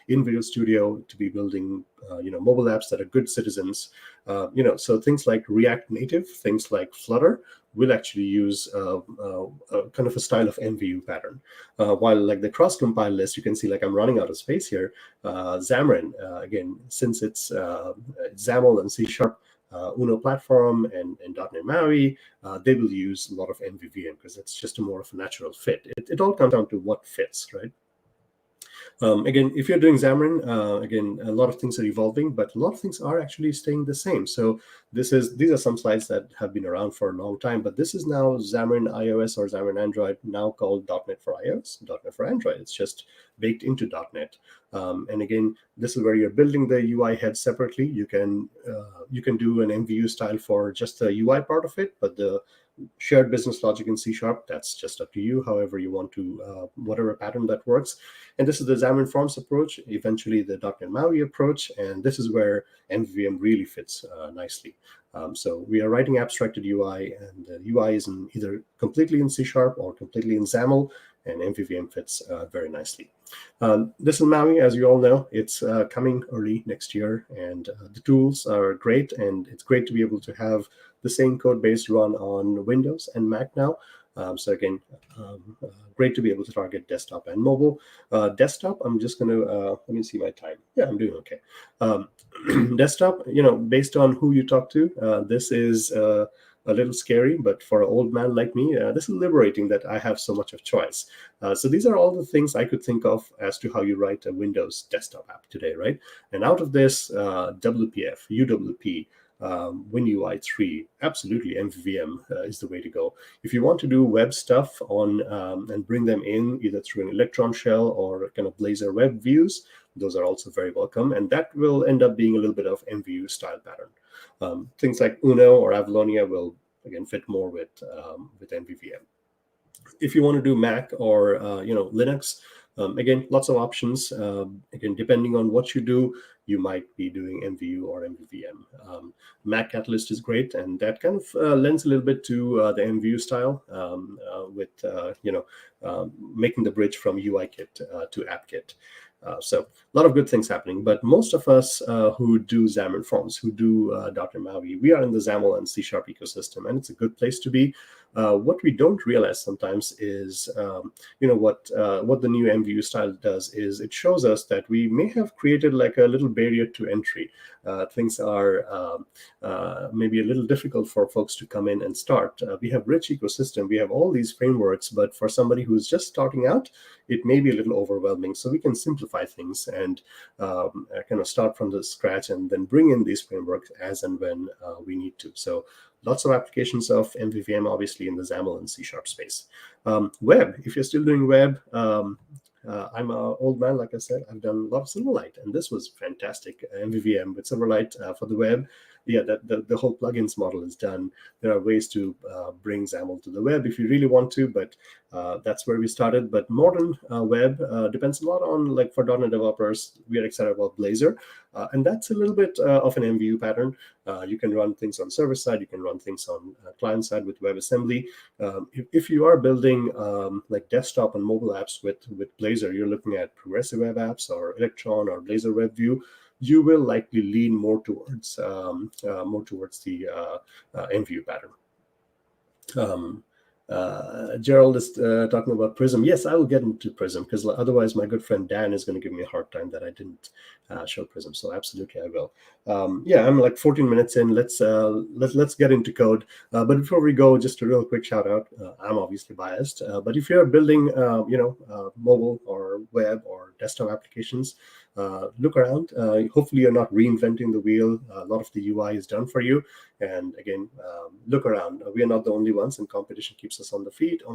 Speaker 8: in Visual Studio to be building, mobile apps that are good citizens. So things like React Native, things like Flutter will actually use kind of a style of MVU pattern. While like the cross-compile list, you can see like I'm running out of space here. Xamarin, again, since it's XAML and C#, Uno platform and .NET MAUI, they will use a lot of MVVM because it's just more of a natural fit. It all comes down to what fits, right? Again, if you're doing Xamarin, again, a lot of things are evolving, but a lot of things are actually staying the same. So these are some slides that have been around for a long time, but this is now Xamarin iOS or Xamarin Android, now called .NET for iOS, .NET for Android. It's just baked into .NET. And again, this is where you're building the UI head separately. You can do an MVU style for just the UI part of it, but the shared business logic in C#, that's just up to you, however you want to, whatever pattern that works. And this is the Xamarin.Forms approach, eventually the .NET MAUI approach, and this is where MVVM really fits nicely. So we are writing abstracted UI, and the UI is either completely in C# or completely in XAML, and MVVM fits very nicely. This is MAUI, as you all know. It's coming early next year, and the tools are great, and it's great to be able to have the same code base run on Windows and Mac now. So again, great to be able to target desktop and mobile. Desktop, I'm just going to, let me see my time. Yeah, I'm doing okay. Desktop, based on who you talk to, this is a little scary, but for an old man like me, this is liberating that I have so much of choice. So these are all the things I could think of as to how you write a Windows desktop app today, right? And out of this, WPF, UWP, WinUI 3, absolutely MVVM is the way to go. If you want to do web stuff on and bring them in either through an Electron shell or kind of Blazor web views, those are also very welcome, and that will end up being a little bit of MVU style pattern. Things like Uno or Avalonia will again fit more with MVVM. If you want to do Mac or Linux, again, lots of options. Again, depending on what you do, you might be doing MVU or MVVM. Mac Catalyst is great, and that kind of lends a little bit to the MVU style with making the bridge from UIKit to AppKit. So a lot of good things happening, but most of us who do Xamarin.Forms, who do .NET MAUI, we are in the XAML and C# ecosystem, and it's a good place to be. What we don't realize sometimes is, what the new MVU style does is it shows us that we may have created like a little barrier to entry. Things are maybe a little difficult for folks to come in and start. We have rich ecosystem, we have all these frameworks, but for somebody who's just starting out, it may be a little overwhelming. So we can simplify things and kind of start from the scratch and then bring in these frameworks as and when we need to. So lots of applications of MVVM, obviously, in the XAML and C# space. Web, if you're still doing web, I'm an old man, like I said. I've done a lot of Silverlight, and this was fantastic. MVVM with Silverlight for the web. Yeah, the whole plugins model is done. There are ways to bring XAML to the web if you really want to, but that's where we started. But modern web depends a lot on, like for .NET developers, we are excited about Blazor, and that's a little bit of an MVU pattern. You can run things on server side, you can run things on client side with WebAssembly. If you are building like desktop and mobile apps with Blazor, you're looking at progressive web apps or Electron or Blazor WebView, you will likely lean more towards the MVU pattern. Gerald is talking about Prism. Yes, I will get into Prism because otherwise my good friend Dan is going to give me a hard time that I didn't show Prism. So absolutely I will. Yeah, I'm like 14 minutes in. Let's get into code. But before we go, just a real quick shout out. I'm obviously biased, but if you're building mobile or web or desktop applications, look around. Hopefully you're not reinventing the wheel. A lot of the UI is done for you. And again, look around. We are not the only ones, and competition keeps us on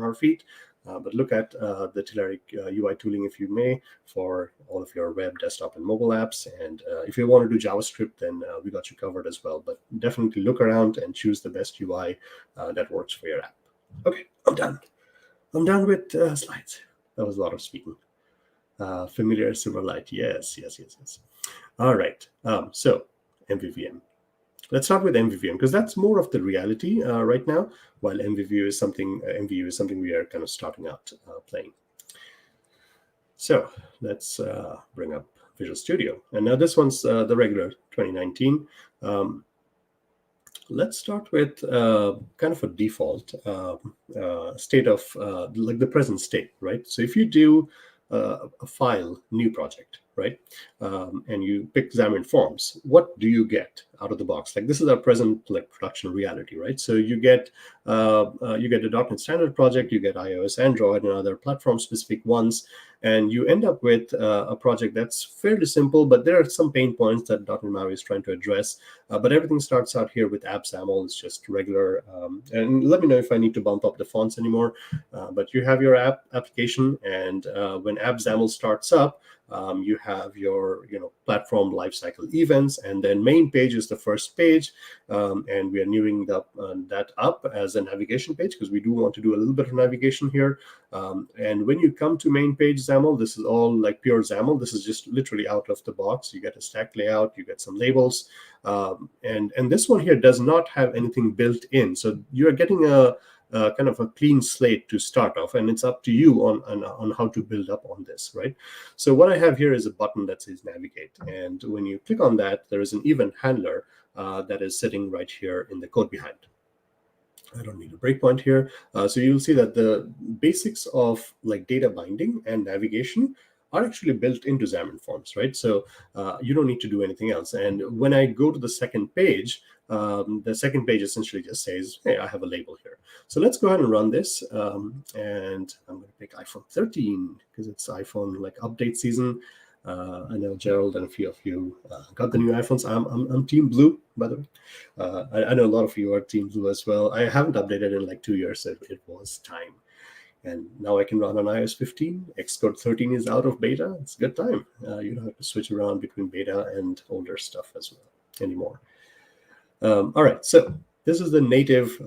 Speaker 8: our feet. But look at the Telerik UI tooling, if you may, for all of your web, desktop, and mobile apps. And if you want to do JavaScript, then we got you covered as well. But definitely look around and choose the best UI that works for your app. Okay, I'm done. I'm done with slides. That was a lot of speaking. Familiar Silverlight. Yes. All right. So MVVM. Let's start with MVVM, because that's more of the reality right now, while MVVM is something we are kind of starting out playing. So let's bring up Visual Studio. And now this one's the regular 2019. Let's start with kind of a default state of like the present state, right? So if you do a file, new project, right? And you pick Xamarin.Forms, what do you get out of the box? Like, this is our present like production reality, right? So you get a .NET Standard project, you get iOS, Android, and other platform-specific ones, and you end up with a project that's fairly simple, but there are some pain points that .NET MAUI is trying to address. But everything starts out here with AppXaml. It's just regular. And let me know if I need to bump up the fonts anymore. But you have your application, and when AppXaml starts up, you have your platform lifecycle events, and then main page is the first page, and we are newing that up as a navigation page, because we do want to do a little bit of navigation here. And when you come to main page XAML, this is all like pure XAML. This is just literally out of the box. You get a stack layout, you get some labels, and this one here does not have anything built in. So you are getting a kind of a clean slate to start off, and it's up to you on how to build up on this, right? So what I have here is a button that says navigate, and when you click on that, there is an event handler that is sitting right here in the code behind. I don't need a breakpoint here. So you'll see that the basics of like data binding and navigation are actually built into Xamarin.Forms, right? So you don't need to do anything else. And when I go to the second page essentially just says, hey, I have a label here. So let's go ahead and run this. And I'm going to pick iPhone 13 because it's iPhone like update season. I know Gerald and a few of you got the new iPhones. I'm Team Blue, by the way. I know a lot of you are Team Blue as well. I haven't updated in like 2 years, so it was time. And now I can run on iOS 15. Xcode 13 is out of beta. It's a good time. You don't have to switch around between beta and older stuff as well anymore. All right, so this is the native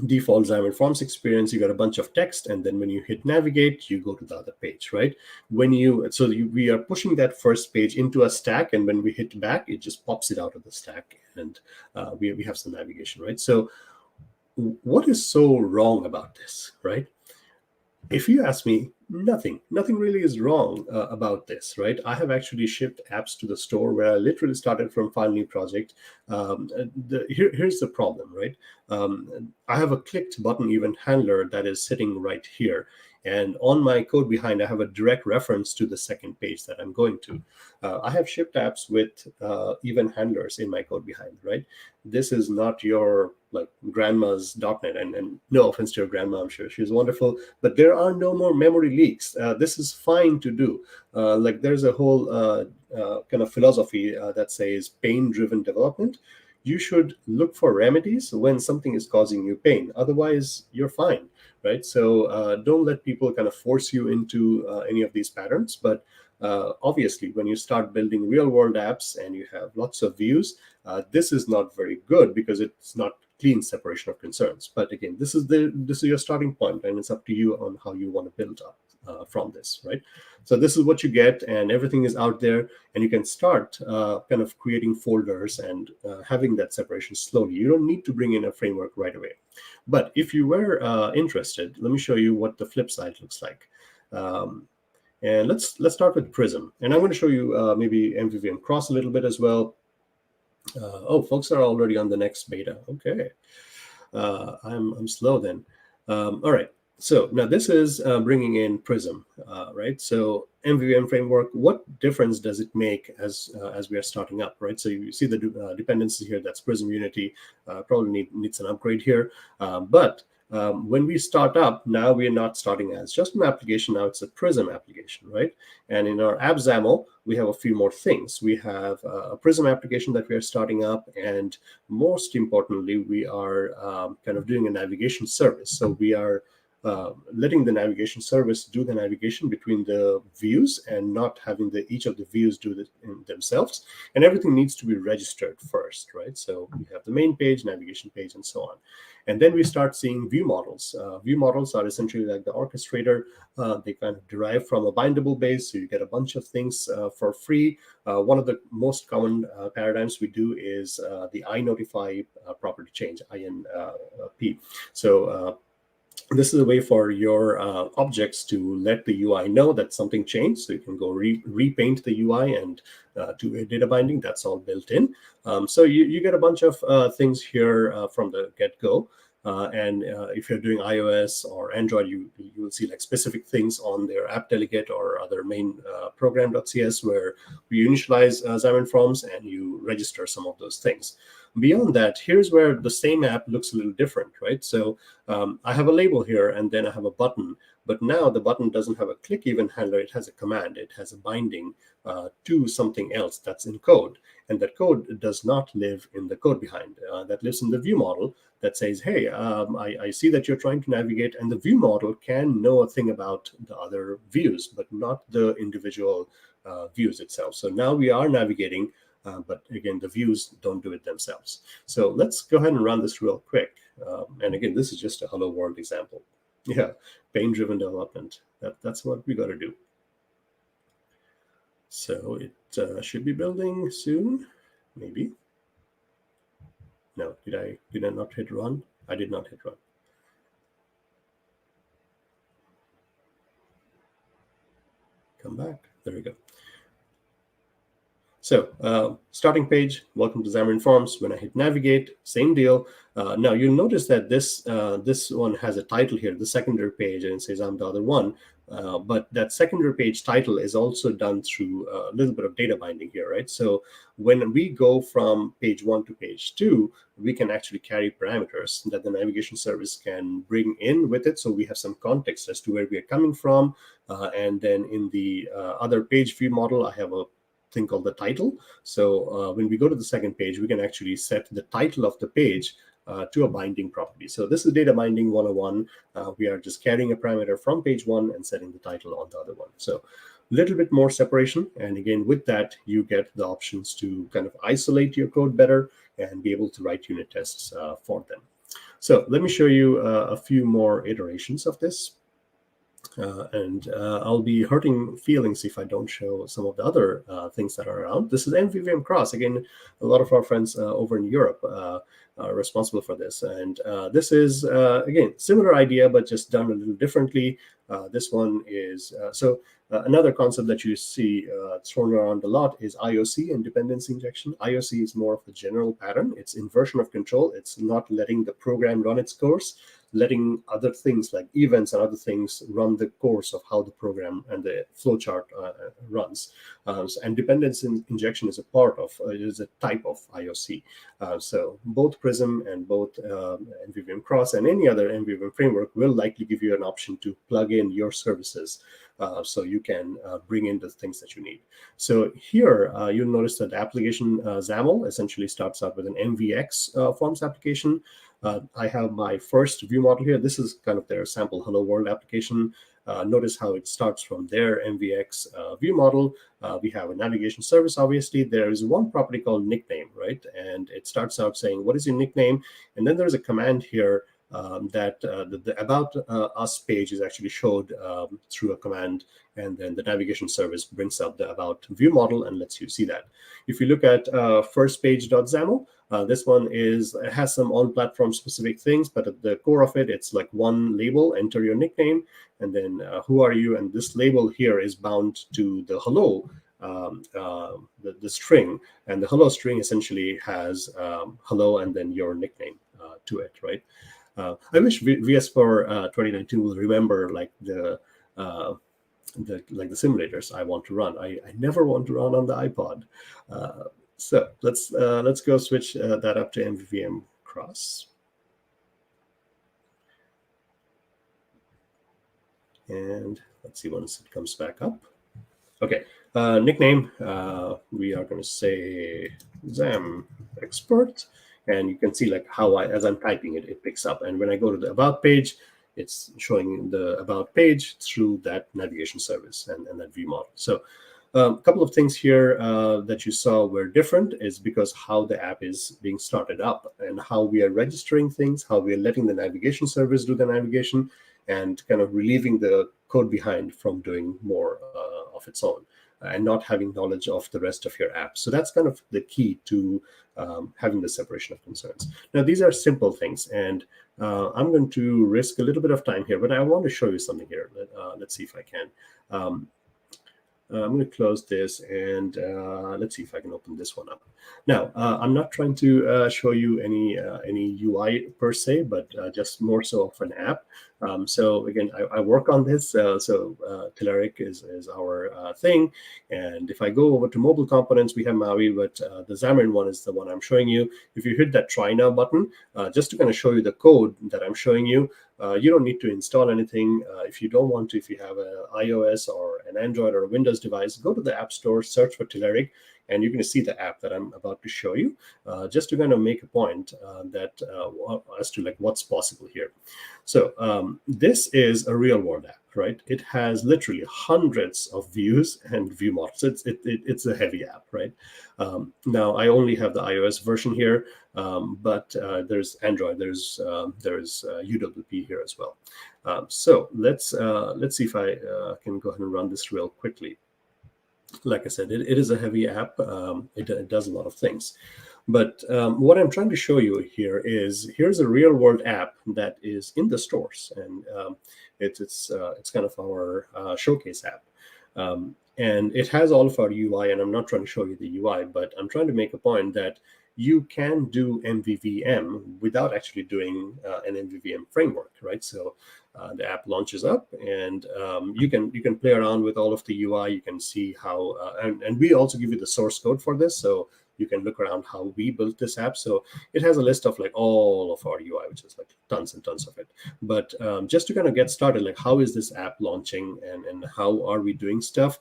Speaker 8: default Xamarin.Forms experience. You got a bunch of text, and then when you hit navigate, you go to the other page, right? We are pushing that first page into a stack, and when we hit back, it just pops it out of the stack, and we have some navigation, right? So what is so wrong about this, right? If you ask me, nothing really is wrong about this, right? I have actually shipped apps to the store where I literally started from file new project. Here's the problem, right? I have a clicked button event handler that is sitting right here. And on my code behind, I have a direct reference to the second page that I'm going to. I have shipped apps with event handlers in my code behind, right? This is not your like grandma's .NET, and no offense to your grandma, I'm sure she's wonderful, but there are no more memory leaks. This is fine to do. Like there's a whole kind of philosophy that says pain-driven development. You should look for remedies when something is causing you pain. Otherwise, you're fine, right? So don't let people kind of force you into any of these patterns. But obviously, when you start building real-world apps and you have lots of views, this is not very good because it's not clean separation of concerns. But again, this is your starting point, and it's up to you on how you want to build up from this, right? So this is what you get, and everything is out there, and you can start kind of creating folders and having that separation slowly. You don't need to bring in a framework right away. But if you were interested, let me show you what the flip side looks like. And let's start with Prism, and I'm going to show you maybe MVVM Cross a little bit as well. Oh, folks are already on the next beta. Okay, I'm slow then. All right. So now this is bringing in Prism, right? So MVVM framework, what difference does it make as we are starting up, right? So you see the dependencies here. That's Prism Unity. Probably needs an upgrade here, but when we start up, now we're not starting as just an application. Now it's a Prism application, right? And in our app XAML, we have a few more things. We have a Prism application that we are starting up, and most importantly, we are kind of doing a navigation service. So we are letting the navigation service do the navigation between the views and not having each of the views do it themselves. And everything needs to be registered first, right? So we have the main page, navigation page, and so on. And then we start seeing view models. View models are essentially like the orchestrator. They kind of derive from a bindable base, so you get a bunch of things for free. One of the most common paradigms we do is the iNotify property change, INP. So this is a way for your objects to let the UI know that something changed. So you can go repaint the UI and do a data binding. That's all built in. So you get a bunch of things here from the get-go. And if you're doing iOS or Android, you will see like specific things on their app delegate or other main program.cs where you initialize Xamarin.Forms and you register some of those things. Beyond that, here's where the same app looks a little different, right? So I have a label here, and then I have a button. But now the button doesn't have a click event handler. It has a command. It has a binding to something else that's in code. And that code does not live in the code behind. That lives in the view model that says, hey, I see that you're trying to navigate. And the view model can know a thing about the other views, but not the individual views itself. So now we are navigating. But again, the views don't do it themselves. So let's go ahead and run this real quick. And again, this is just a hello world example. Yeah, pain-driven development. That's what we got to do. So it should be building soon, maybe. No, did I not hit run? I did not hit run. Come back. There we go. So starting page, welcome to Xamarin.Forms. When I hit navigate, same deal. Now you'll notice that this one has a title here, the secondary page, and it says I'm the other one. But that secondary page title is also done through a little bit of data binding here, right? So when we go from page 1 to page 2, we can actually carry parameters that the navigation service can bring in with it. So we have some context as to where we are coming from. And then in the other page view model, I have a thing called the title. So when we go to the second page, we can actually set the title of the page to a binding property. So this is data binding 101. We are just carrying a parameter from page 1 and setting the title on the other one. So a little bit more separation. And again, with that, you get the options to kind of isolate your code better and be able to write unit tests for them. So let me show you a few more iterations of this. And I'll be hurting feelings if I don't show some of the other things that are around. This is MVVM cross. Again, a lot of our friends over in Europe are responsible for this. And this is, again, similar idea, but just done a little differently. This one is, another concept that you see thrown around a lot is IOC and dependency injection. IOC is more of a general pattern. It's inversion of control. It's not letting the program run its course, letting other things like events and other things run the course of how the program and the flowchart runs. And dependency injection is a part of, is a type of IOC. So both Prism and both MVVM Cross and any other MVVM framework will likely give you an option to plug in your services so you can bring in the things that you need. So here, you'll notice that the application XAML essentially starts out with an MVX forms application. I have my first view model here. This is kind of their sample Hello World application. Notice how it starts from their MVX view model. We have a navigation service, obviously. There is one property called nickname, right? And it starts out saying, what is your nickname? And then there's a command here that the About Us page is actually showed through a command, and then the navigation service brings up the About view model and lets you see that. If you look at firstpage.xaml, this one has some on-platform specific things, but at the core of it, it's like one label, enter your nickname, and then who are you? And this label here is bound to the hello, the string, and the hello string essentially has hello and then your nickname to it, right? I wish VS for 2019 will remember like the simulators I want to run. I never want to run on the iPod. So let's go switch that up to MVVM cross. And let's see once it comes back up. Okay, nickname, we are going to say XamExpert. And you can see like how as I'm typing it, it picks up. And when I go to the About page, it's showing the About page through that navigation service and that view model. So a couple of things here that you saw were different is because how the app is being started up and how we are registering things, how we are letting the navigation service do the navigation, and kind of relieving the code behind from doing more of its own and not having knowledge of the rest of your app. So that's kind of the key to having the separation of concerns. Now, these are simple things, and I'm going to risk a little bit of time here, but I want to show you something here. Let's see if I can. I'm going to close this, and let's see if I can open this one up. Now, I'm not trying to show you any UI per se, but just more so of an app. So again, I work on this. So Telerik is our thing. And if I go over to mobile components, we have MAUI, but the Xamarin one is the one I'm showing you. If you hit that Try Now button, just to kind of show you the code that I'm showing you, you don't need to install anything. If you don't want to, if you have an iOS or an Android or a Windows device, go to the App Store, search for Telerik, and you're going to see the app that I'm about to show you, just to kind of make a point that as to like what's possible here. So this is a real-world app, right? It has literally hundreds of views and view models. It's a heavy app, right? Now I only have the iOS version here, but there's Android, there's UWP here as well. So let's see if I can go ahead and run this real quickly. Like I said, it is a heavy app. It does a lot of things. But what I'm trying to show you here is here's a real world app that is in the stores, and it's kind of our showcase app. And it has all of our UI, and I'm not trying to show you the UI, but I'm trying to make a point that you can do MVVM without actually doing an MVVM framework, right? So the app launches up, and you can play around with all of the UI. You can see how, and we also give you the source code for this, so you can look around how we built this app. So it has a list of like all of our UI, which is like tons and tons of it. But just to kind of get started, like how is this app launching, and how are we doing stuff?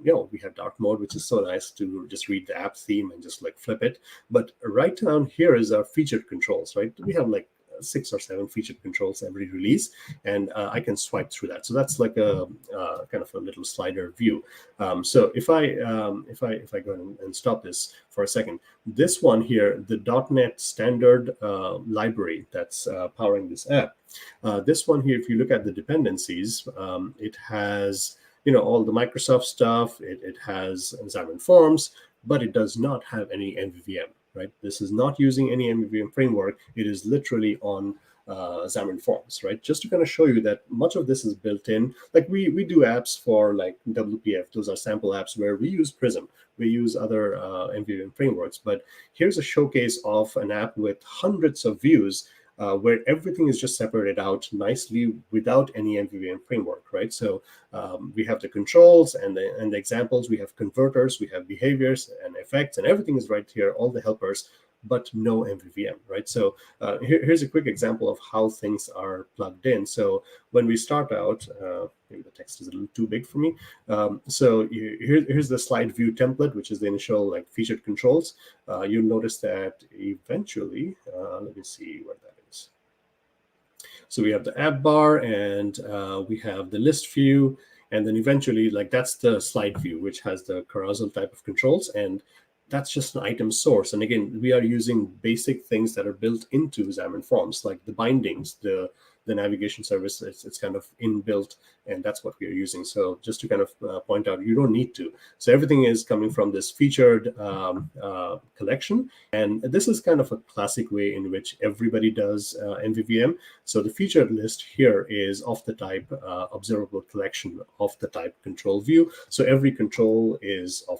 Speaker 8: We have dark mode, which is so nice to just read the app theme and just like flip it. But right down here is our featured controls, right? We have like 6 or 7 featured controls every release, and I can swipe through that. So that's like a kind of a little slider view. So if I go ahead and stop this for a second, this one here, the .NET standard library that's powering this app. This one here, if you look at the dependencies, it has all the Microsoft stuff. It has Xamarin.Forms, but it does not have any MVVM, right? This is not using any MVVM framework. It is literally on Xamarin.Forms, right? Just to kind of show you that much of this is built in. Like we do apps for like WPF. Those are sample apps where we use Prism. We use other MVVM frameworks. But here's a showcase of an app with hundreds of views, where everything is just separated out nicely without any MVVM framework, right? So we have the controls and the examples. We have converters, we have behaviors and effects, and everything is right here, all the helpers, but no MVVM, right? So here's a quick example of how things are plugged in. So when we start out, maybe the text is a little too big for me. So here's the slide view template, which is the initial like featured controls. You'll notice that eventually, let me see what that is. So we have the app bar, and we have the list view, and then eventually, like that's the slide view, which has the carousel type of controls, and that's just an item source. And again, we are using basic things that are built into Xamarin.Forms, like the bindings, the navigation service. It's kind of inbuilt, and that's what we are using. So just to kind of point out, you don't need to. So everything is coming from this featured collection, and this is kind of a classic way in which everybody does MVVM. So the featured list here is of the type observable collection of the type control view. So every control is of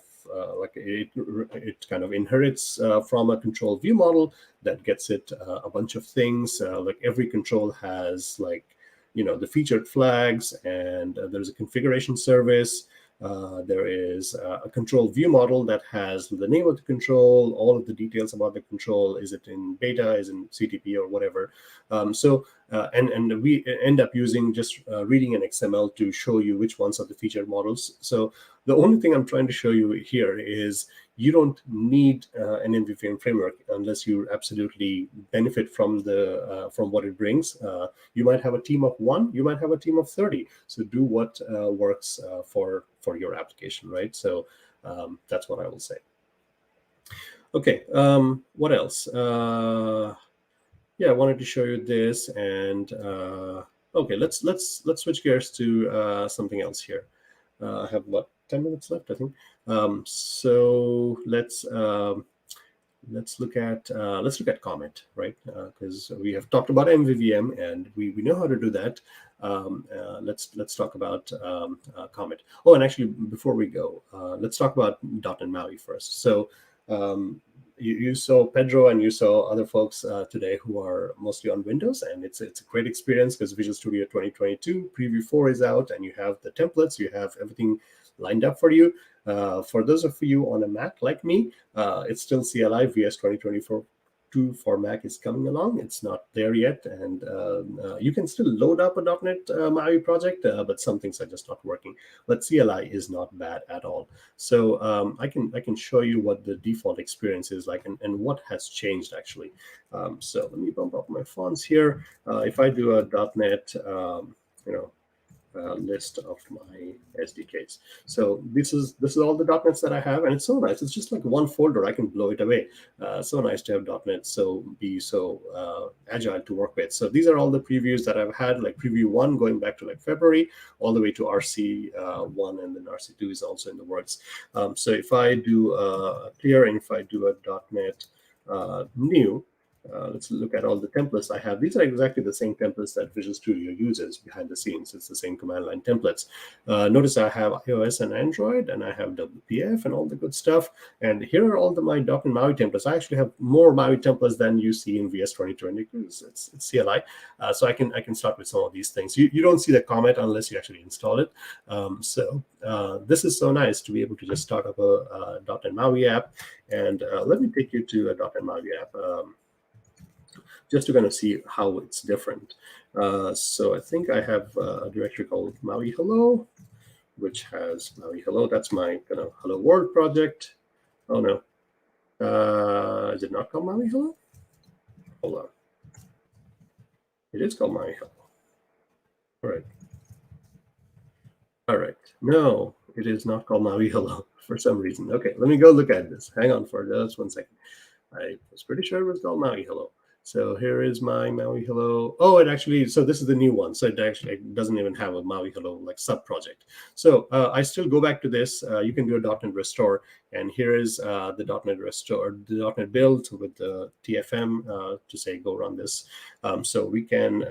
Speaker 8: like it kind of inherits from a control view model that gets it a bunch of things. Like every control has like the featured flags, and there's a configuration service. There is a control view model that has the name of the control, all of the details about the control. Is it in beta, is it in CTP or whatever? And we end up using just reading an XML to show you which ones are the featured models. So the only thing I'm trying to show you here is you don't need an MVVM framework unless you absolutely benefit from what it brings. You might have a team of 1, you might have a team of 30. So do what works for your application, right? So that's what I will say. Okay, what else? Yeah, I wanted to show you this, and okay, let's switch gears to something else here. I have what, 10 minutes left, I think. So let's look at Comet, right? Because we have talked about MVVM and we know how to do that. Let's talk about Comet. Oh, and actually, before we go, let's talk about .NET MAUI first. So you saw Pedro and you saw other folks today who are mostly on Windows, and it's a great experience because Visual Studio 2022 Preview 4 is out, and you have the templates, you have everything lined up for you. For those of you on a Mac like me, it's still CLI. VS 2024 for Mac is coming along. It's not there yet, and you can still load up a .NET MAUI project, but some things are just not working. But CLI is not bad at all. So I can show you what the default experience is like and what has changed actually. So let me bump up my fonts here. If I do a .NET, list of my SDKs. So this is all the .NETs that I have, and it's so nice. It's just like one folder. I can blow it away. So nice to have .NET be so agile to work with. So these are all the previews that I've had, like preview 1 going back to like February, all the way to RC1, and then RC2 is also in the works. So if I do clear and if I do a .NET new, let's look at all the templates I have. These are exactly the same templates that Visual Studio uses behind the scenes. It's the same command line templates. Notice I have iOS and Android, and I have WPF and all the good stuff. And here are all my .NET MAUI templates. I actually have more MAUI templates than you see in VS 2020 because it's CLI. So I can start with some of these things. You don't see the Comet unless you actually install it. This is so nice to be able to just start up a .NET MAUI app. And let me take you to a .NET MAUI app. Just to kind of see how it's different. So I think I have a directory called MAUI Hello, which has MAUI Hello. That's my kind of Hello World project. Oh no, is it not called MAUI Hello? Hold on. It is called MAUI Hello. All right. All right. No, it is not called MAUI Hello for some reason. Okay, let me go look at this. Hang on for just 1 second. I was pretty sure it was called MAUI Hello. So here is my MAUI Hello. Oh, it actually, so this is the new one. So it doesn't even have a MAUI Hello like sub project. So I still go back to this. You can do a .NET restore. And here is the .NET restore, the .NET build with the TFM to say, go run this. So we can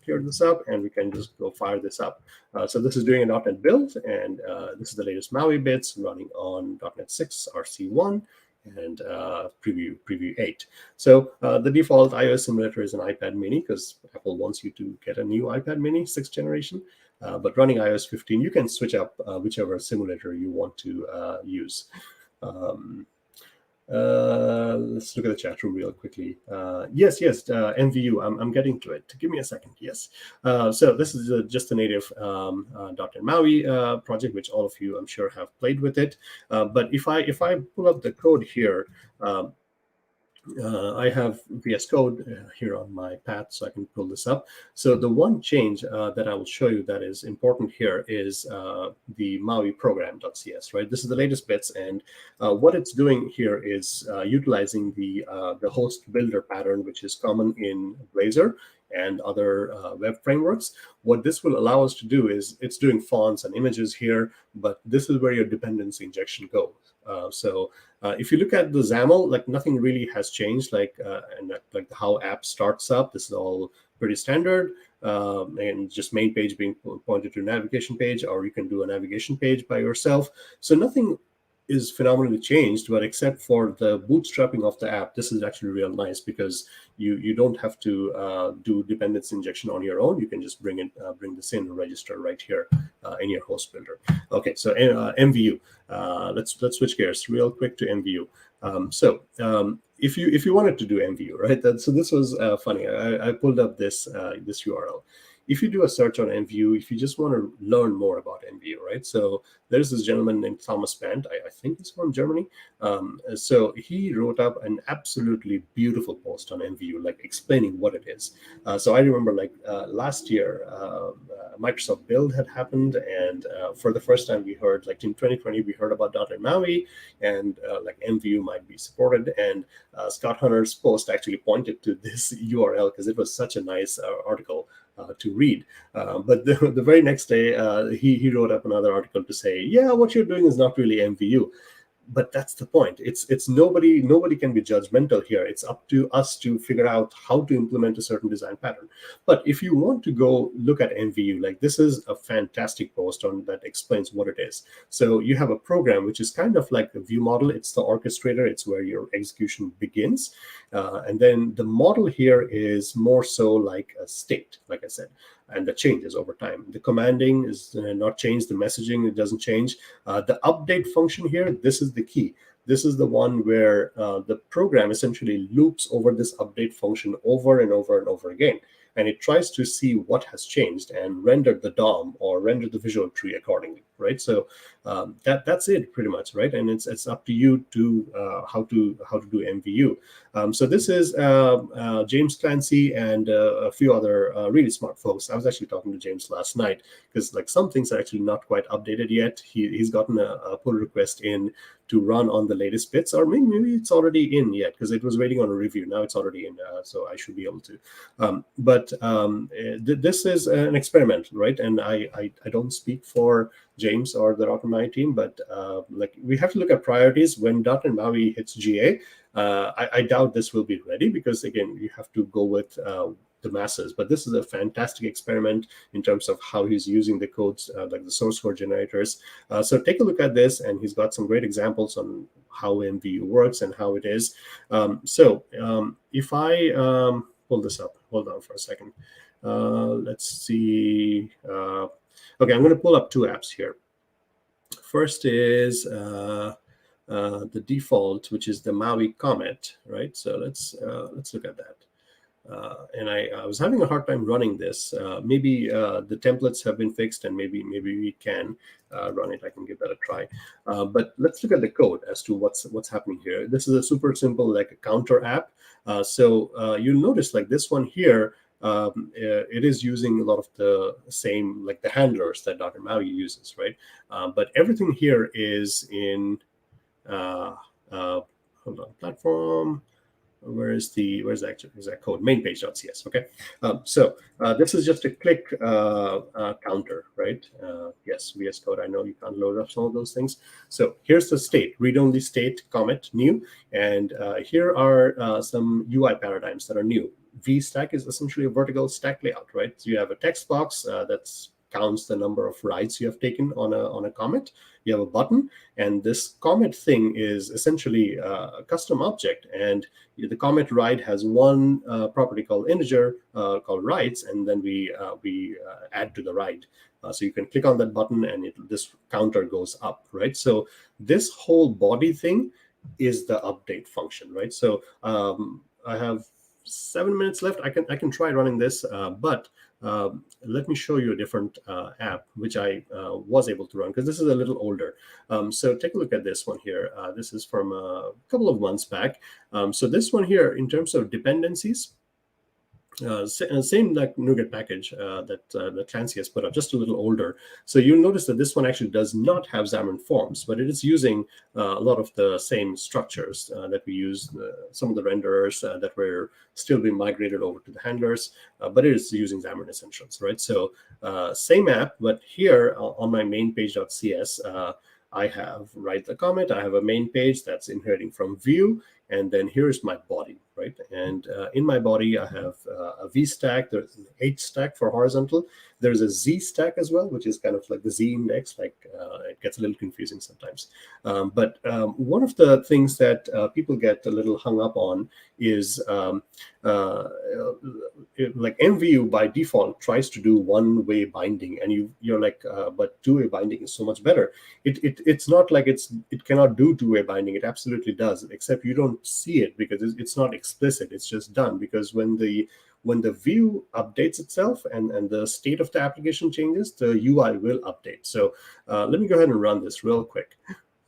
Speaker 8: clear this up and we can just go fire this up. So this is doing a .NET build, and this is the latest MAUI bits running on .NET 6 RC1. And preview 8. So the default iOS simulator is an iPad mini because Apple wants you to get a new iPad mini 6th generation. But running iOS 15, you can switch up whichever simulator you want to use. Let's look at the chat room real quickly. Yes, MVU. I'm getting to it. Give me a second. Yes. So this is just a native .NET MAUI project, which all of you, I'm sure, have played with it. But if I pull up the code here, I have VS Code here on my path, so I can pull this up. So the one change that I will show you that is important here is the MAUI program.cs, right? This is the latest bits, and what it's doing here is utilizing the host builder pattern, which is common in Blazor and other web frameworks. What this will allow us to do is it's doing fonts and images here, but this is where your dependency injection goes. So if you look at the XAML, like nothing really has changed, like how app starts up. This is all pretty standard, and just main page being pointed to navigation page, or you can do a navigation page by yourself. So nothing is phenomenally changed, but except for the bootstrapping of the app, this is actually real nice because you don't have to do dependency injection on your own. You can just bring this in and register right here in your host builder. Okay, so MVU. Let's switch gears real quick to MVU. If you wanted to do MVU, right? So this was funny. I pulled up this URL. If you do a search on MVU, if you just want to learn more about MVU, right? So there's this gentleman named Thomas Band. I think he's from Germany. So he wrote up an absolutely beautiful post on MVU, like explaining what it is. So I remember like last year, Microsoft Build had happened, and for the first time we heard, like in 2020, we heard about .NET MAUI, and like MVU might be supported. And Scott Hunter's post actually pointed to this URL because it was such a nice article to read. But the very next day, he wrote up another article to say, yeah, what you're doing is not really MVU. But that's the point. It's nobody can be judgmental here. It's up to us to figure out how to implement a certain design pattern. But if you want to go look at MVU, like this is a fantastic post on that explains what it is. So you have a program which is kind of like a view model. It's the orchestrator. It's where your execution begins. And then the model here is more so like a state, like I said, and that changes over time. The commanding is not changed. The messaging, it doesn't change. The update function here, this is the key. This is the one where the program essentially loops over this update function over and over and over again. And it tries to see what has changed and render the DOM or render the visual tree accordingly, right? So that's it pretty much, right? And it's up to you to how to do MVU. So this is James Clancy and a few other really smart folks. I was actually talking to James last night because like some things are actually not quite updated yet. He's gotten a pull request in to run on the latest bits, or maybe it's already in yet because it was waiting on a review. Now it's already in, so I should be able to. But this is an experiment, right? And I don't speak for James or the .NET team, but like we have to look at priorities. When .NET MAUI hits GA, I doubt this will be ready because again, you have to go with the masses. But this is a fantastic experiment in terms of how he's using the codes, like the source code generators. So take a look at this, and he's got some great examples on how MVU works and how it is. If I pull this up, hold on for a second. Let's see. Okay, I'm going to pull up two apps here. First is the default, which is the MAUI Comet, right? So let's look at that. And I was having a hard time running this. Maybe the templates have been fixed, and maybe we can run it. I can give that a try. But let's look at the code as to what's happening here. This is a super simple like a counter app. So you'll notice like this one here. It is using a lot of the same, like the handlers that .NET MAUI uses, right? But everything here is in, hold on, platform. Where's the exact code? Main page.cs. Okay. So this is just a click counter, right? Yes, VS Code. I know you can't load up some of those things. So here's the state, read-only state, commit, new. And here are some UI paradigms that are new. VStack is essentially a vertical stack layout, right? So you have a text box that counts the number of rides you have taken on a commit. You have a button, and this commit thing is essentially a custom object. And the commit ride has one property called integer called rides, and then we add to the ride. So you can click on that button, and this counter goes up, right? So this whole body thing is the update function, right? So I have 7 minutes left. I can try running this, but let me show you a different app which I was able to run because this is a little older. So take a look at this one here. This is from a couple of months back. So this one here, in terms of dependencies, same like NuGet package that Clancy has put up, just a little older. So you'll notice that this one actually does not have Xamarin.Forms, but it is using a lot of the same structures that we use, some of the renderers that were still being migrated over to the handlers, but it is using Xamarin Essentials, right? So same app, but here on my main page.cs, I have write the commit. I have a main page that's inheriting from view, and then here's my body, right? And in my body, I have a V stack. There's an H stack for horizontal. There's a Z stack as well, which is kind of like the Z index. Like it gets a little confusing sometimes. But one of the things that people get a little hung up on is like MVU by default tries to do one-way binding, and you're like, but two-way binding is so much better. It's not like it cannot do two-way binding. It absolutely does, except you don't see it because it's not explicit. It's just done because when the view updates itself and the state of the application changes, the UI will update. So let me go ahead and run this real quick.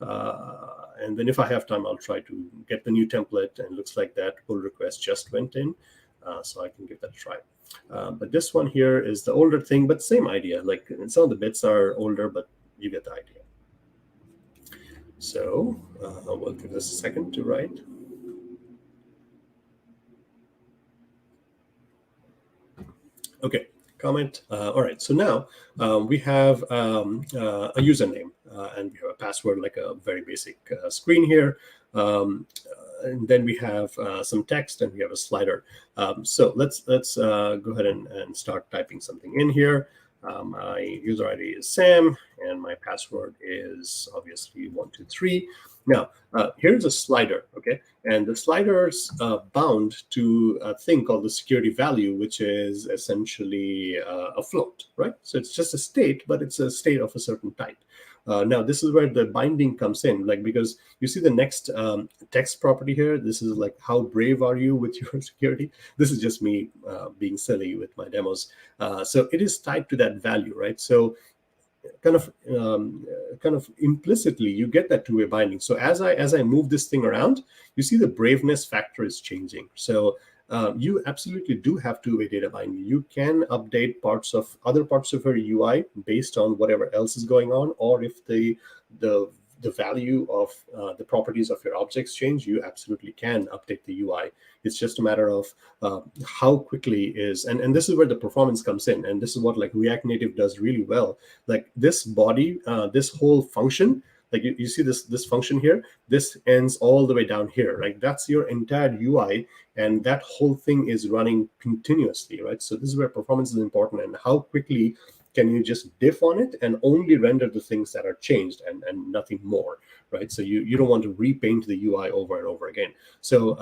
Speaker 8: And then if I have time, I'll try to get the new template. And it looks like that pull request just went in. So I can give that a try. But this one here is the older thing, but same idea. Like some of the bits are older, but you get the idea. So we'll give this a second to write. Okay, comment. All right, so now we have a username and we have a password, like a very basic screen here. And then we have some text and we have a slider. So let's go ahead and start typing something in here. My user ID is Sam, and my password is obviously 123. Now, here's a slider, okay? And the slider's bound to a thing called the security value, which is essentially a float, right? So it's just a state, but it's a state of a certain type. Now, this is where the binding comes in, like, because you see the next text property here. This is like, how brave are you with your security? This is just me being silly with my demos. So it is tied to that value, right? So kind of implicitly, you get that two-way binding. So as I move this thing around, you see the braveness factor is changing. So you absolutely do have two-way data binding. You can update other parts of your UI based on whatever else is going on, or if the value of the properties of your objects change, you absolutely can update the UI. It's just a matter of how quickly and this is where the performance comes in. And this is what like React Native does really well. Like this body, this whole function, like you see this function here, this ends all the way down here, right? That's your entire UI, and that whole thing is running continuously, right? So this is where performance is important, and how quickly can you just diff on it and only render the things that are changed and nothing more, right? So you don't want to repaint the UI over and over again. So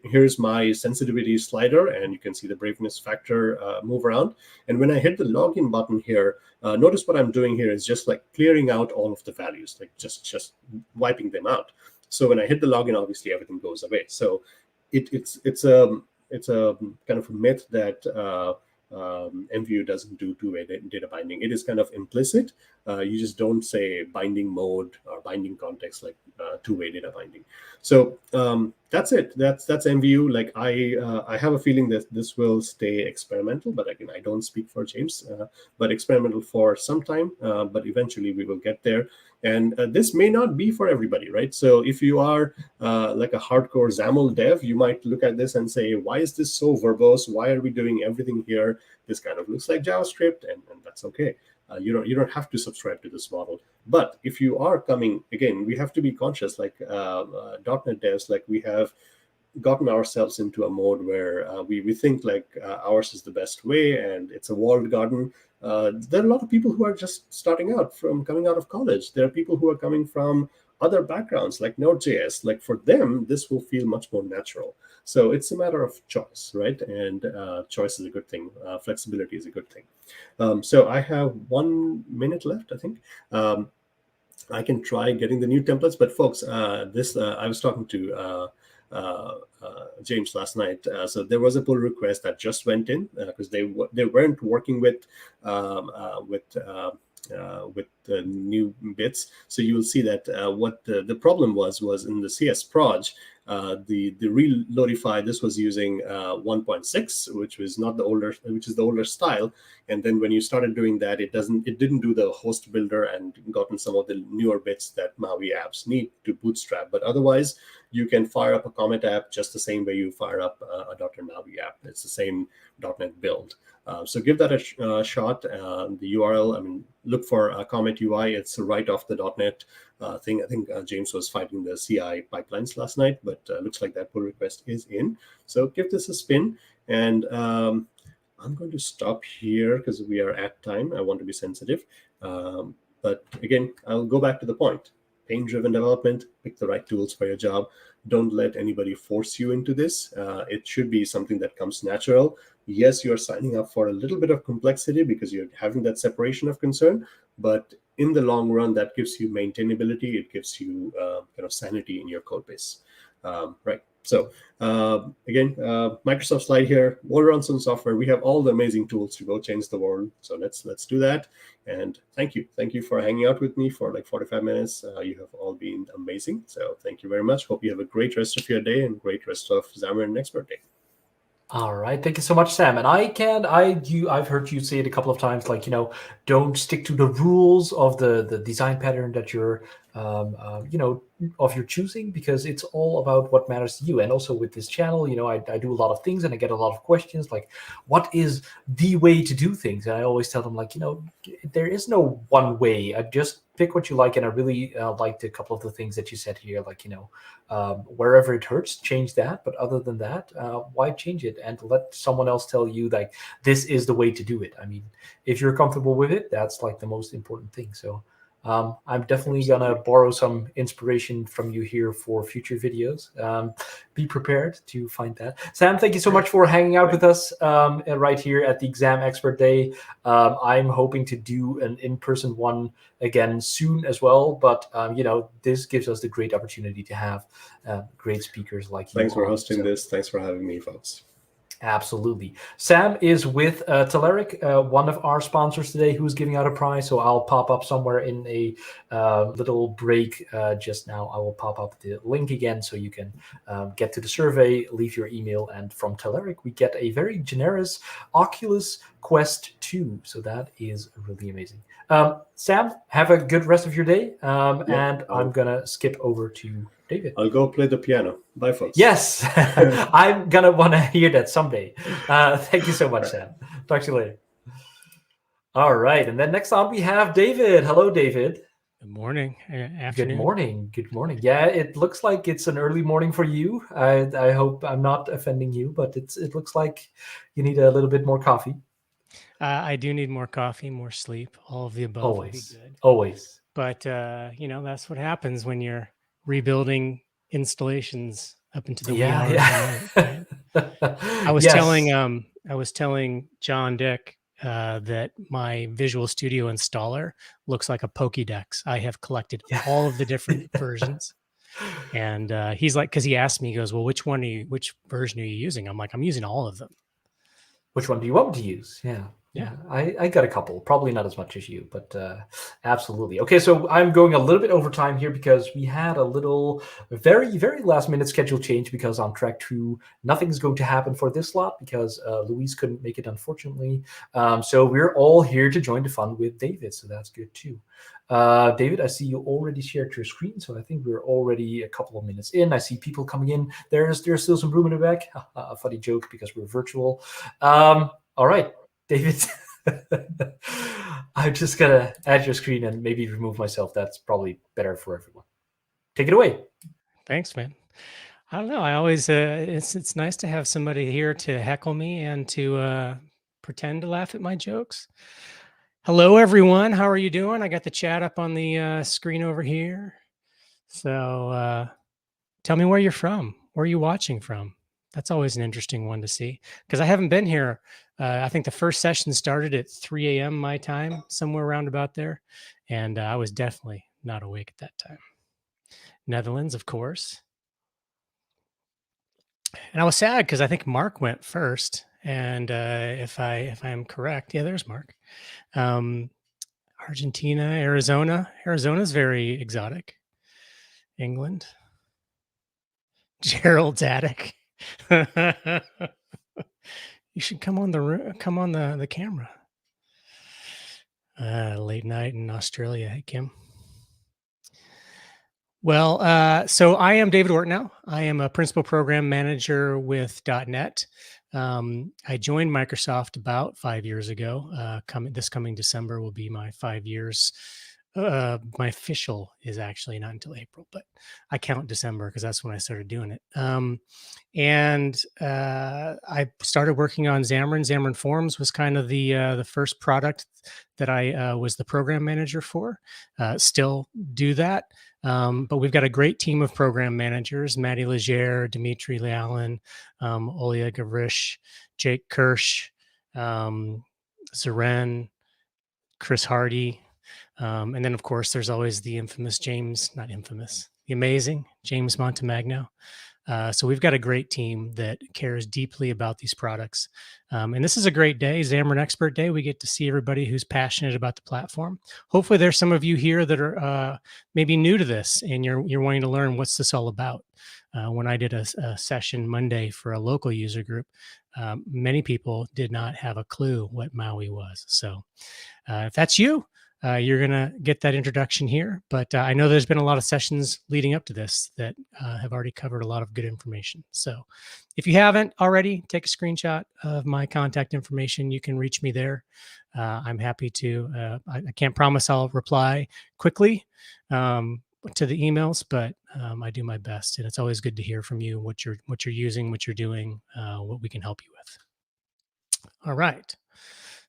Speaker 8: here's my sensitivity slider, and you can see the braveness factor move around. And when I hit the login button here, notice what I'm doing here is just like clearing out all of the values, like just wiping them out. So when I hit the login, obviously everything goes away. So it's a kind of a myth that MVU doesn't do two-way data binding. It is kind of implicit. You just don't say binding mode or binding context like two-way data binding. So that's it. That's MVU. Like I have a feeling that this will stay experimental, but again, I don't speak for James, but experimental for some time, but eventually we will get there. And this may not be for everybody, right? So if you are like a hardcore XAML dev, you might look at this and say, why is this so verbose? Why are we doing everything here? This kind of looks like JavaScript, and that's okay. You don't have to subscribe to this model. But if you are coming, again, we have to be conscious, like .NET devs, like we have gotten ourselves into a mode where we think like ours is the best way and it's a walled garden. There are a lot of people who are just starting out from coming out of college. There are people who are coming from other backgrounds like Node.js. Like for them, this will feel much more natural. So it's a matter of choice, right? And choice is a good thing. Flexibility is a good thing. So I have 1 minute left, I think. I can try getting the new templates, but folks, I was talking to James last night. So there was a pull request that just went in because they weren't working with the new bits. So you will see that what the problem was in the CS proj. The reloadify, this was using 1.6, which is the older style. And then when you started doing that, it didn't do the host builder and gotten some of the newer bits that MAUI apps need to bootstrap. But otherwise, you can fire up a Comet app just the same way you fire up a .NET MAUI app. It's the same .NET build. So give that a shot. The URL, I mean, look for Comet UI. It's right off the .NET thing. I think James was fighting the CI pipelines last night, but looks like that pull request is in. So give this a spin. And I'm going to stop here because we are at time. I want to be sensitive. But again, I'll go back to the point. Pain-driven development, pick the right tools for your job. Don't let anybody force you into this. It should be something that comes natural. Yes, you're signing up for a little bit of complexity because you're having that separation of concern, but in the long run, that gives you maintainability. It gives you kind of sanity in your code base, right? So again, Microsoft slide here. We'll run some software. We have all the amazing tools to go change the world. So let's do that. And thank you for hanging out with me for like 45 minutes. You have all been amazing. So thank you very much. Hope you have a great rest of your day and great rest of Xamarin.Expert Day.
Speaker 1: All right, thank you so much, Sam. And I've heard you say it a couple of times, like, don't stick to the rules of the design pattern that you're, of your choosing, because it's all about what matters to you. And also with this channel, I do a lot of things and I get a lot of questions like, what is the way to do things? And I always tell them, like, there is no one way. I just pick what you like. And I really liked a couple of the things that you said here, like, wherever it hurts, change that. But other than that, why change it? And let someone else tell you, like, this is the way to do it. I mean, if you're comfortable with it, that's like the most important thing. So I'm definitely going to borrow some inspiration from you here for future videos. Be prepared to find that. Sam, thank you so much for hanging out with us right here at the XamExpertDay. I'm hoping to do an in-person one again soon as well. But, this gives us the great opportunity to have great speakers like you.
Speaker 8: Thanks for hosting this. Thanks for having me, folks.
Speaker 1: Absolutely. Sam is with Telerik, one of our sponsors today, who's giving out a prize. So I'll pop up somewhere in a little break just now. I will pop up the link again so you can get to the survey, leave your email. And from Telerik, we get a very generous Oculus Quest 2. So that is really amazing. Sam, have a good rest of your day. And I'm going to skip over to David.
Speaker 8: I'll go play the piano. Bye, folks.
Speaker 1: Yes, I'm going to want to hear that someday. Thank you so much, Sam. Talk to you later. All right. And then next on, we have David. Hello, David.
Speaker 9: Good morning. Afternoon.
Speaker 1: Good morning. Good morning. Yeah, it looks like it's an early morning for you. I hope I'm not offending you, but it looks like you need a little bit more coffee.
Speaker 9: I do need more coffee, more sleep. All of the above
Speaker 1: Always.
Speaker 9: would be good.
Speaker 1: Always.
Speaker 9: But, that's what happens when you're rebuilding installations up into the wee hours of the night, right? I was telling John Dick that my Visual Studio installer looks like a Pokédex. I have collected all of the different versions. And he's like, because he asked me, he goes, well, which version are you using? I'm like, I'm using all of them.
Speaker 1: Which one do you want to use? Yeah, I got a couple, probably not as much as you, but absolutely. Okay, so I'm going a little bit over time here because we had a little very, very last minute schedule change because on track 2, nothing's going to happen for this slot because Louise couldn't make it, unfortunately. So we're all here to join the fun with David, so that's good too. David, I see you already shared your screen, so I think we're already a couple of minutes in. I see people coming in. There's still some room in the back. A funny joke because we're virtual. All right. David, I'm just going to add your screen and maybe remove myself. That's probably better for everyone. Take it away.
Speaker 9: Thanks, man. I don't know. I always, it's nice to have somebody here to heckle me and to pretend to laugh at my jokes. Hello, everyone. How are you doing? I got the chat up on the screen over here. So tell me where you're from. Where are you watching from? That's always an interesting one to see because I haven't been here. I think the first session started at 3 a.m. my time, somewhere around about there. And I was definitely not awake at that time. Netherlands, of course. And I was sad because I think Mark went first. And if I am correct, yeah, there's Mark. Argentina, Arizona. Arizona's very exotic. England. Gerald's attic. You should come on the camera. Late night in Australia. Hey, Kim. Well, so I am David Ortnow. I am a principal program manager with .NET I joined Microsoft about 5 years ago. This coming December will be my 5 years. My official is actually not until April, but I count December because that's when I started doing it. I started working on Xamarin. Xamarin.Forms was kind of the first product that I was the program manager for. Still do that, but we've got a great team of program managers: Maddy Legere, Dimitri Allan, Olia Gavrish, Jake Kirsch, Zeren, Chris Hardy. And then, of course, there's always the the amazing James Montemagno. So we've got a great team that cares deeply about these products. And this is a great day, Xamarin Expert Day. We get to see everybody who's passionate about the platform. Hopefully there's some of you here that are maybe new to this and you're wanting to learn what's this all about. When I did a session Monday for a local user group, many people did not have a clue what MAUI was. So if that's you, you're going to get that introduction here, but I know there's been a lot of sessions leading up to this that have already covered a lot of good information. So if you haven't already, take a screenshot of my contact information. You can reach me there. I'm happy to. I can't promise I'll reply quickly to the emails, but I do my best, and it's always good to hear from you what you're using, what you're doing, what we can help you with. All right,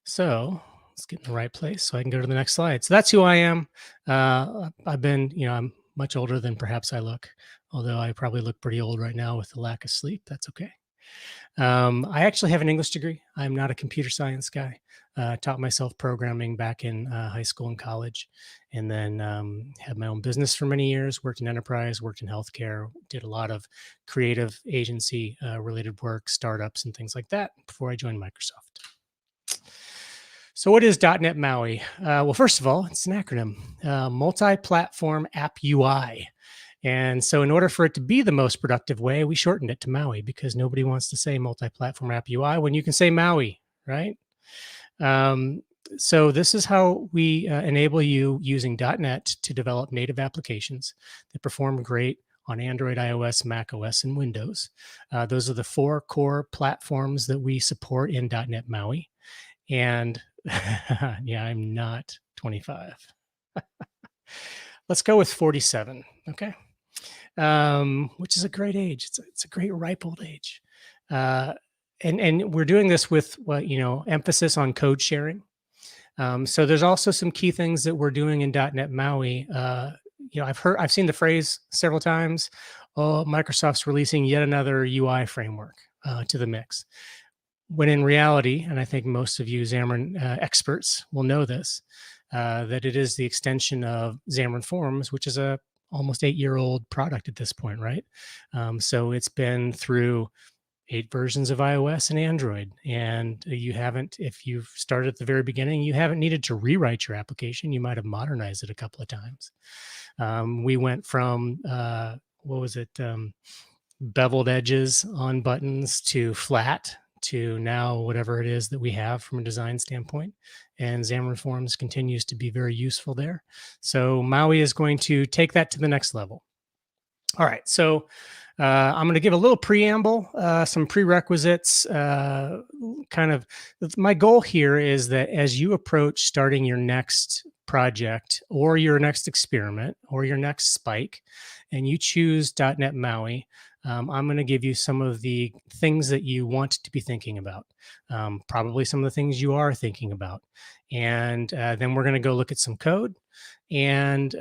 Speaker 9: so let's get in the right place so I can go to the next slide. So that's who I am. I've been, I'm much older than perhaps I look, although I probably look pretty old right now with the lack of sleep. That's okay. I actually have an English degree. I'm not a computer science guy. Taught myself programming back in high school and college, and then had my own business for many years, worked in enterprise, worked in healthcare, did a lot of creative agency related work, startups and things like that before I joined Microsoft. So what is .NET MAUI? Well, first of all, it's an acronym, Multi-Platform App UI. And so in order for it to be the most productive way, we shortened it to MAUI because nobody wants to say Multi-Platform App UI when you can say MAUI, right? So this is how we enable you using .NET to develop native applications that perform great on Android, iOS, Mac OS, and Windows. Those are the 4 core platforms that we support in .NET MAUI. And yeah, I'm not 25. Let's go with 47, okay? Which is a great age. It's a great ripe old age. And we're doing this with emphasis on code sharing. So there's also some key things that we're doing in .NET MAUI. I've seen the phrase several times. Oh, Microsoft's releasing yet another UI framework to the mix. When in reality, and I think most of you Xamarin experts will know this, that it is the extension of Xamarin.Forms, which is a almost 8-year-old product at this point, right? So it's been through 8 versions of iOS and Android, and if you've started at the very beginning, you haven't needed to rewrite your application. You might have modernized it a couple of times. We went from beveled edges on buttons to flat to now whatever it is that we have from a design standpoint, and Xamarin.Forms continues to be very useful there. So MAUI is going to take that to the next level. All right, so I'm going to give a little preamble, some prerequisites. My goal here is that as you approach starting your next project or your next experiment or your next spike, and you choose .NET MAUI, I'm going to give you some of the things that you want to be thinking about, probably some of the things you are thinking about. And then we're going to go look at some code, and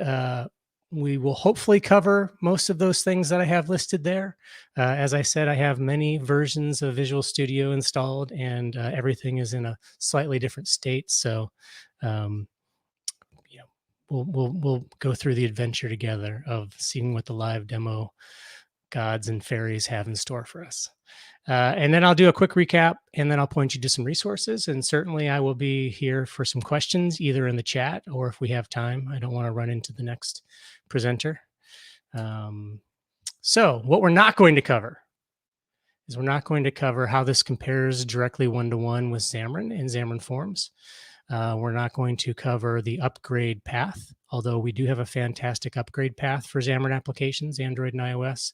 Speaker 9: we will hopefully cover most of those things that I have listed there. As I said, I have many versions of Visual Studio installed, and everything is in a slightly different state. So we'll go through the adventure together of seeing what the live demo gods and fairies have in store for us. And then I'll do a quick recap, and then I'll point you to some resources. And certainly I will be here for some questions, either in the chat or if we have time. I don't want to run into the next presenter. So what we're not going to cover is we're not going to cover how this compares directly one-to-one with Xamarin and Xamarin.Forms. We're not going to cover the upgrade path, although we do have a fantastic upgrade path for Xamarin applications, Android and iOS.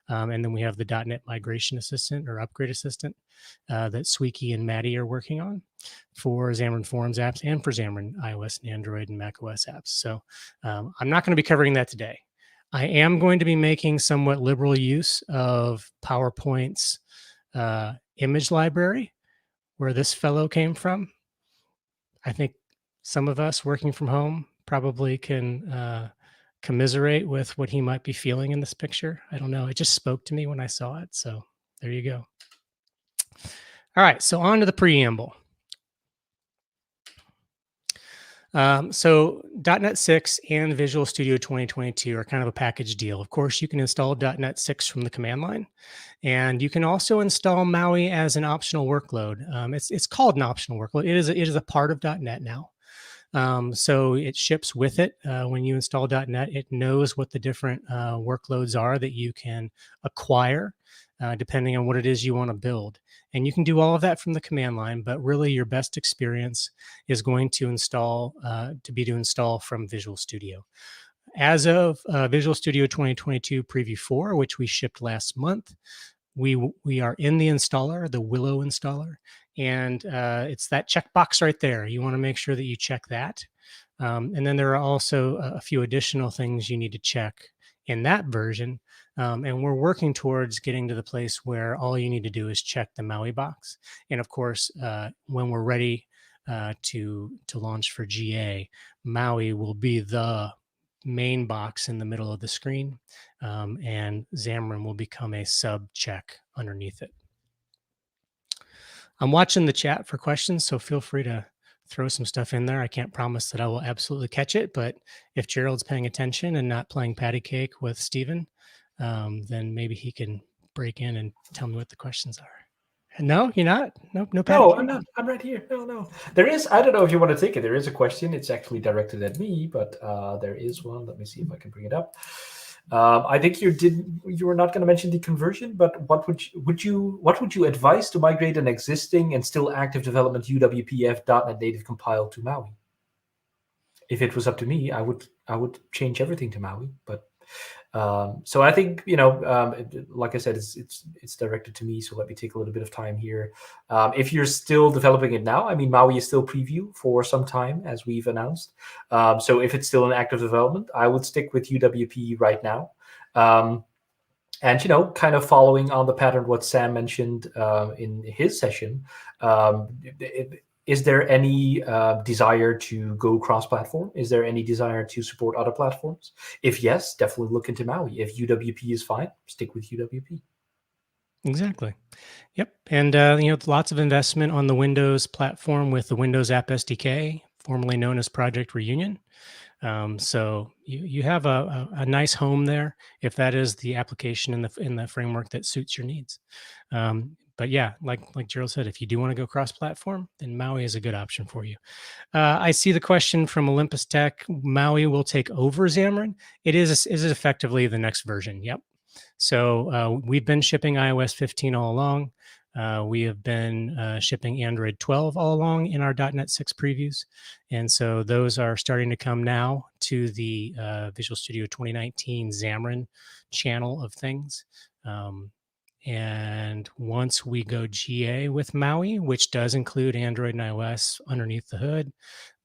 Speaker 9: And then we have the .NET Migration Assistant or Upgrade Assistant that Sweeky and Maddy are working on for Xamarin.Forms apps and for Xamarin iOS and Android and macOS apps. So I'm not going to be covering that today. I am going to be making somewhat liberal use of PowerPoint's image library, where this fellow came from. I think some of us working from home probably can commiserate with what he might be feeling in this picture. I don't know. It just spoke to me when I saw it. So there you go. All right. So on to the preamble. So .NET 6 and Visual Studio 2022 are kind of a package deal. Of course, you can install .NET 6 from the command line, and you can also install MAUI as an optional workload. It's called an optional workload. It is a part of .NET now. So it ships with it. When you install .NET, it knows what the different workloads are that you can acquire, depending on what it is you want to build. And you can do all of that from the command line, but really your best experience is going to install from Visual Studio. As of Visual Studio 2022 Preview 4, which we shipped last month, we are in the installer, the Willow installer, and it's that checkbox right there. You want to make sure that you check that. And then there are also a few additional things you need to check in that version. And we're working towards getting to the place where all you need to do is check the MAUI box. And of course, when we're ready to launch for GA, MAUI will be the main box in the middle of the screen, and Xamarin will become a sub check underneath it. I'm watching the chat for questions, so feel free to throw some stuff in there. I can't promise that I will absolutely catch it, but if Gerald's paying attention and not playing patty cake with Steven, then maybe he can break in and tell me what the questions are. No, you're not? No, patty
Speaker 1: No,
Speaker 9: cake?
Speaker 1: I'm not. I'm right here. No. There is, I don't know if you want to take it. There is a question. It's actually directed at me, but there is one. Let me see if I can bring it up. I think you were not going to mention the conversion, but what would you advise to migrate an existing and still active development UWPF.NET Native compile to MAUI? If it was up to me, I would change everything to MAUI, but so I think, like I said, it's directed to me. So let me take a little bit of time here. If you're still developing it now, I mean, MAUI is still preview for some time, as we've announced. So if it's still in active development, I would stick with UWP right now. And, kind of following on the pattern what Sam mentioned in his session, is there any desire to go cross-platform? Is there any desire to support other platforms? If yes, definitely look into MAUI. If UWP is fine, stick with UWP.
Speaker 9: Exactly. Yep. And, lots of investment on the Windows platform with the Windows App SDK, formerly known as Project Reunion. So you have a nice home there if that is the application in the framework that suits your needs. But yeah, like Gerald said, if you do want to go cross-platform, then MAUI is a good option for you. I see the question from Olympus Tech. MAUI will take over Xamarin. It is effectively the next version. Yep. So we've been shipping iOS 15 all along. We have been shipping Android 12 all along in our .NET 6 previews. And so those are starting to come now to the Visual Studio 2019 Xamarin channel of things. And once we go GA with MAUI, which does include Android and iOS underneath the hood,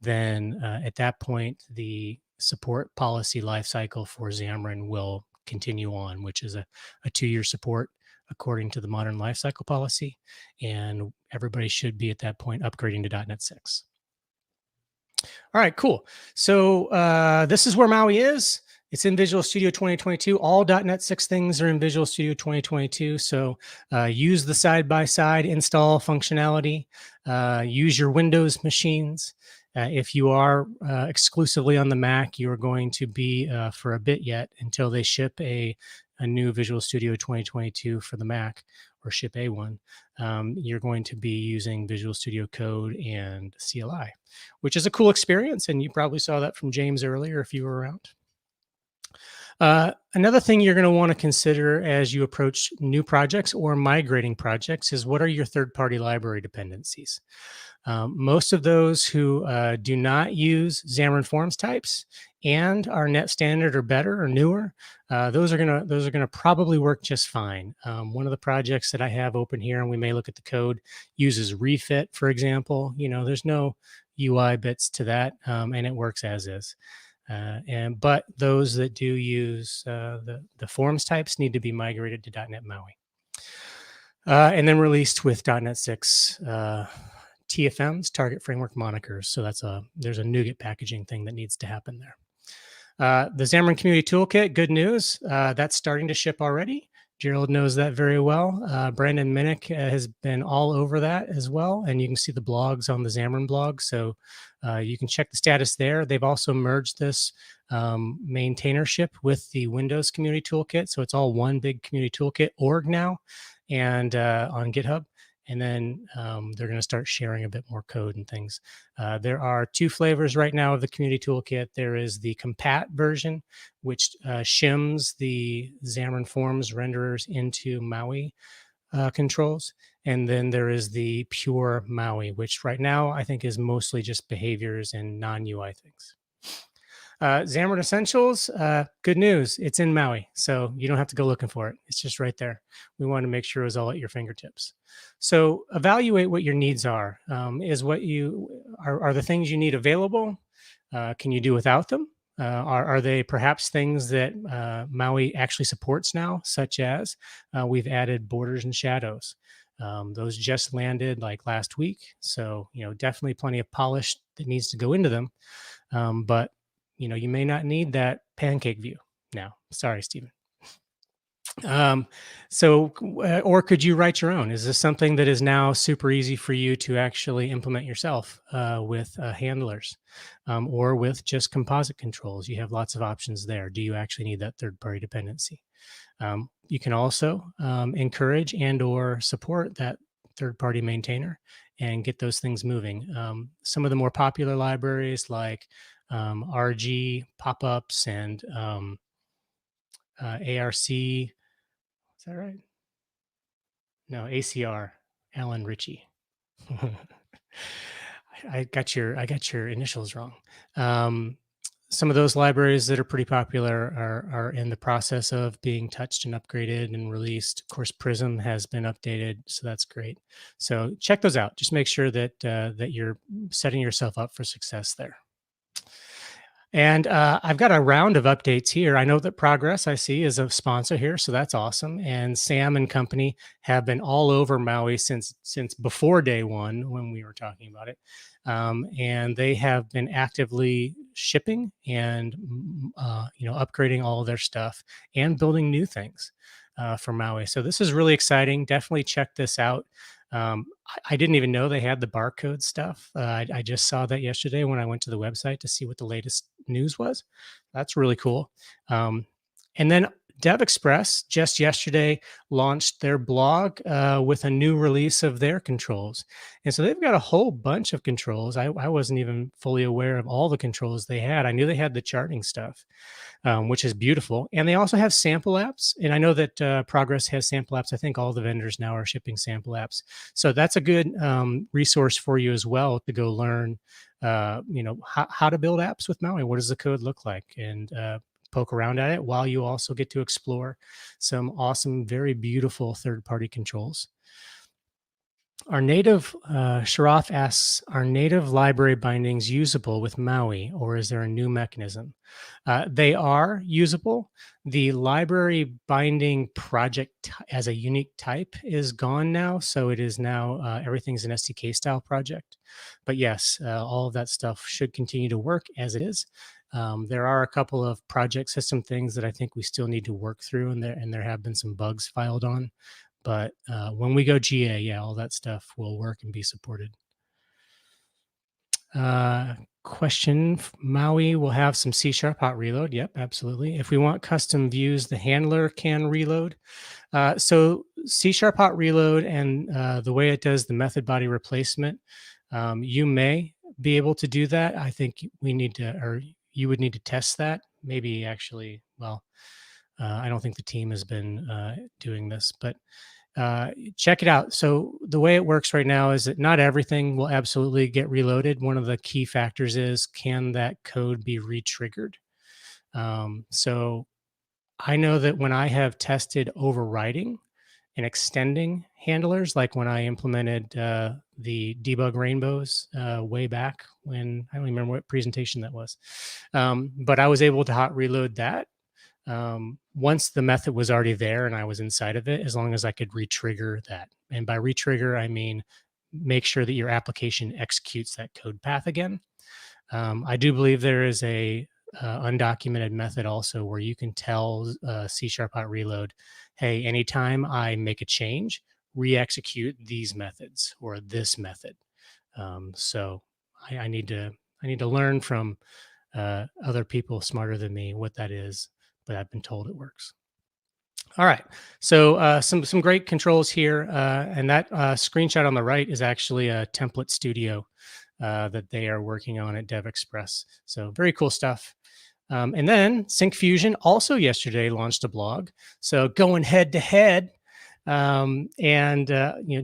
Speaker 9: then at that point, the support policy lifecycle for Xamarin will continue on, which is a 2-year support according to the modern lifecycle policy. And everybody should be at that point upgrading to .NET 6. All right, cool. So this is where MAUI is. It's in Visual Studio 2022. All .NET 6 things are in Visual Studio 2022. So use the side-by-side install functionality. Use your Windows machines. If you are exclusively on the Mac, you are going to be for a bit yet until they ship a new Visual Studio 2022 for the Mac, or ship A1. You're going to be using Visual Studio Code and CLI, which is a cool experience. And you probably saw that from James earlier if you were around. Another thing you're going to want to consider as you approach new projects or migrating projects is what are your third-party library dependencies? Most of those who do not use Xamarin.Forms types and are net standard or better or newer, those are gonna probably work just fine. One of the projects that I have open here, and we may look at the code, uses refit, for example. There's no UI bits to that, and it works as is. But those that do use the forms types need to be migrated to .NET MAUI, and then released with .NET 6 TFMs, target framework monikers. So there's a NuGet packaging thing that needs to happen there. The Xamarin Community Toolkit, good news, that's starting to ship already. Gerald knows that very well. Brandon Minnick has been all over that as well. And you can see the blogs on the Xamarin blog. So you can check the status there. They've also merged this maintainership with the Windows Community Toolkit. So it's all one big Community Toolkit org now and on GitHub. And then they're going to start sharing a bit more code and things. There are 2 flavors right now of the Community Toolkit. There is the compat version, which shims the Xamarin.Forms renderers into MAUI controls. And then there is the pure MAUI, which right now I think is mostly just behaviors and non-UI things. Xamarin Essentials, good news, it's in MAUI, so you don't have to go looking for it. It's just right there. We want to make sure it was all at your fingertips. So evaluate what your needs are. Is what you are the things you need available? Can you do without them? Are they perhaps things that MAUI actually supports now, such as we've added borders and shadows. Those just landed like last week, so definitely plenty of polish that needs to go into them, but you may not need that pancake view now. Sorry, Stephen. Or could you write your own? Is this something that is now super easy for you to actually implement yourself with handlers or with just composite controls? You have lots of options there. Do you actually need that third-party dependency? You can also encourage and or support that third-party maintainer and get those things moving. Some of the more popular libraries like RG pop-ups and ARC. Is that right? No, ACR. Allan Ritchie. I got your initials wrong. Some of those libraries that are pretty popular are in the process of being touched and upgraded and released. Of course, Prism has been updated, so that's great. So check those out. Just make sure that that you're setting yourself up for success there. And I've got a round of updates here. I know that Progress, I see, is a sponsor here, so that's awesome. And Sam and company have been all over MAUI since before day one when we were talking about it. And they have been actively shipping and upgrading all of their stuff and building new things for MAUI. So this is really exciting. Definitely check this out. I didn't even know they had the barcode stuff. I just saw that yesterday when I went to the website to see what the latest news was. That's really cool. And then DevExpress just yesterday launched their blog with a new release of their controls. And so they've got a whole bunch of controls. I wasn't even fully aware of all the controls they had. I knew they had the charting stuff, which is beautiful. And they also have sample apps. And I know that Progress has sample apps. I think all the vendors now are shipping sample apps. So that's a good resource for you as well to go learn, how to build apps with MAUI. What does the code look like? And poke around at it while you also get to explore some awesome, very beautiful third-party controls. Our native, Sharath asks, are native library bindings usable with MAUI, or is there a new mechanism? They are usable. The library binding project as a unique type is gone now. So it is now, everything's an SDK style project. But yes, all of that stuff should continue to work as it is. There are a couple of project system things that I think we still need to work through, and there have been some bugs filed on. But when we go GA, yeah, all that stuff will work and be supported. Question, MAUI will have some C# hot reload. Yep, absolutely. If we want custom views, the handler can reload. So C# hot reload and the way it does the method body replacement, you may be able to do that. I think we need to, or you would need to test that maybe actually, well, I don't think the team has been doing this, but check it out. So the way it works right now is that not everything will absolutely get reloaded. One of the key factors is, can that code be re-triggered? So I know that when I have tested overriding and extending handlers, like when I implemented the debug rainbows way back when, I don't remember what presentation that was, but I was able to hot reload that once the method was already there and I was inside of it, as long as I could retrigger that. And by retrigger, I mean make sure that your application executes that code path again. I do believe there is a undocumented method also where you can tell C# hot reload, hey, anytime I make a change, re-execute these methods or this method. So I need to learn from other people smarter than me what that is, but I've been told it works. All right, so some great controls here, and that screenshot on the right is actually a template studio that they are working on at DevExpress. So very cool stuff. And then Sync Fusion also yesterday launched a blog. So going head to head, and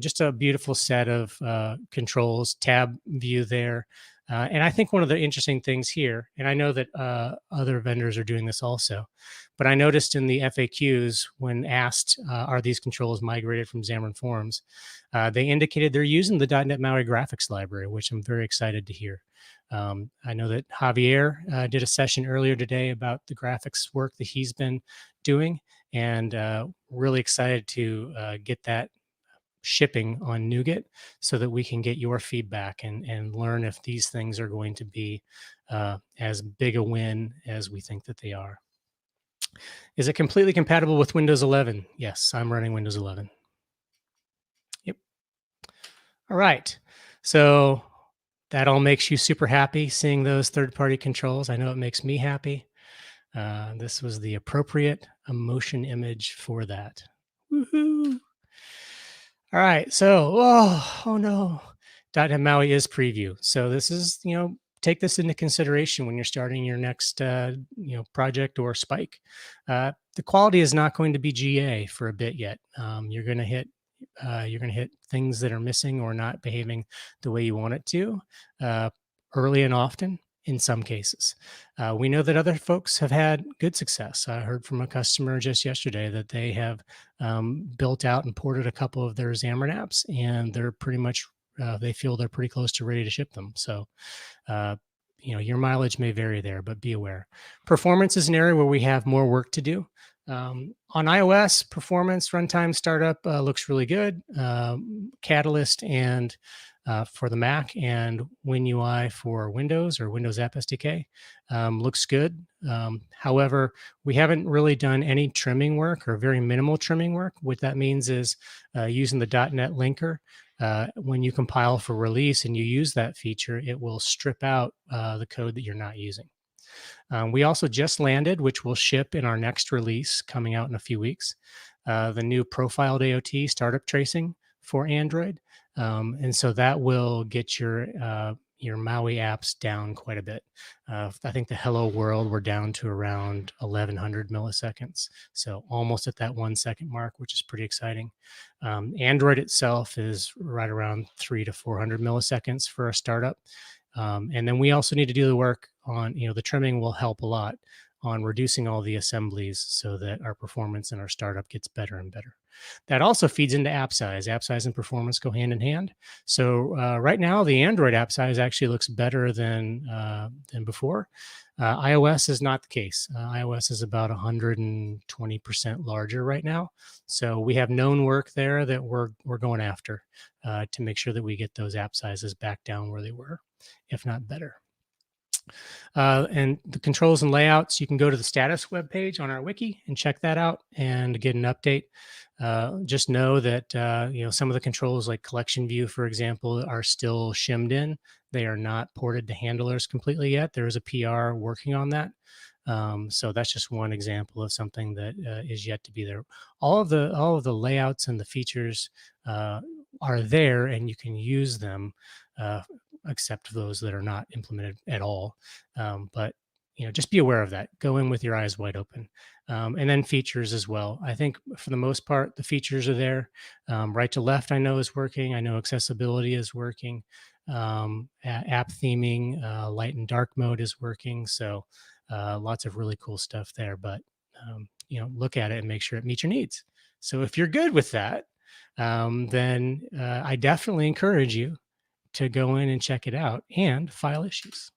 Speaker 9: just a beautiful set of controls, tab view there. And I think one of the interesting things here, and I know that other vendors are doing this also, but I noticed in the FAQs when asked, are these controls migrated from Xamarin.Forms, they indicated they're using the .NET MAUI graphics library, which I'm very excited to hear. I know that Javier did a session earlier today about the graphics work that he's been doing, and really excited to get that shipping on NuGet so that we can get your feedback and learn if these things are going to be as big a win as we think that they are. Is it completely compatible with Windows 11? Yes, I'm running Windows 11. Yep. All right. So that all makes you super happy seeing those third-party controls. I know it makes me happy. This was the appropriate emotion image for that. Woohoo! All right, so, oh no, .NET MAUI is preview. So this is, take this into consideration when you're starting your next, project or spike. The quality is not going to be GA for a bit yet. You're going to hit things that are missing or not behaving the way you want it to early and often in some cases. We know that other folks have had good success. I heard from a customer just yesterday that they have built out and ported a couple of their Xamarin apps, and they're pretty much, they feel they're pretty close to ready to ship them. So, your mileage may vary there, but be aware. Performance is an area where we have more work to do. On iOS, performance, runtime, startup looks really good. Catalyst and for the Mac, and WinUI for Windows or Windows App SDK looks good. However, we haven't really done any trimming work or very minimal trimming work. What that means is using the .NET linker, when you compile for release and you use that feature, it will strip out the code that you're not using. We also just landed, which will ship in our next release coming out in a few weeks, the new profiled AOT startup tracing for Android. And so that will get your MAUI apps down quite a bit. I think the Hello World, we're down to around 1100 milliseconds. So almost at that 1 second mark, which is pretty exciting. Android itself is right around 300 to 400 milliseconds for a startup. And then we also need to do the work on, the trimming will help a lot on reducing all the assemblies so that our performance in our startup gets better and better. That also feeds into app size. App size and performance go hand in hand. So right now, the Android app size actually looks better than before. iOS is not the case. iOS is about 120% larger right now. So we have known work there that we're going after to make sure that we get those app sizes back down where they were, if not better. And the controls and layouts, you can go to the status webpage on our wiki and check that out and get an update. Just know that some of the controls like collection view, for example, are still shimmed in. They are not ported to handlers completely yet. There is a PR working on that. So that's just one example of something that is yet to be there. All of the layouts and the features are there, and you can use them, except those that are not implemented at all. But just be aware of that. Go in with your eyes wide open. And then features as well. I think for the most part, the features are there. Right to left, I know is working. I know accessibility is working. App theming, light and dark mode is working. So lots of really cool stuff there. But look at it and make sure it meets your needs. So if you're good with that, then I definitely encourage you to go in and check it out and file issues.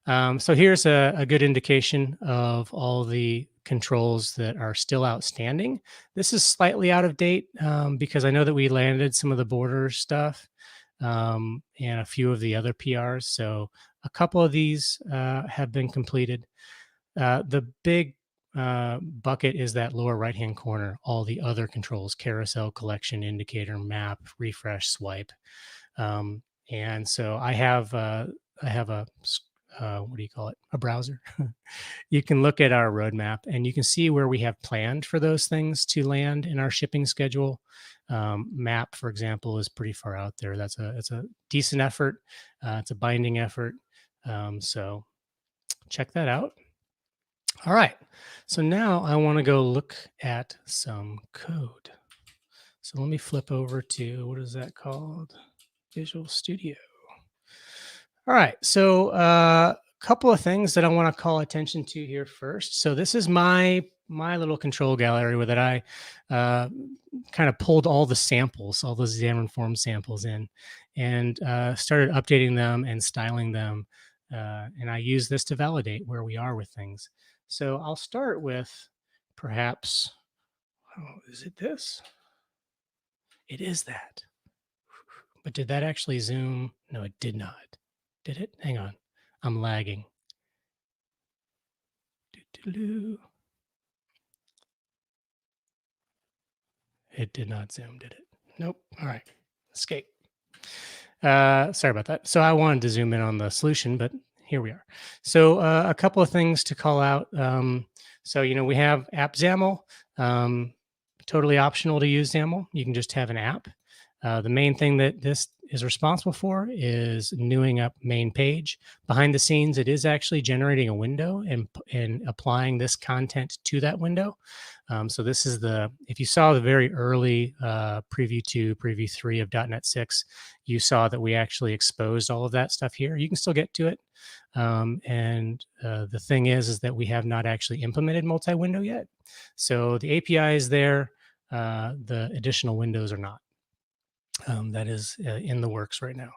Speaker 9: So here's a good indication of all the controls that are still outstanding. This is slightly out of date because I know that we landed some of the border stuff and a few of the other PRs. So a couple of these have been completed. The big bucket is that lower right-hand corner, all the other controls: carousel, collection, indicator, map, refresh, swipe. And so I have a what do you call it? A browser. You can look at our roadmap and you can see where we have planned for those things to land in our shipping schedule. Map, for example, is pretty far out there. It's a decent effort. It's a binding effort. So check that out. All right. So now I want to go look at some code. So let me flip over to, what is that called? Visual Studio. All right, so a couple of things that I want to call attention to here first. So this is my little control gallery where that I kind of pulled all the samples, all those Xamarin.Forms samples in, and started updating them and styling them. And I use this to validate where we are with things. So I'll start with perhaps, is it this? It is that. But did that actually zoom? No, it did not. Did it? Hang on. I'm lagging. It did not zoom, did it? Nope. All right. Escape. Sorry about that. So I wanted to zoom in on the solution, but here we are. So a couple of things to call out. So, we have app XAML. Totally optional to use XAML. You can just have an app. The main thing that this is responsible for is newing up main page. Behind the scenes, it is actually generating a window and applying this content to that window. So this is if you saw the very early preview 2, preview 3 of .NET 6, you saw that we actually exposed all of that stuff here. You can still get to it. And the thing is that we have not actually implemented multi-window yet. So the API is there. The additional windows are not. That is in the works right now.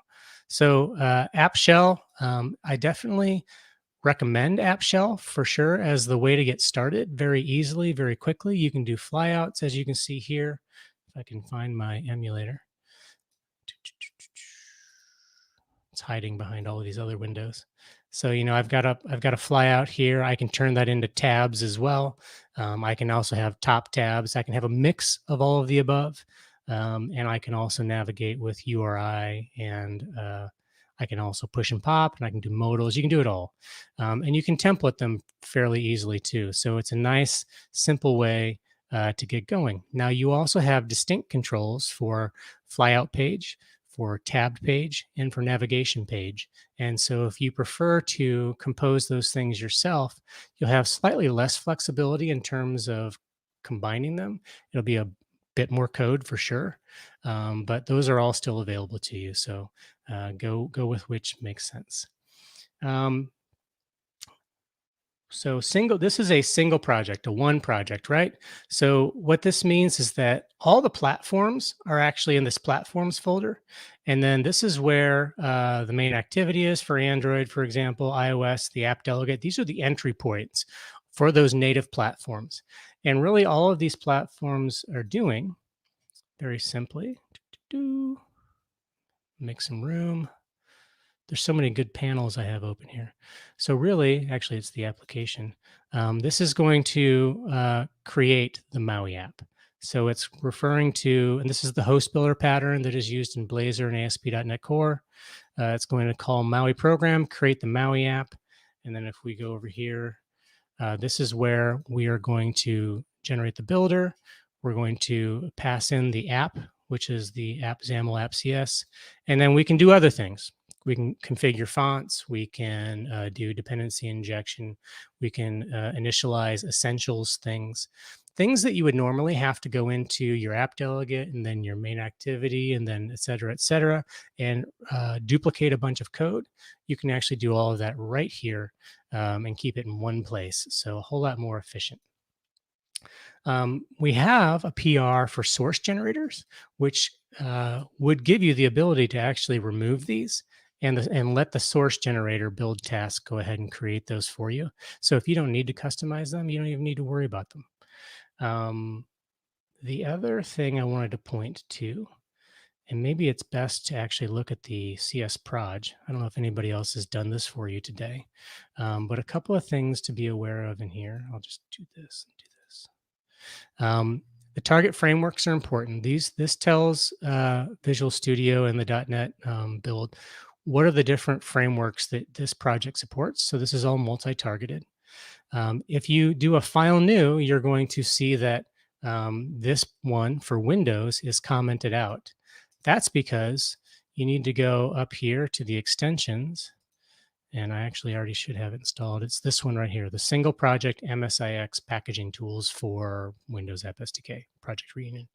Speaker 9: So App Shell, I definitely recommend App Shell for sure as the way to get started very easily, very quickly. You can do flyouts, as you can see here. If I can find my emulator. It's hiding behind all of these other windows. So, I've got a flyout here. I can turn that into tabs as well. I can also have top tabs. I can have a mix of all of the above. And I can also navigate with URI, and I can also push and pop, and I can do modals. You can do it all. And you can template them fairly easily too. So it's a nice, simple way to get going. Now, you also have distinct controls for flyout page, for tabbed page, and for navigation page. And so if you prefer to compose those things yourself, you'll have slightly less flexibility in terms of combining them. It'll be a bit more code for sure, but those are all still available to you. So go with which makes sense. So this is a single project, a one project, right? So what this means is that all the platforms are actually in this platforms folder. And then this is where the main activity is for Android, for example, iOS, the app delegate. These are the entry points for those native platforms. And really all of these platforms are doing, very simply, make some room. There's so many good panels I have open here. So really, actually, it's the application. This is going to create the MAUI app. So it's referring to, and this is the host builder pattern that is used in Blazor and ASP.NET Core. It's going to call MAUI program, create the MAUI app. And then if we go over here, this is where we are going to generate the builder. We're going to pass in the app, which is the app XAML app CS. And then we can do other things. configure fonts. We can do dependency injection. We can initialize essentials things that you would normally have to go into your app delegate and then your main activity and then et cetera, and duplicate a bunch of code. You can actually do all of that right here and keep it in one place. So a whole lot more efficient. We have a PR for source generators, which would give you the ability to actually remove these and let the source generator build task go ahead and create those for you. So if you don't need to customize them, you don't even need to worry about them. The other thing I wanted to point to, and maybe it's best to actually look at the CS Proj. I don't know if anybody else has done this for you today, but a couple of things to be aware of in here. I'll just do this and do this. The target frameworks are important. This tells Visual Studio and the .NET build what are the different frameworks that this project supports. So this is all multi-targeted. If you do a file new, you're going to see that this one for Windows is commented out. That's because you need to go up here to the extensions, and I actually already should have it installed. It's this one right here, the single project MSIX packaging tools for Windows App SDK, Project Reunion.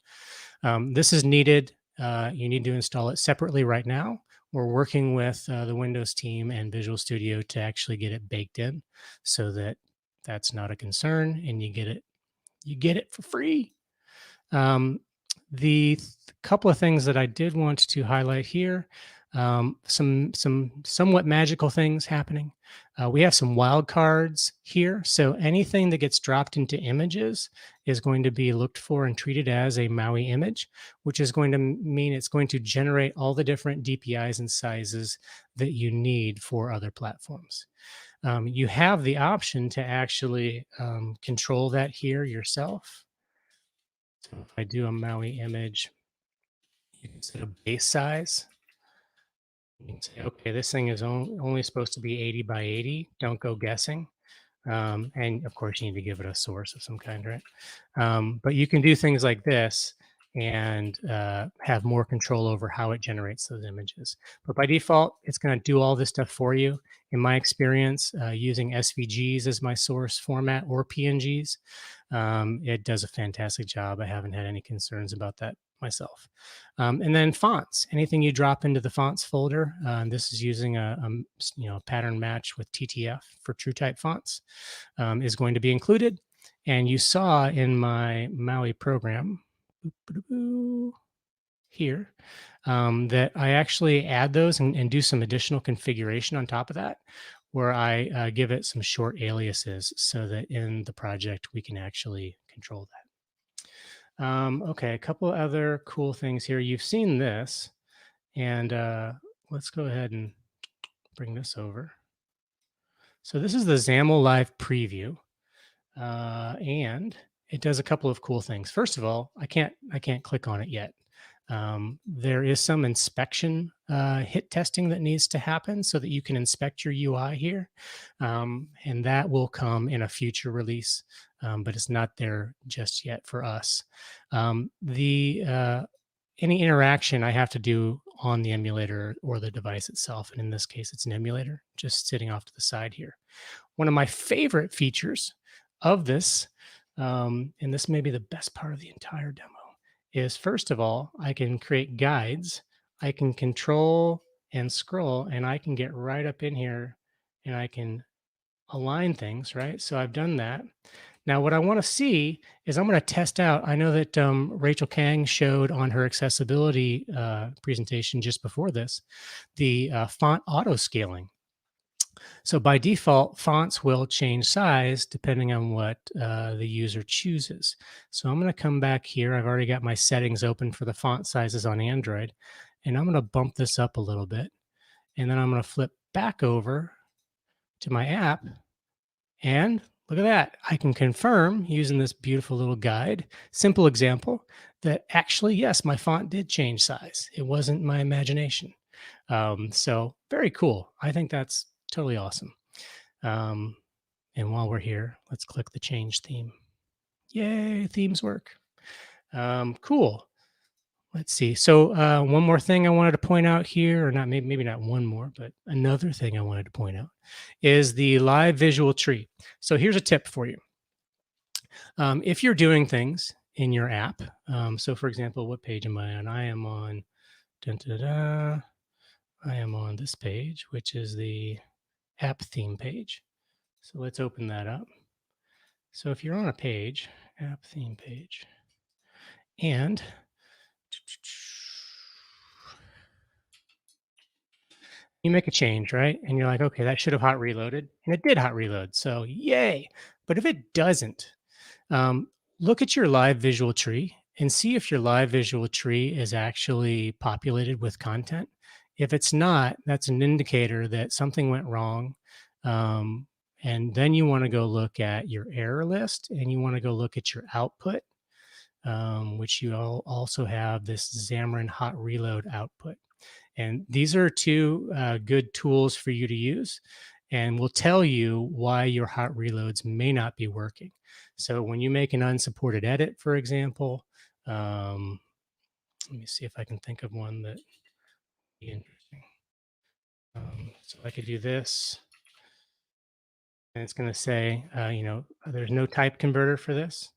Speaker 9: This is needed. You need to install it separately right now. We're working with the Windows team and Visual Studio to actually get it baked in so that that's not a concern and you get it for free. The couple of things that I did want to highlight here, some somewhat magical things happening. We have some wildcards here. So anything that gets dropped into images is going to be looked for and treated as a MAUI image, which is going to mean it's going to generate all the different DPIs and sizes that you need for other platforms. You have the option to actually control that here yourself. So if I do a MAUI image, you can set a base size. You can say, okay, this thing is only supposed to be 80 by 80. Don't go guessing. And of course, you need to give it a source of some kind, right? But you can do things like this and have more control over how it generates those images. But by default, it's going to do all this stuff for you. In my experience, using SVGs as my source format or PNGs, it does a fantastic job. I haven't had any concerns about that myself. And then fonts, anything you drop into the fonts folder, this is using a pattern match with TTF for TrueType fonts, is going to be included. And you saw in my MAUI program here that I actually add those and do some additional configuration on top of that, where I give it some short aliases so that in the project we can actually control that. Okay, a couple other cool things here. You've seen this, and let's go ahead and bring this over. So this is the XAML Live preview, and it does a couple of cool things. First of all, I can't click on it yet. There is some inspection hit testing that needs to happen so that you can inspect your UI here, and that will come in a future release, but it's not there just yet for us. Any interaction I have to do on the emulator or the device itself, and in this case, it's an emulator just sitting off to the side here. One of my favorite features of this, and this may be the best part of the entire demo, is first of all, I can create guides. I can control and scroll, and I can get right up in here and I can align things, right? So I've done that. Now, what I want to see is I'm going to test out. I know that Rachel Kang showed on her accessibility presentation just before this, the font auto scaling. So by default, fonts will change size depending on what the user chooses. So I'm going to come back here. I've already got my settings open for the font sizes on Android, and I'm going to bump this up a little bit. And then I'm going to flip back over to my app, and look at that. I can confirm using this beautiful little guide, simple example, that actually, yes, my font did change size. It wasn't my imagination. So very cool. I think that's totally awesome. And while we're here, let's click the change theme. Yay, themes work. Cool. let's see. So one more thing I wanted to point out here, or not, maybe not one more, but another thing I wanted to point out is the live visual tree. So here's a tip for you. If you're doing things in your app, so for example, what page am I on? I am on, I am on this page, which is the app theme page. So let's open that up. So if you're on a page, app theme page, and you make a change, right? And you're like, okay, that should have hot reloaded. And it did hot reload. So yay. But if it doesn't, look at your live visual tree and see if your live visual tree is actually populated with content. If it's not, that's an indicator that something went wrong. And then you want to go look at your error list, and you want to go look at your output, which you also have this Xamarin hot reload output. And these are two good tools for you to use, and will tell you why your hot reloads may not be working. So when you make an unsupported edit, for example, let me see if I can think of one that would be interesting. So I could do this, and it's going to say, you know, there's no type converter for this.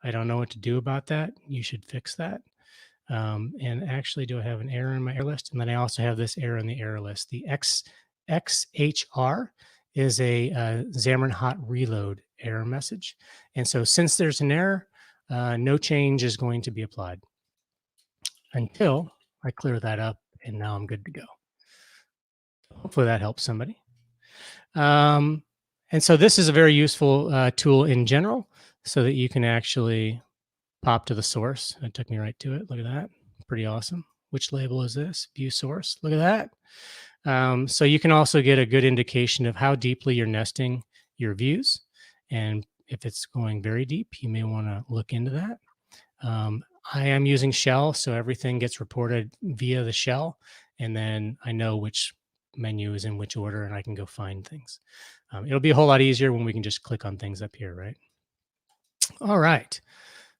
Speaker 9: I don't know what to do about that. You should fix that. And actually, do I have an error in my error list? And then I also have this error in the error list. The XHR is a Xamarin hot reload error message. And so since there's an error, no change is going to be applied until I clear that up, and now I'm good to go. Hopefully that helps somebody. And so this is a very useful tool in general, so that you can actually pop to the source. It took me right to it. Look at that. Pretty awesome. Which label is this? View source. Look at that. So you can also get a good indication of how deeply you're nesting your views. And if it's going very deep, you may want to look into that. I am using shell, so everything gets reported via the shell. And then I know which menu is in which order, and I can go find things. It'll be a whole lot easier when we can just click on things up here, right? All right.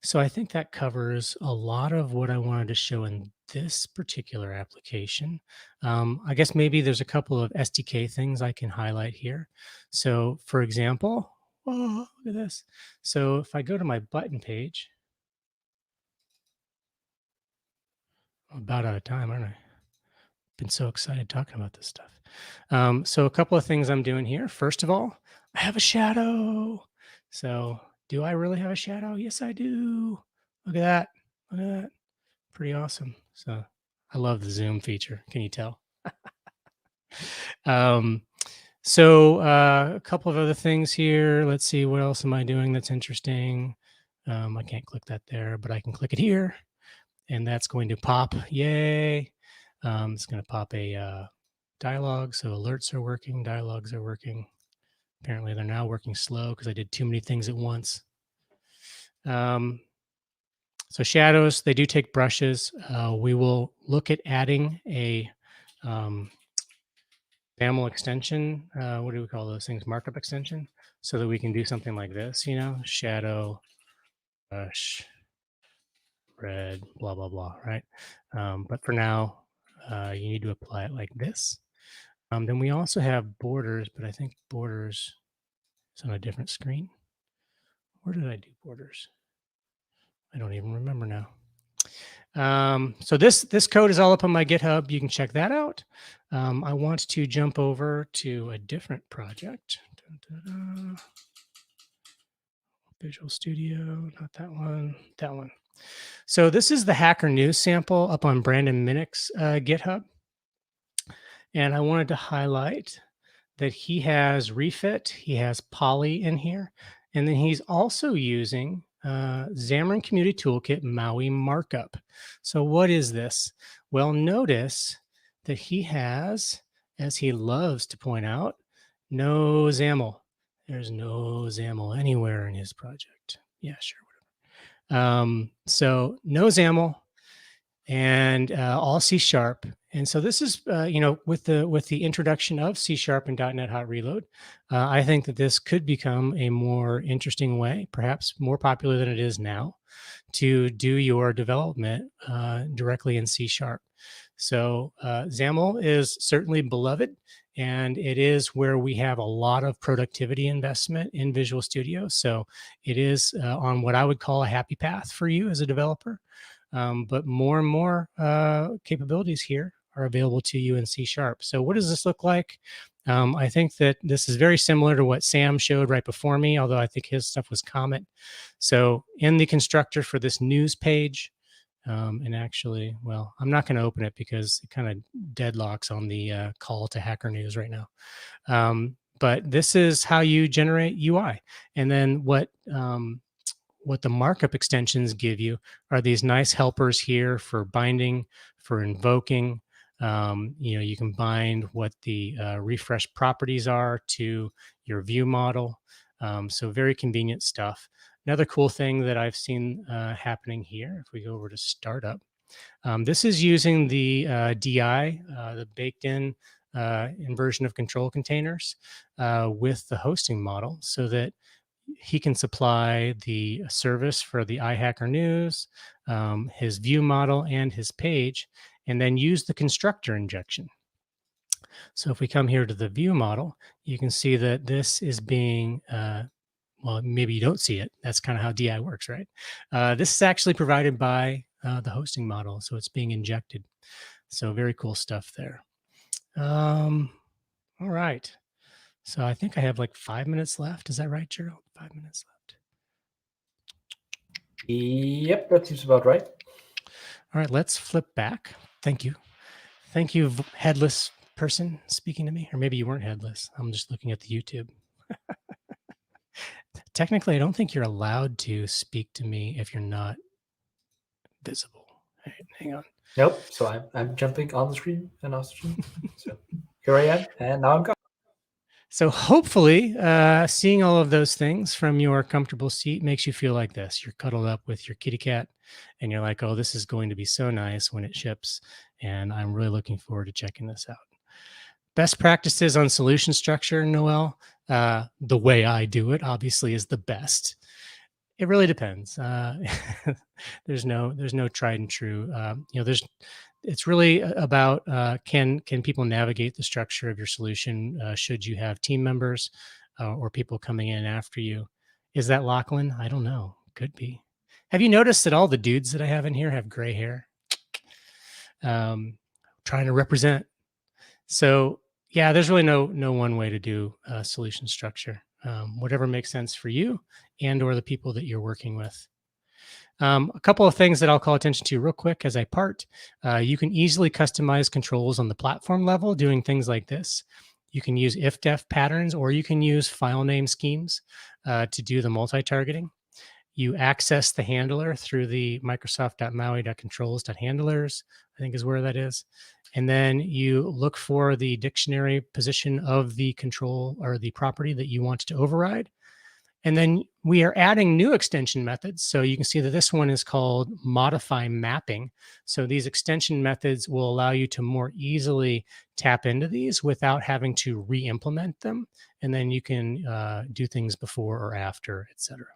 Speaker 9: So I think that covers a lot of what I wanted to show in this particular application. I guess maybe there's a couple of SDK things I can highlight here. So for example, oh, look at this. So if I go to my button page, I'm about out of time, aren't I? Been so excited talking about this stuff. So a couple of things I'm doing here. First of all, I have a shadow. So do I really have a shadow? Yes, I do. Look at that. Look at that. Pretty awesome. So I love the zoom feature. Can you tell? So a couple of other things here. Let's see, what else am I doing that's interesting? I can't click that there, but I can click it here, and that's going to pop. Yay. It's going to pop a dialogue. So alerts are working, dialogues are working. Apparently they're now working slow because I did too many things at once. So shadows, they do take brushes. We will look at adding a XAML extension. What do we call those things? Markup extension, so that we can do something like this, you know, shadow, brush, red, blah, blah, blah, right? But for now, you need to apply it like this. Then we also have borders, but I think borders is on a different screen. Where did I do borders? I don't even remember now. So this code is all up on my GitHub. You can check that out. I want to jump over to a different project. Visual Studio, not that one, that one. So this is the Hacker News sample up on Brandon Minnick's GitHub. And I wanted to highlight that he has refit, he has poly in here, and then he's also using Xamarin Community Toolkit MAUI markup. So what is this? Well, notice that he has, as he loves to point out, no XAML. There's no XAML anywhere in his project. Yeah, sure, whatever. So no XAML. and all C#. And so this is, with the introduction of C# and .NET Hot Reload, I think that this could become a more interesting way, perhaps more popular than it is now, to do your development directly in C#. So XAML is certainly beloved, and it is where we have a lot of productivity investment in Visual Studio. So it is on what I would call a happy path for you as a developer. But more and more capabilities here are available to you in C#. So what does this look like? I think that this is very similar to what Sam showed right before me, although I think his stuff was Comet. So in the constructor for this news page, and actually, well, I'm not going to open it because it kind of deadlocks on the call to Hacker News right now. But this is how you generate UI. And then what the markup extensions give you are these nice helpers here for binding, for invoking. You can bind what the refresh properties are to your view model. So very convenient stuff. Another cool thing that I've seen happening here, if we go over to startup, this is using the DI, the baked in inversion of control containers with the hosting model, so that he can supply the service for the iHacker News, his view model, and his page, and then use the constructor injection. So if we come here to the view model, you can see that this is being, well, maybe you don't see it. That's kind of how DI works, right? This is actually provided by the hosting model, so it's being injected. So very cool stuff there. All right. So I think I have like 5 minutes left. Is that right, Gerald? 5 minutes left.
Speaker 1: Yep, that seems about right.
Speaker 9: All right, let's flip back. Thank you. Thank you, headless person speaking to me. Or maybe you weren't headless. I'm just looking at the YouTube. Technically, I don't think you're allowed to speak to me if you're not visible. All right, hang on.
Speaker 1: Nope. So I'm jumping on the screen and off the screen. So here I am, and now I'm gone.
Speaker 9: So hopefully seeing all of those things from your comfortable seat makes you feel like this. You're cuddled up with your kitty cat and you're like, oh, this is going to be so nice when it ships. And I'm really looking forward to checking this out. Best practices on solution structure, Noel. The way I do it, obviously, is the best. It really depends. There's no tried and true. It's really about can people navigate the structure of your solution should you have team members or people coming in after you. Is that Lachlan? I don't know. Could be. Have you noticed that all the dudes that I have in here have gray hair? Trying to represent. So yeah, there's really no one way to do solution structure. Whatever makes sense for you and or the people that you're working with. A couple of things that I'll call attention to real quick as I part. You can easily customize controls on the platform level doing things like this. You can use if-def patterns, or you can use file name schemes to do the multi-targeting. You access the handler through the Microsoft.maui.controls.handlers, I think is where that is. And then you look for the dictionary position of the control or the property that you want to override. And then we are adding new extension methods. So you can see that this one is called modify mapping. So these extension methods will allow you to more easily tap into these without having to re-implement them. And then you can do things before or after, etc.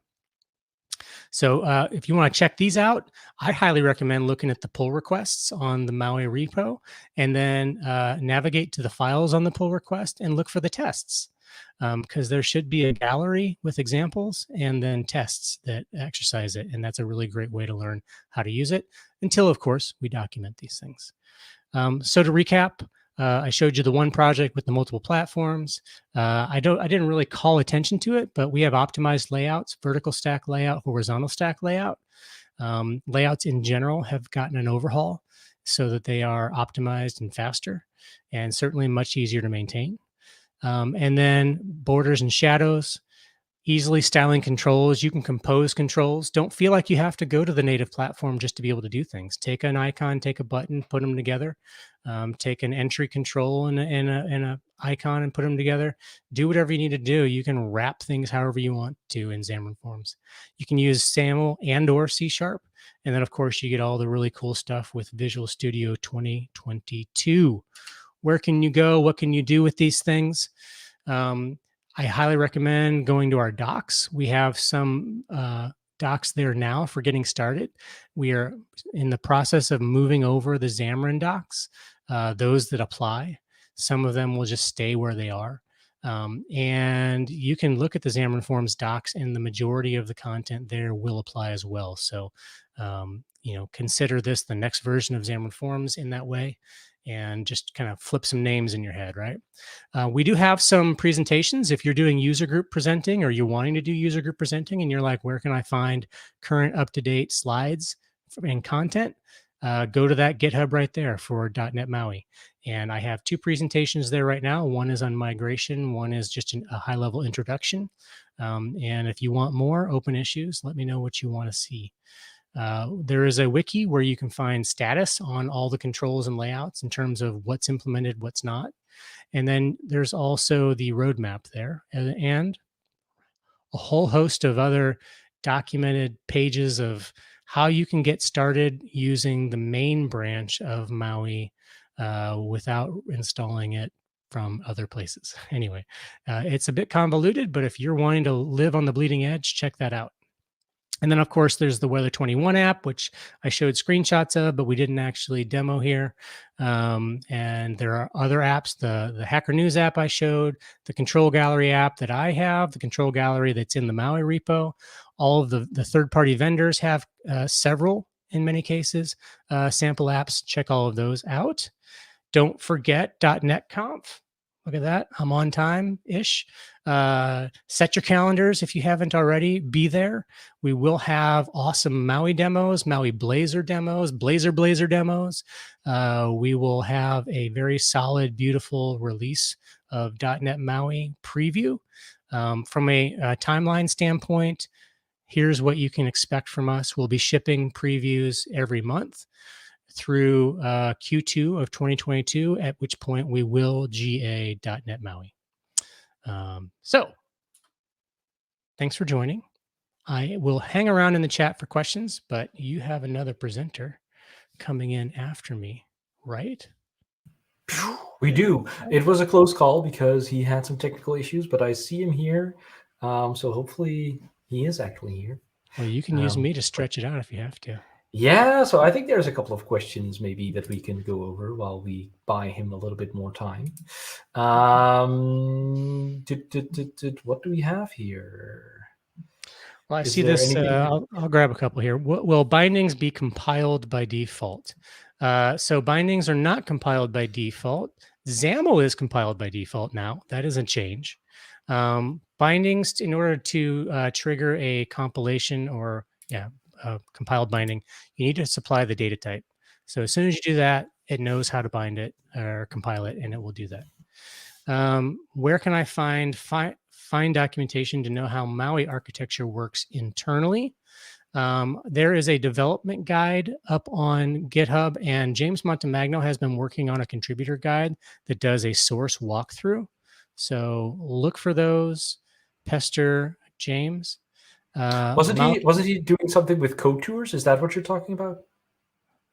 Speaker 9: So if you want to check these out, I highly recommend looking at the pull requests on the MAUI repo, and then navigate to the files on the pull request and look for the tests. Because there should be a gallery with examples and then tests that exercise it. And that's a really great way to learn how to use it until, of course, we document these things. So to recap, I showed you the one project with the multiple platforms. I didn't really call attention to it, but we have optimized layouts, vertical stack layout, horizontal stack layout. Layouts in general have gotten an overhaul so that they are optimized and faster and certainly much easier to maintain. And then borders and shadows, easily styling controls. You can compose controls. Don't feel like you have to go to the native platform just to be able to do things. Take an icon, take a button, put them together. Take an entry control and a icon and put them together. Do whatever you need to do. You can wrap things however you want to in Xamarin.Forms. You can use SAML and or C# And then, of course, you get all the really cool stuff with Visual Studio 2022. Where can you go? What can you do with these things? I highly recommend going to our docs. We have some docs there now for getting started. We are in the process of moving over the Xamarin docs, those that apply. Some of them will just stay where they are. And you can look at the Xamarin.Forms docs, and the majority of the content there will apply as well. So, consider this the next version of Xamarin.Forms in that way, and just kind of flip some names in your head, right? We do have some presentations. If you're doing user group presenting, or you're wanting to do user group presenting, and you're like, where can I find current up-to-date slides and content? Go to that GitHub right there for .NET MAUI. And I have 2 presentations there right now. One is on migration. One is just a high-level introduction. And if you want more open issues, let me know what you want to see. There is a wiki where you can find status on all the controls and layouts in terms of what's implemented, what's not. And then there's also the roadmap there, and a whole host of other documented pages of how you can get started using the main branch of MAUI without installing it from other places. Anyway, it's a bit convoluted, but if you're wanting to live on the bleeding edge, check that out. And then, of course, there's the Weather 21 app, which I showed screenshots of, but we didn't actually demo here. And there are other apps, the Hacker News app I showed, the Control Gallery app that I have, the Control Gallery that's in the MAUI repo. All of the third-party vendors have several, in many cases, sample apps. Check all of those out. Don't forget .NET Conf. Look at that. I'm on time-ish. Set your calendars if you haven't already. Be there. We will have awesome MAUI demos, MAUI Blazor demos, Blazor demos. We will have a very solid, beautiful release of .NET MAUI preview. From a timeline standpoint, here's what you can expect from us. We'll be shipping previews every month through Q2 of 2022, at which point we will GA .NET MAUI. So thanks for joining. I will hang around in the chat for questions, but you have another presenter coming in after me, right?
Speaker 1: We do. It was a close call because he had some technical issues, but I see him here. So hopefully he is actually here.
Speaker 9: Well, you can use me to stretch it out if you have to.
Speaker 1: Yeah, so I think there's a couple of questions maybe that we can go over while we buy him a little bit more time. What do we have here?
Speaker 9: Well, I see this. I'll grab a couple here. Will bindings be compiled by default? So bindings are not compiled by default. XAML is compiled by default now. That is a change. Bindings, in order to trigger a compilation or compiled binding, you need to supply the data type. So as soon as you do that, it knows how to bind it or compile it, and it will do that. Where can I find documentation to know how MAUI architecture works internally? There is a development guide up on GitHub, and James Montemagno has been working on a contributor guide that does a source walkthrough. So look for those. Pester James.
Speaker 1: Wasn't he doing something with code tours? Is that what you're talking about?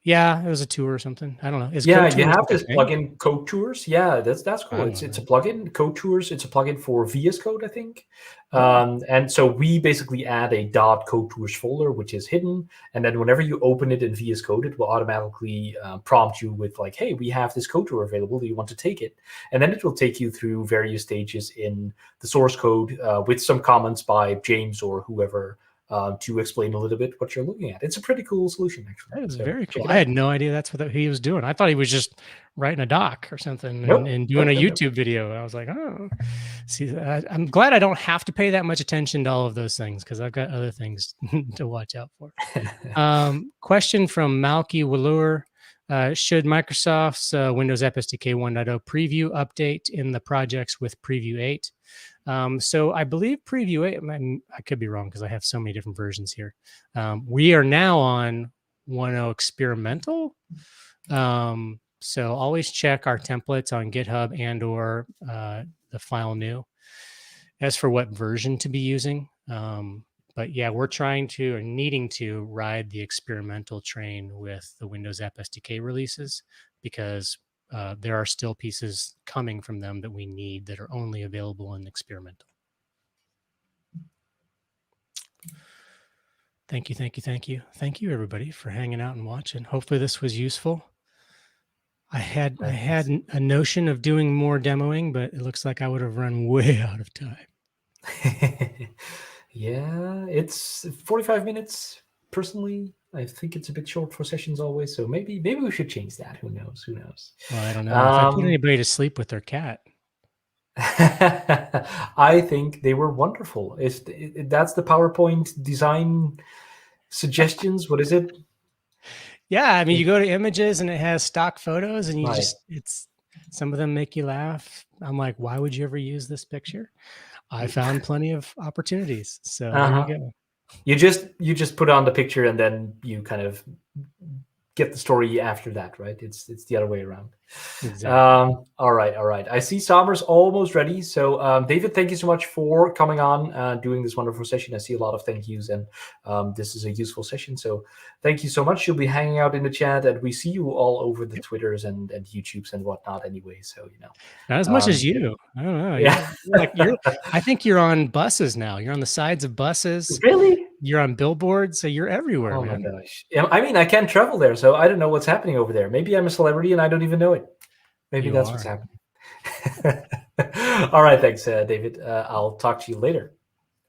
Speaker 9: Yeah, it was a tour or something. I don't know.
Speaker 1: You have this plugin, Code Tours. Yeah, that's cool. It's a plugin, Code Tours. It's a plugin for VS Code, I think. And so we basically add a .code tours folder, which is hidden. And then whenever you open it in VS Code, it will automatically prompt you with like, hey, we have this code tour available. Do you want to take it? And then it will take you through various stages in the source code with some comments by James or whoever to explain a little bit what you're looking at. It's a pretty cool solution, actually.
Speaker 9: That is very cool. I had no idea that's what he was doing. I thought he was just writing a doc or something and doing a YouTube video. I was like, oh, see, I'm glad I don't have to pay that much attention to all of those things because I've got other things to watch out for. Question from Malky Wallur. Should Microsoft's Windows App SDK 1.0 preview update in the projects with Preview 8? So I believe Preview 8, I could be wrong because I have so many different versions here. We are now on 1.0 experimental. So always check our templates on GitHub and or the file new. As for what version to be using, But yeah, we're trying to or needing to ride the experimental train with the Windows App SDK releases, because there are still pieces coming from them that we need that are only available in experimental. Thank you, thank you, thank you. Thank you, everybody, for hanging out and watching. Hopefully this was useful. I had a notion of doing more demoing, but it looks like I would have run way out of time.
Speaker 1: Yeah, it's 45 minutes. Personally, I think it's a bit short for sessions always. So maybe we should change that. Who knows? Who knows?
Speaker 9: Well, I don't know. If I put anybody to sleep with their cat.
Speaker 1: I think they were wonderful. That's the PowerPoint design suggestions. What is it?
Speaker 9: Yeah, I mean, you go to images and it has stock photos, and you
Speaker 1: Right.
Speaker 9: it's some of them make you laugh. I'm like, why would you ever use this picture? I found plenty of opportunities. So there you go.
Speaker 1: You just put on the picture and then you kind of get the story after that, right? It's the other way around.
Speaker 9: Exactly.
Speaker 1: All right. I see Saamer's almost ready. So David, thank you so much for coming on, doing this wonderful session. I see a lot of thank yous, and this is a useful session. So thank you so much. You'll be hanging out in the chat, and we see you all over the Twitters and YouTubes and whatnot anyway. So, you know.
Speaker 9: Not as much as you. I don't know.
Speaker 1: Yeah.
Speaker 9: I think you're on buses now. You're on the sides of buses.
Speaker 1: Really?
Speaker 9: You're on billboards, so you're everywhere,
Speaker 1: Oh
Speaker 9: man.
Speaker 1: my gosh. Yeah, I mean, I can't travel there, so I don't know what's happening over there. Maybe I'm a celebrity and I don't even know it. Maybe
Speaker 9: You
Speaker 1: that's
Speaker 9: are.
Speaker 1: what's happening. All right, thanks, David. I'll talk to you later.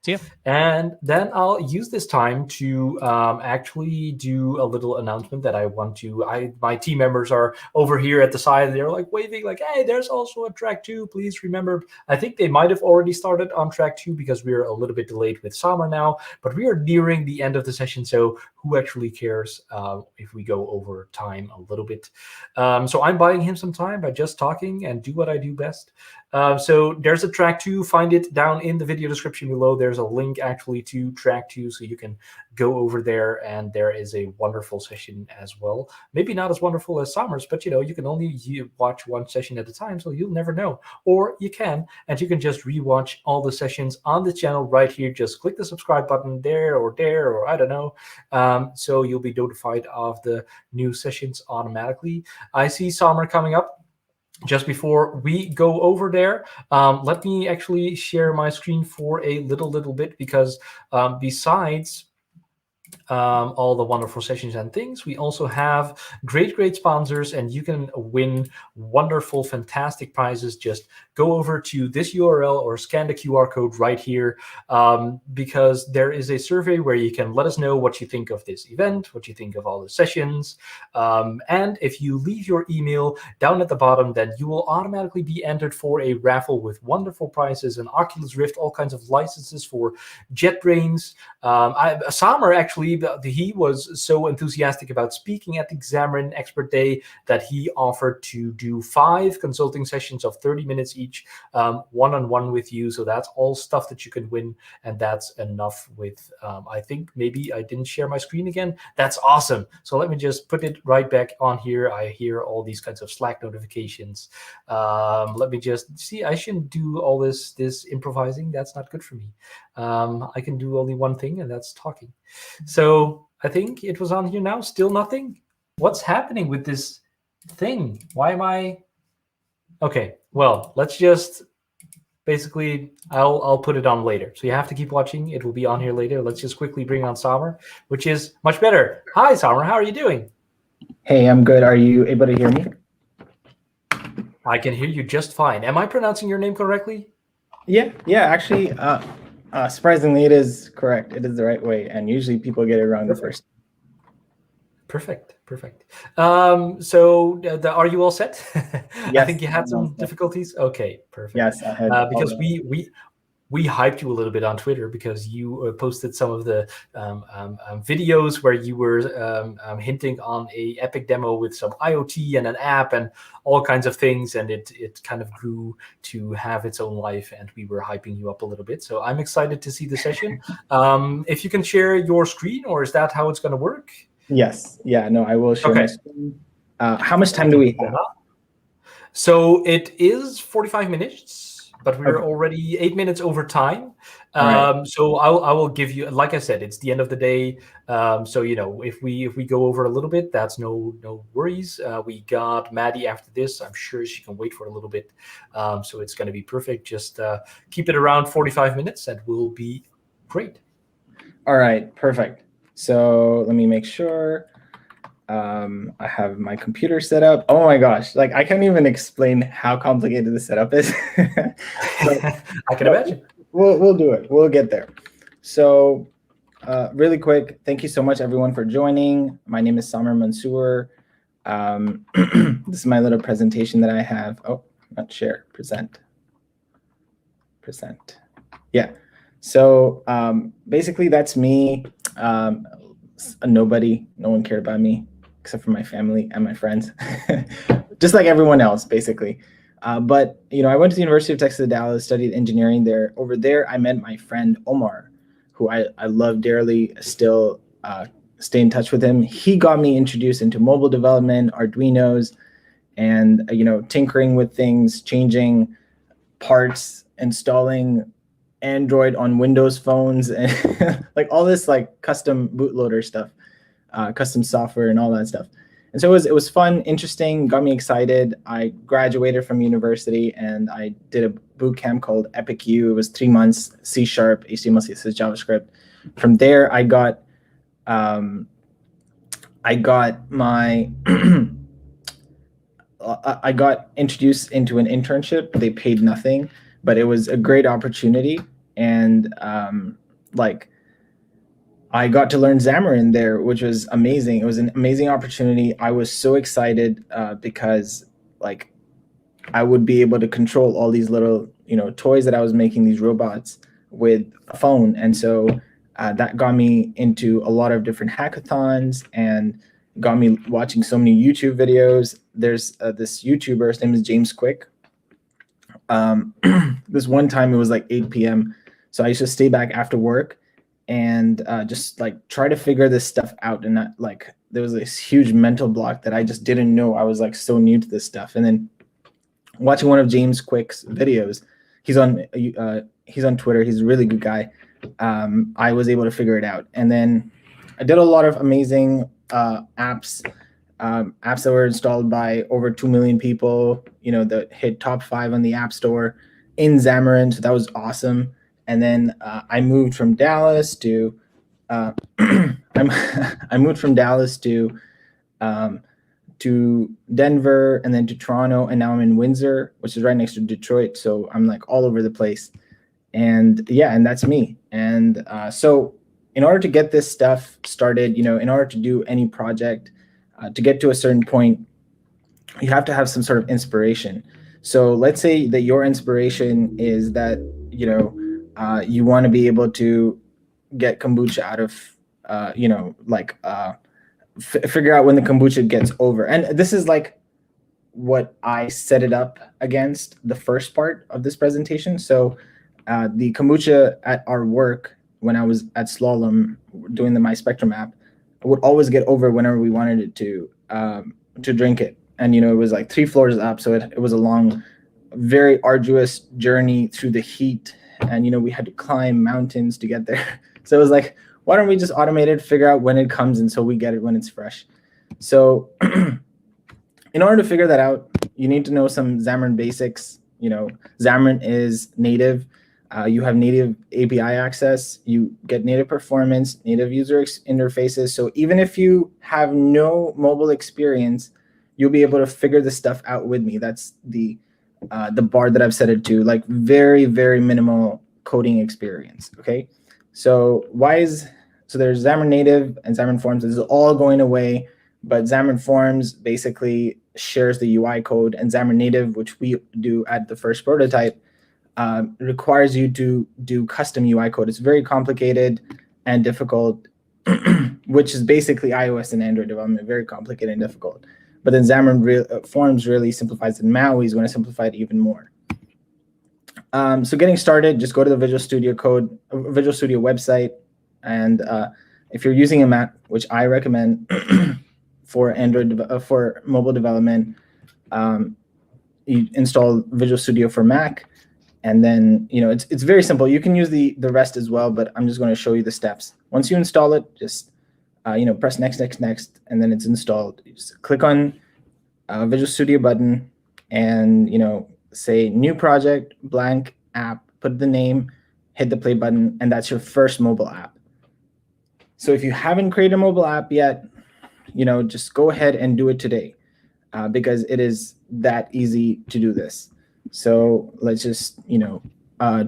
Speaker 9: See ya.
Speaker 1: And then I'll use this time to actually do a little announcement that I want to. My team members are over here at the side. They're like waving, like, "Hey, there's also a track 2. Please remember." I think they might have already started on track 2 because we're a little bit delayed with Saamer now. But we are nearing the end of the session, so who actually cares if we go over time a little bit? So I'm buying him some time by just talking and do what I do best. So there's a track 2. Find it down in the video description below. There's a link actually to track 2, so you can go over there, and there is a wonderful session as well. Maybe not as wonderful as Saamer's, but you can only watch one session at a time, so you'll never know. Or you can, and you can just rewatch all the sessions on the channel right here. Just click the subscribe button there, or I don't know. So you'll be notified of the new sessions automatically. I see Saamer coming up. Just before we go over there, let me actually share my screen for a little bit, because besides all the wonderful sessions and things, we also have great sponsors, and you can win wonderful, fantastic prizes. Just go over to this URL or scan the QR code right here, because there is a survey where you can let us know what you think of this event, what you think of all the sessions, and if you leave your email down at the bottom, then you will automatically be entered for a raffle with wonderful prizes, and Oculus Rift, all kinds of licenses for JetBrains. Saamer actually, he was so enthusiastic about speaking at the XamExpertDay that he offered to do 5 consulting sessions of 30 minutes each, one-on-one with you. So that's all stuff that you can win, and that's enough with, I think maybe I didn't share my screen again. That's awesome. So let me just put it right back on here. I hear all these kinds of Slack notifications. Let me just see. I shouldn't do all this improvising. That's not good for me. I can do only one thing, and that's talking. So I think it was on here now. Still nothing. What's happening with this thing? Why am I? Okay. Well, let's just basically, I'll put it on later. So you have to keep watching. It will be on here later. Let's just quickly bring on Saamer, which is much better. Hi, Saamer. How are you doing?
Speaker 10: Hey, I'm good. Are you able to hear me?
Speaker 1: I can hear you just fine. Am I pronouncing your name correctly?
Speaker 10: Yeah. Actually, surprisingly, it is correct. It is the right way, and usually people get it wrong the first.
Speaker 1: Perfect. So are you all set?
Speaker 10: Yes,
Speaker 1: I think you had some difficulties. Okay, perfect.
Speaker 10: Yes, I had
Speaker 1: because we hyped you a little bit on Twitter because you posted some of the videos where you were hinting on a epic demo with some IoT and an app and all kinds of things, and it kind of grew to have its own life, and we were hyping you up a little bit. So I'm excited to see the session. If you can share your screen, or is that how it's going to work?
Speaker 10: Yes. Yeah. No, I will share my screen. How much time do we have?
Speaker 1: So it is 45 minutes. but we're
Speaker 10: Okay.
Speaker 1: already 8 minutes over time.
Speaker 10: Right.
Speaker 1: So I will give you, like I said, it's the end of the day. So if we go over a little bit, that's no worries. We got Maddy after this. I'm sure she can wait for a little bit. So it's going to be perfect. Just keep it around 45 minutes, and we'll be great.
Speaker 10: All right, perfect. So let me make sure. I have my computer set up. Oh my gosh, like I can't even explain how complicated the setup is.
Speaker 1: I can imagine.
Speaker 10: We'll do it. We'll get there. So really quick, thank you so much everyone for joining. My name is Saamer Mansour. This is my little presentation that I have. Oh, not share, present. Yeah. So basically that's me. A nobody. No one cared about me except for my family and my friends, just like everyone else, basically. But I went to the University of Texas at Dallas, studied engineering there. Over there, I met my friend Omar, who I love dearly. Still stay in touch with him. He got me introduced into mobile development, Arduinos, and tinkering with things, changing parts, installing Android on Windows phones, and like all this like custom bootloader stuff, custom software and all that stuff. And so it was fun, interesting, got me excited. I graduated from university and I did a boot camp called Epic U. It was 3 months, C#, HTML, CSS, JavaScript. From there, I got my I got introduced into an internship. They paid nothing, but it was a great opportunity. And I got to learn Xamarin there, which was amazing. It was an amazing opportunity. I was so excited because I would be able to control all these little toys that I was making, these robots, with a phone. And so that got me into a lot of different hackathons and got me watching so many YouTube videos. There's this YouTuber, his name is James Quick. This one time it was like 8 p.m. So I used to stay back after work and just try to figure this stuff out. And there was this huge mental block that I just didn't know. I was so new to this stuff. And then watching one of James Quick's videos, he's on Twitter. He's a really good guy. I was able to figure it out. And then I did a lot of amazing apps that were installed by over 2 million people, that hit top 5 on the App Store in Xamarin. So that was awesome. And then I moved from Dallas to to Denver, and then to Toronto, and now I'm in Windsor, which is right next to Detroit. So I'm all over the place. And yeah, and that's me. And so in order to get this stuff started, in order to do any project, to get to a certain point, you have to have some sort of inspiration. So let's say that your inspiration is that, you want to be able to get kombucha out of, figure out when the kombucha gets over. And this is what I set it up against the first part of this presentation. So the kombucha at our work, when I was at Slalom doing the My Spectrum app, would always get over whenever we wanted it to drink it. And, it was 3 floors up. So it was a long, very arduous journey through the heat. And, we had to climb mountains to get there. So it was why don't we just automate it, figure out when it comes, and so we get it when it's fresh. So in order to figure that out, you need to know some Xamarin basics. Xamarin is native. You have native API access. You get native performance, native user interfaces. So even if you have no mobile experience, you'll be able to figure this stuff out with me. That's the bar that I've set it to, very, very minimal coding experience. Okay. So there's Xamarin Native and Xamarin.Forms. This is all going away, but Xamarin.Forms basically shares the UI code, and Xamarin Native, which we do at the first prototype, requires you to do custom UI code. It's very complicated and difficult, which is basically iOS and Android development, very complicated and difficult. But then Xamarin.Forms really simplifies it. MAUI is going to simplify it even more. So getting started, just go to the Visual Studio website. And if you're using a Mac, which I recommend for for mobile development, you install Visual Studio for Mac. And then, it's very simple. You can use the rest as well, but I'm just going to show you the steps. Once you install it, just, press next, next, next, and then it's installed. You just click on Visual Studio button and, say new project, blank app, put the name, hit the play button, and that's your first mobile app. So if you haven't created a mobile app yet, just go ahead and do it today because it is that easy to do this. So let's just,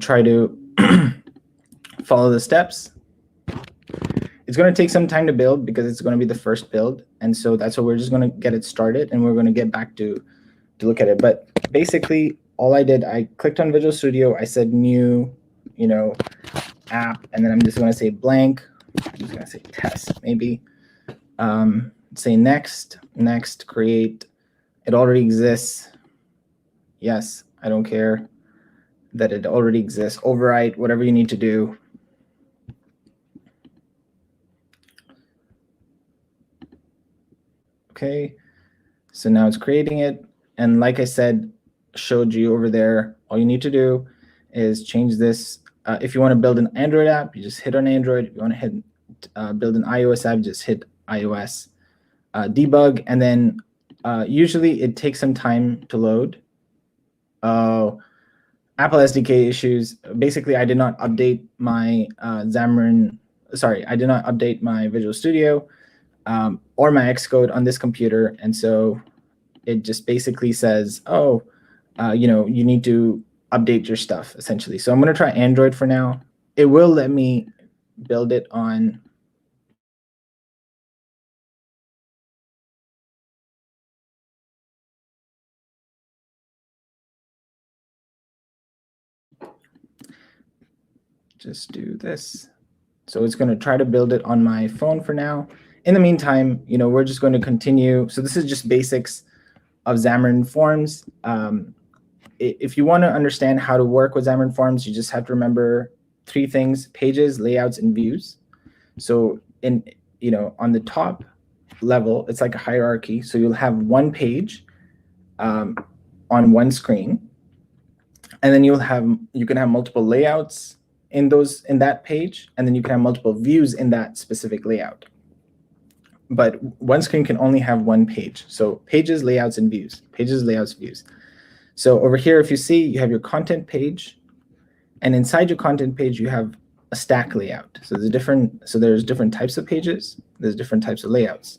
Speaker 10: try to follow the steps. It's going to take some time to build because it's going to be the first build. And so that's what we're just going to get it started, and we're going to get back to look at it. But basically, all I did, I clicked on Visual Studio. I said new, app, and then I'm just going to say blank. I'm just going to say test, maybe. Say next, create. It already exists. Yes, I don't care that it already exists. Overwrite, whatever you need to do. Okay, so now it's creating it. And like I said, showed you over there, all you need to do is change this. If you want to build an Android app, you just hit on Android. If you want to hit build an iOS app, just hit iOS. Debug, and then usually it takes some time to load. Apple SDK issues. Basically, I did not update my Xamarin. Sorry, I did not update my Visual Studio or my Xcode on this computer, and so it just basically says, oh, you need to update your stuff, essentially. So I'm going to try Android for now. It will let me build it on. Just do this. So it's going to try to build it on my phone for now. In the meantime, we're just going to continue. So this is just basics of Xamarin.Forms. If you want to understand how to work with Xamarin.Forms, you just have to remember 3 things: pages, layouts, and views. So on the top level, it's like a hierarchy. So you'll have one page on one screen, and then you can have multiple layouts in that page, and then you can have multiple views in that specific layout. But one screen can only have one page. So pages, layouts, and views. Pages, layouts, views. So over here, if you see, you have your content page, and inside your content page, you have a stack layout. So there's different types of pages. There's different types of layouts.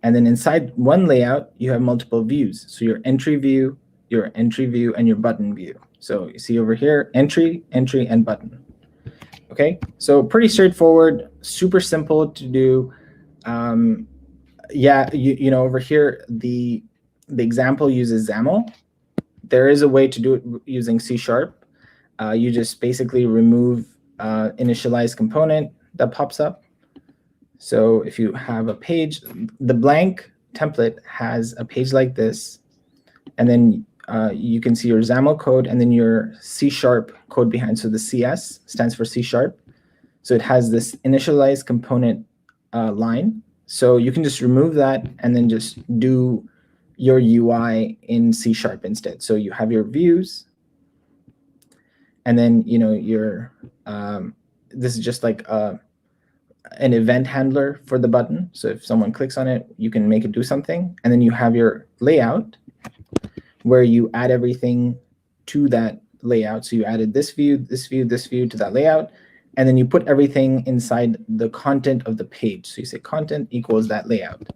Speaker 10: And then inside one layout, you have multiple views. So your entry view, and your button view. So you see over here, entry, and button. Okay, so pretty straightforward, super simple to do. Over here, the example uses XAML. There is a way to do it using C#. You just basically remove initialize component that pops up. So if you have a page, the blank template has a page like this, and then you can see your XAML code and then your C# code behind. So the CS stands for C#. So it has this initialize component line. So you can just remove that and then just do your UI in C# instead. So you have your views, and then this is just like an event handler for the button. So if someone clicks on it, you can make it do something. And then you have your layout where you add everything to that layout. So you added this view, this view, this view to that layout. And then you put everything inside the content of the page. So you say content equals that layout.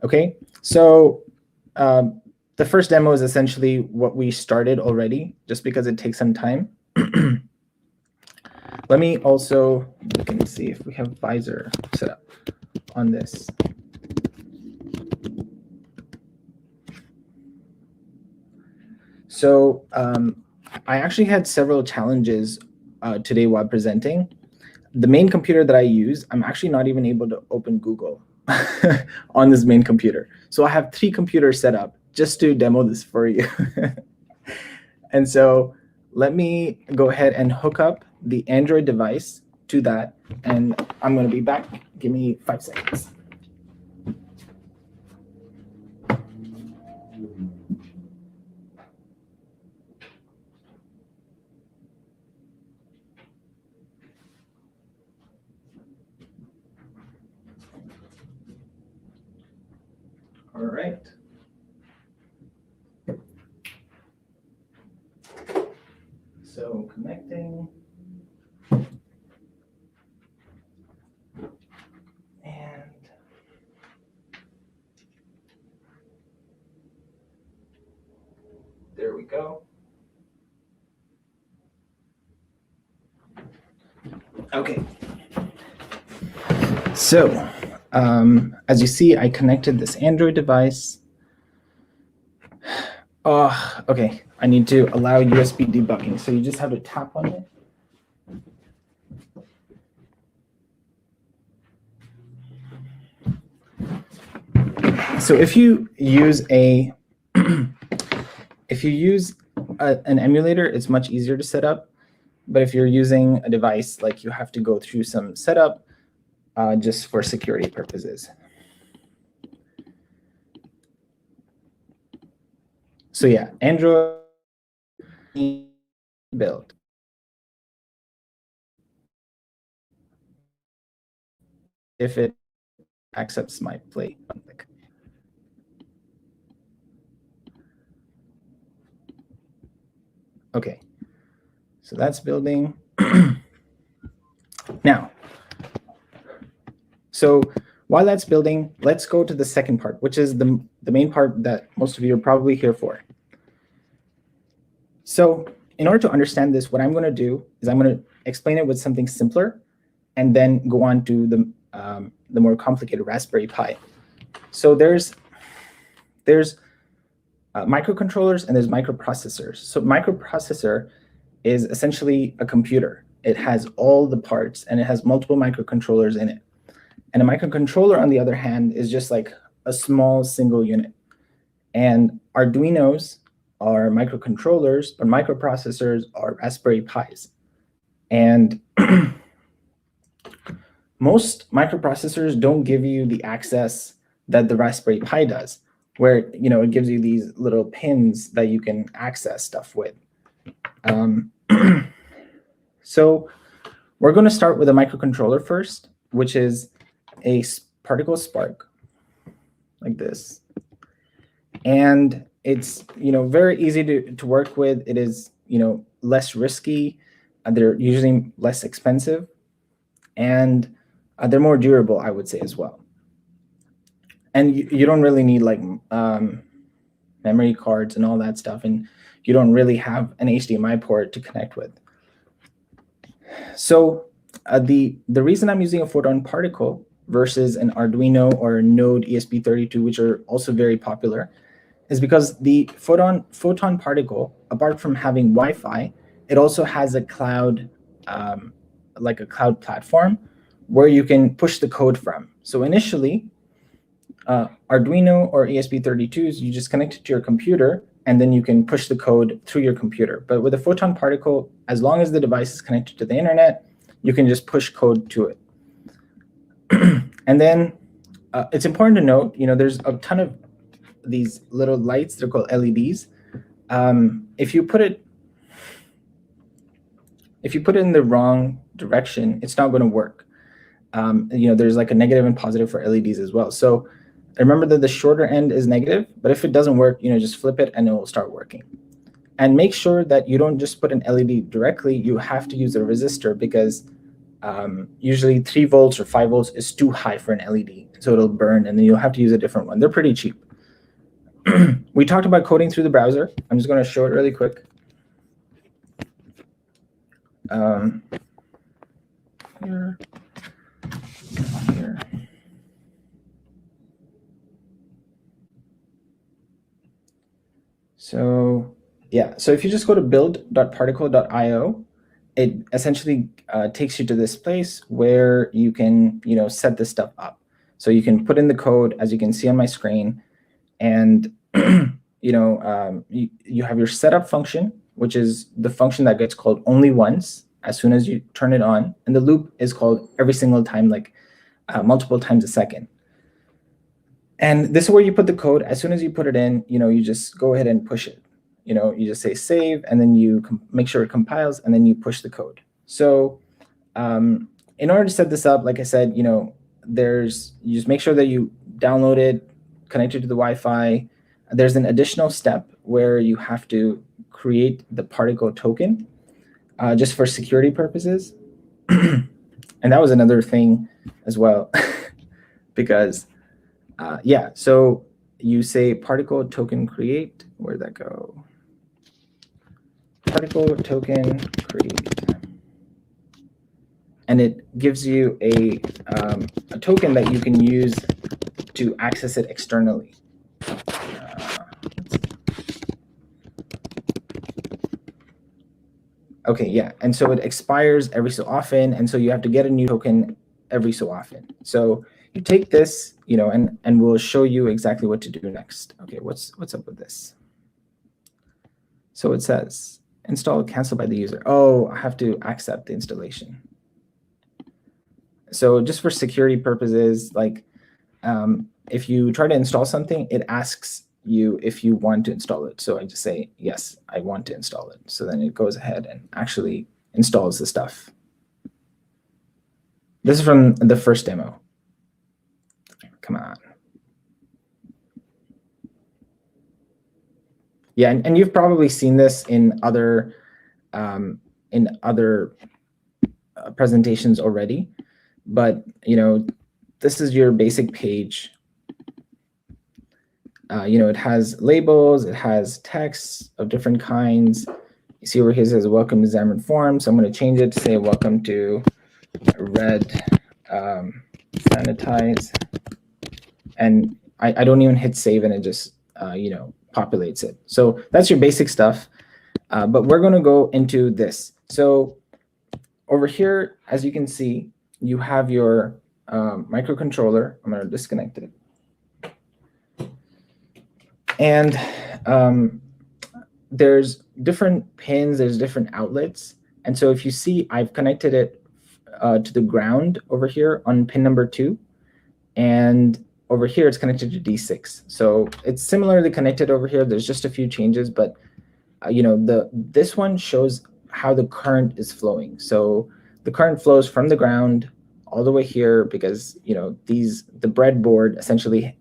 Speaker 10: Okay, so the first demo is essentially what we started already, just because it takes some time. Let me also look and see if we have Visor set up on this. So I actually had several challenges today while presenting. The main computer that I use, I'm actually not even able to open Google on this main computer. So I have 3 computers set up just to demo this for you. And so let me go ahead and hook up the Android device to that, and I'm going to be back. Give me 5 seconds. So connecting. And there we go. Okay. So as you see, I connected this Android device. Oh, okay. I need to allow USB debugging. So you just have to tap on it. So if you use an emulator, it's much easier to set up. But if you're using a device, like you have to go through some setup just for security purposes. So yeah, Android build. If it accepts my play. Okay, so that's building. Now, so while that's building, let's go to the second part, which is the main part that most of you are probably here for. So in order to understand this, what I'm going to do is I'm going to explain it with something simpler and then go on to the more complicated Raspberry Pi. So there's microcontrollers and there's microprocessors. So microprocessor is essentially a computer. It has all the parts and it has multiple microcontrollers in it. And a microcontroller, on the other hand, is just like a small single unit. And Arduinos are microcontrollers, but microprocessors are Raspberry Pis. And most microprocessors don't give you the access that the Raspberry Pi does, where it gives you these little pins that you can access stuff with. So we're going to start with a microcontroller first, which is a particle spark like this. And it's very easy to work with. It is less risky. They're usually less expensive, and they're more durable, I would say, as well. And you don't really need like memory cards and all that stuff, and you don't really have an HDMI port to connect with. So the reason I'm using a photon particle versus an Arduino or a Node ESP32, which are also very popular, is because the photon particle, apart from having Wi-Fi, it also has a cloud, like a cloud platform where you can push the code from. So initially, Arduino or ESP32s, you just connect it to your computer, and then you can push the code through your computer. But with a photon particle, as long as the device is connected to the internet, you can just push code to it. And then it's important to note, there's a ton of these little lights. They're called LEDs. If you put it in the wrong direction, it's not going to work. There's like a negative and positive for LEDs as well. So remember that the shorter end is negative, but if it doesn't work, just flip it and it will start working. And make sure that you don't just put an LED directly. You have to use a resistor, because usually 3 volts or 5 volts is too high for an LED. So it'll burn, and then you'll have to use a different one. They're pretty cheap. We talked about coding through the browser. I'm just going to show it really quick. Here. So yeah, so if you just go to build.particle.io, it essentially takes you to this place where you can set this stuff up. So you can put in the code, as you can see on my screen, and you have your setup function, which is the function that gets called only once as soon as you turn it on, and the loop is called every single time, like multiple times a second. And this is where you put the code. As soon as you put it in, you just go ahead and push it. You just say save, and then you make sure it compiles, and then you push the code. So in order to set this up, like I said, you just make sure that you download it, connect it to the Wi-Fi. There's an additional step where you have to create the particle token. just for security purposes. And that was another thing as well, because yeah, so you say particle token create. Where'd that go? Particle token create. And it gives you a token that you can use to access it externally. Okay, yeah, and so it expires every so often, and so you have to get a new token every so often. So you take this, you know, and we'll show you exactly what to do next. Okay, what's up with this? So it says install canceled by the user. Oh, I have to accept the installation. So just for security purposes, like if you try to install something, it asks you if you want to install it. So I just say, yes, I want to install it. So then it goes ahead and actually installs the stuff. This is from the first demo. Come on. Yeah, and you've probably seen this in other presentations already, but you know, this is your basic page. You know, it has labels, it has texts of different kinds. You see over here it says welcome to Xamarin.Forms. So I'm going to change it to say welcome to red sanitize. And I don't even hit save, and it just you know, populates it. So that's your basic stuff. But we're going to go into this. So over here, as you can see, you have your microcontroller. I'm going to disconnect it. And there's different pins, there's different outlets. And so if you see, I've connected it to the ground over here on pin number 2. And over here, it's connected to D6. So it's similarly connected over here. There's just a few changes, but you know, this one shows how the current is flowing. So the current flows from the ground all the way here because, you know, the breadboard essentially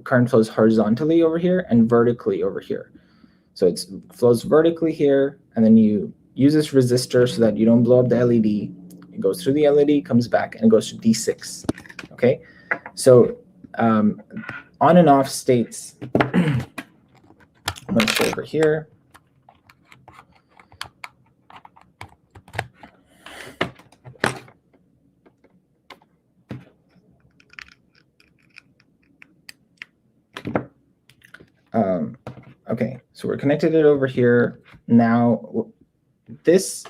Speaker 10: current flows horizontally over here and vertically over here. So it flows vertically here, and then you use this resistor so that you don't blow up the LED. It goes through the LED, comes back, and it goes to D6. Okay, so on and off states. I'm going to show over here. Okay, so we're connected it over here. Now this,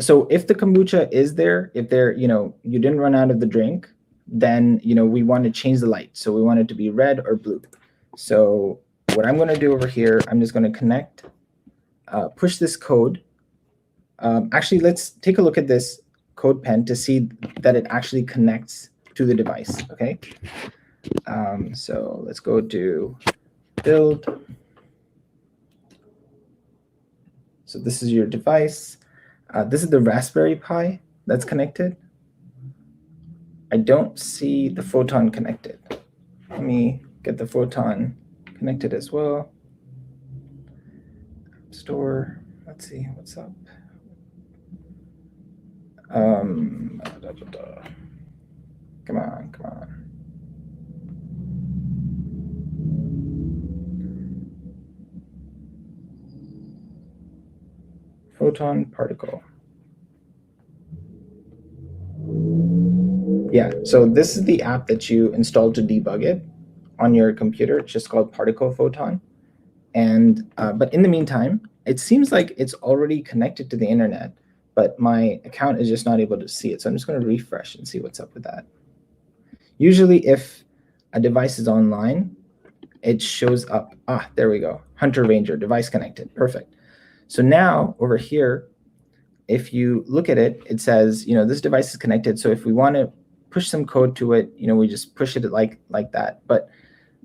Speaker 10: so if the kombucha is there, if there, you know, you didn't run out of the drink, then, you know, we want to change the light. So we want it to be red or blue. So what I'm going to do over here, I'm just going to connect, push this code. Actually, let's take a look at this code pen to see that it actually connects to the device, okay? So let's go to build. So this is your device. This is the Raspberry Pi that's connected. I don't see the Photon connected. Let me get the Photon connected as well. Store, let's see what's up. Come on, come on. Photon particle. Yeah, so this is the app that you installed to debug it on your computer. It's just called Particle Photon. And but in the meantime, it seems like it's already connected to the internet, but my account is just not able to see it. So I'm just going to refresh and see what's up with that. Usually if a device is online, it shows up. Ah, there we go. Hunter Ranger, device connected. Perfect. So now over here, if you look at it, it says, you know, this device is connected. So if we want to push some code to it, you know, we just push it like that. But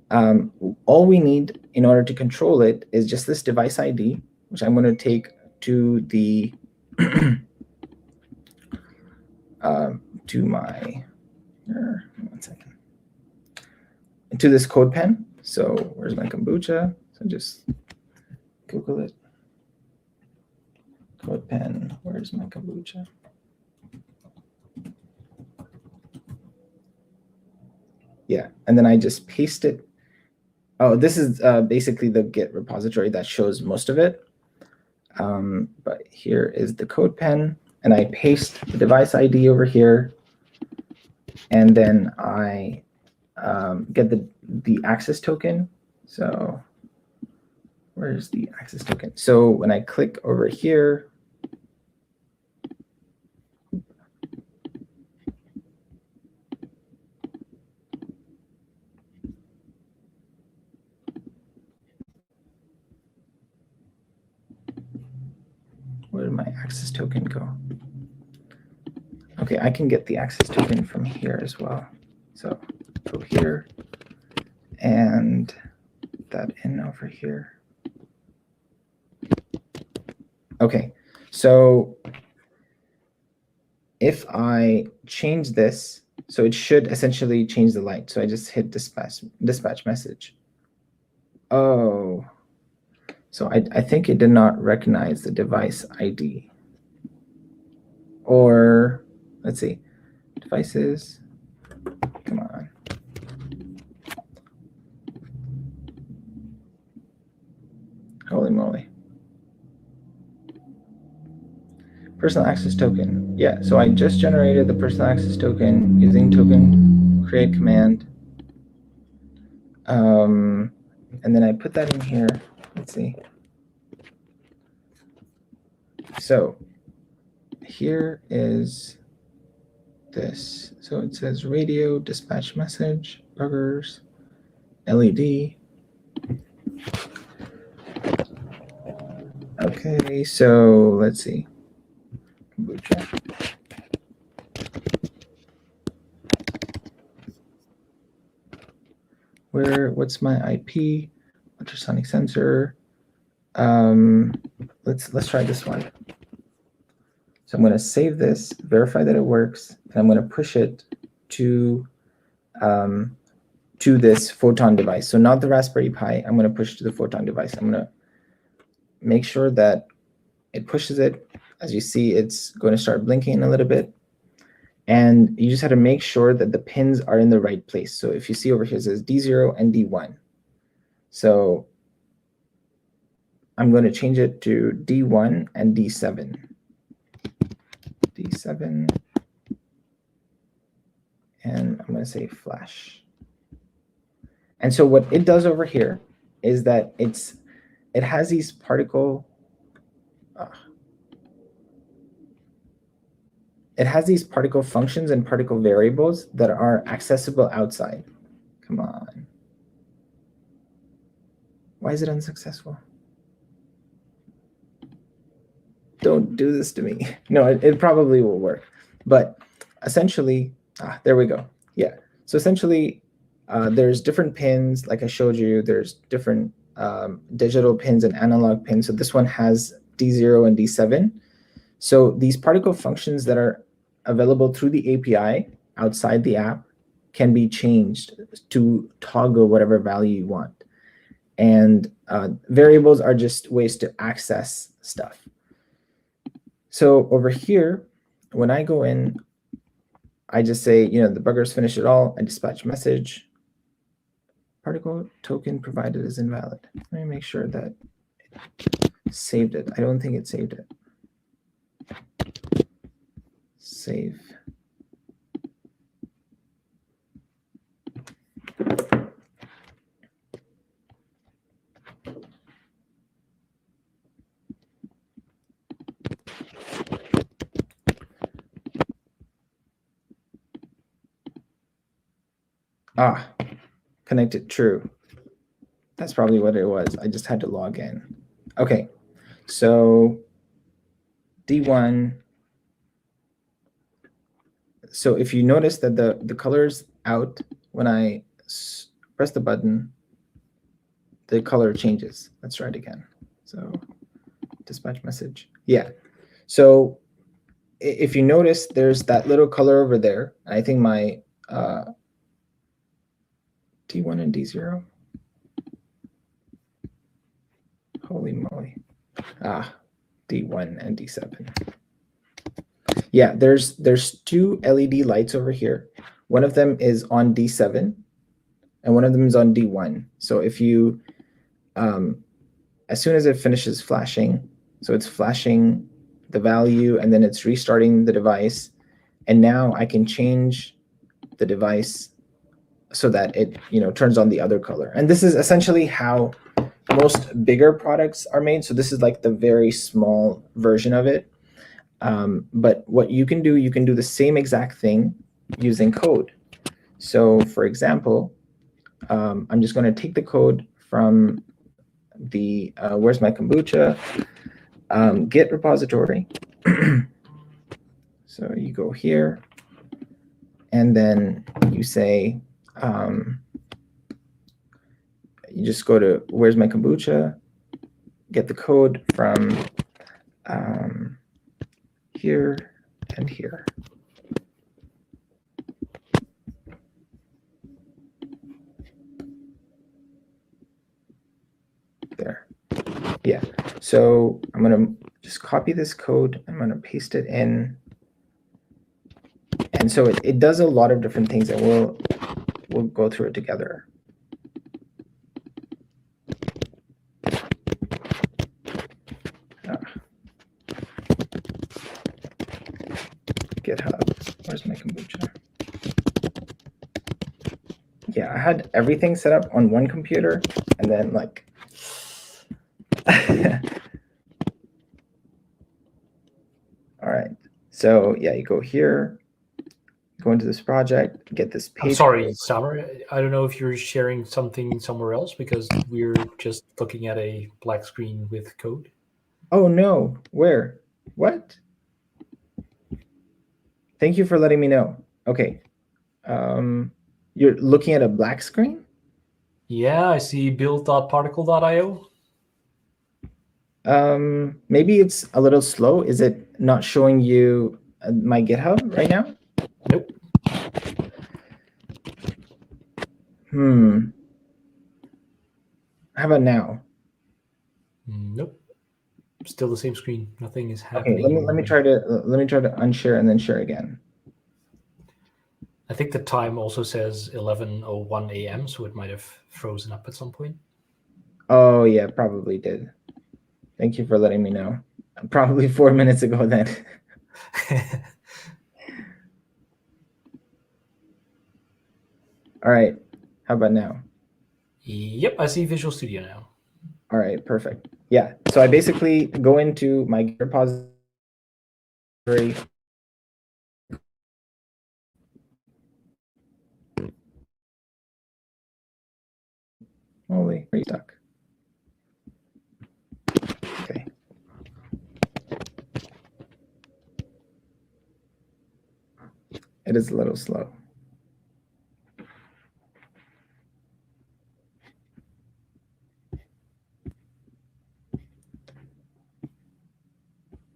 Speaker 10: all we need in order to control it is just this device ID, which I'm going to take to the to my one second, to this code pen. So where's my kombucha? So just Google it. code pen. Where's my kombucha? Yeah, and then I just paste it. Oh, this is basically the Git repository that shows most of it. But here is the code pen, and I paste the device ID over here, and then I get the access token. So where's the access token? So when I click over here, where did my access token go? Okay, I can get the access token from here as well. So go here and that in over here. Okay, so if I change this, so it should essentially change the light. So I just hit dispatch message. Oh, so I think it did not recognize the device ID. Or let's see, devices, come on. Holy moly. Personal access token. Yeah, so I just generated the personal access token using token create command. And then I put that in here. Let's see. So here is this. So it says radio, dispatch message, buggers, LED. Okay, so let's see. Kombucha. What's my IP? Ultrasonic sensor. Let's try this one. So I'm going to save this, verify that it works, and I'm going to push it to this Photon device. So not the Raspberry Pi. I'm going to push to the Photon device. I'm going to make sure that it pushes it. As you see, it's going to start blinking a little bit. And you just have to make sure that the pins are in the right place. So if you see over here, it says D0 and D1. So I'm going to change it to D1 and D7. D7. And I'm going to say flash. And so what it does over here is that it has these particle functions and particle variables that are accessible outside. Come on. Why is it unsuccessful? Don't do this to me. No, it probably will work. But essentially, there we go. Yeah. So essentially, there's different pins. Like I showed you, there's different digital pins and analog pins. So this one has D0 and D7. So these particle functions that are available through the API outside the app can be changed to toggle whatever value you want. And variables are just ways to access stuff. So over here, when I go in, I just say, the buggers finish it all. I dispatch message. Particle token provided is invalid. Let me make sure that it saved it. I don't think it saved it. Save. Connected true. That's probably what it was. I just had to log in. Okay, so D1. So if you notice that the color's out, when I press the button, the color changes. Let's try it again. So dispatch message. Yeah. So if you notice, there's that little color over there. I think my D1 and D0. Holy moly. D1 and D7. Yeah, there's 2 LED lights over here. One of them is on D7 and one of them is on D1. So if you, as soon as it finishes flashing, so it's flashing the value and then it's restarting the device. And now I can change the device so that it, turns on the other color. And this is essentially how most bigger products are made. So this is like the very small version of it. But what you can do the same exact thing using code. So for example, I'm just going to take the code from the where's my kombucha Git repository. So you go here, and then you say, you just go to where's my kombucha, get the code from here and here. There. Yeah. So I'm going to just copy this code. I'm going to paste it in. And so it does a lot of different things, and we'll go through it together. GitHub. Where's my kombucha? Yeah, I had everything set up on one computer, and then like all right. So yeah, you go here, go into this project, get this page.
Speaker 1: I'm sorry, Saamer. I don't know if you're sharing something somewhere else because we're just looking at a black screen with code.
Speaker 10: Oh no, where? What? Thank you for letting me know. Okay. You're looking at a black screen?
Speaker 1: Yeah, I see build.particle.io.
Speaker 10: Maybe it's a little slow. Is it not showing you my GitHub right now?
Speaker 1: Nope.
Speaker 10: How about now?
Speaker 1: Nope. Still the same screen. Nothing is happening.
Speaker 10: Okay, let me try to unshare and then share again.
Speaker 1: I think the time also says 11:01 a.m., so it might have frozen up at some point.
Speaker 10: Oh yeah, probably did. Thank you for letting me know. Probably 4 minutes ago then. All right. How about now?
Speaker 1: Yep, I see Visual Studio now.
Speaker 10: All right, perfect. Yeah. So I basically go into my Git repository. Holy, are you stuck? Okay. It is a little slow.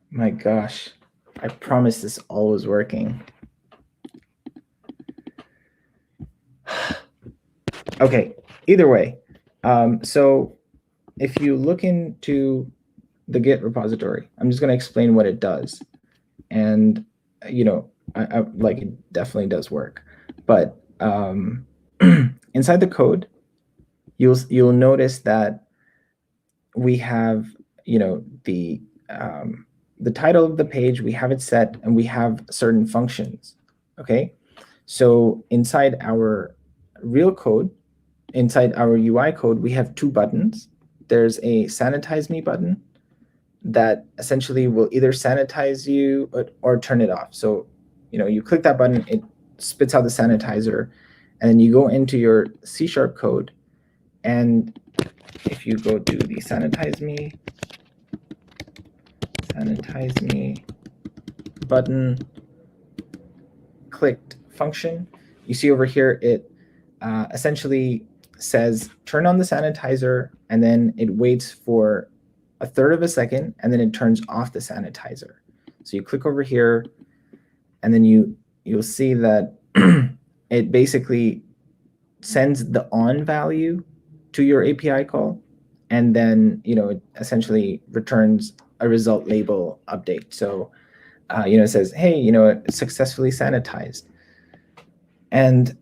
Speaker 10: My gosh, I promise this all was working. Okay, either way. So if you look into the Git repository, I'm just going to explain what it does. And, I like it definitely does work. But inside the code, you'll notice that we have, the title of the page, we have it set, and we have certain functions. Okay, so inside our real code, inside our UI code, we have 2 buttons. There's a sanitize me button that essentially will either sanitize you or turn it off. So, you click that button, it spits out the sanitizer, and then you go into your C# code. And if you go to the sanitize me button, clicked function, you see over here, it essentially says turn on the sanitizer, and then it waits for 1/3 of a second, and then it turns off the sanitizer. So you click over here, and then you'll see that it basically sends the on value to your API call, and then it essentially returns a result label update. So, it says, hey, it successfully sanitized. And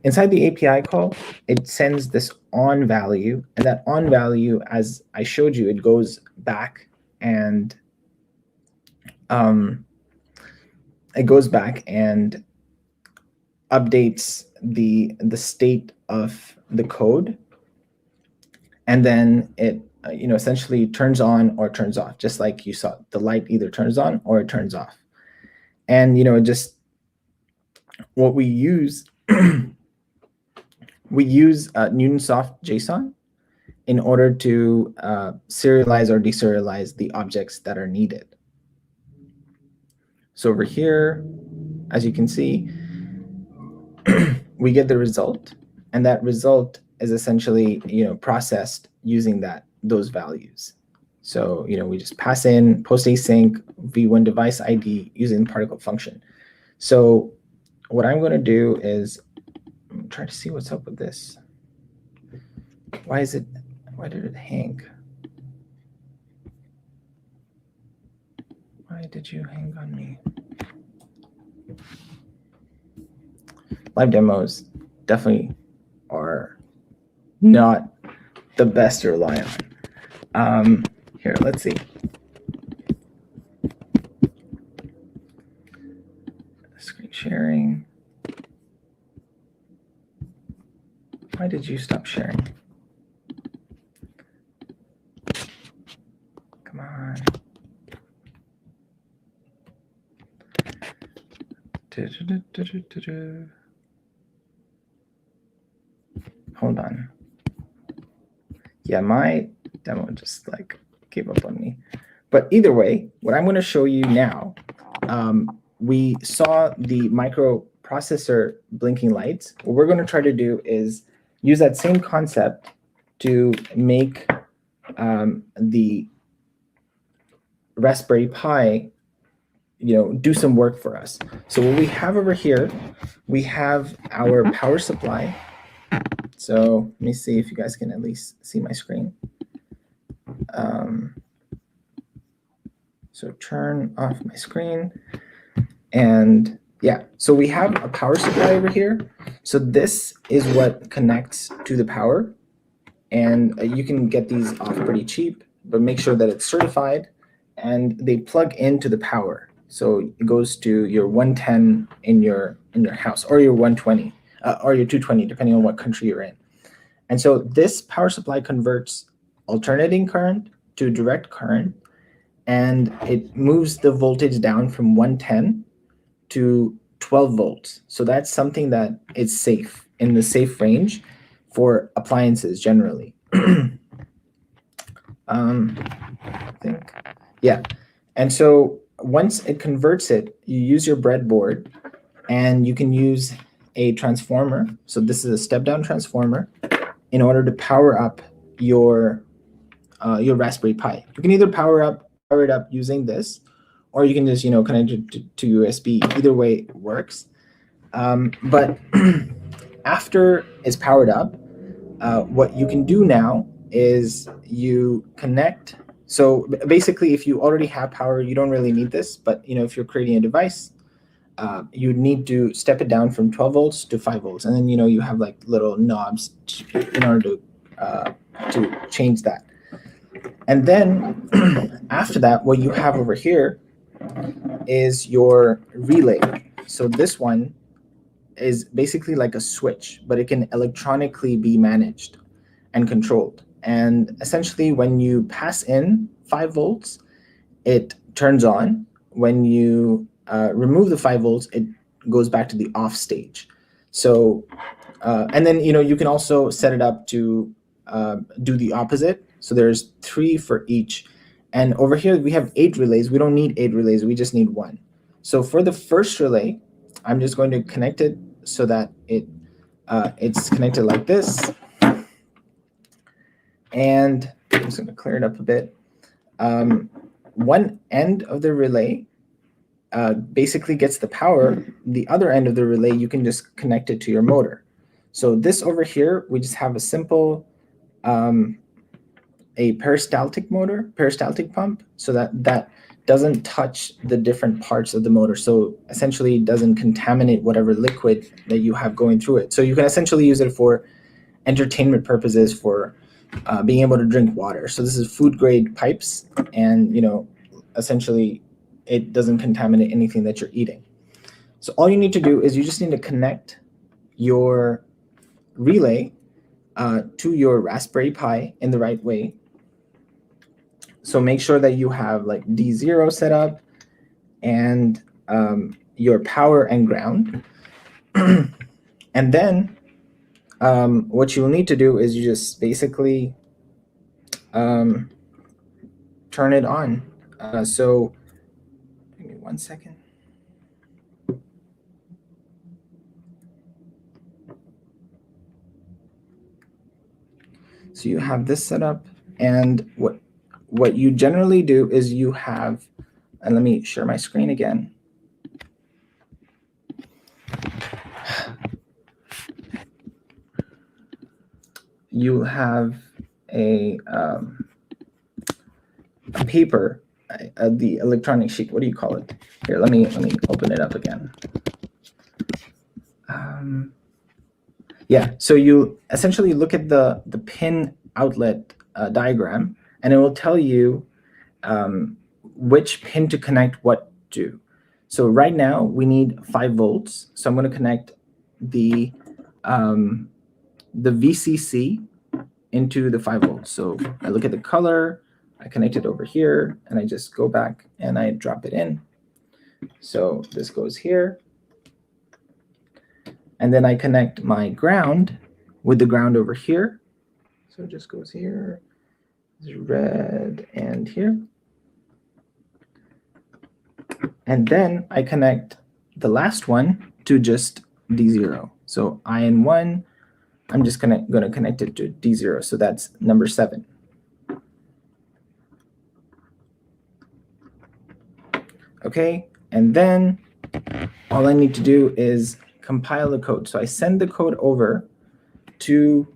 Speaker 10: inside the API call, it sends this on value, and that on value, as I showed you, it goes back and updates the state of the code, and then it essentially turns on or turns off, just like you saw. The light either turns on or it turns off. And just what we use we use Newtonsoft JSON in order to serialize or deserialize the objects that are needed. So over here, as you can see, we get the result, and that result is essentially processed using those values. So we just pass in post async v1 device ID using the particle function. So what I'm going to do is try to see what's up with this. Why did it hang? Why did you hang on me? Live demos definitely are not the best to rely on. Here, let's see. Screen sharing. Why did you stop sharing? Come on. Hold on. Yeah, my demo just gave up on me. But either way, what I'm going to show you now, we saw the microprocessor blinking lights. What we're going to try to do is use that same concept to make the Raspberry Pi do some work for us. So what we have over here, we have our power supply. So let me see if you guys can at least see my screen. So turn off my screen. And yeah, so we have a power supply over here. So this is what connects to the power. And you can get these off pretty cheap, but make sure that it's certified and they plug into the power. So it goes to your 110 in your house, or your 120, or your 220, depending on what country you're in. And so this power supply converts alternating current to direct current, and it moves the voltage down from 110 to 12 volts. So that's something that is safe, in the safe range for appliances generally. I think, yeah. And so once it converts it, you use your breadboard, and you can use a transformer. So this is a step-down transformer in order to power up your Raspberry Pi. You can either power it up using this, or you can just connect it to USB. Either way works. But after it's powered up, what you can do now is you connect. So basically, if you already have power, you don't really need this. But if you're creating a device, you need to step it down from 12 volts to 5 volts, and then you have little knobs in order to change that. And then after that, what you have over here is your relay. So this one is basically like a switch, but it can electronically be managed and controlled. And essentially, when you pass in 5 volts, it turns on. When you remove the 5 volts, it goes back to the off stage. So, and then you can also set it up to do the opposite. So there's 3 for each. And over here we have 8 relays. We don't need 8 relays. We just need 1. So for the first relay, I'm just going to connect it so that it's connected like this. And I'm just going to clear it up a bit. One end of the relay basically gets the power. The other end of the relay, you can just connect it to your motor. So this over here, we just have a simple a peristaltic pump, so that doesn't touch the different parts of the motor. So essentially it doesn't contaminate whatever liquid that you have going through it. So you can essentially use it for entertainment purposes, for being able to drink water. So this is food grade pipes, and essentially it doesn't contaminate anything that you're eating. So all you need to do is you just need to connect your relay to your Raspberry Pi in the right way. So make sure that you have like D0 set up and your power and ground. And then what you'll need to do is you just basically turn it on. So give me 1 second. So you have this set up, and what you generally do is you have, and let me share my screen again. You have a paper, the electronic sheet. What do you call it? Here, let me open it up again. Yeah, so you essentially look at the pin outlet diagram, and it will tell you which pin to connect what to. So right now we need 5 volts. So I'm going to connect the VCC into the 5 volts. So I look at the color, I connect it over here, and I just go back and I drop it in. So this goes here. And then I connect my ground with the ground over here. So it just goes here, it's red, and here. And then I connect the last one to just D0. So IN1, I'm just going to connect it to D0. So that's number 7. Okay, and then all I need to do is compile the code. So I send the code over to,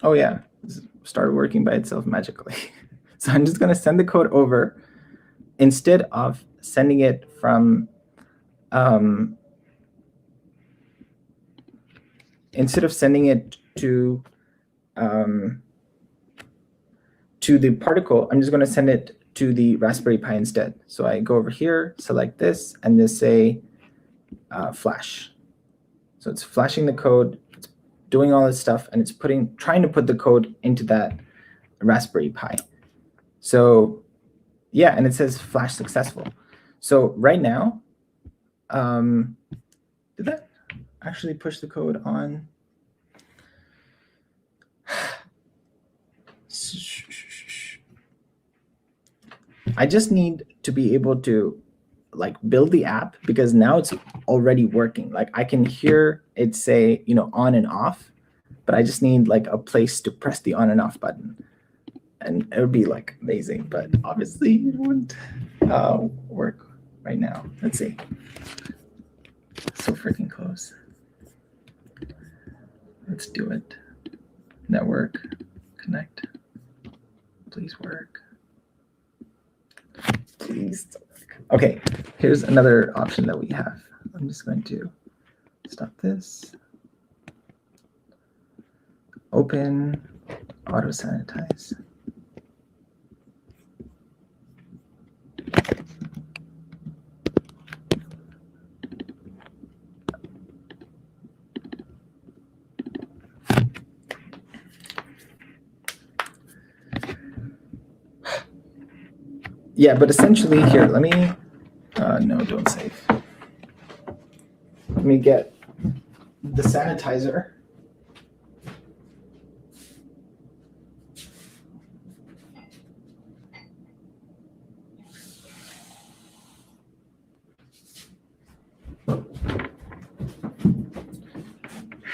Speaker 10: oh yeah, this started working by itself magically. So I'm just going to send the code over instead of sending it from, instead of sending it to the particle, I'm just going to send it to the Raspberry Pi instead. So I go over here, select this, and just say flash. So it's flashing the code, it's doing all this stuff, and it's trying to put the code into that Raspberry Pi. So yeah, and it says flash successful. So right now, did that actually push the code on? I just need to be able to like build the app, because now it's already working. Like I can hear it say, on and off, but I just need like a place to press the on and off button. And it would be like amazing, but obviously it wouldn't work right now. Let's see. So freaking close. Let's do it. Network, connect. Please work. Please work. Okay, here's another option that we have. I'm just going to stop this. Open, auto sanitize. Yeah, but essentially here, let me, no, don't save. Let me get the sanitizer.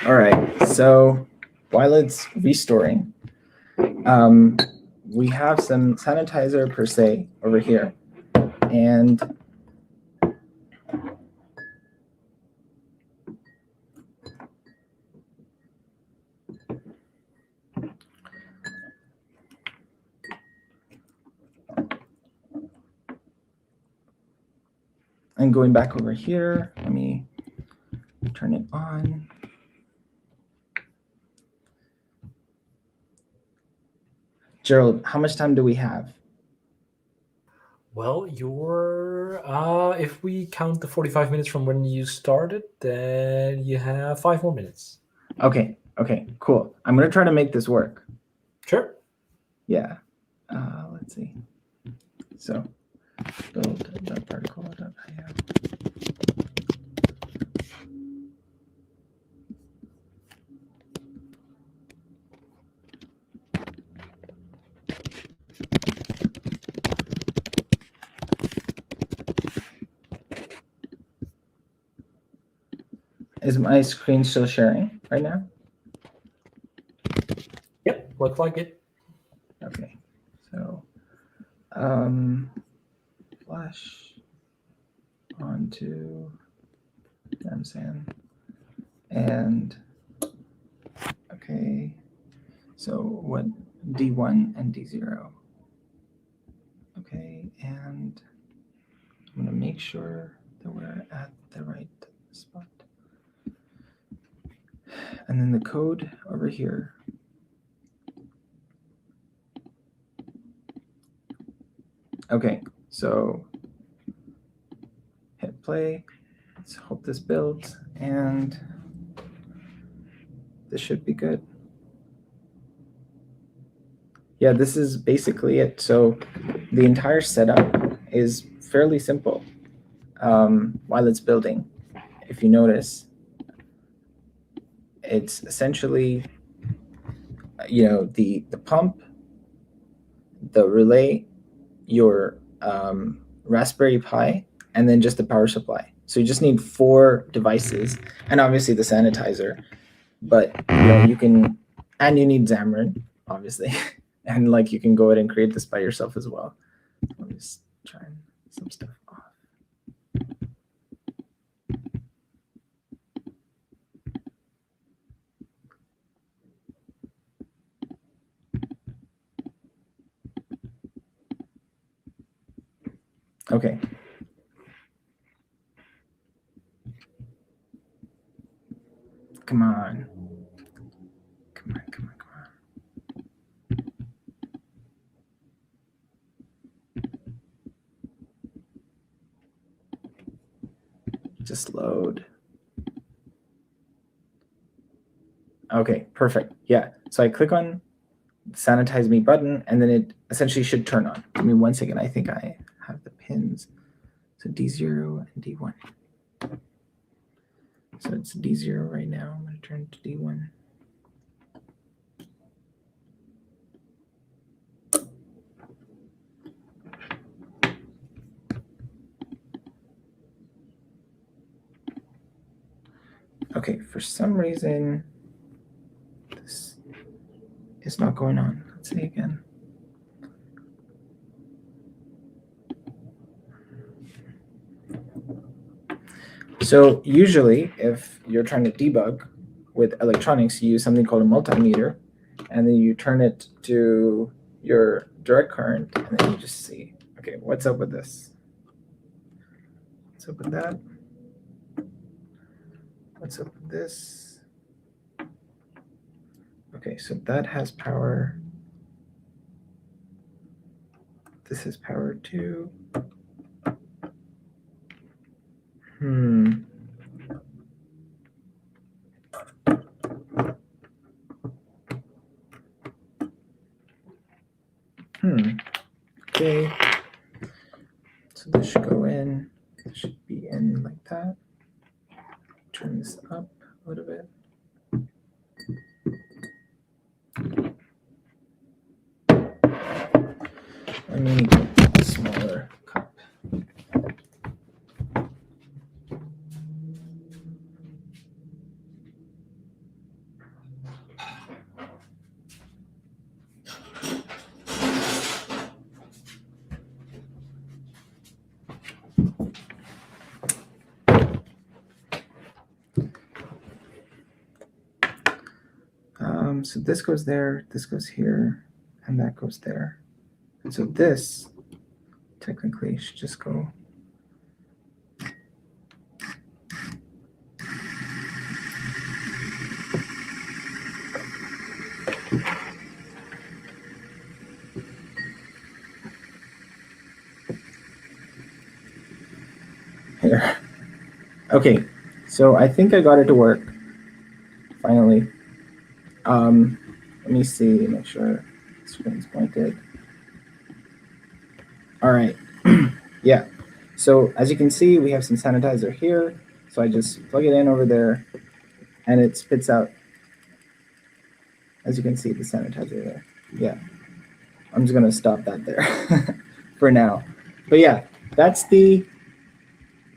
Speaker 10: All right, so while it's restoring, we have some sanitizer per se over here, and And going back over here, let me turn it on. Gerald, how much time do we have?
Speaker 1: Well, you're if we count the 45 minutes from when you started, then you have 5 more minutes.
Speaker 10: Okay, cool. I'm gonna try to make this work.
Speaker 1: Sure.
Speaker 10: Yeah. Let's see. So build.particle.io. Is my screen still sharing right now?
Speaker 1: Yep, looks like it.
Speaker 10: Okay, so flash onto Amsan and okay, so what D1 and D0. Okay, and I'm gonna make sure that we're at the right spot. And then the code over here. Okay, so hit play. Let's hope this builds, and this should be good. Yeah, this is basically it. So the entire setup is fairly simple while it's building. If you notice, it's essentially, the pump, the relay, your Raspberry Pi, and then just the power supply. So you just need 4 devices, and obviously the sanitizer. But you can, and you need Xamarin, obviously, and like you can go ahead and create this by yourself as well. Let me just try some stuff off. Okay. Come on. Just load. Okay, perfect. Yeah. So I click on the Sanitize Me button, and then it essentially should turn on. Give me 1 second. I think I have the pins. So D0 and D1. So it's D0 right now. I'm going to turn to D1. Okay, for some reason, this is not going on. Let's see again. So usually, if you're trying to debug with electronics, you use something called a multimeter, and then you turn it to your direct current, and then you just see, okay, what's up with this? What's up with that? What's up with this? Okay, so that has power. This has power too. Okay. So this should go in. This should be in like that. Turn this up a little bit. Let me get a smaller cup. So this goes there, this goes here, and that goes there. And so this technically should just go Here. Okay, so I think I got it to work. Finally. Let me see, make sure the screen's pointed. All right. Yeah. So as you can see, we have some sanitizer here. So I just plug it in over there and it spits out, as you can see, the sanitizer there. Yeah. I'm just going to stop that there for now. But yeah, that's the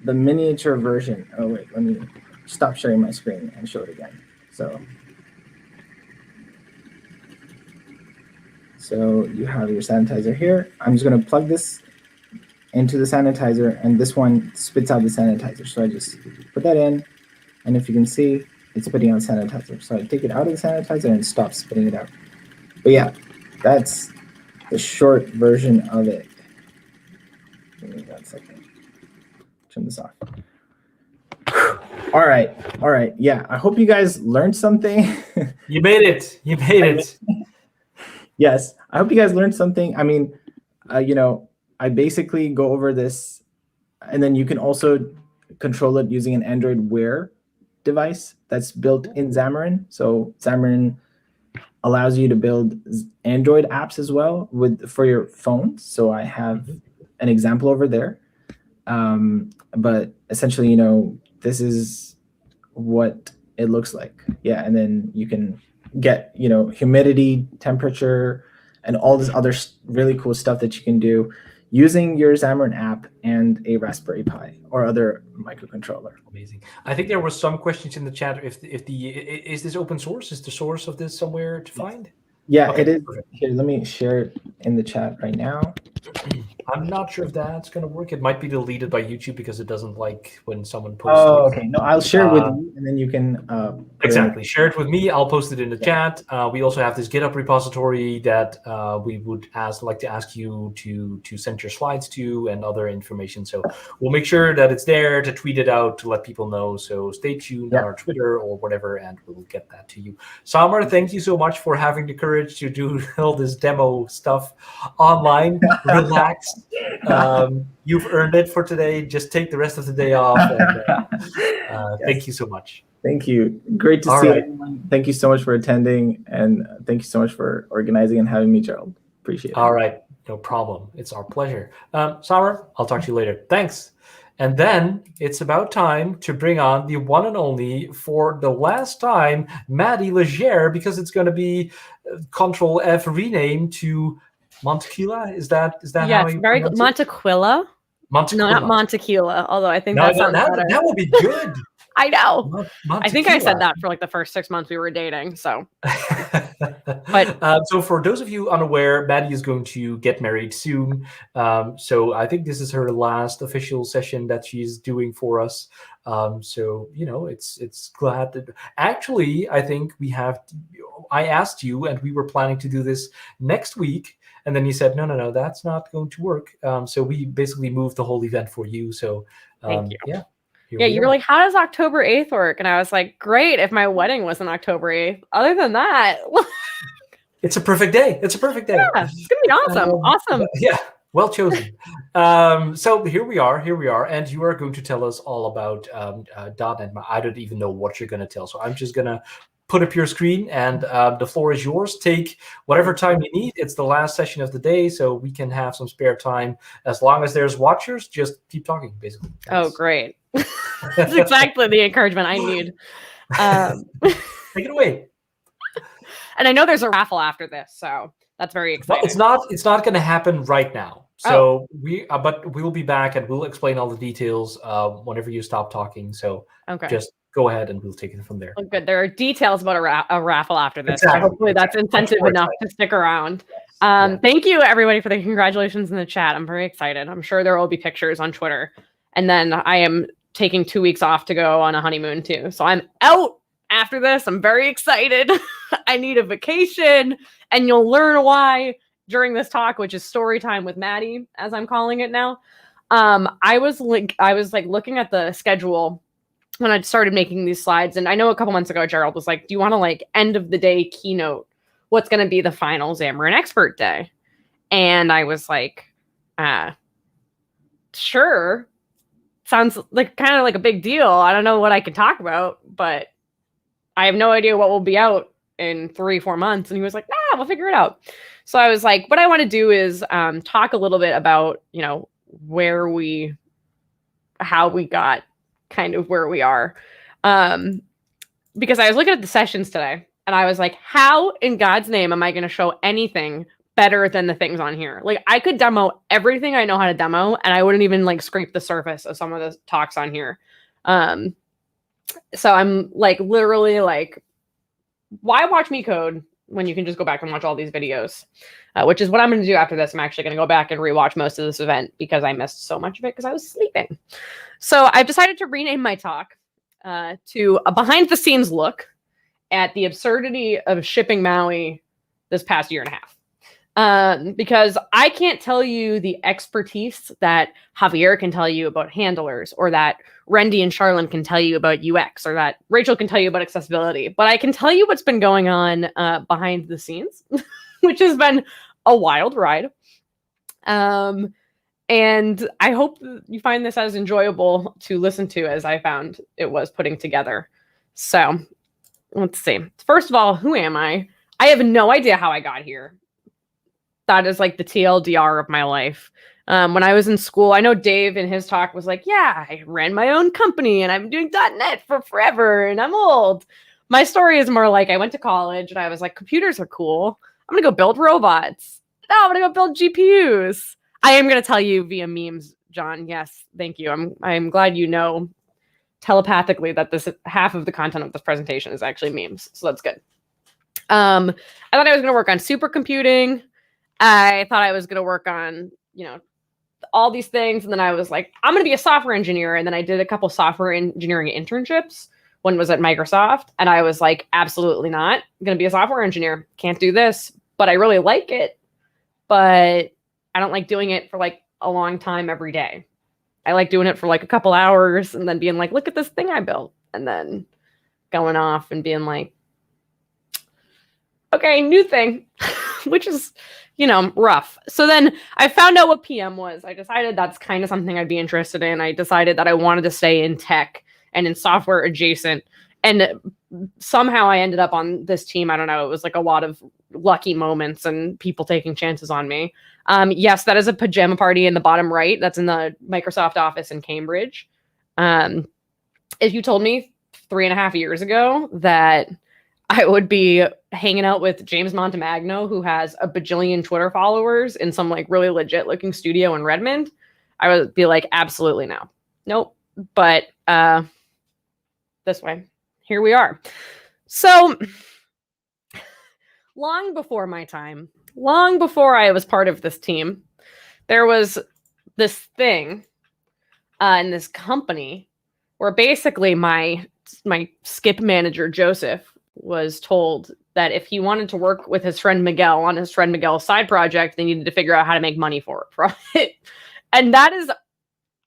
Speaker 10: miniature version. Oh, wait, let me stop sharing my screen and show it again. So you have your sanitizer here. I'm just going to plug this into the sanitizer, and this one spits out the sanitizer. So I just put that in, and if you can see, it's spitting out sanitizer. So I take it out of the sanitizer and stop spitting it out. But yeah, that's the short version of it. Give me 1 second. Turn this off. All right. Yeah, I hope you guys learned something.
Speaker 1: You made it. You made it.
Speaker 10: Yes, I hope you guys learned something. I mean, I basically go over this, and then you can also control it using an Android Wear device that's built in Xamarin. So Xamarin allows you to build Android apps as well for your phones. So I have an example over there. But essentially, this is what it looks like. Yeah, and then you can get, humidity, temperature, and all this other really cool stuff that you can do using your Xamarin app and a Raspberry Pi or other microcontroller.
Speaker 1: Amazing. I think there were some questions in the chat. Is this open source? Is the source of this somewhere to find?
Speaker 10: Yeah,
Speaker 1: okay,
Speaker 10: it is.
Speaker 1: Perfect.
Speaker 10: Here, let me share it in the chat right now.
Speaker 1: I'm not sure if that's going to work. It might be deleted by YouTube because it doesn't like when someone posts.
Speaker 10: Oh, okay. No, I'll share it with you, and then you can.
Speaker 1: Exactly. Share it with me. I'll post it in the chat. We also have this GitHub repository that we would like to ask you to send your slides to and other information. So we'll make sure that it's there to tweet it out to let people know. So stay tuned on our Twitter or whatever, and we'll get that to you. Saamer, thank you so much for having the courage to do all this demo stuff online. Relax. You've earned it for today. Just take the rest of the day off. And, thank you so much.
Speaker 10: Thank you. Great to see everyone. Thank you so much for attending, and thank you so much for organizing and having me, Gerald. Appreciate it.
Speaker 1: All right. No problem. It's our pleasure. Saamer, I'll talk to you later. Thanks. And then it's about time to bring on the one and only, for the last time, Maddy Legere, because it's going to be Control F rename to Montequilla. Is that how you
Speaker 11: very good. Montequilla.
Speaker 1: Montequilla.
Speaker 11: No, not Montequilla. Although I think that sounds better.
Speaker 1: That would be good.
Speaker 11: I know. I think I said
Speaker 1: Montequilla.
Speaker 11: that for like the first 6 months we were dating. So,
Speaker 1: so for those of you unaware, Maddy is going to get married soon. So I think this is her last official session that she's doing for us. So it's glad that actually I think I asked you, and we were planning to do this next week, and then you said no, that's not going to work. So we basically moved the whole event for you. So
Speaker 11: thank you.
Speaker 1: Yeah,
Speaker 11: you were like, how does October 8th work? And I was like, great, if my wedding was on October 8th. Other than that,
Speaker 1: it's a perfect day. It's a perfect day.
Speaker 11: Yeah, it's gonna be awesome. Awesome.
Speaker 1: Yeah, well chosen. So here we are, and you are going to tell us all about .NET. I don't even know what you're going to tell, so I'm just going to put up your screen, and the floor is yours. Take whatever time you need. It's the last session of the day, so we can have some spare time. As long as there's watchers, just keep talking, basically.
Speaker 11: Oh, great. That's exactly the encouragement I need.
Speaker 1: Take it away.
Speaker 11: And I know there's a raffle after this, so that's very exciting.
Speaker 1: Well, it's not going to happen right now. So but we will be back, and we'll explain all the details whenever you stop talking. So just go ahead, and we'll take it from there.
Speaker 11: Oh, good. There are details about a raffle after this.
Speaker 1: Exactly.
Speaker 11: So hopefully that's incentive enough to stick around. Thank you, everybody, for the congratulations in the chat. I'm very excited. I'm sure there will be pictures on Twitter. And then I am taking 2 weeks off to go on a honeymoon too. So I'm out after this. I'm very excited. I need a vacation, and you'll learn why during this talk, which is story time with Maddy, as I'm calling it now. I was looking at the schedule when I started making these slides, and I know a couple months ago, Gerald was like, do you want to end of the day keynote what's going to be the final Xamarin Expert Day? And I was like, sure. sounds like kind of like a big deal. I don't know what I can talk about, but I have no idea what will be out in 3-4 months. And he was like, we'll figure it out. So I was like, what I want to do is talk a little bit about, how we got kind of where we are. Because I was looking at the sessions today and I was like, how in God's name am I going to show anything better than the things on here? Like, I could demo everything I know how to demo and I wouldn't even like scrape the surface of some of the talks on here. So I'm like, literally like, why watch me code when you can just go back and watch all these videos, which is what I'm going to do after this. I'm actually going to go back and rewatch most of this event because I missed so much of it because I was sleeping. So I've decided to rename my talk to a behind the scenes look at the absurdity of shipping MAUI this past year and a half. Because I can't tell you the expertise that Javier can tell you about handlers, or that Randy and Charlene can tell you about UX, or that Rachel can tell you about accessibility. But I can tell you what's been going on behind the scenes, which has been a wild ride. And I hope you find this as enjoyable to listen to as I found it was putting together. So let's see. First of all, who am I? I have no idea how I got here. That is like the TLDR of my life. When I was in school, I know Dave in his talk was like, yeah, I ran my own company and I'm doing .NET for forever and I'm old. My story is more like I went to college and I was like, computers are cool. I'm going to go build robots. No, I'm going to go build GPUs. I am going to tell you via memes, John. Yes, thank you. I'm glad you know telepathically that this half of the content of this presentation is actually memes. So that's good. I thought I was going to work on supercomputing. I thought I was going to work on, all these things. And then I was like, I'm going to be a software engineer. And then I did a couple software engineering internships. One was at Microsoft. And I was like, absolutely not. I'm going to be a software engineer. Can't do this. But I really like it. But I don't like doing it for like a long time every day. I like doing it for like a couple hours and then being like, look at this thing I built. And then going off and being like, okay, new thing, which is, rough. So then I found out what PM was. I decided that's kind of something I'd be interested in. I decided that I wanted to stay in tech and in software adjacent. And somehow I ended up on this team. I don't know. It was like a lot of lucky moments and people taking chances on me. Yes, that is a pajama party in the bottom right. That's in the Microsoft office in Cambridge. If you told me 3.5 years ago that I would be hanging out with James Montemagno, who has a bajillion Twitter followers in some like really legit looking studio in Redmond, I would be like, absolutely no. Nope. But this way, here we are. So long before my time, long before I was part of this team, there was this thing in this company where basically my skip manager, Joseph, was told that if he wanted to work with his friend Miguel on his friend Miguel's side project, they needed to figure out how to make money from it. And that is,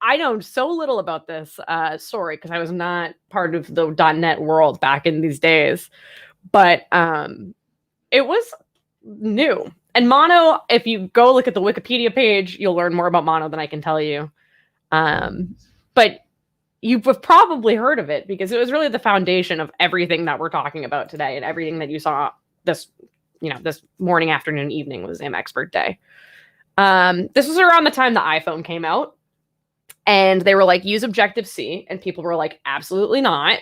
Speaker 11: I know so little about this story because I was not part of the .NET world back in these days, but it was new. And Mono, if you go look at the Wikipedia page, you'll learn more about Mono than I can tell you. But you've probably heard of it because it was really the foundation of everything that we're talking about today, and everything that you saw this morning, afternoon, evening was XamExpertDay. This was around the time the iPhone came out, and they were like, use Objective-C, and people were like, absolutely not.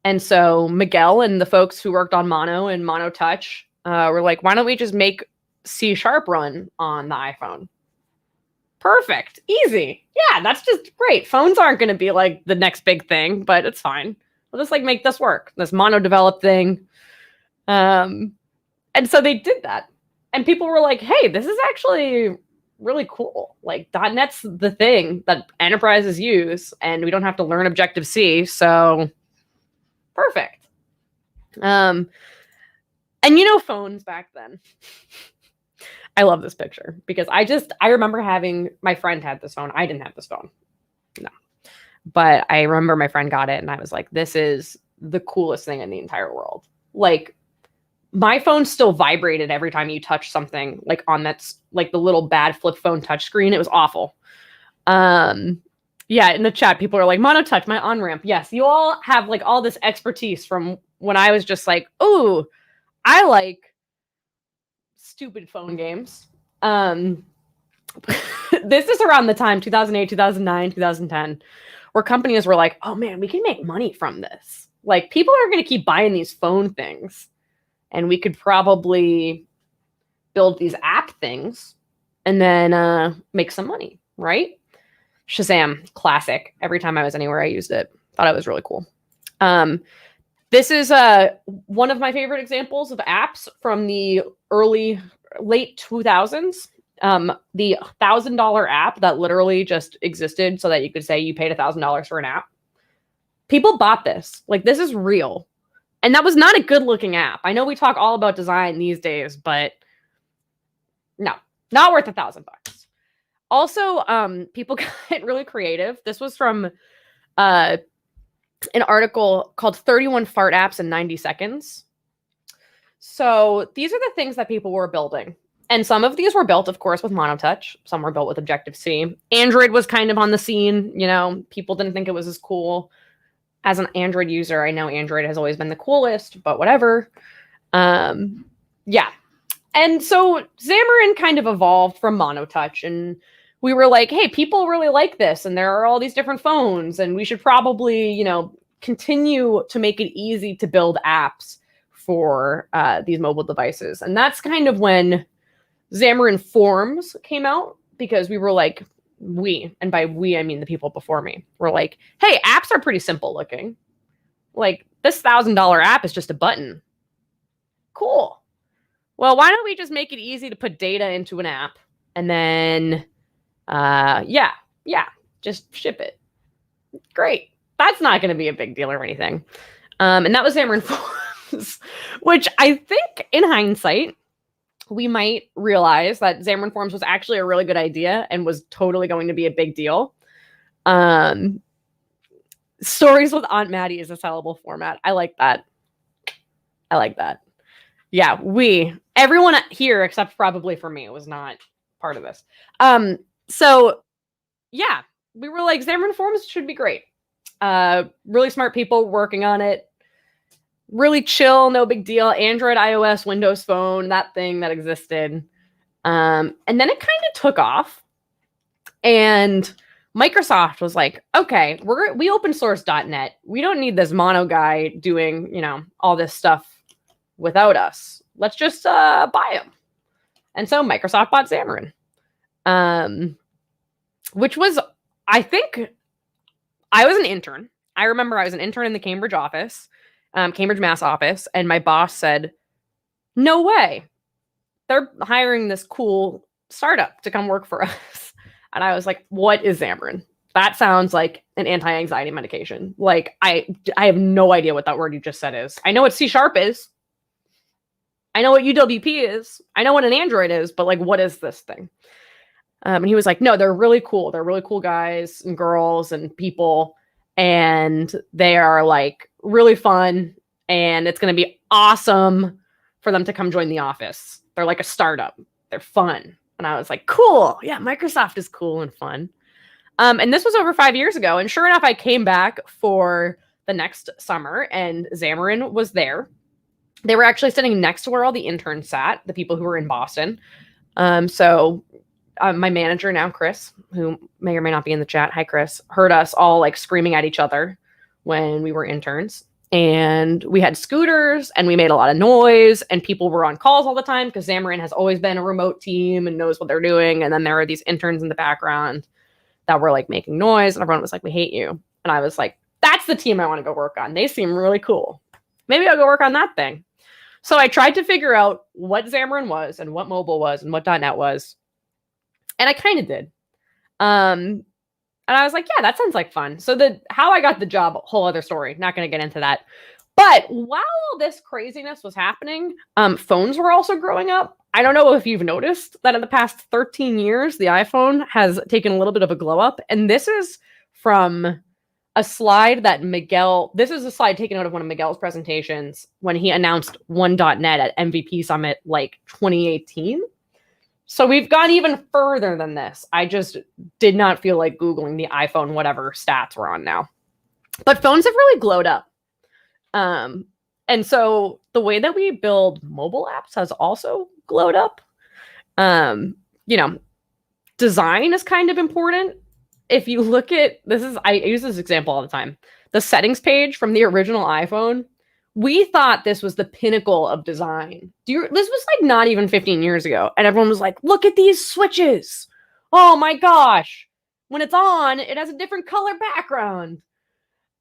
Speaker 11: And so Miguel and the folks who worked on Mono and Mono Touch were like, why don't we just make C# run on the iPhone? Perfect. Easy. Yeah, that's just great. Phones aren't going to be like the next big thing, but it's fine. We'll just like make this work. This Mono developed thing. And so they did that. And people were like, hey, this is actually really cool. Like .NET's the thing that enterprises use, and we don't have to learn Objective-C. So perfect. And phones back then. I love this picture because I remember having, my friend had this phone. I didn't have this phone. No. But I remember my friend got it and I was like, this is the coolest thing in the entire world. Like my phone still vibrated every time you touch something like on that's like the little bad flip phone touchscreen. It was awful. Yeah, in the chat, people are like, Monotouch, my on-ramp. Yes, you all have like all this expertise from when I was just like, ooh, I like stupid phone games. This is around the time, 2008, 2009, 2010, where companies were like, oh man, we can make money from this. Like, people are going to keep buying these phone things, and we could probably build these app things and then make some money, right? Shazam, classic. Every time I was anywhere, I used it. Thought it was really cool. This is one of my favorite examples of apps from the late 2000s. The $1,000 app that literally just existed so that you could say you paid $1,000 for an app. People bought this. Like, this is real. And that was not a good looking app. I know we talk all about design these days, but no, not worth $1,000. Also, people got really creative. This was from an article called 31 Fart Apps in 90 Seconds. So these are the things that people were building. And some of these were built, of course, with Monotouch. Some were built with Objective-C. Android was kind of on the scene. You know, people didn't think it was as cool. As an Android user, I know Android has always been the coolest, but whatever. Yeah. And so Xamarin kind of evolved from Monotouch, and we were like, hey, people really like this, and there are all these different phones, and we should probably, you know, continue to make it easy to build apps for these mobile devices. And that's kind of when Xamarin.Forms came out, because we were like, and by we, I mean the people before me, were like, hey, apps are pretty simple looking. Like, this $1,000 app is just a button. Cool. Well, why don't we just make it easy to put data into an app and then, just ship it. Great. That's not going to be a big deal or anything. And that was Xamarin.Forms, which I think in hindsight, we might realize that Xamarin.Forms was actually a really good idea and was totally going to be a big deal. Stories with Aunt Maddy is a sellable format. I like that. Yeah, everyone here, except probably for me, was not part of this. So yeah, we were like, Xamarin.Forms should be great. Really smart people working on it. Really chill, no big deal. Android, iOS, Windows Phone, that thing that existed. And then it kind of took off. And Microsoft was like, okay, we open source .NET. We don't need this mono guy doing, you know, all this stuff without us. Let's just buy him. And so Microsoft bought Xamarin. Which was, I think, I was an intern. I remember I was an intern in the Cambridge office. Cambridge, Mass office, and my boss said, no way. They're hiring this cool startup to come work for us. And I was like, what is Xamarin? That sounds like an anti-anxiety medication. Like, I have no idea what that word you just said is. I know what C# is. I know what UWP is. I know what an Android is, but like, what is this thing? And he was like, no, they're really cool. They're really cool guys and girls and people. And they are like really fun, and it's going to be awesome for them to come join the office. They're like a startup. They're fun. And I was like, cool. Yeah, Microsoft is cool and fun. And this was over 5 years ago. And sure enough, I came back for the next summer, and Xamarin was there. They were actually sitting next to where all the interns sat, the people who were in Boston. My manager now, Chris, who may or may not be in the chat, hi Chris, heard us all like screaming at each other when we were interns. And we had scooters and we made a lot of noise, and people were on calls all the time because Xamarin has always been a remote team and knows what they're doing. And then there are these interns in the background that were like making noise, and everyone was like, we hate you. And I was like, that's the team I want to go work on. They seem really cool. Maybe I'll go work on that thing. So I tried to figure out what Xamarin was and what mobile was and what .NET was. And I kind of did. And I was like, yeah, that sounds like fun. So how I got the job, whole other story. Not going to get into that. But while all this craziness was happening, phones were also growing up. I don't know if you've noticed that in the past 13 years, the iPhone has taken a little bit of a glow up. And this is from a slide that this is a slide taken out of one of Miguel's presentations when he announced 1.NET at MVP Summit like 2018. So we've gone even further than this. I just did not feel like Googling the iPhone, whatever stats we're on now. But phones have really glowed up. And so the way that we build mobile apps has also glowed up. You know, design is kind of important. If you look at I use this example all the time. The settings page from the original iPhone, we thought this was the pinnacle of design. This was like not even 15 years ago. And everyone was like, look at these switches. Oh my gosh. When it's on, it has a different color background.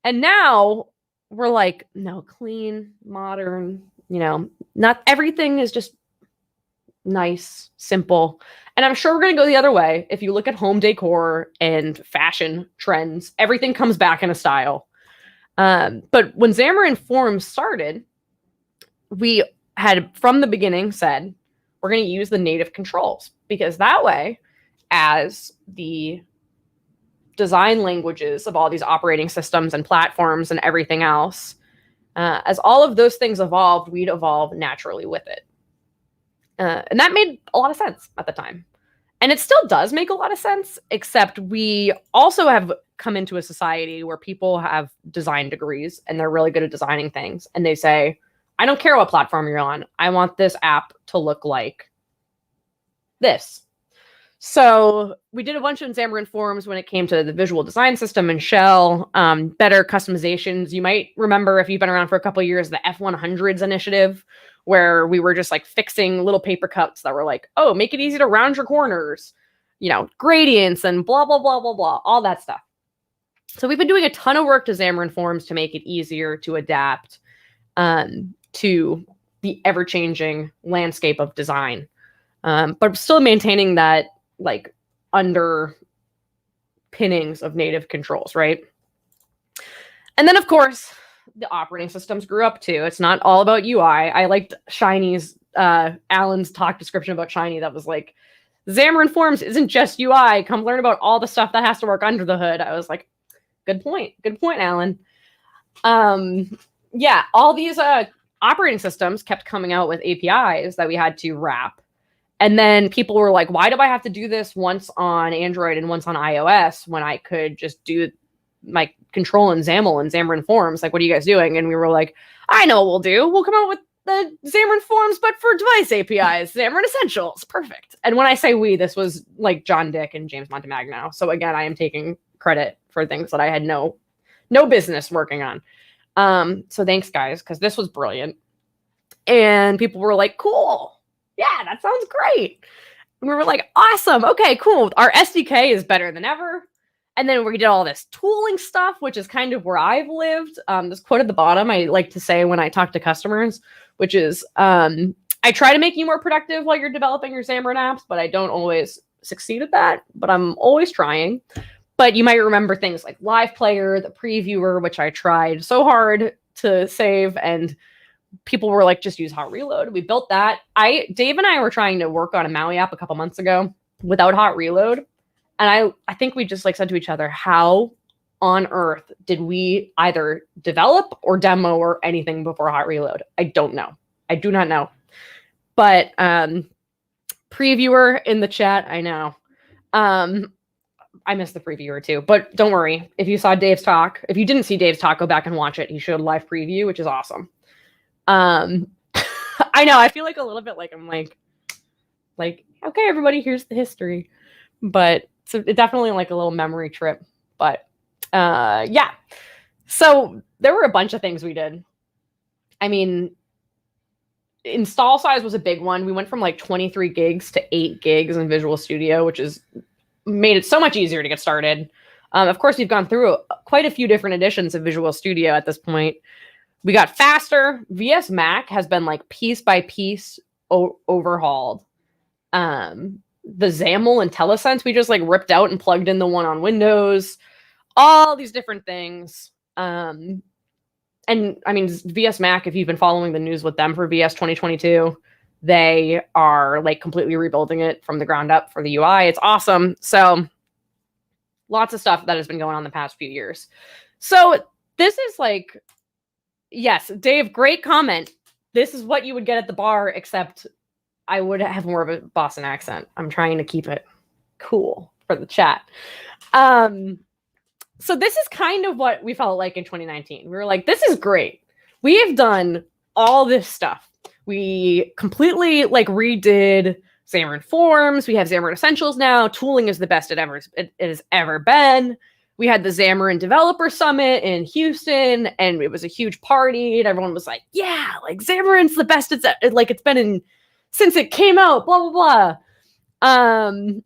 Speaker 11: And now we're like, no, clean, modern, you know, not everything is just nice, simple. And I'm sure we're going to go the other way. If you look at home decor and fashion trends, everything comes back in a style. But when Xamarin.Forms started, we had from the beginning said, we're going to use the native controls, because that way, as the design languages of all these operating systems and platforms and everything else, as all of those things evolved, we'd evolve naturally with it. And that made a lot of sense at the time. And it still does make a lot of sense, except we also have come into a society where people have design degrees and they're really good at designing things. And they say, I don't care what platform you're on. I want this app to look like this. So we did a bunch in Xamarin.Forms when it came to the visual design system and shell, better customizations. You might remember, if you've been around for a couple of years, the F100s initiative, where we were just like fixing little paper cuts that were like, oh, make it easy to round your corners, you know, gradients and blah, blah, blah, blah, blah, all that stuff. So we've been doing a ton of work to Xamarin.Forms to make it easier to adapt to the ever-changing landscape of design, but still maintaining that like underpinnings of native controls, right? And then, of course, the operating systems grew up too. It's not all about UI. I liked Shiny's, Allan's talk description about Shiny that was like, Xamarin.Forms isn't just UI. Come learn about all the stuff that has to work under the hood. I was like, good point. Good point, Allan. Yeah, all these operating systems kept coming out with APIs that we had to wrap. And then people were like, why do I have to do this once on Android and once on iOS when I could just do my control in XAML and Xamarin.Forms? Like, what are you guys doing? And we were like, I know what we'll do. We'll come out with the Xamarin.Forms, but for device APIs, Xamarin Essentials. Perfect. And when I say we, this was like John Dick and James Montemagno. So again, I am taking credit for things that I had no business working on. So thanks, guys, because this was brilliant. And people were like, cool. Yeah, that sounds great. And we were like, awesome. Okay, cool. Our SDK is better than ever. And then we did all this tooling stuff, which is kind of where I've lived. This quote at the bottom, I like to say when I talk to customers, which is, I try to make you more productive while you're developing your Xamarin apps, but I don't always succeed at that. But I'm always trying. But you might remember things like Live Player, the Previewer, which I tried so hard to save, and people were like, just use Hot Reload. We built that. Dave and I were trying to work on a MAUI app a couple months ago without Hot Reload. And I think we just like said to each other, how on earth did we either develop or demo or anything before Hot Reload? I don't know. I do not know. But Previewer in the chat, I know. I missed the Previewer too, but don't worry. If you saw Dave's talk, if you didn't see Dave's talk, go back and watch it. He showed live preview, which is awesome. I know, I feel like a little bit like I'm like, okay, everybody, here's the history. But so it definitely like a little memory trip. But yeah. So there were a bunch of things we did. I mean, install size was a big one. We went from like 23 gigs to 8 gigs in Visual Studio, which is made it so much easier to get started. Of course, we've gone through quite a few different editions of Visual Studio at this point. We got faster. VS Mac has been like piece by piece overhauled. The XAML and IntelliSense, we just like ripped out and plugged in the one on Windows. All these different things. And I mean, VS Mac, if you've been following the news with them for VS 2022, they are like completely rebuilding it from the ground up for the UI. It's awesome. So lots of stuff that has been going on the past few years. So this is like, yes, Dave, great comment. This is what you would get at the bar, except I would have more of a Boston accent. I'm trying to keep it cool for the chat. So this is kind of what we felt like in 2019. We were like, this is great. We have done all this stuff. We completely like redid Xamarin.Forms. We have Xamarin Essentials now. Tooling is the best it has ever been. We had the Xamarin Developer Summit in Houston, and it was a huge party, and everyone was like, yeah, like Xamarin's the best it's been in since it came out, blah, blah, blah.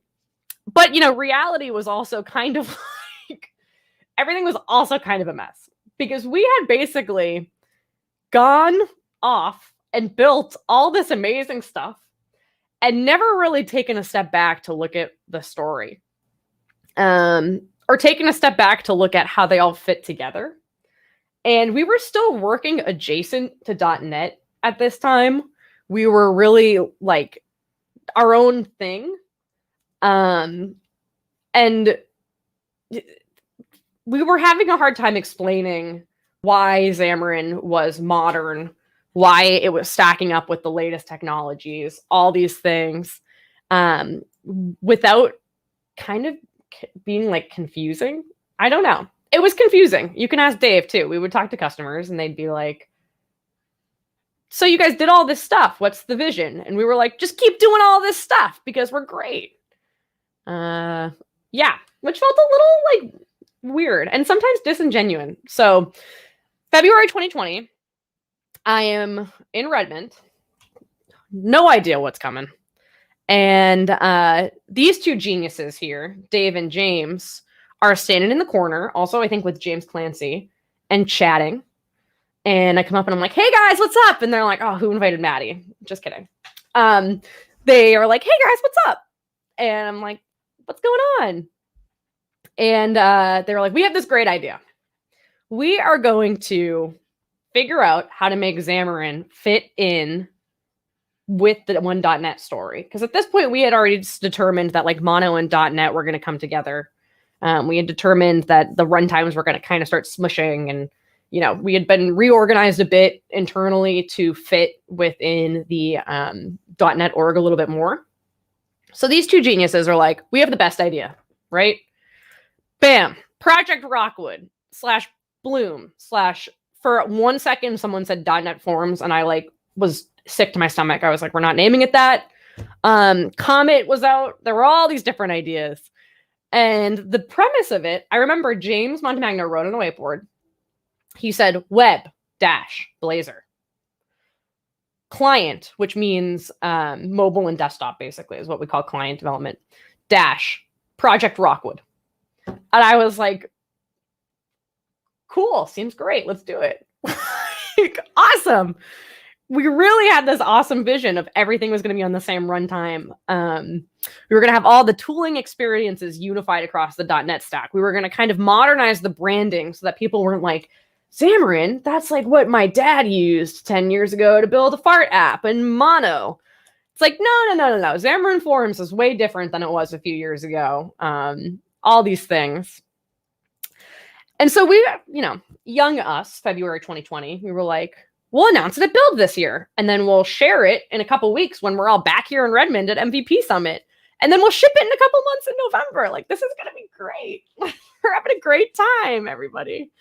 Speaker 11: But, you know, reality was also kind of like, everything was also kind of a mess because we had basically gone off and built all this amazing stuff and never really taken a step back to look at the story. Or taken a step back to look at how they all fit together. And we were still working adjacent to .NET at this time. We were really like our own thing. And we were having a hard time explaining why Xamarin was modern, why it was stacking up with the latest technologies, all these things, without kind of being like confusing. I don't know. It was confusing. You can ask Dave too. We would talk to customers and they'd be like, so you guys did all this stuff. What's the vision? And we were like, just keep doing all this stuff because we're great. Yeah, which felt a little like weird and sometimes disingenuous. So February 2020, I am in Redmond. No idea what's coming. And these two geniuses here, Dave and James, are standing in the corner, also I think with James Clancy, and chatting. And I come up and I'm like, hey guys, what's up? And they're like, oh, who invited Maddy? Just kidding. They are like, hey guys, what's up? And I'm like, what's going on? And they were like, we have this great idea. We are going to figure out how to make Xamarin fit in with the one.NET story. Because at this point, we had already determined that like Mono and .NET were going to come together. We had determined that the runtimes were going to kind of start smushing. And, you know, we had been reorganized a bit internally to fit within the .NET org a little bit more. So these two geniuses are like, we have the best idea, right? Bam. Project Rockwood / Bloom / for 1 second, someone said .NET Forms, and I like was sick to my stomach. I was like, we're not naming it that. Comet was out. There were all these different ideas. And the premise of it, I remember James Montemagno wrote on a whiteboard. He said, web-Blazor. Client, which means mobile and desktop, basically, is what we call client development. - Project Rockwood. And I was like, cool, seems great. Let's do it. Awesome. We really had this awesome vision of everything was going to be on the same runtime. We were going to have all the tooling experiences unified across the .NET stack. We were going to kind of modernize the branding so that people weren't like, Xamarin, that's like what my dad used 10 years ago to build a fart app and Mono. It's like, no. Xamarin.Forms is way different than it was a few years ago. All these things. And so we, you know, young us, February 2020, we were like, we'll announce it at Build this year. And then we'll share it in a couple weeks when we're all back here in Redmond at MVP Summit. And then we'll ship it in a couple months in November. Like, this is going to be great. We're having a great time, everybody.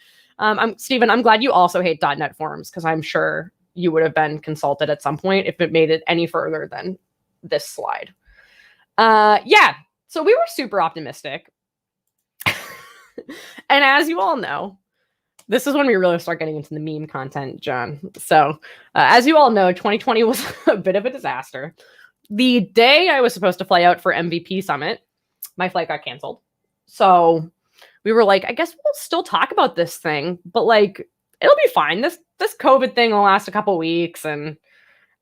Speaker 11: Stephen, I'm glad you also hate .NET Forms because I'm sure you would have been consulted at some point if it made it any further than this slide. Yeah, so we were super optimistic. And as you all know, this is when we really start getting into the meme content, John. So as you all know, 2020 was a bit of a disaster. The day I was supposed to fly out for MVP Summit, my flight got canceled. So we were like, I guess we'll still talk about this thing, but like, it'll be fine. This COVID thing will last a couple weeks and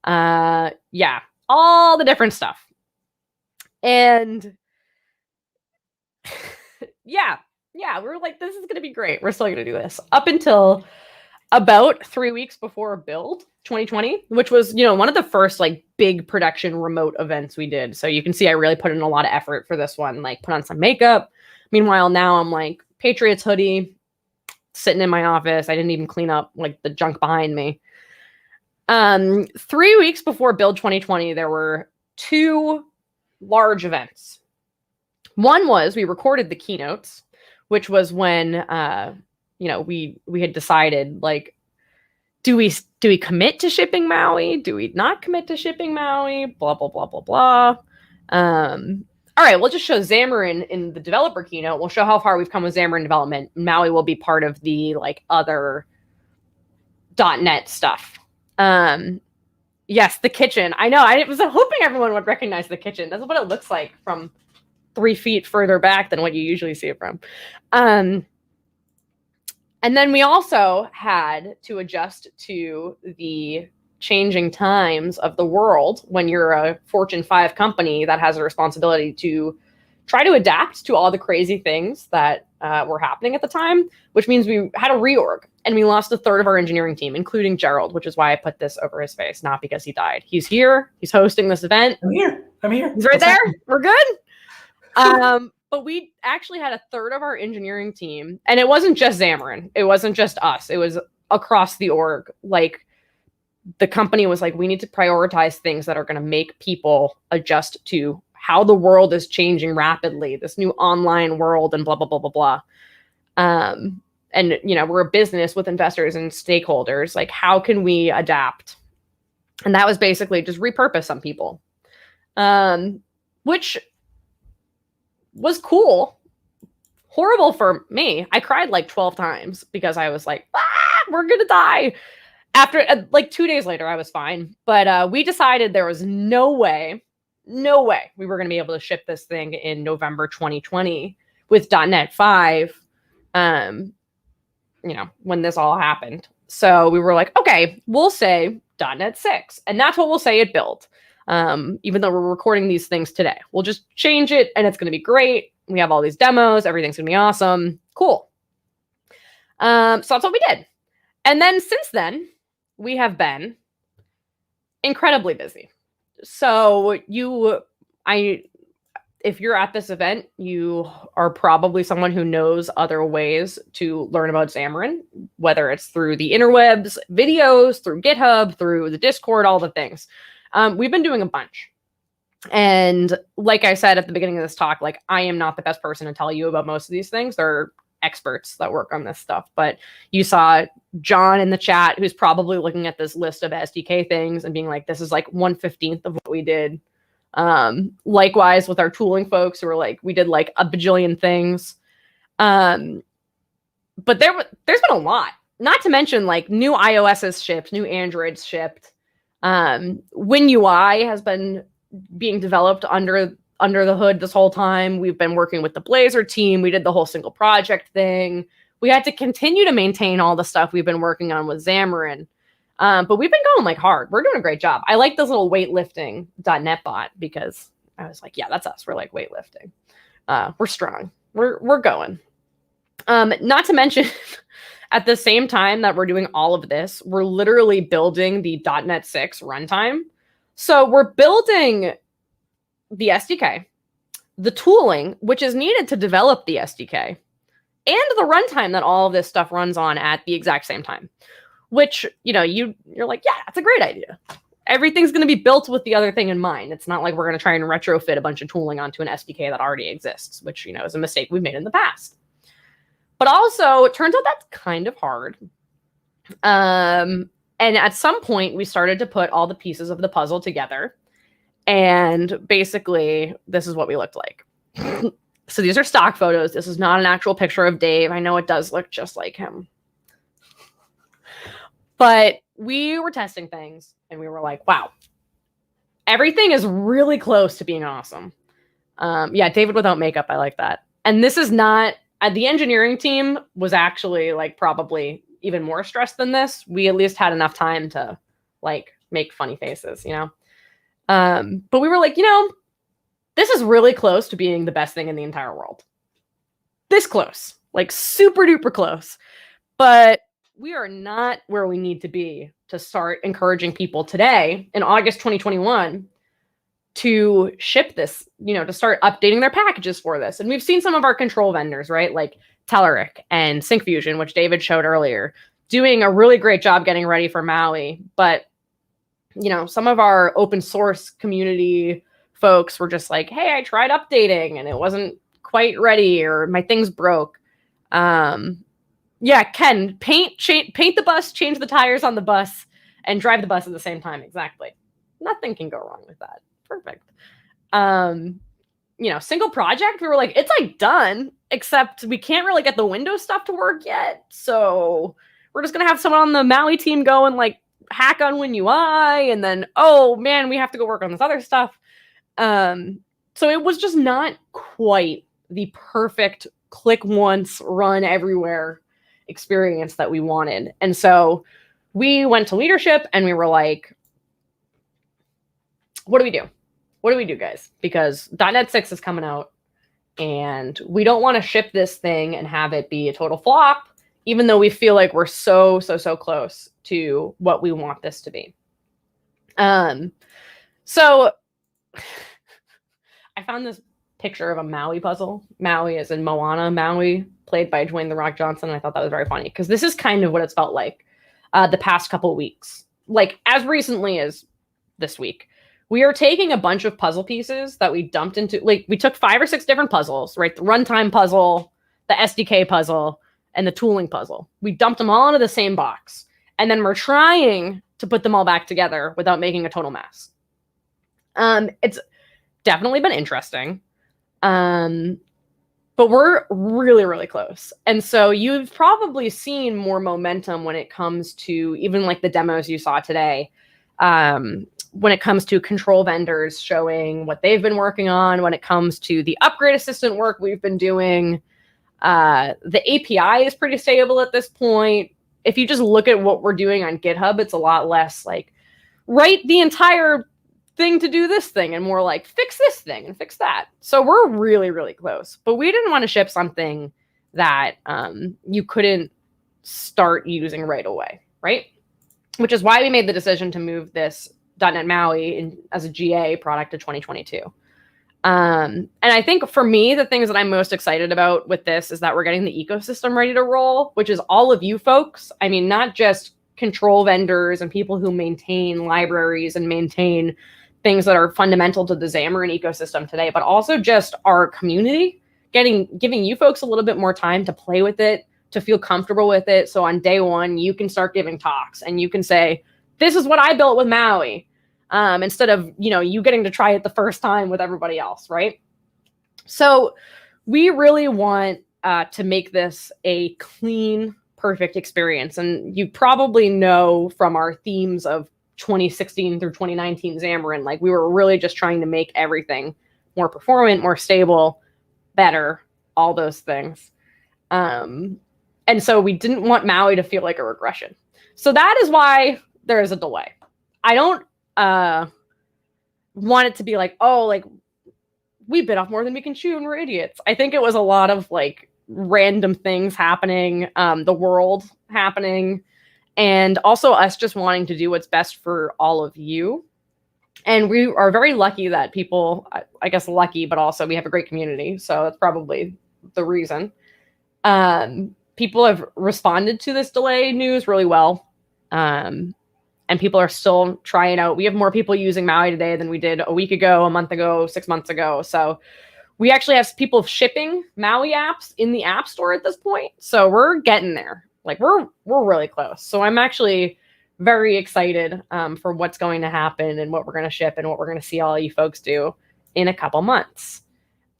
Speaker 11: yeah, all the different stuff. And yeah, we were like, this is going to be great. We're still going to do this up until about 3 weeks before Build 2020, which was, you know, one of the first like big production remote events we did. So you can see I really put in a lot of effort for this one, like put on some makeup. Meanwhile, now I'm like Patriots hoodie, sitting in my office. I didn't even clean up like the junk behind me. 3 weeks before Build 2020, there were 2 large events. One was we recorded the keynotes, which was when we had decided, like, do we commit to shipping Maui? Do we not commit to shipping Maui? Blah blah blah blah blah. All right, we'll just show Xamarin in the developer keynote. We'll show how far we've come with Xamarin development. Maui will be part of the other .NET stuff. Yes, the kitchen. I know. I was hoping everyone would recognize the kitchen. That's what it looks like from 3 feet further back than what you usually see it from. And then we also had to adjust to the changing times of the world when you're a Fortune 5 company that has a responsibility to try to adapt to all the crazy things that were happening at the time, which means we had a reorg and we lost 1/3 of our engineering team, including Gerald, which is why I put this over his face, not because he died. He's here. He's hosting this event.
Speaker 1: I'm here.
Speaker 11: He's right there. We're good. But we actually had 1/3 of our engineering team, and it wasn't just Xamarin. It wasn't just us. It was across the org. Like, the company was like, we need to prioritize things that are going to make people adjust to how the world is changing rapidly, this new online world, and blah, blah, blah, blah, blah. And, we're a business with investors and stakeholders. Like, how can we adapt? And that was basically just repurpose some people, which was cool. Horrible for me. I cried like 12 times because I was like, we're going to die. After 2 days later, I was fine. But we decided there was no way we were going to be able to ship this thing in November 2020 with .NET 5, when this all happened. So we were like, okay, we'll say .NET 6. And that's what we'll say at Build. Even though we're recording these things today, we'll just change it and it's going to be great. We have all these demos. Everything's going to be awesome. Cool. So that's what we did. And then since then, we have been incredibly busy. So if you're at this event, you are probably someone who knows other ways to learn about Xamarin, whether it's through the interwebs, videos, through GitHub, through the Discord, all the things. We've been doing a bunch. And like I said at the beginning of this talk, like, I am not the best person to tell you about most of these things. There are experts that work on this stuff. But you saw John in the chat, who's probably looking at this list of SDK things and being like, this is like 1/15 of what we did. Likewise with our tooling folks who were like, we did like a bajillion things. But there's been a lot, not to mention like new iOS's shipped, new Androids shipped. WinUI has been being developed under the hood this whole time. We've been working with the Blazor team. We did the whole single project thing. We had to continue to maintain all the stuff we've been working on with Xamarin. But we've been going like hard. We're doing a great job. I like this little weightlifting .NET bot because I was like, yeah, that's us. We're like weightlifting. We're strong. We're going. Not to mention, at the same time that we're doing all of this, we're literally building the .NET 6 runtime. So we're building the SDK, the tooling, which is needed to develop the SDK, and the runtime that all of this stuff runs on at the exact same time, which, you're like, yeah, that's a great idea. Everything's going to be built with the other thing in mind. It's not like we're going to try and retrofit a bunch of tooling onto an SDK that already exists, which, is a mistake we've made in the past. But also, it turns out that's kind of hard. And at some point, we started to put all the pieces of the puzzle together. And basically, this is what we looked like. So these are stock photos. This is not an actual picture of Dave. I know it does look just like him. But we were testing things, and we were like, wow, everything is really close to being awesome. Yeah, David without makeup, I like that. And this is not... the engineering team was actually like probably even more stressed than this. We at least had enough time to like make funny faces, But we were like, this is really close to being the best thing in the entire world. This close, like super duper close. But we are not where we need to be to start encouraging people today in August 2021 to ship this, to start updating their packages for this. And we've seen some of our control vendors, right? Like Telerik and Syncfusion, which David showed earlier, doing a really great job getting ready for Maui. But some of our open source community folks were just like, hey, I tried updating and it wasn't quite ready, or my things broke. Ken, paint the bus, change the tires on the bus, and drive the bus at the same time. Exactly. Nothing can go wrong with that. Perfect. Single project, we were like, it's like done, except we can't really get the Windows stuff to work yet. So we're just going to have someone on the MAUI team go and like hack on WinUI. And then, oh man, we have to go work on this other stuff. So it was just not quite the perfect click once, run everywhere experience that we wanted. And so we went to leadership and we were like, what do we do? What do we do, guys? Because .NET 6 is coming out and we don't want to ship this thing and have it be a total flop, even though we feel like we're so close to what we want this to be. So I found this picture of a MAUI puzzle. MAUI is in Moana, MAUI, played by Dwayne "The Rock" Johnson. I thought that was very funny because this is kind of what it's felt like the past couple weeks. Like as recently as this week, we are taking a bunch of puzzle pieces that we dumped into, like we took 5 or 6 different puzzles, right? The runtime puzzle, the SDK puzzle, and the tooling puzzle. We dumped them all into the same box. And then we're trying to put them all back together without making a total mess. It's definitely been interesting. But we're really close. And so you've probably seen more momentum when it comes to even like the demos you saw today. When it comes to control vendors showing what they've been working on, when it comes to the upgrade assistant work we've been doing, the API is pretty stable at this point. If you just look at what we're doing on GitHub, it's a lot less like write the entire thing to do this thing and more like fix this thing and fix that. So we're really close, but we didn't want to ship something that you couldn't start using right away, right? Which is why we made the decision to move this .NET MAUI as a GA product to 2022. And I think for me, the things that I'm most excited about with this is that we're getting the ecosystem ready to roll, which is all of you folks. I mean, not just control vendors and people who maintain libraries and maintain things that are fundamental to the Xamarin ecosystem today, but also just our community, giving you folks a little bit more time to play with it, to feel comfortable with it. So on day one, you can start giving talks and you can say, this is what I built with MAUI. Instead of, you getting to try it the first time with everybody else, right? So we really want to make this a clean, perfect experience. And you probably know from our themes of 2016 through 2019 Xamarin, like we were really just trying to make everything more performant, more stable, better, all those things. And so we didn't want MAUI to feel like a regression. So that is why there is a delay. I don't want it to be like, oh, like we bit off more than we can chew and we're idiots. I think it was a lot of like random things happening, the world happening, and also us just wanting to do what's best for all of you. And we are very lucky that people, I guess lucky, but also we have a great community. So that's probably the reason. People have responded to this delay news really well. And people are still trying out. We have more people using MAUI today than we did a week ago, a month ago, 6 months ago. So we actually have people shipping MAUI apps in the App Store at this point. So we're getting there. Like we're really close. So I'm actually very excited for what's going to happen and what we're going to ship and what we're going to see all you folks do in a couple months.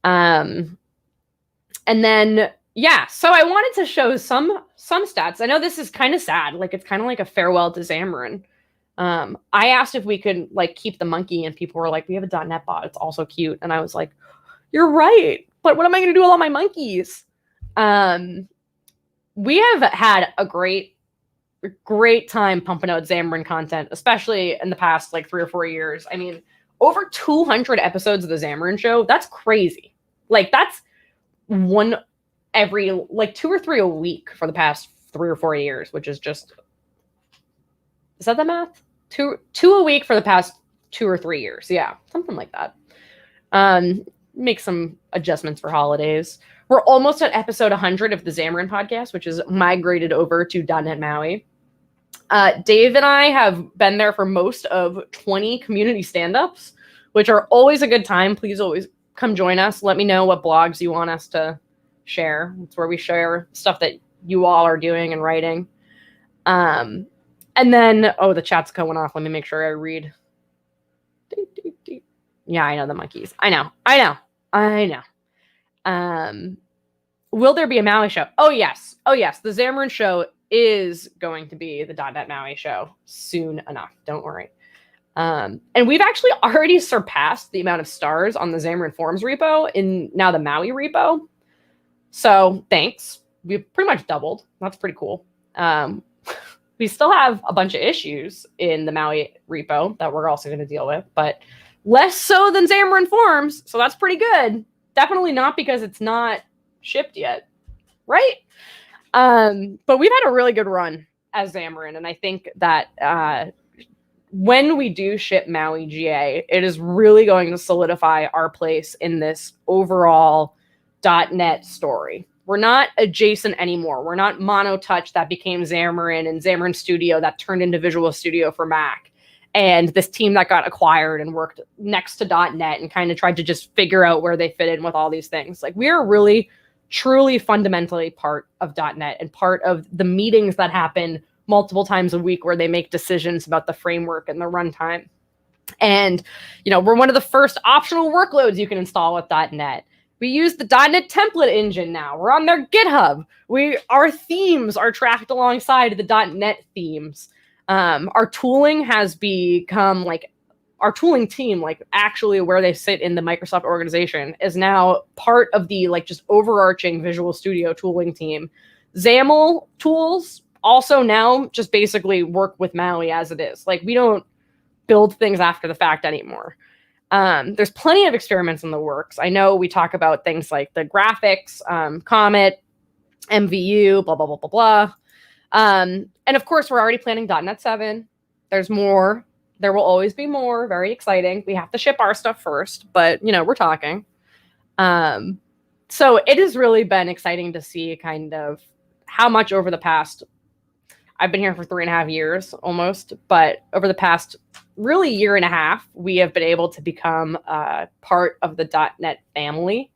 Speaker 11: And then, yeah, so I wanted to show some stats. I know this is kind of sad. Like it's kind of like a farewell to Xamarin. I asked if we could like keep the monkey and people were like, we have a .NET bot. It's also cute. And I was like, you're right. But what am I going to do with all my monkeys? We have had a great time pumping out Xamarin content, especially in the past like 3 or 4 years. I mean, over 200 episodes of the Xamarin show. That's crazy. Like that's one every like 2 or 3 a week for the past 3 or 4 years, which is just, is that the math? Two a week for the past 2 or 3 years. Yeah, something like that. Make some adjustments for holidays. We're almost at episode 100 of the Xamarin podcast, which is migrated over to .NET MAUI. Dave and I have been there for most of 20 community stand-ups, which are always a good time. Please always come join us. Let me know what blogs you want us to share. It's where we share stuff that you all are doing and writing. And then, oh, the chat's going off. Let me make sure I read. Yeah, I know the monkeys. I know. Will there be a MAUI show? Oh, yes. The Xamarin show is going to be the .NET MAUI show soon enough. Don't worry. And we've actually already surpassed the amount of stars on the Xamarin.Forms repo in now the MAUI repo. So thanks. We've pretty much doubled. That's pretty cool. We still have a bunch of issues in the MAUI repo that we're also going to deal with, but less so than Xamarin.Forms. So that's pretty good. Definitely not because it's not shipped yet, right? But we've had a really good run as Xamarin, and I think that when we do ship MAUI GA, it is really going to solidify our place in this overall .NET story. We're not adjacent anymore. We're not MonoTouch that became Xamarin and Xamarin Studio that turned into Visual Studio for Mac. And this team that got acquired and worked next to .NET and kind of tried to just figure out where they fit in with all these things. Like, we are really, truly fundamentally part of .NET and part of the meetings that happen multiple times a week where they make decisions about the framework and the runtime. And, we're one of the first optional workloads you can install with .NET. We use the .NET template engine now. We're on their GitHub. Our themes are tracked alongside the .NET themes. Our tooling has become our tooling team, actually where they sit in the Microsoft organization, is now part of the just overarching Visual Studio tooling team. XAML tools also now just basically work with MAUI as it is. We don't build things after the fact anymore. There's plenty of experiments in the works. I know we talk about things like the graphics, Comet, MVU, blah, blah, blah, blah, blah. And of course, we're already planning .NET 7. There's more. There will always be more. Very exciting. We have to ship our stuff first, but, we're talking. So it has really been exciting to see kind of how much over the past, I've been here for 3.5 years almost, but over the past really year and a half, we have been able to become part of the .NET family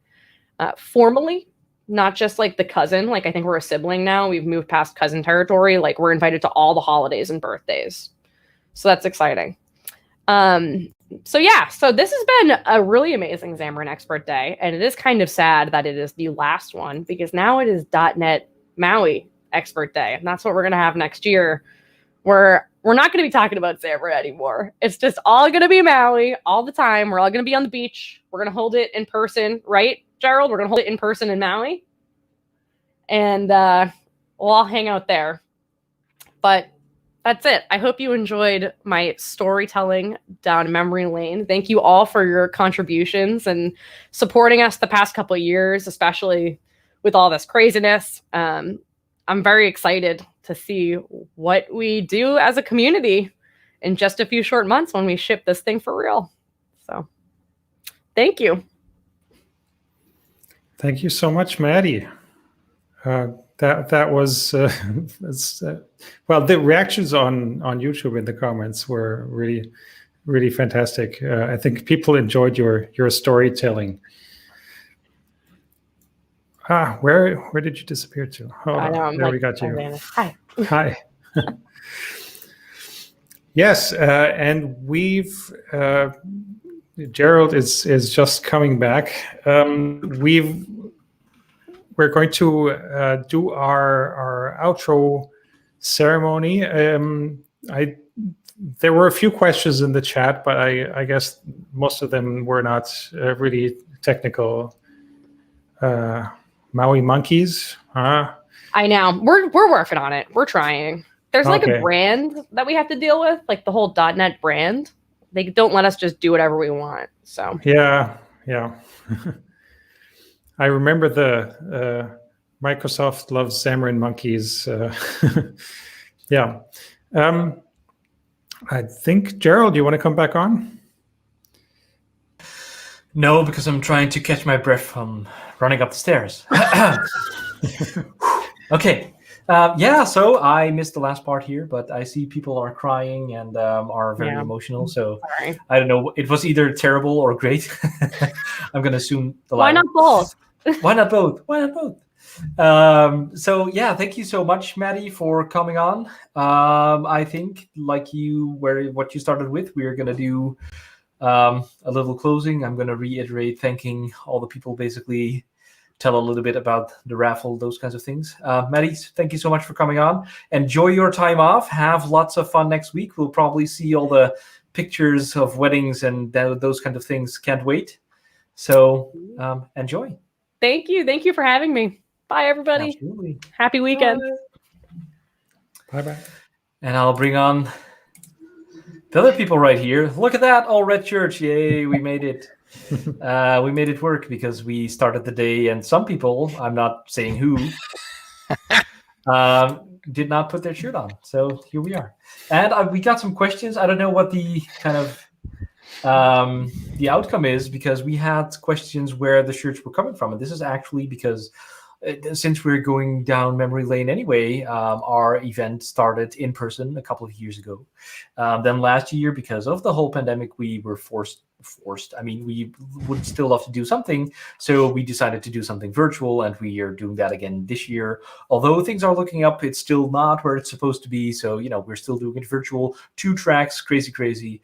Speaker 11: formally, not just the cousin. I think we're a sibling now. We've moved past cousin territory. We're invited to all the holidays and birthdays. So that's exciting. So this has been a really amazing Xamarin Expert Day. And it is kind of sad that it is the last one because now it is .NET MAUI Expert Day. And that's what we're going to have next year. We're not going to be talking about Xamarin anymore. It's just all going to be MAUI all the time. We're all going to be on the beach. We're going to hold it in person, right, Gerald? We're going to hold it in person in MAUI. And we'll all hang out there. But that's it. I hope you enjoyed my storytelling down memory lane. Thank you all for your contributions and supporting us the past couple of years, especially with all this craziness. I'm very excited to see what we do as a community in just a few short months when we ship this thing for real. So thank you.
Speaker 12: Thank you so much, Maddy. That was well, the reactions on YouTube in the comments were really, really fantastic. I think people enjoyed your storytelling. Where did you disappear to?
Speaker 11: I know,
Speaker 12: there we got you.
Speaker 11: Hi.
Speaker 12: Hi. Yes, and we've Gerald is just coming back. We're going to do our outro ceremony. There were a few questions in the chat, but I guess most of them were not really technical. MAUI monkeys, huh?
Speaker 11: I know. We're working on it. We're trying. There's a brand that we have to deal with, the whole .NET brand. They don't let us just do whatever we want. So
Speaker 12: yeah. I remember the Microsoft loves Xamarin monkeys. Yeah. I think, Gerald, you want to come back on?
Speaker 1: No, because I'm trying to catch my breath from running up the stairs. Okay. Yeah, so I missed the last part here, but I see people are crying and are very emotional. So
Speaker 11: Sorry.
Speaker 1: I don't know. It was either terrible or great. I'm going to assume the
Speaker 11: Why
Speaker 1: latter.
Speaker 11: not both?
Speaker 1: Why not both? Why not both? So yeah, thank you so much, Maddy, for coming on. I think like what you started with, we're going to do a little closing. I'm going to reiterate thanking all the people, basically tell a little bit about the raffle, those kinds of things. Maddy, thank you so much for coming on. Enjoy your time off. Have lots of fun next week. We'll probably see all the pictures of weddings and those kind of things. Can't wait. So enjoy.
Speaker 11: Thank you. Thank you for having me. Bye, everybody.
Speaker 1: Absolutely.
Speaker 11: Happy weekend.
Speaker 12: Bye-bye.
Speaker 1: And I'll bring on the other people right here. Look at that, all red shirts. Yay, we made it. We made it work because we started the day, and some people, I'm not saying who, did not put their shirt on. So here we are. And we got some questions. I don't know what the kind of the outcome is, because we had questions where the shirts were coming from. And this is actually because since we're going down memory lane anyway, our event started in person a couple of years ago. Then last year, because of the whole pandemic, we were forced. I mean, we would still love to do something, so we decided to do something virtual, and we are doing that again this year. Although things are looking up, it's still not where it's supposed to be. So, we're still doing it virtual, 2 tracks, crazy,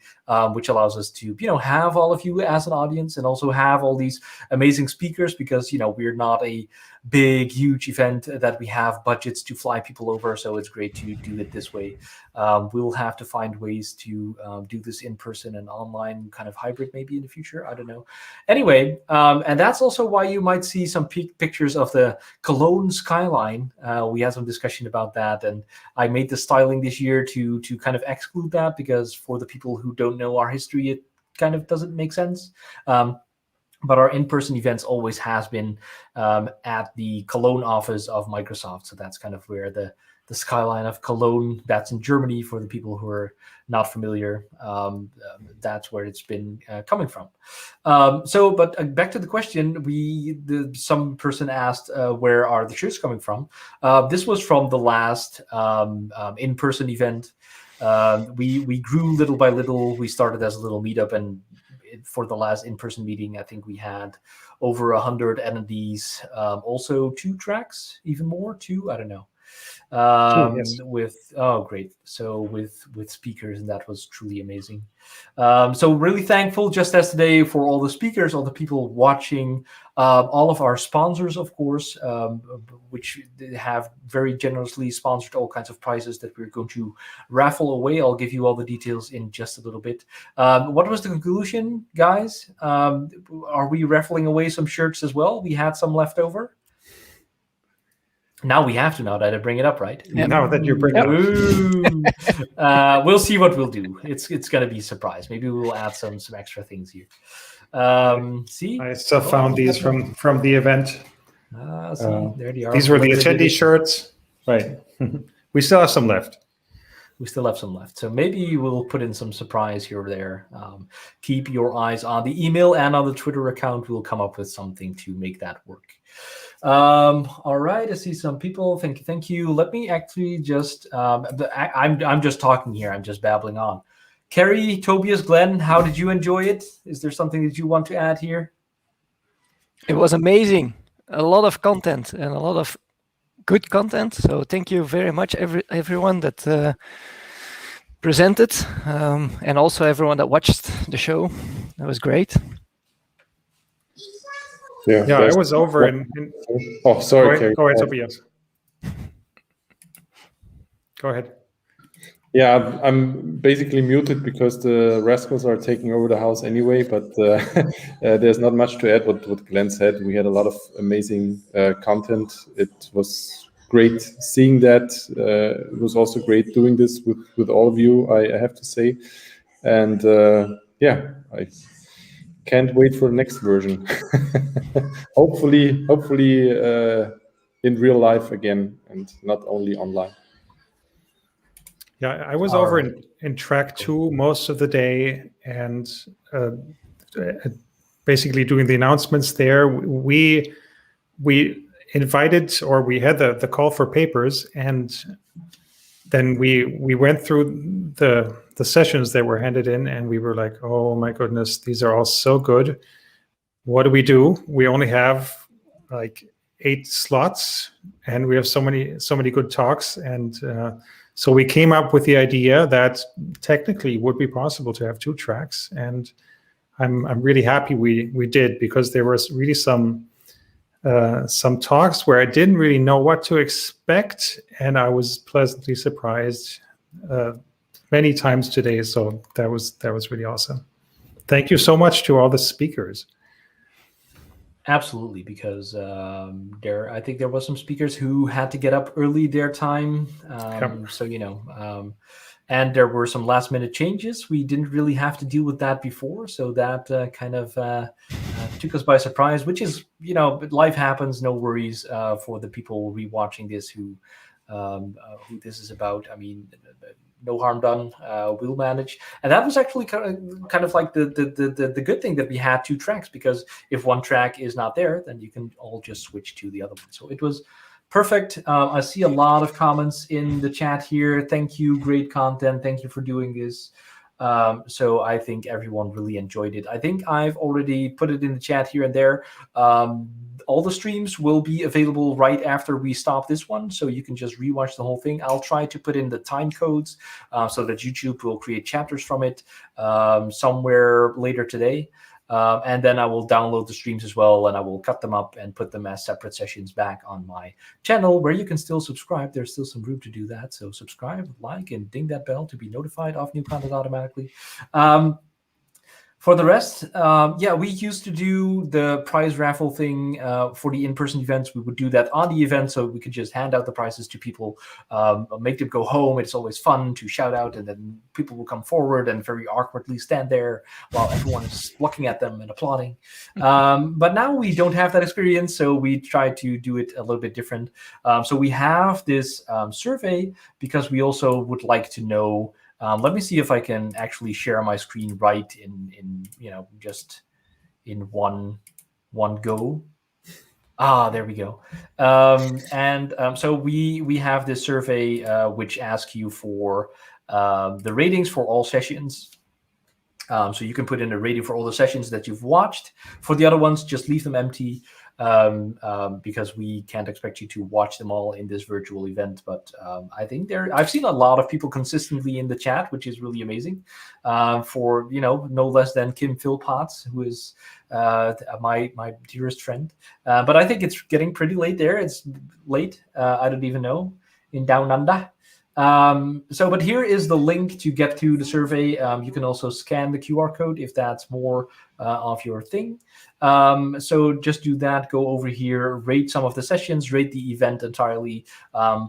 Speaker 1: which allows us to, have all of you as an audience and also have all these amazing speakers, because, we're not a big, huge event that we have budgets to fly people over. So it's great to do it this way. We'll have to find ways to do this in person and online kind of hybrid maybe in the future. I don't know. Anyway, and that's also why you might see some pictures of the Cologne skyline. We had some discussion about that, and I made the styling this year to kind of exclude that, because for the people who don't know our history, it kind of doesn't make sense. But our in-person events always has been at the Cologne office of Microsoft. So that's kind of where the skyline of Cologne, that's in Germany for the people who are not familiar. That's where it's been coming from. But back to the question, some person asked, where are the shirts coming from? This was from the last in-person event. We grew little by little. We started as a little meetup, and for the last in-person meeting, I think we had over 100 attendees. Also 2 tracks, even more, 2, I don't know.
Speaker 12: Yes.
Speaker 1: Great. So with speakers, and that was truly amazing. So really thankful, just as today, for all the speakers, all the people watching, all of our sponsors, of course, which have very generously sponsored all kinds of prizes that we're going to raffle away. I'll give you all the details in just a little bit. What was the conclusion, guys? Are we raffling away some shirts as well? We had some left over. Now we have to, now that I bring it up, right?
Speaker 12: Yep. Now that you bring it
Speaker 1: up. We'll see what we'll do. It's going to be a surprise. Maybe we'll add some extra things here. See?
Speaker 12: I still found these from the event.
Speaker 1: See, there they are.
Speaker 12: These were the attendee shirts. Right. We still have some left.
Speaker 1: We still have some left. So maybe we'll put in some surprise here or there. Keep your eyes on the email and on the Twitter account. We'll come up with something to make that work. All right, I see some people. Thank you. Let me actually just I'm just talking here. I'm just babbling on. Kerry, Tobias, Glenn, how did you enjoy it? Is there something that you want to add here?
Speaker 13: It was amazing. A lot of content and a lot of good content. So thank you very much, everyone that presented, and also everyone that watched the show. That was great.
Speaker 12: Yeah, I was over in
Speaker 2: Oh, sorry.
Speaker 12: Go ahead, Tobias. Go ahead.
Speaker 2: Yeah, I'm basically muted because the rascals are taking over the house anyway, but there's not much to add what Glenn said. We had a lot of amazing content. It was great seeing that. It was also great doing this with all of you, I have to say. And I can't wait for the next version. hopefully in real life again and not only online.
Speaker 12: Yeah, I was over in track 2 most of the day, and basically doing the announcements there. We invited, or we had the call for papers, and then we went through the sessions that were handed in, and we were like, oh my goodness, these are all so good. What do? We only have like 8 slots, and we have so many good talks, and so we came up with the idea that technically it would be possible to have 2 tracks, and I'm really happy we did, because there was really some talks where I didn't really know what to expect, and I was pleasantly surprised many times today. So that was really awesome. Thank you so much to all the speakers.
Speaker 1: Absolutely, because I think there was some speakers who had to get up early their time. So, and there were some last minute changes. We didn't really have to deal with that before. So that kind of took us by surprise, which is, life happens, no worries for the people rewatching this who this is about. I mean, no harm done. We'll manage. And that was actually kind of like the good thing that we had 2 tracks, because if one track is not there, then you can all just switch to the other one. So it was perfect. I see a lot of comments in the chat here. Thank you. Great content. Thank you for doing this. So I think everyone really enjoyed it. I think I've already put it in the chat here and there. All the streams will be available right after we stop this one, so you can just rewatch the whole thing. I'll try to put in the time codes so that YouTube will create chapters from it somewhere later today. And then I will download the streams as well, and I will cut them up and put them as separate sessions back on my channel, where you can still subscribe. There's still some room to do that. So subscribe, like, and ding that bell to be notified of new content automatically. For the rest, we used to do the prize raffle thing for the in-person events. We would do that on the event, so we could just hand out the prizes to people, make them go home. It's always fun to shout out, and then people will come forward and very awkwardly stand there while everyone is looking at them and applauding. But now we don't have that experience, so we try to do it a little bit different. So we have this survey, because we also would like to know. Let me see if I can actually share my screen right in just in one go. There we go. So we have this survey which asks you for the ratings for all sessions. So you can put in a rating for all the sessions that you've watched. For the other ones, just leave them empty. Because we can't expect you to watch them all in this virtual event. But I think I've seen a lot of people consistently in the chat, which is really amazing. For no less than Kim Philpotts, who is my dearest friend. But I think it's getting pretty late there. It's late. I don't even know, in Down Under. But here is the link to get to the survey. You can also scan the QR code if that's more of your thing. So just do that. Go over here, rate some of the sessions, rate the event entirely.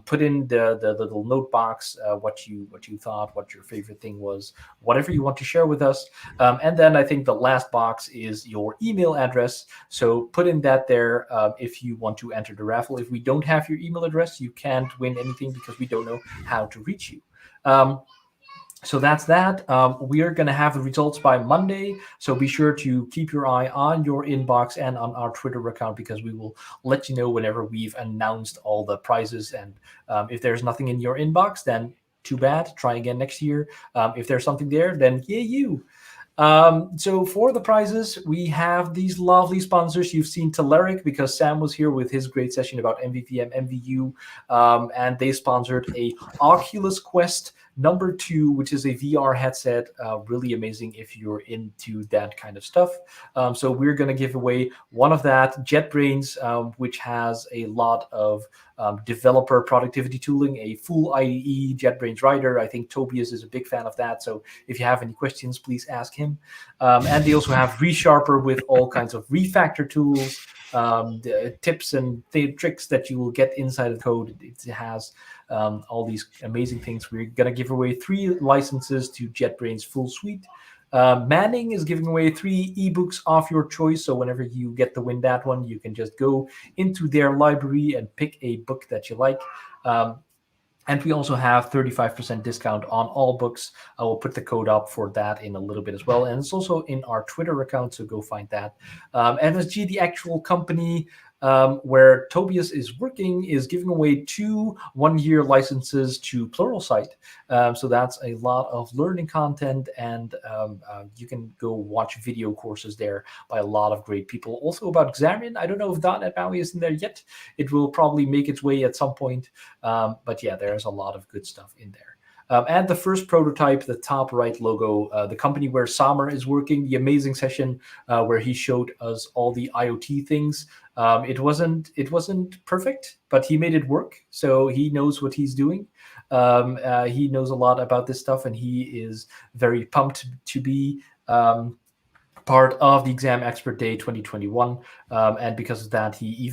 Speaker 1: Put in the little note box what you thought, what your favorite thing was, whatever you want to share with us. And then I think the last box is your email address. So put in that there if you want to enter the raffle. If we don't have your email address, you can't win anything, because we don't know how to reach you. So that's that. We are going to have the results by Monday. So be sure to keep your eye on your inbox and on our Twitter account, because we will let you know whenever we've announced all the prizes. And if there's nothing in your inbox, then too bad. Try again next year. If there's something there, then yay you. So for the prizes, we have these lovely sponsors. You've seen Telerik, because Sam was here with his great session about MVVM, MVU, and they sponsored a Oculus Quest number 2, which is a VR headset. Really amazing if you're into that kind of stuff. So we're going to give away one of that, JetBrains, which has a lot of developer productivity tooling, a full IDE JetBrains writer. I think Tobias is a big fan of that. So if you have any questions, please ask him. And they also have ReSharper with all kinds of refactor tools, the tips and tricks that you will get inside of the code. It has all these amazing things. We're going to give away 3 licenses to JetBrains full suite. Manning is giving away 3 ebooks of your choice. So whenever you get to win that one, you can just go into their library and pick a book that you like. And we also have 35% discount on all books. I will put the code up for that in a little bit as well. And it's also in our Twitter account, so go find that. MSG, the actual company, where Tobias is working is giving away 2 one-year licenses to Pluralsight. So that's a lot of learning content, and you can go watch video courses there by a lot of great people. Also about Xamarin, I don't know if .NET MAUI is in there yet. It will probably make its way at some point. But yeah, there's a lot of good stuff in there. And the first prototype, the top right logo, the company where Saamer is working, the amazing session where he showed us all the IoT things. It wasn't perfect, but he made it work. So he knows what he's doing. He knows a lot about this stuff, and he is very pumped to be part of the XamExpertDay 2021, and because of that, he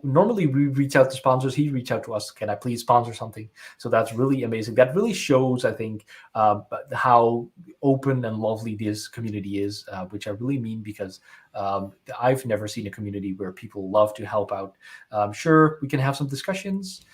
Speaker 1: normally we reach out to sponsors. He reached out to us. Can I please sponsor something? So that's really amazing. That really shows, I think, how open and lovely this community is, which I really mean, because I've never seen a community where people love to help out. Sure, we can have some discussions.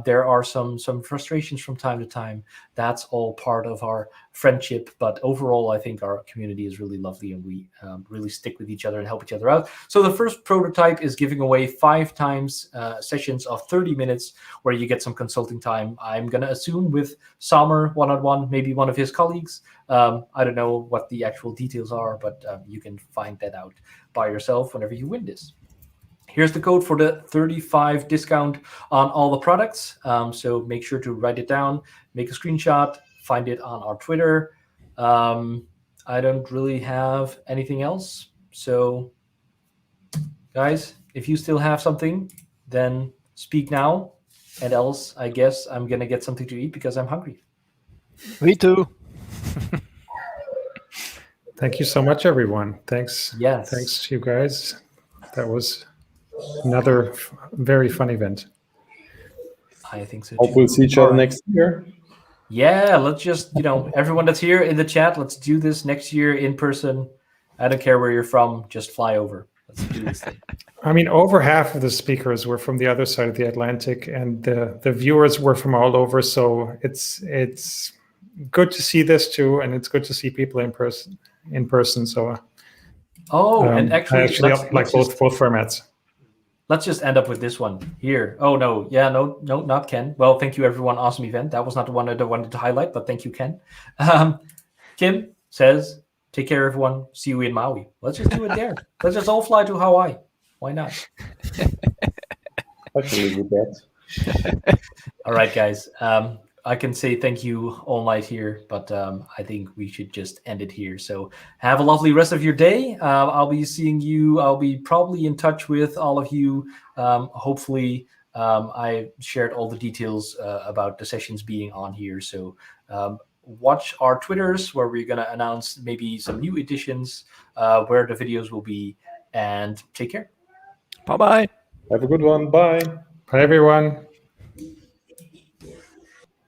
Speaker 1: There are some frustrations from time to time. That's all part of our friendship. But overall, I think our community is really lovely, and we really stick with each other and help each other out. So the first prototype is giving away 5 times sessions of 30 minutes where you get some consulting time. I'm going to assume with Saamer one-on-one, maybe one of his colleagues. I don't know what the actual details are, but you can find that out by yourself whenever you win this. Here's the code for the 35% discount on all the products. So make sure to write it down, make a screenshot, find it on our Twitter. I don't really have anything else. So guys, if you still have something, then speak now. And else, I guess I'm going to get something to eat because I'm hungry.
Speaker 13: Me too.
Speaker 12: Thank you so much, everyone. Thanks.
Speaker 1: Yes.
Speaker 12: Thanks to you guys. That was another very fun event.
Speaker 1: I think so.
Speaker 2: Hope we'll see each other next year.
Speaker 1: Yeah, let's just, everyone that's here in the chat, let's do this next year in person. I don't care where you're from, just fly over. Let's do this thing.
Speaker 12: I mean, over half of the speakers were from the other side of the Atlantic, and the viewers were from all over. So it's good to see this too, and it's good to see people in person. So
Speaker 1: and actually,
Speaker 12: I actually like both formats.
Speaker 1: Let's just end up with this one here. Oh no, yeah, no, not Ken. Well, thank you everyone. Awesome event. That was not the one I wanted to highlight, but thank you, Ken. Kim says, "Take care, everyone. See you in Maui." Let's just do it there. Let's just all fly to Hawaii. Why not?
Speaker 2: I can live with that.
Speaker 1: All right, guys. I can say thank you all night here, but I think we should just end it here. So have a lovely rest of your day. I'll be seeing you. I'll be probably in touch with all of you. Hopefully, I shared all the details about the sessions being on here. So watch our Twitters where we're going to announce maybe some new editions, where the videos will be, and take care.
Speaker 13: Bye-bye.
Speaker 2: Have a good one. Bye.
Speaker 12: Bye, everyone.